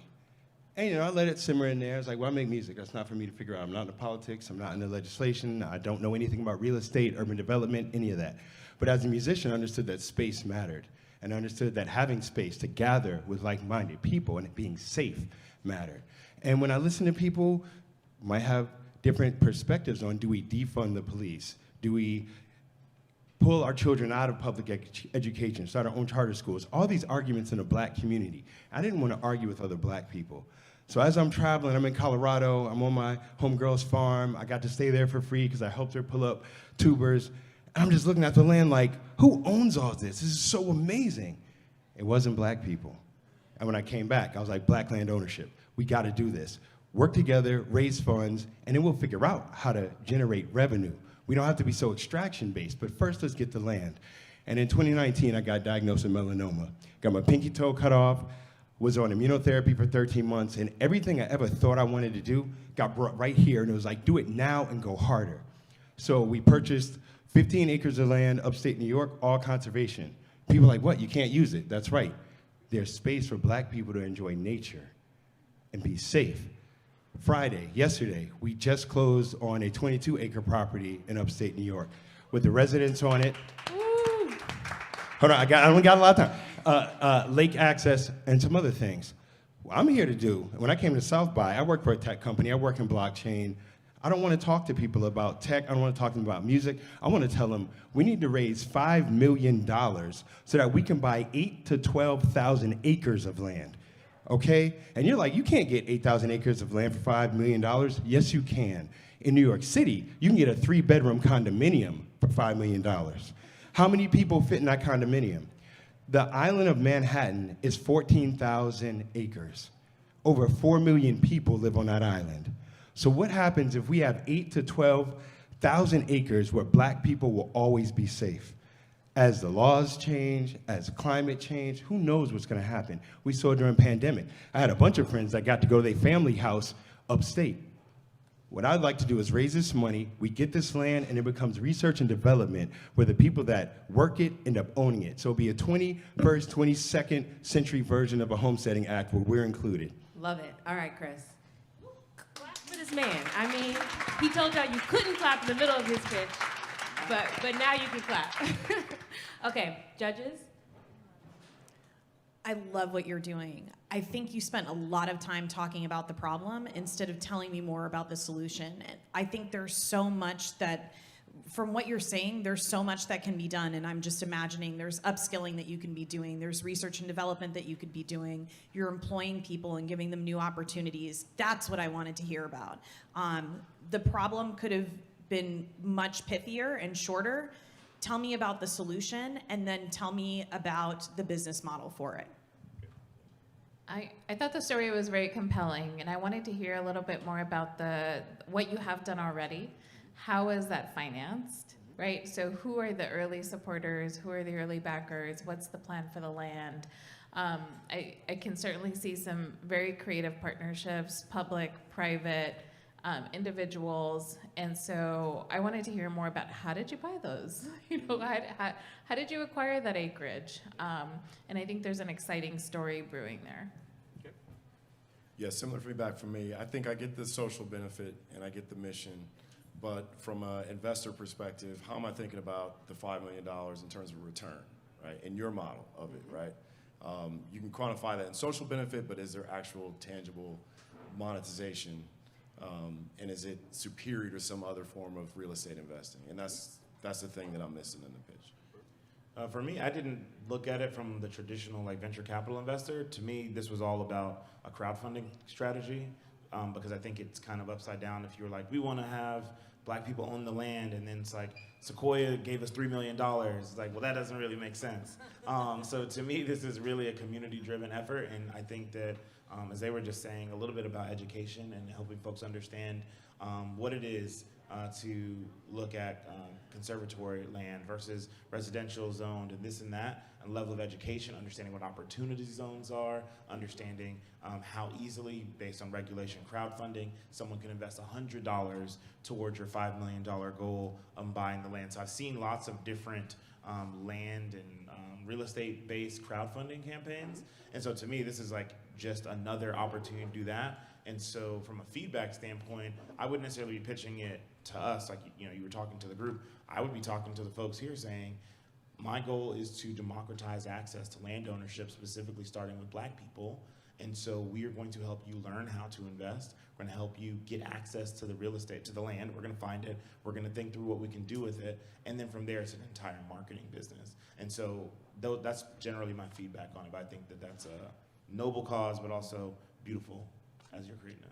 And, you know, I let it simmer in there. I was like, well, I make music. That's not for me to figure out. I'm not into politics. I'm not into legislation. I don't know anything about real estate, urban development, any of that. But as a musician, I understood that space mattered. And I understood that having space to gather with like-minded people and being safe mattered. And when I listen to people, might have different perspectives on, do we defund the police? Do we pull our children out of public education, start our own charter schools? All these arguments in the Black community. I didn't want to argue with other Black people. So as I'm traveling, I'm in Colorado, I'm on my homegirl's farm. I got to stay there for free because I helped her pull up tubers. And I'm just looking at the land like, who owns all this? This is so amazing. It wasn't Black people. And when I came back, I was like, Black land ownership. We got to do this. Work together, raise funds, and then we'll figure out how to generate revenue. We don't have to be so extraction-based, but first let's get the land. And in 2019, I got diagnosed with melanoma. Got my pinky toe cut off, was on immunotherapy for 13 months, and everything I ever thought I wanted to do got brought right here, and it was like, do it now and go harder. So we purchased 15 acres of land upstate New York, all conservation. People are like, what, you can't use it? That's right. There's space for Black people to enjoy nature and be safe. Friday, yesterday, we just closed on a 22-acre property in upstate New York with the residents on it. Woo. Hold on, I only got a lot of time. Lake access and some other things. What I'm here to do, when I came to South by, I work for a tech company, I work in blockchain. I don't want to talk to people about tech, I don't want to talk to them about music. I want to tell them we need to raise $5 million so that we can buy 8,000 to 12,000 acres of land. Okay? And you're like, you can't get 8,000 acres of land for $5 million. Yes, you can. In New York City, you can get a 3-bedroom condominium for $5 million. How many people fit in that condominium? The island of Manhattan is 14,000 acres. Over 4 million people live on that island. So what happens if we have 8,000 to 12,000 acres where Black people will always be safe? As the laws change, as climate change, who knows what's gonna happen? We saw it during pandemic. I had a bunch of friends that got to go to their family house upstate. What I'd like to do is raise this money, we get this land, and it becomes research and development where the people that work it end up owning it. So it'll be a 21st, 22nd century version of a homesteading act where we're included. Love it. All right, Chris. Clap for this man. I mean, he told y'all you couldn't clap in the middle of his pitch, but now you can clap. Okay, judges? I love what you're doing. I think you spent a lot of time talking about the problem instead of telling me more about the solution. And I think there's so much that, from what you're saying, there's so much that can be done. And I'm just imagining there's upskilling that you can be doing. There's research and development that you could be doing. You're employing people and giving them new opportunities. That's what I wanted to hear about. The problem could have been much pithier and shorter. Tell me about the solution, and then tell me about the business model for it. I thought the story was very compelling, and I wanted to hear a little bit more about what you have done already. How is that financed, right? So who are the early supporters? Who are the early backers? What's the plan for the land? I can certainly see some very creative partnerships, public, private, individuals, and so I wanted to hear more about how did you buy those? How did you acquire that acreage? And I think there's an exciting story brewing there. Yeah, similar feedback from me. I think I get the social benefit and I get the mission, but from an investor perspective, how am I thinking about the $5 million in terms of return, right? In your model of it, right? You can quantify that in social benefit, but is there actual tangible monetization? And is it superior to some other form of real estate investing? And that's the thing that I'm missing in the pitch. For me, I didn't look at it from the traditional like venture capital investor. To me, this was all about a crowdfunding strategy because I think it's kind of upside down. If you're like, we want to have Black people own the land, and then it's like Sequoia gave us $3 million. It's like, well, that doesn't really make sense. So to me, this is really a community-driven effort, and I think that as they were just saying, a little bit about education and helping folks understand what it is to look at conservatory land versus residential zoned and this and that, and level of education, understanding what opportunity zones are, understanding how easily, based on regulation crowdfunding, someone can invest $100 towards your $5 million goal of buying the land. So I've seen lots of different land and real estate-based crowdfunding campaigns. And so to me, this is like just another opportunity to do that. And so from a feedback standpoint, I wouldn't necessarily be pitching it to us, like you were talking to the group. I would be talking to the folks here saying, my goal is to democratize access to land ownership, specifically starting with Black people. And so we are going to help you learn how to invest. We're going to help you get access to the real estate, to the land. We're going to find it. We're going to think through what we can do with it. And then from there, it's an entire marketing business. And so that's generally my feedback on it. But I think that that's a noble cause, but also beautiful as you're creating it.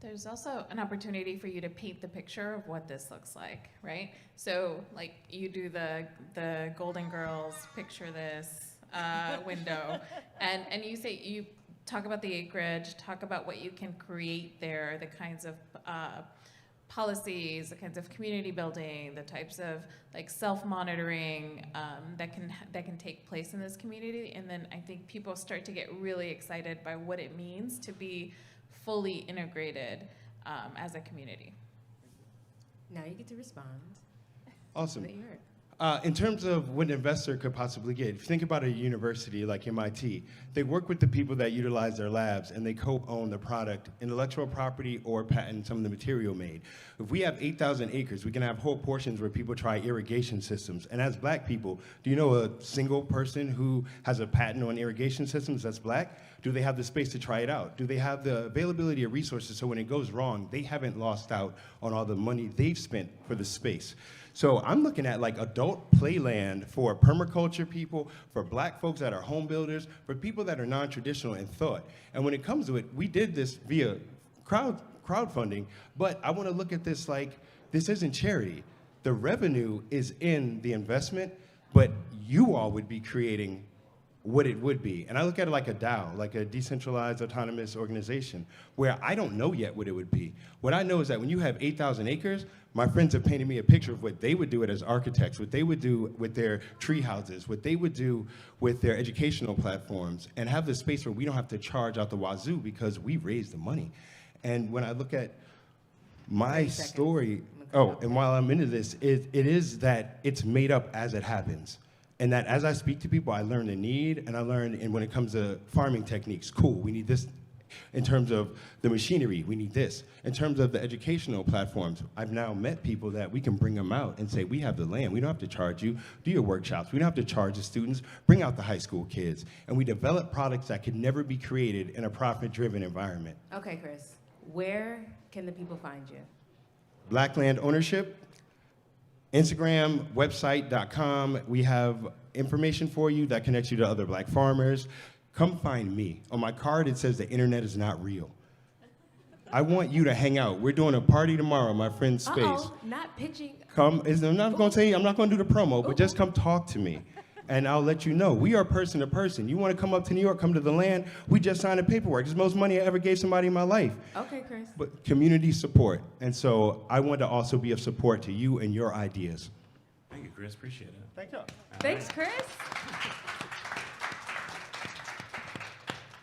There's also an opportunity for you to paint the picture of what this looks like, right? So like you do the Golden Girls, picture this window, and you talk about the acreage, talk about what you can create there, the kinds of policies, the kinds of community building, the types of like self-monitoring that can take place in this community. And then I think people start to get really excited by what it means to be fully integrated as a community. Now you get to respond. Awesome. Let you hear it. In terms of what an investor could possibly get, if you think about a university like MIT, they work with the people that utilize their labs and they co-own the product, intellectual property or patent some of the material made. If we have 8,000 acres, we can have whole portions where people try irrigation systems. And as Black people, do you know a single person who has a patent on irrigation systems that's Black? Do they have the space to try it out? Do they have the availability of resources so when it goes wrong, they haven't lost out on all the money they've spent for the space? So I'm looking at like adult playland for permaculture people, for Black folks that are home builders, for people that are non-traditional in thought. And when it comes to it, we did this via crowdfunding, but I want to look at this like this isn't charity. The revenue is in the investment, but you all would be creating what it would be. And I look at it like a DAO, like a decentralized autonomous organization, where I don't know yet what it would be. What I know is that when you have 8,000 acres, my friends have painted me a picture of what they would do it as architects, what they would do with their tree houses, what they would do with their educational platforms, and have this space where we don't have to charge out the wazoo because we raised the money. And when I look at my story, and while I'm into this, it is that it's made up as it happens. And that as I speak to people, I learn the need, and I learn, and when it comes to farming techniques, cool, we need this. In terms of the machinery, we need this. In terms of the educational platforms, I've now met people that we can bring them out and say, we have the land, we don't have to charge you, do your workshops, we don't have to charge the students, bring out the high school kids. And we develop products that could never be created in a profit-driven environment. Okay, Chris, where can the people find you? Black land ownership. Instagram, website.com. We have information for you that connects you to other Black farmers. Come find me. On my card, it says the internet is not real. I want you to hang out. We're doing a party tomorrow, my friend's space. Not pitching. Come, I'm not gonna say, I'm not gonna do the promo, but just come talk to me. And I'll let you know. We are person to person. You wanna come up to New York, come to the land, we just signed the paperwork. It's the most money I ever gave somebody in my life. Okay, Chris. But community support. And so I want to also be of support to you and your ideas. Thank you, Chris. Appreciate it. Thank you. Thanks, Chris.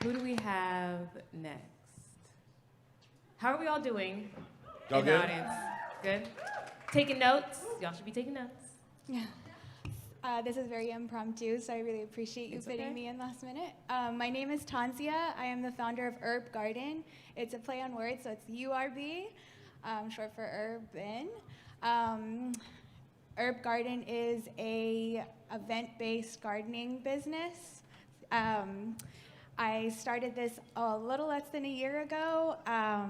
Who do we have next? How are we all doing Y'all in good? the audience? Good? Taking notes? Y'all should be taking notes. Yeah. This is very impromptu, so I really appreciate you fitting me in last minute. My name is Tanzia. I am the founder of Herb Garden. It's a play on words, so it's URB, short for urban. Herb Garden is a event-based gardening business. I started this a little less than a year ago. I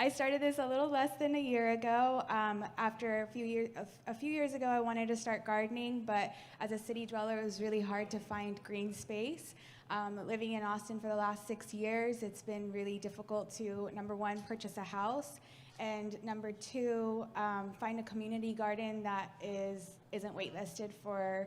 started this a little less than a year ago. After a few years ago, I wanted to start gardening, but as a city dweller, it was really hard to find green space. Living in Austin for the last 6 years, it's been really difficult to, number one, purchase a house, and number two, find a community garden that isn't waitlisted for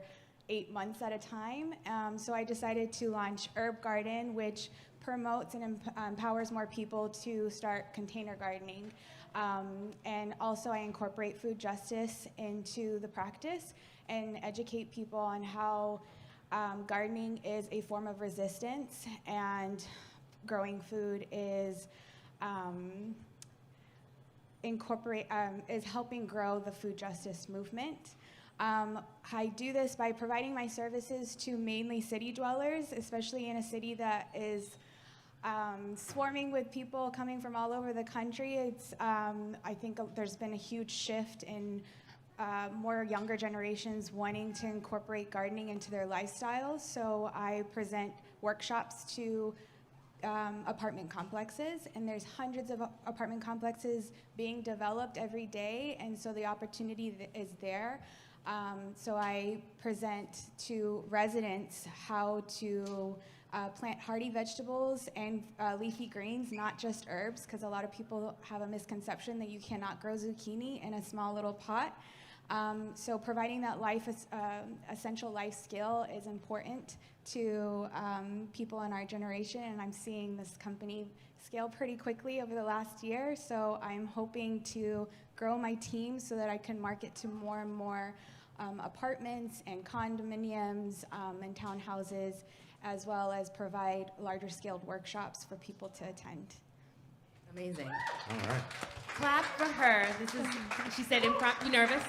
8 months at a time. So I decided to launch Herb Garden, which promotes and empowers more people to start container gardening. And also I incorporate food justice into the practice and educate people on how gardening is a form of resistance and growing food is helping grow the food justice movement. I do this by providing my services to mainly city dwellers, especially in a city that is swarming with people coming from all over the country. I think there's been a huge shift in more younger generations wanting to incorporate gardening into their lifestyles. So I present workshops to apartment complexes, and there's hundreds of apartment complexes being developed every day, and so the opportunity is there. So I present to residents how to plant hardy vegetables and leafy greens, not just herbs, because a lot of people have a misconception that you cannot grow zucchini in a small little pot. So providing that essential life skill is important to people in our generation, and I'm seeing this company scale pretty quickly over the last year, so I'm hoping to grow my team so that I can market to more and more apartments and condominiums and townhouses, as well as provide larger scaled workshops for people to attend. Amazing. All right. Clap for her. She said you nervous?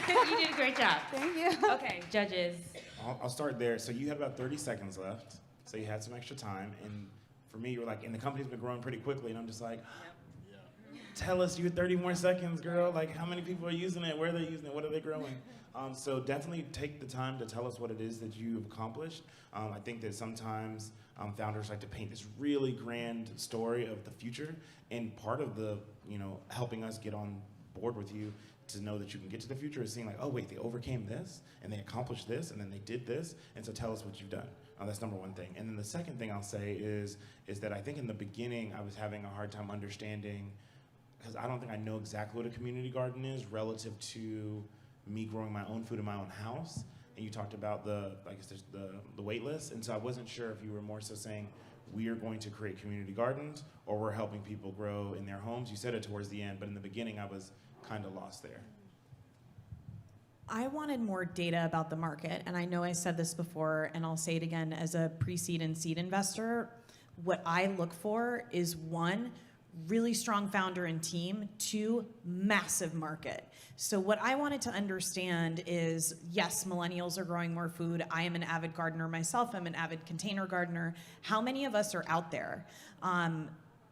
You did a great job. Thank you. Okay, judges. I'll start there. So you had about 30 seconds left. So you had some extra time. And for me, you were like, and the company's been growing pretty quickly. And I'm just like, tell us your 30 more seconds, girl. Like, how many people are using it? Where are they using it? What are they growing? So definitely take the time to tell us what it is that you've accomplished. I think that sometimes founders like to paint this really grand story of the future. And part of the, helping us get on board with you to know that you can get to the future is seeing like, oh wait, they overcame this and they accomplished this and then they did this. And so tell us what you've done. That's number one thing. And then the second thing I'll say is that I think in the beginning I was having a hard time understanding, because I don't think I know exactly what a community garden is relative to me growing my own food in my own house. And you talked about the wait list. And so I wasn't sure if you were more so saying we are going to create community gardens or we're helping people grow in their homes. You said it towards the end, but in the beginning I was kind of lost there. I wanted more data about the market, and I know I said this before, and I'll say it again as a pre-seed and seed investor. What I look for is one, really strong founder and team, two, massive market. So what I wanted to understand is, yes, millennials are growing more food. I am an avid gardener myself. I'm an avid container gardener. How many of us are out there?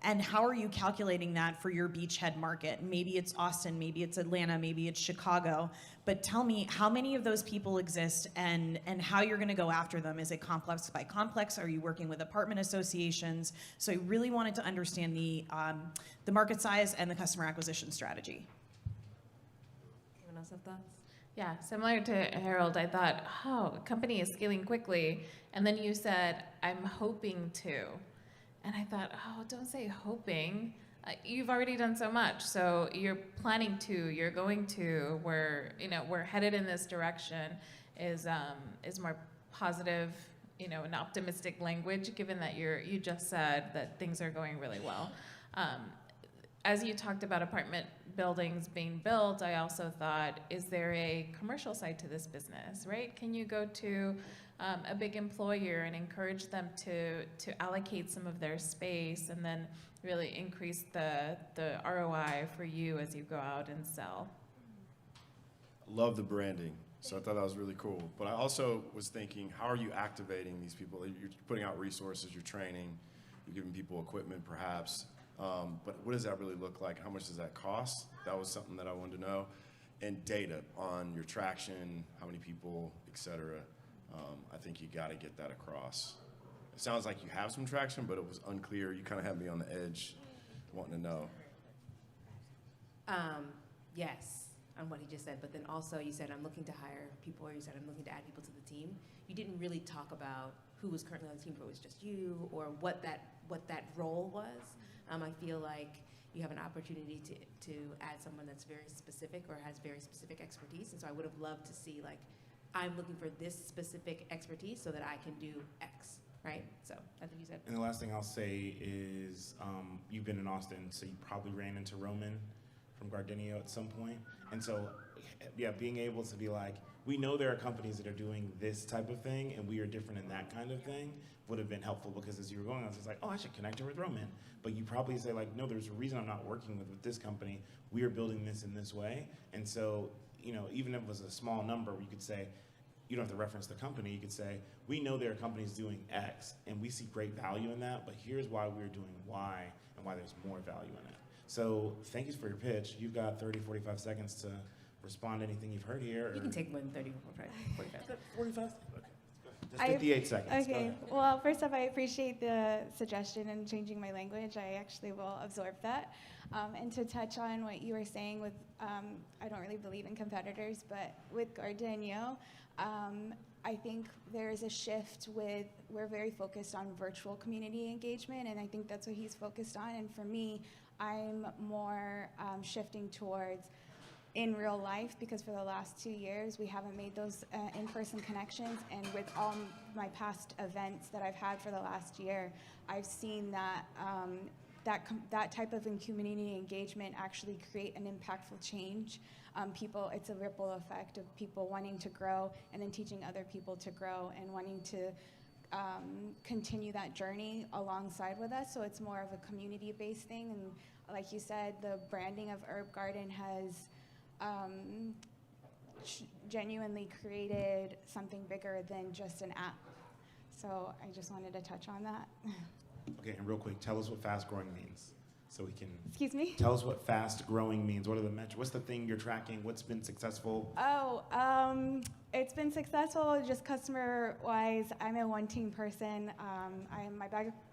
And how are you calculating that for your beachhead market? Maybe it's Austin, maybe it's Atlanta, maybe it's Chicago. But tell me how many of those people exist and how you're gonna go after them. Is it complex by complex? Are you working with apartment associations? So I really wanted to understand the market size and the customer acquisition strategy. Anyone else have thoughts? Yeah, similar to Harold, I thought, oh, a company is scaling quickly. And then you said, I'm hoping to. And I thought, oh, don't say hoping. You've already done so much. So you're planning to, you're going to, we're headed in this direction is more positive, an optimistic language, given that you just said that things are going really well. as you talked about apartment buildings being built, I also thought, is there a commercial side to this business, right? Can you go to a big employer and encourage them to allocate some of their space and then really increase the ROI for you as you go out and sell? Love the branding, so I thought that was really cool. But I also was thinking, how are you activating these people? You're putting out resources, you're training, you're giving people equipment perhaps, but what does that really look like? How much does that cost? That was something that I wanted to know. And data on your traction, how many people, et cetera. I think you got to get that across. It sounds like you have some traction, but it was unclear. You kind of had me on the edge wanting to know. Yes, on what he just said, but then also you said I'm looking to hire people, or you said I'm looking to add people to the team. You didn't really talk about who was currently on the team, if it was just you, or what that role was. I feel like you have an opportunity to add someone that's very specific or has very specific expertise, and so I would have loved to see, like, I'm looking for this specific expertise so that I can do X, right? So I think you said. And the last thing I'll say is, you've been in Austin, so you probably ran into Roman from Gardenia at some point. And so, yeah, being able to be like, we know there are companies that are doing this type of thing, and we are different in that kind of thing, would have been helpful, because as you were going, I was just like, oh, I should connect her with Roman. But you probably say, like, no, there's a reason I'm not working with this company. We are building this in this way. And so, you know, even if it was a small number, you could say, you don't have to reference the company. You could say, we know there are companies doing X, and we see great value in that, but here's why we're doing Y, and why there's more value in it. So thank you for your pitch. You've got 30, 45 seconds to respond to anything you've heard here. You can take more than 30, 45. 45? Okay. Just 58 seconds. Okay. Well, first off, I appreciate the suggestion and changing my language. I actually will absorb that. And to touch on what you were saying with, I don't really believe in competitors, but with Gardenia, I think there is a shift with, we're very focused on virtual community engagement, and I think that's what he's focused on. And for me, I'm more shifting towards in real life, because for the last 2 years, we haven't made those in-person connections. And with all my past events that I've had for the last year, I've seen that that type of community engagement actually create an impactful change. People, it's a ripple effect of people wanting to grow and then teaching other people to grow and wanting to continue that journey alongside with us. So it's more of a community-based thing. And like you said, the branding of Herb Garden has genuinely created something bigger than just an app. So I just wanted to touch on that. Okay, and real quick, tell us what fast growing means, so we can. Excuse me? Tell us what fast growing means. What are the metrics? What's the thing you're tracking? What's been successful? Oh, it's been successful just customer-wise. I'm a one-team person.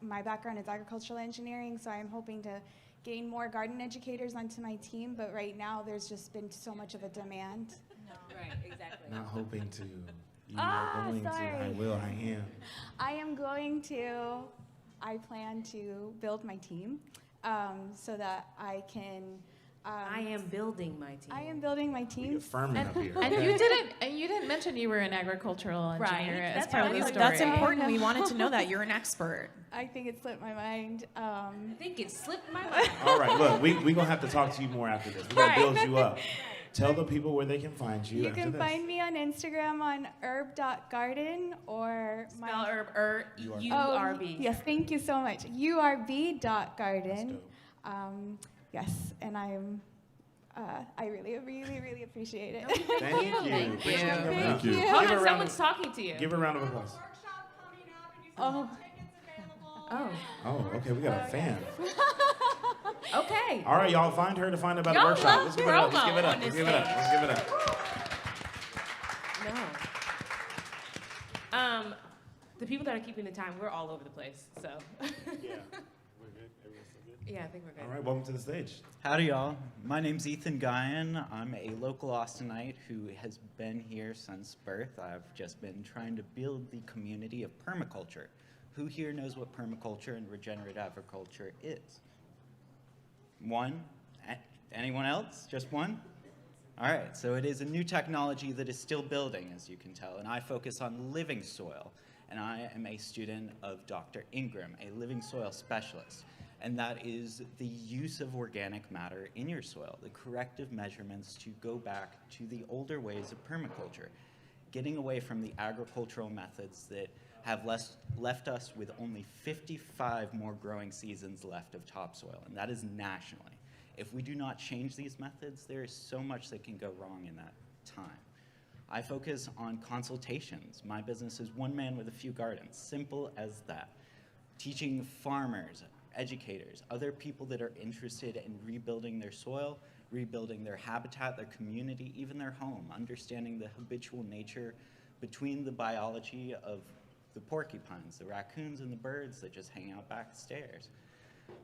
My background is agricultural engineering, so I'm hoping to gain more garden educators onto my team, but right now there's just been so much of a demand. No. Right, exactly. Not hoping to. You are going sorry. to. I will. I am. I am going to. I plan to build my team so that I can. I am building my team. I am building my team. Affirming up here. And you didn't mention you were an agricultural engineer as That's part of right. the story. That's important. We wanted to know that. You're an expert. I think it slipped my mind. I think it slipped my mind. All right, look, we're going to have to talk to you more after this. We're going to build you up. Tell the people where they can find you. You after can this. find me on Instagram on herb.garden or Spell herb, U-R-B. Yes, thank you so much. urb.garden. Yes, and I'm. I really, really, really appreciate it. Thank you. Thank you. Hold on, someone's talking to you. Give her a round of applause. Oh. Oh, okay, we got a fan. Okay. All right, y'all, find her to find out about the Y'all workshop. love Let's give it up. Let's promo give it up. on Let's this give it up. Let's give it up. No. The people that are keeping the time, we're all over the place, so. Yeah. We're good? Everyone's still good? Yeah, I think we're good. All right, welcome to the stage. Howdy, y'all. My name's Ethan Guyan. I'm a local Austinite who has been here since birth. I've just been trying to build the community of permaculture. Who here knows what permaculture and regenerative agriculture is? One? Anyone else? Just one? All right, so it is a new technology that is still building, as you can tell, and I focus on living soil. And I am a student of Dr. Ingram, a living soil specialist. and that is the use of organic matter in your soil, the corrective measurements to go back to the older ways of permaculture, getting away from the agricultural methods that have left us with only 55 more growing seasons left of topsoil, and that is nationally. If we do not change these methods, there is so much that can go wrong in that time. I focus on consultations. My business is one man with a few gardens, simple as that. Teaching farmers, educators, other people that are interested in rebuilding their soil, rebuilding their habitat, their community, even their home, understanding the habitual nature between the biology of the porcupines, the raccoons, and the birds that just hang out backstairs.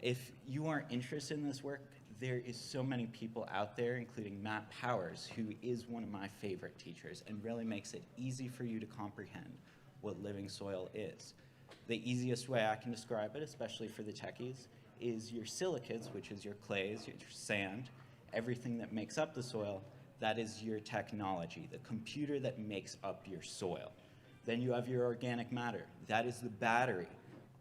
If you are interested in this work, there is so many people out there, including Matt Powers, who is one of my favorite teachers and really makes it easy for you to comprehend what living soil is. The easiest way I can describe it, especially for the techies, is your silicates, which is your clays, your sand, everything that makes up the soil. That is your technology, the computer that makes up your soil. Then you have your organic matter. That is the battery,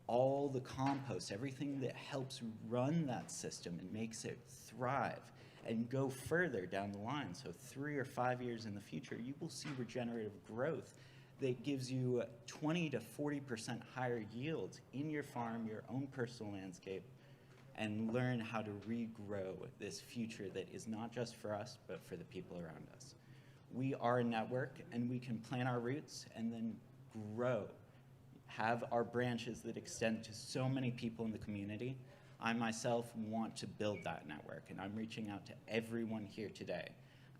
all the compost, everything that helps run that system and makes it thrive and go further down the line. So 3 or 5 years in the future, you will see regenerative growth that gives you 20 to 40% higher yields in your farm, your own personal landscape, and learn how to regrow this future that is not just for us, but for the people around us. We are a network, and we can plant our roots and then grow, have our branches that extend to so many people in the community. I myself want to build that network, and I'm reaching out to everyone here today,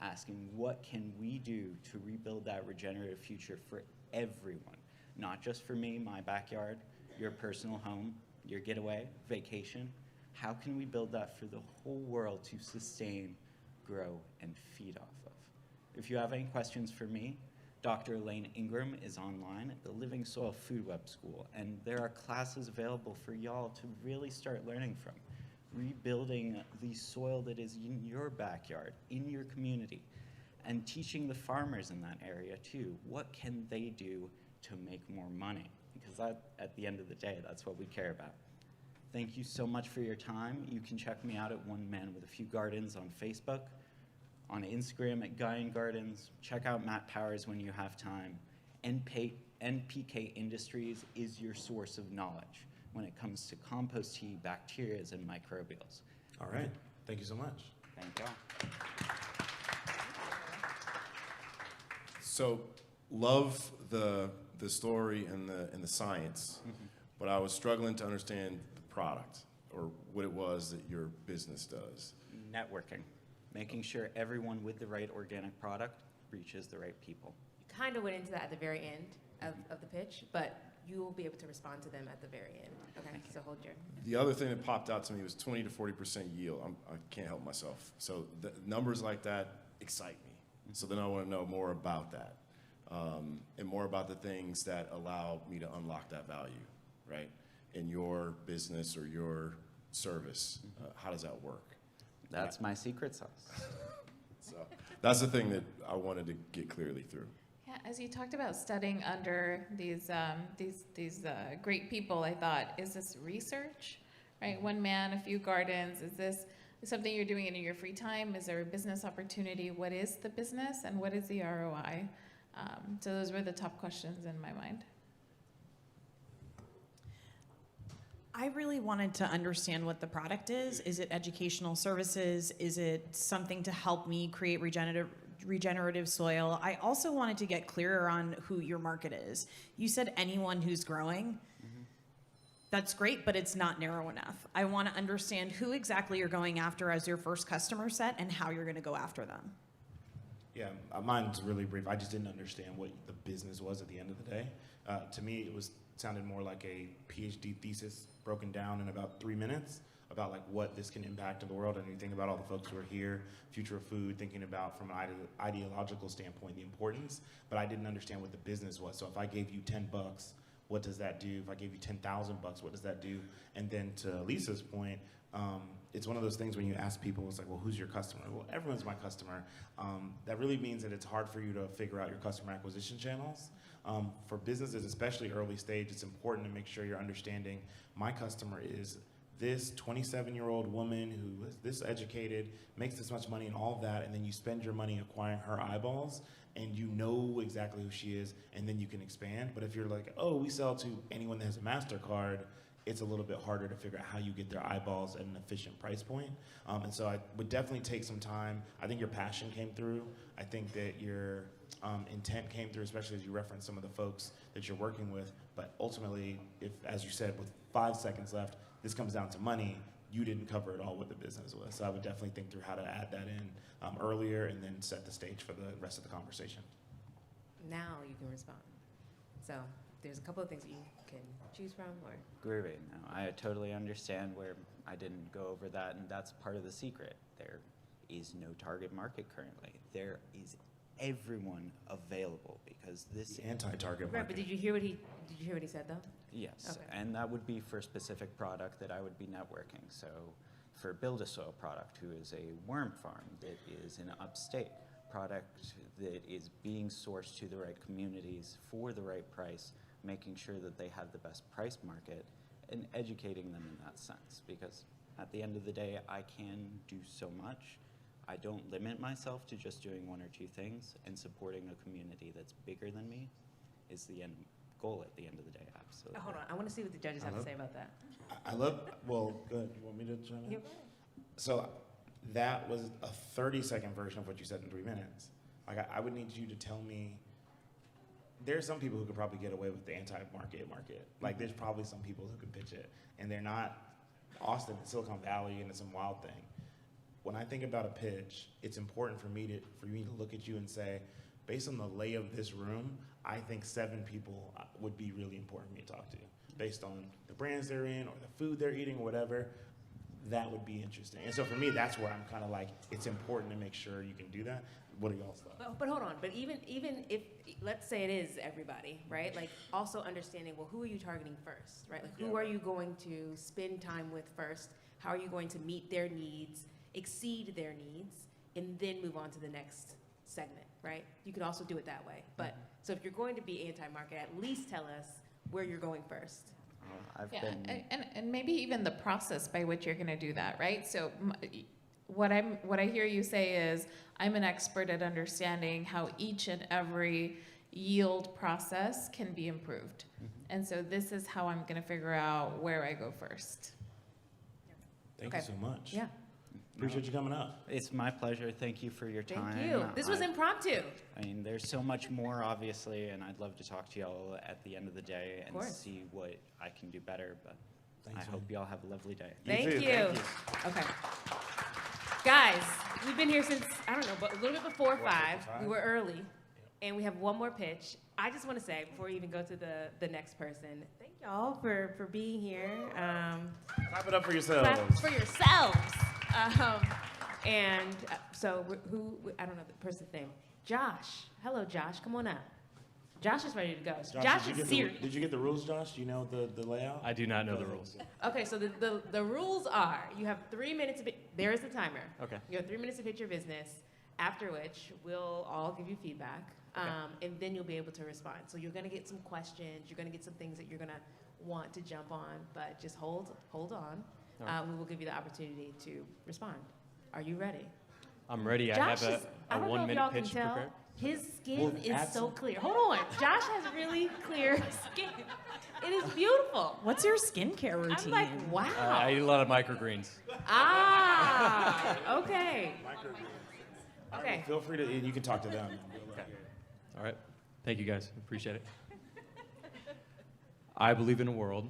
asking what can we do to rebuild that regenerative future for everyone, not just for me, my backyard, your personal home, your getaway, vacation. How can we build that for the whole world to sustain, grow, and feed off of? If you have any questions for me, Dr. Elaine Ingram is online at the Living Soil Food Web School, and there are classes available for y'all to really start learning from. Rebuilding the soil that is in your backyard, in your community, and teaching the farmers in that area too. What can they do to make more money? Because that, at the end of the day, that's what we care about. Thank you so much for your time. You can check me out at One Man with a Few Gardens on Facebook, on Instagram at Gaian Gardens. Check out Matt Powers when you have time. NPK Industries is your source of knowledge when it comes to compost tea, bacteria, and microbials. All right. Thank you so much. Thank you. So, love the story and the science, but I was struggling to understand the product or what it was that your business does. Networking, making sure everyone with the right organic product reaches the right people. Kind of went into that at the very end of the pitch, but you will be able to respond to them at the very end. Okay, so hold your. The other thing that popped out to me was 20 to 40% yield. I can't help myself. So the numbers like that excite me. So then I want to know more about that, and more about the things that allow me to unlock that value, right? In your business or your service, how does that work? That's my secret sauce. So that's the thing that I wanted to get clearly through. Yeah, as you talked about studying under these great people, I thought, is this research, right? One man, a few gardens. Is this something you're doing in your free time? Is there a business opportunity? What is the business and what is the ROI? So those were the top questions in my mind. I really wanted to understand what the product is. Is it educational services? Is it something to help me create regenerative soil? I also wanted to get clearer on who your market is. You said anyone who's growing. That's great, but it's not narrow enough. I want to understand who exactly you're going after as your first customer set and how you're going to go after them. Yeah, mine's really brief. I just didn't understand what the business was at the end of the day. To me, it sounded more like a PhD thesis broken down in about 3 minutes about like what this can impact in the world. And you think about all the folks who are here, future of food, thinking about from an ideological standpoint the importance, but I didn't understand what the business was. So if I gave you $10, what does that do? If I gave you $10,000, what does that do? And then to Lisa's point, it's one of those things when you ask people, it's like, well, who's your customer? Well, everyone's my customer. That really means that it's hard for you to figure out your customer acquisition channels. For businesses, especially early stage, it's important to make sure you're understanding my customer is this 27-year-old woman who is this educated, makes this much money and all of that, and then you spend your money acquiring her eyeballs, and you know exactly who she is, and then you can expand. But if you're like, oh, we sell to anyone that has a MasterCard, it's a little bit harder to figure out how you get their eyeballs at an efficient price point. And so I would definitely take some time. I think your passion came through. I think that your intent came through, especially as you referenced some of the folks that you're working with. But ultimately, if, as you said, with 5 seconds left, this comes down to money, you didn't cover it all what the business was. So I would definitely think through how to add that in earlier and then set the stage for the rest of the conversation. Now you can respond. So there's a couple of things that you can choose from, or Groovy. No, I totally understand where I didn't go over that, and that's part of the secret. There is no target market currently. There is everyone available because this anti-target right. But did you hear what he said though? Yes, Okay. and that would be for a specific product that I would be networking. So for Build a Soil product, who is a worm farm that is an upstate product that is being sourced to the right communities for the right price, making sure that they have the best price market and educating them in that sense. Because at the end of the day, I can do so much. I don't limit myself to just doing 1 or 2 things, and supporting a community that's bigger than me is the end goal at the end of the day, absolutely. Oh, hold on, I want to see what the judges have to say about that. I love, well, good. You want me to chime in? Yeah. So that was a 30-second version of what you said in 3 minutes. Like, I would need you to tell me, there are some people who could probably get away with the anti-market market. Like, there's probably some people who can pitch it, and they're not Austin, it's Silicon Valley, and it's some wild thing. When I think about a pitch, it's important for me to look at you and say, based on the lay of this room, I think 7 people would be really important for me to talk to. Based on the brands they're in or the food they're eating or whatever, that would be interesting. And so for me, that's where I'm kind of like, it's important to make sure you can do that. What are y'all's thoughts? But hold on, but even if, let's say it is everybody, right? Like also understanding, well, who are you targeting first, right? Like who are you going to spend time with first? How are you going to meet their needs, exceed their needs, and then move on to the next segment, right? You could also do it that way. But so if you're going to be anti-market, at least tell us where you're going first. And maybe even the process by which you're going to do that, right? So what I hear you say is, I'm an expert at understanding how each and every yield process can be improved. And so this is how I'm going to figure out where I go first. Thank you so much. Yeah. Appreciate you coming up. It's my pleasure. Thank you for your time. Thank you. This was impromptu. I mean, there's so much more, obviously, and I'd love to talk to y'all at the end of the day and see what I can do better, but I hope y'all have a lovely day. Thank you. Okay. Guys, we've been here since, I don't know, but a little bit before 5. We were early, and we have one more pitch. I just want to say, before we even go to the next person, thank y'all for being here. Clap it up for yourselves. Clap for yourselves. So I don't know the person's name. Josh. Hello, Josh. Come on up. Josh is ready to go. Josh is serious. Did you get the rules, Josh? Do you know the layout? I do not know the rules. Okay, so the rules are, you have 3 minutes, there is the timer. Okay. You have 3 minutes to pitch your business, after which we'll all give you feedback, and then you'll be able to respond. So you're gonna get some questions, you're gonna get some things that you're gonna want to jump on, but just hold on. Right. We will give you the opportunity to respond. Are you ready? I'm ready. Josh I have is, I a don't know if 1 minute y'all can pitch tell, prepared. his skin is so clear. Hold on, Josh has really clear skin. It is beautiful. What's your skincare routine? I'm like, wow. I eat a lot of microgreens. Okay. Okay. Feel free to, you can talk to them. Okay. All right. Thank you, guys. Appreciate it. I believe in a world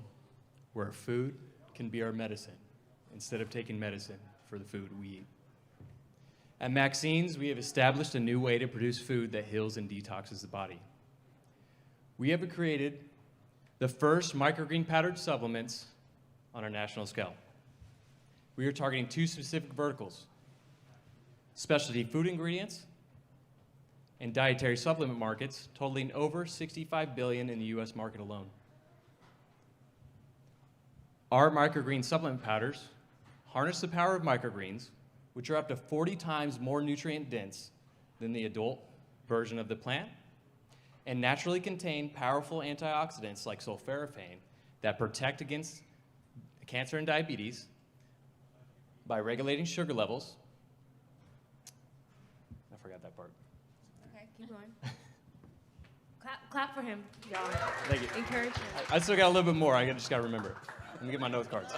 where food can be our medicine instead of taking medicine for the food we eat. At Maxine's, we have established a new way to produce food that heals and detoxes the body. We have created the first microgreen powdered supplements on a national scale. We are targeting 2 specific verticals: specialty food ingredients and dietary supplement markets, totaling over $65 billion in the US market alone. Our microgreen supplement powders harness the power of microgreens, which are up to 40 times more nutrient dense than the adult version of the plant, and naturally contain powerful antioxidants like sulforaphane that protect against cancer and diabetes by regulating sugar levels. I forgot that part. Okay, keep going. Clap for him, y'all. Thank you. Encourage him. I still got a little bit more. I just got to remember it. Let me get my note cards.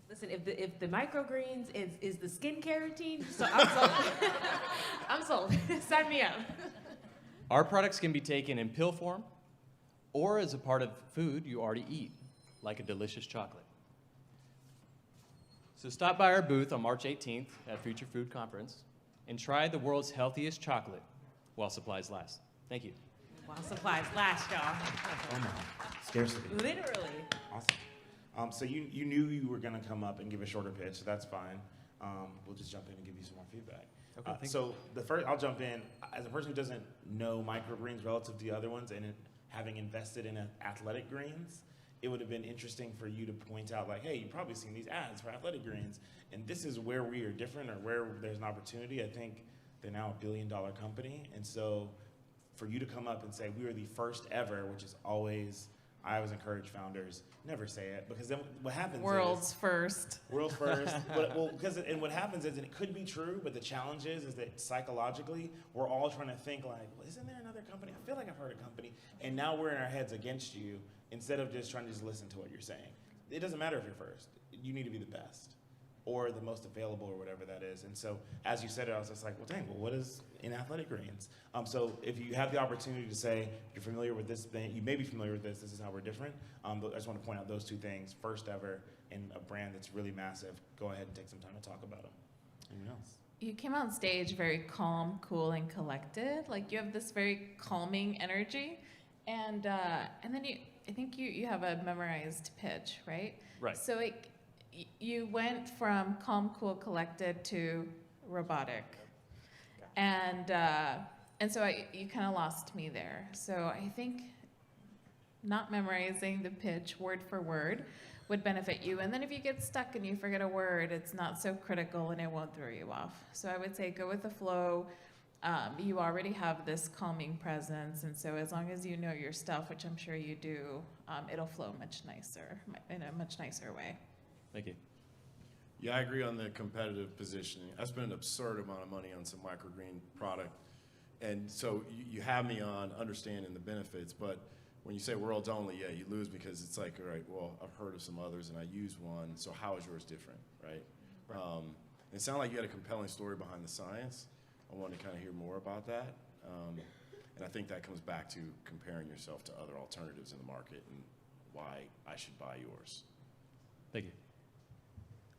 Listen, if the microgreens is the skincare routine, so I'm sold. I'm sold. Sign me up. Our products can be taken in pill form or as a part of food you already eat, like a delicious chocolate. So stop by our booth on March 18th at Future Food Conference and try the world's healthiest chocolate while supplies last. Thank you. While supplies last, y'all. Oh my, scarcity. Literally. Awesome. So you knew you were gonna come up and give a shorter pitch, so that's fine. We'll just jump in and give you some more feedback. Okay, So I'll jump in. As a person who doesn't know microgreens relative to the other ones, and having invested in athletic greens, it would have been interesting for you to point out, like, hey, you've probably seen these ads for athletic greens, and this is where we are different, or where there's an opportunity. I think they're now $1 billion company, and so for you to come up and say we were the first ever, which is always, I always encourage founders, never say it, because then what happens World's is, first. World's first. And what happens is, and it could be true, but the challenge is that psychologically, we're all trying to think like, well, isn't there another company? I feel like I've heard a company. And now we're in our heads against you instead of just trying to just listen to what you're saying. It doesn't matter if you're first. You need to be the best or the most available or whatever that is. And so as you said it, I was just like, well, dang, well, what is in athletic greens? So if you have the opportunity to say, you're familiar with this thing, you may be familiar with this is how we're different. But I just want to point out those two things, first ever in a brand that's really massive. Go ahead and take some time to talk about them. Anyone else? You came on stage very calm, cool, and collected. Like you have this very calming energy. And then I think you have a memorized pitch, right? Right. So you went from calm, cool, collected to robotic. And so you kind of lost me there. So I think not memorizing the pitch word for word would benefit you. And then if you get stuck and you forget a word, it's not so critical and it won't throw you off. So I would say go with the flow. You already have this calming presence, and so as long as you know your stuff, which I'm sure you do, it'll flow much nicer, in a much nicer way. Thank you. Yeah, I agree on the competitive positioning. I spent an absurd amount of money on some microgreen product. And so you have me on understanding the benefits, but when you say world's only, yeah, you lose because it's like, all right, well, I've heard of some others and I use one, so how is yours different, right? It sounded like you had a compelling story behind the science. I wanted to kind of hear more about that. And I think that comes back to comparing yourself to other alternatives in the market and why I should buy yours. Thank you.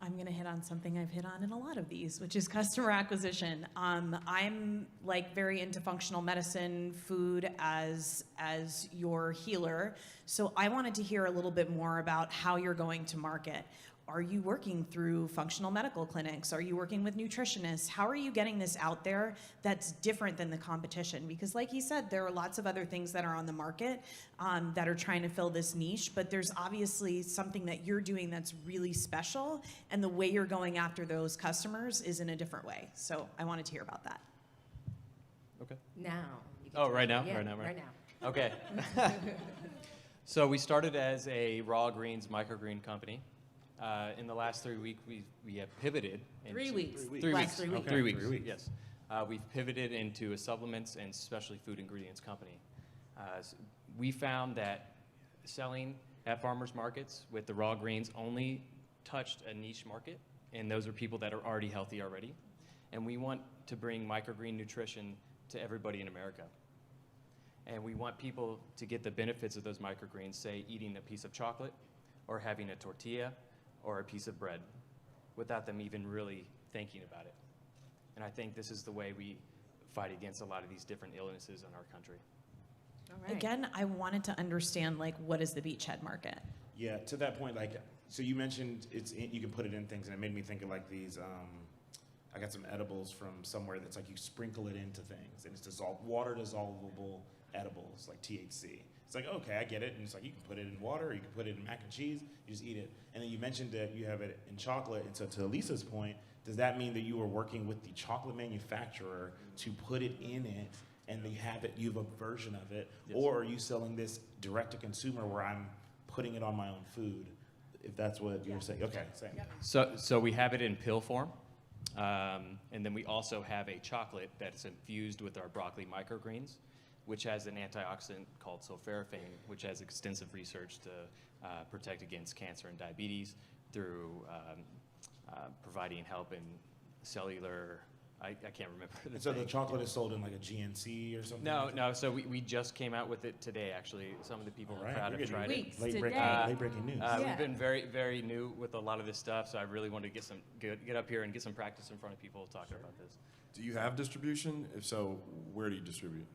I'm going to hit on something I've hit on in a lot of these, which is customer acquisition. I'm like very into functional medicine, food as your healer. So I wanted to hear a little bit more about how you're going to market. Are you working through functional medical clinics? Are you working with nutritionists? How are you getting this out there that's different than the competition? Because like he said, there are lots of other things that are on the market that are trying to fill this niche, but there's obviously something that you're doing that's really special, and the way you're going after those customers is in a different way. So I wanted to hear about that. Okay. Now. Oh, right now? Yeah, Right now. right now. Okay. So we started as a raw greens microgreen company. In the last 3 weeks, we have pivoted. 3 weeks. 3 Last weeks. 3 weeks. Okay. 3 weeks. 3 weeks. Yes. We've pivoted into a supplements and specialty food ingredients company. We found that selling at farmers markets with the raw greens only touched a niche market, and those are people that are already healthy already. And we want to bring microgreen nutrition to everybody in America. And we want people to get the benefits of those microgreens, say eating a piece of chocolate or having a tortilla or a piece of bread, without them even really thinking about it. And I think this is the way we fight against a lot of these different illnesses in our country. All right. Again, I wanted to understand, like, what is the beachhead market? Yeah, to that point, like, so you mentioned you can put it in things, and it made me think of like these, I got some edibles from somewhere that's like you sprinkle it into things, and it's water dissolvable edibles, like THC. It's like, okay, I get it. And it's like, you can put it in water, or you can put it in mac and cheese, you just eat it. And then you mentioned that you have it in chocolate. And so to Elisa's point, does that mean that you are working with the chocolate manufacturer to put it in it, and you have a version of it? Yes. Or are you selling this direct to consumer where I'm putting it on my own food, if that's what you're saying. Okay, same. So we have it in pill form. And then we also have a chocolate that's infused with our broccoli microgreens, which has an antioxidant called sulforaphane, which has extensive research to protect against cancer and diabetes through providing help in cellular, I can't remember the So thing. the chocolate is sold in like a GNC or something? No, so we just came out with it today, actually. Some of the people in the crowd have tried it. Late breaking news. We've been very, very new with a lot of this stuff, so I really wanted to get up here and get some practice in front of people talking about this. Do you have distribution? If so, where do you distribute?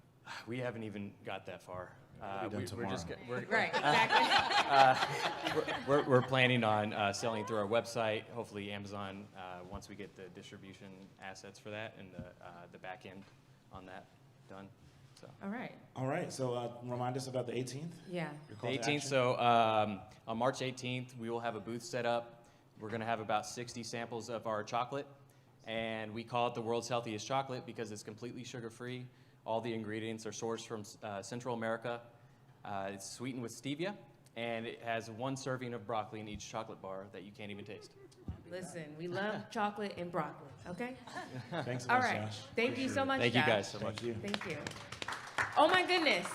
We haven't even got that far. We're just Right, exactly. We're planning on selling through our website, hopefully Amazon, once we get the distribution assets for that and the back end on that done. So. All right, so remind us about the 18th. Yeah. Your call The to 18th, action. so on March 18th, we will have a booth set up. We're going to have about 60 samples of our chocolate, and we call it the world's healthiest chocolate because it's completely sugar-free. All the ingredients are sourced from Central America. It's sweetened with stevia, and it has 1 serving of broccoli in each chocolate bar that you can't even taste. Listen, we love chocolate and broccoli, okay? Thanks so All much, right. Josh. Thank you so much, Thank you Josh. guys so much. Thank you. Thank you. Oh my goodness.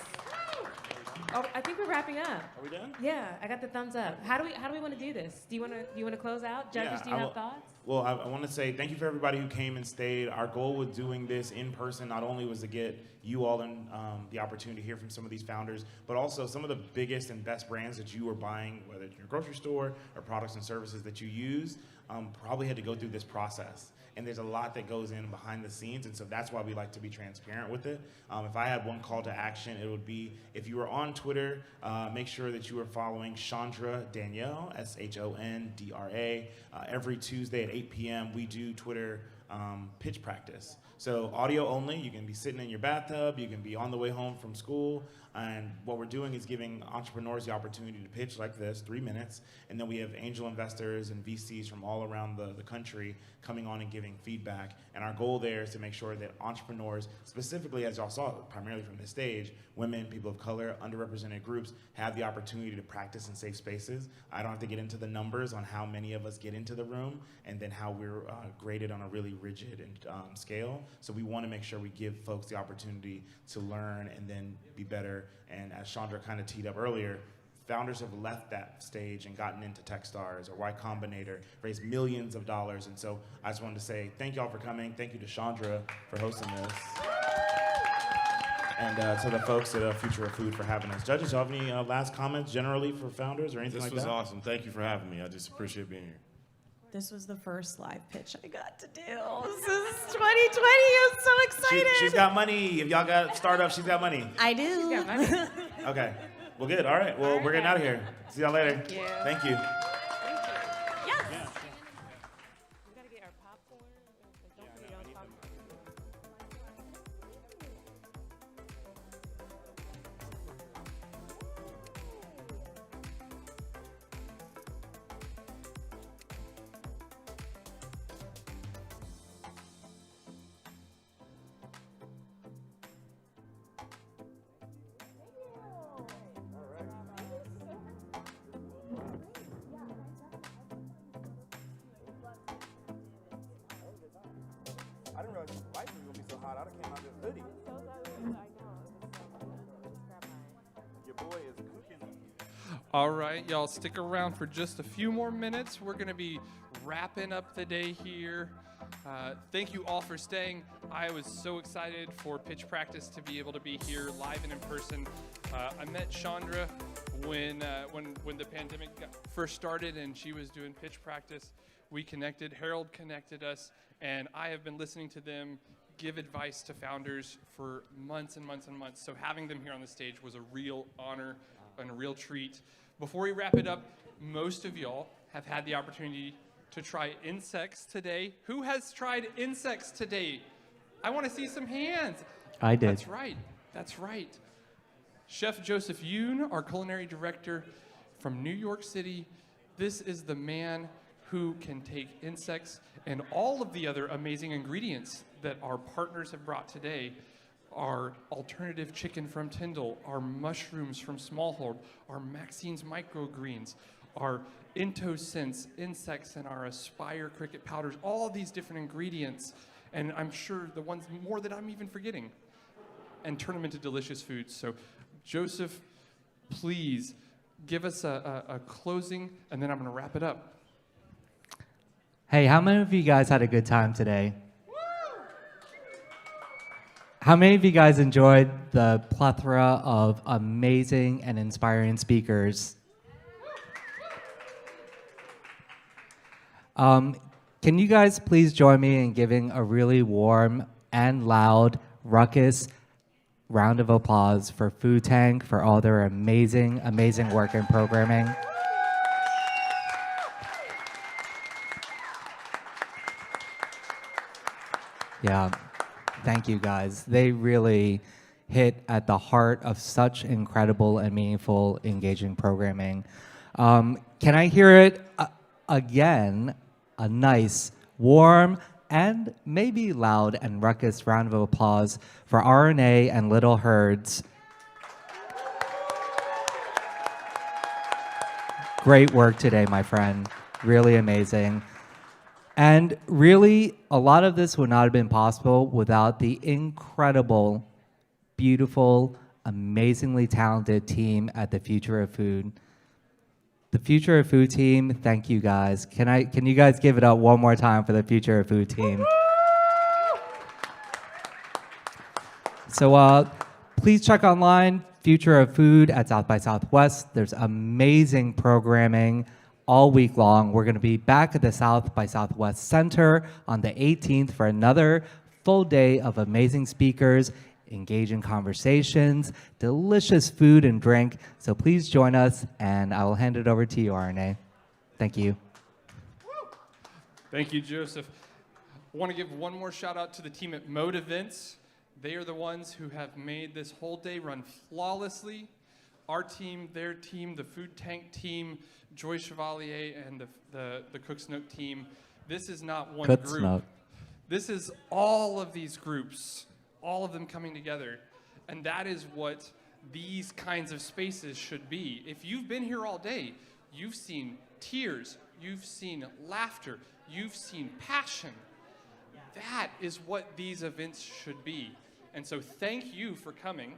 Oh, I think we're wrapping up. Are we done? Yeah, I got the thumbs up. How do we want to do this? Do you want to close out? Judges, do you have thoughts? Well, I want to say thank you for everybody who came and stayed. Our goal with doing this in person not only was to get you all in the opportunity to hear from some of these founders, but also some of the biggest and best brands that you are buying, whether it's in your grocery store or products and services that you use, probably had to go through this process. And there's a lot that goes in behind the scenes, and so that's why we like to be transparent with it. If I had one call to action, it would be if you are on Twitter, make sure that you are following Chandra Danielle, SHONDRA. Every Tuesday at 8 p.m. we do Twitter pitch practice. So audio only, you can be sitting in your bathtub, you can be on the way home from school, and what we're doing is giving entrepreneurs the opportunity to pitch like this, 3 minutes, and then we have angel investors and VCs from all around the country coming on and giving feedback. And our goal there is to make sure that entrepreneurs, specifically as y'all saw primarily from this stage, women, people of color, underrepresented groups, have the opportunity to practice in safe spaces. I don't have to get into the numbers on how many of us get into the room and then how we're graded on a really rigid scale. So we want to make sure we give folks the opportunity to learn and then be better. And as Chandra kind of teed up earlier, founders have left that stage and gotten into Techstars or Y Combinator, raised millions of dollars. And so I just wanted to say thank y'all for coming. Thank you to Chandra for hosting this. And to the folks at Future of Food for having us. Judges, y'all have any last comments generally for founders or anything like that? This was awesome. Thank you for having me. I just appreciate being here. This was the first live pitch I got to do. This is 2020. I'm so excited. She's got money. If y'all got startups, she's got money. I do. She's got money. Okay. Well, good. All right. Well, we're getting out of here. See y'all later. Thank you. Thank you. Yes. We gotta get our popcorn. Don't forget your popcorn. I didn't realize the lights were gonna be so hot. I'd have came out this hoodie. Your boy is cooking. All right, y'all, stick around for just a few more minutes. We're going to be wrapping up the day here. Thank you all for staying. I was so excited for pitch practice to be able to be here live and in person. I met Chandra when the pandemic first started and she was doing pitch practice. We connected, Harold connected us, and I have been listening to them give advice to founders for months and months and months. So having them here on the stage was a real honor and a real treat. Before we wrap it up, most of y'all have had the opportunity to try insects today. Who has tried insects today? I want to see some hands. I did. That's right. That's right. Chef Joseph Yoon, our culinary director from New York City. This is the man who can take insects and all of the other amazing ingredients that our partners have brought today, our alternative chicken from Tyndall, our mushrooms from Smallhold, our Maxine's microgreens, our IntoSense insects, and our Aspire cricket powders, all these different ingredients, and I'm sure the ones more that I'm even forgetting, and turn them into delicious foods. So Joseph, please give us a closing, and then I'm gonna wrap it up. Hey, how many of you guys had a good time today? How many of you guys enjoyed the plethora of amazing and inspiring speakers? Can you guys please join me in giving a really warm and loud, ruckus round of applause for Food Tank for all their amazing, amazing work and programming? Yeah, thank you guys. They really hit at the heart of such incredible and meaningful, engaging programming. Can I hear it again? A nice, warm, and maybe loud and ruckus round of applause for RNA and Little Herds. Great work today, my friend. Really amazing. And really, a lot of this would not have been possible without the incredible, beautiful, amazingly talented team at the Future of Food. The Future of Food team, thank you guys. Can you guys give it up one more time for the Future of Food team? So please check online, Future of Food at South by Southwest. There's amazing programming all week long. We're gonna be back at the South by Southwest Center on the 18th for another full day of amazing speakers, engaging conversations, delicious food and drink. So please join us, and I will hand it over to you, RNA. Thank you. Thank you, Joseph. I want to give one more shout out to the team at Mode Events. They are the ones who have made this whole day run flawlessly. Our team, their team, the Food Tank team, Joy Chevalier, and the Cook's Nook team. This is not one Cook's group. Nook. This is all of these groups, all of them coming together. And that is what these kinds of spaces should be. If you've been here all day, you've seen tears, you've seen laughter, you've seen passion. That is what these events should be. And so thank you for coming.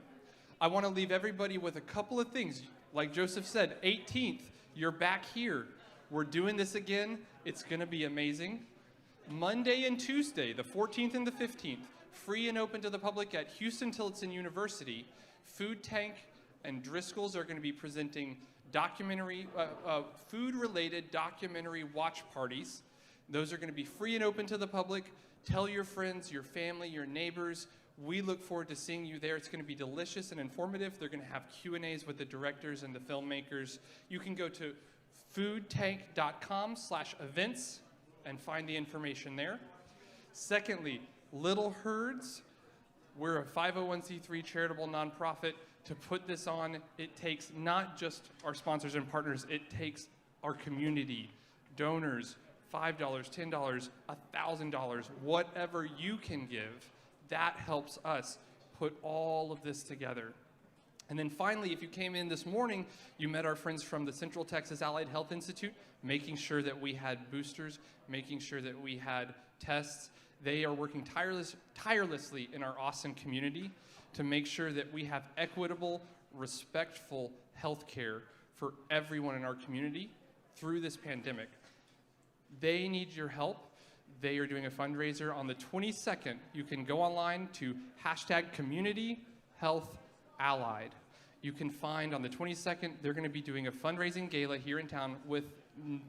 I want to leave everybody with a couple of things. Like Joseph said, 18th, you're back here. We're doing this again. It's going to be amazing. Monday and Tuesday, the 14th and the 15th, free and open to the public at Houston Tillotson University. Food Tank and Driscoll's are going to be presenting food-related documentary watch parties. Those are going to be free and open to the public. Tell your friends, your family, your neighbors. We look forward to seeing you there. It's going to be delicious and informative. They're going to have Q&As with the directors and the filmmakers. You can go to foodtank.com/events and find the information there. Secondly, Little Herds. We're a 501c3 charitable nonprofit. To put this on, it takes not just our sponsors and partners, it takes our community, donors, $5, $10, $1,000, whatever you can give. That helps us put all of this together. And then finally, if you came in this morning, you met our friends from the Central Texas Allied Health Institute, making sure that we had boosters, making sure that we had tests. They are working tirelessly in our Austin community to make sure that we have equitable, respectful health care for everyone in our community through this pandemic. They need your help. They are doing a fundraiser on the 22nd. You can go online to #CommunityHealthAllied. You can find on the 22nd, they're going to be doing a fundraising gala here in town with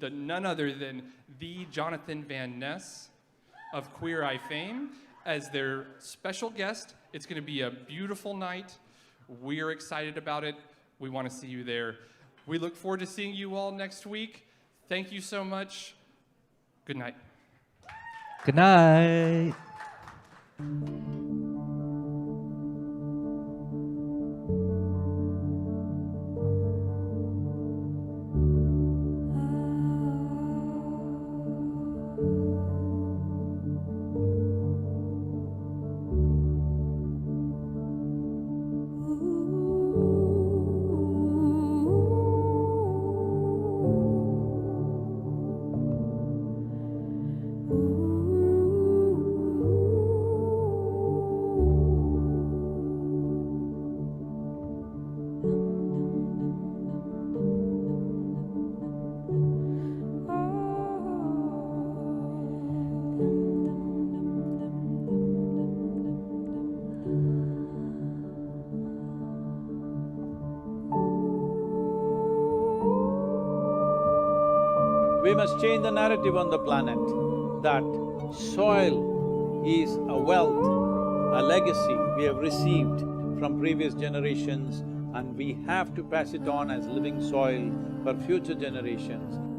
none other than the Jonathan Van Ness of Queer Eye fame as their special guest. It's going to be a beautiful night. We're excited about it. We want to see you there. We look forward to seeing you all next week. Thank you so much. Good night. Good night. We must change the narrative on the planet that soil is a wealth, a legacy we have received from previous generations, and we have to pass it on as living soil for future generations.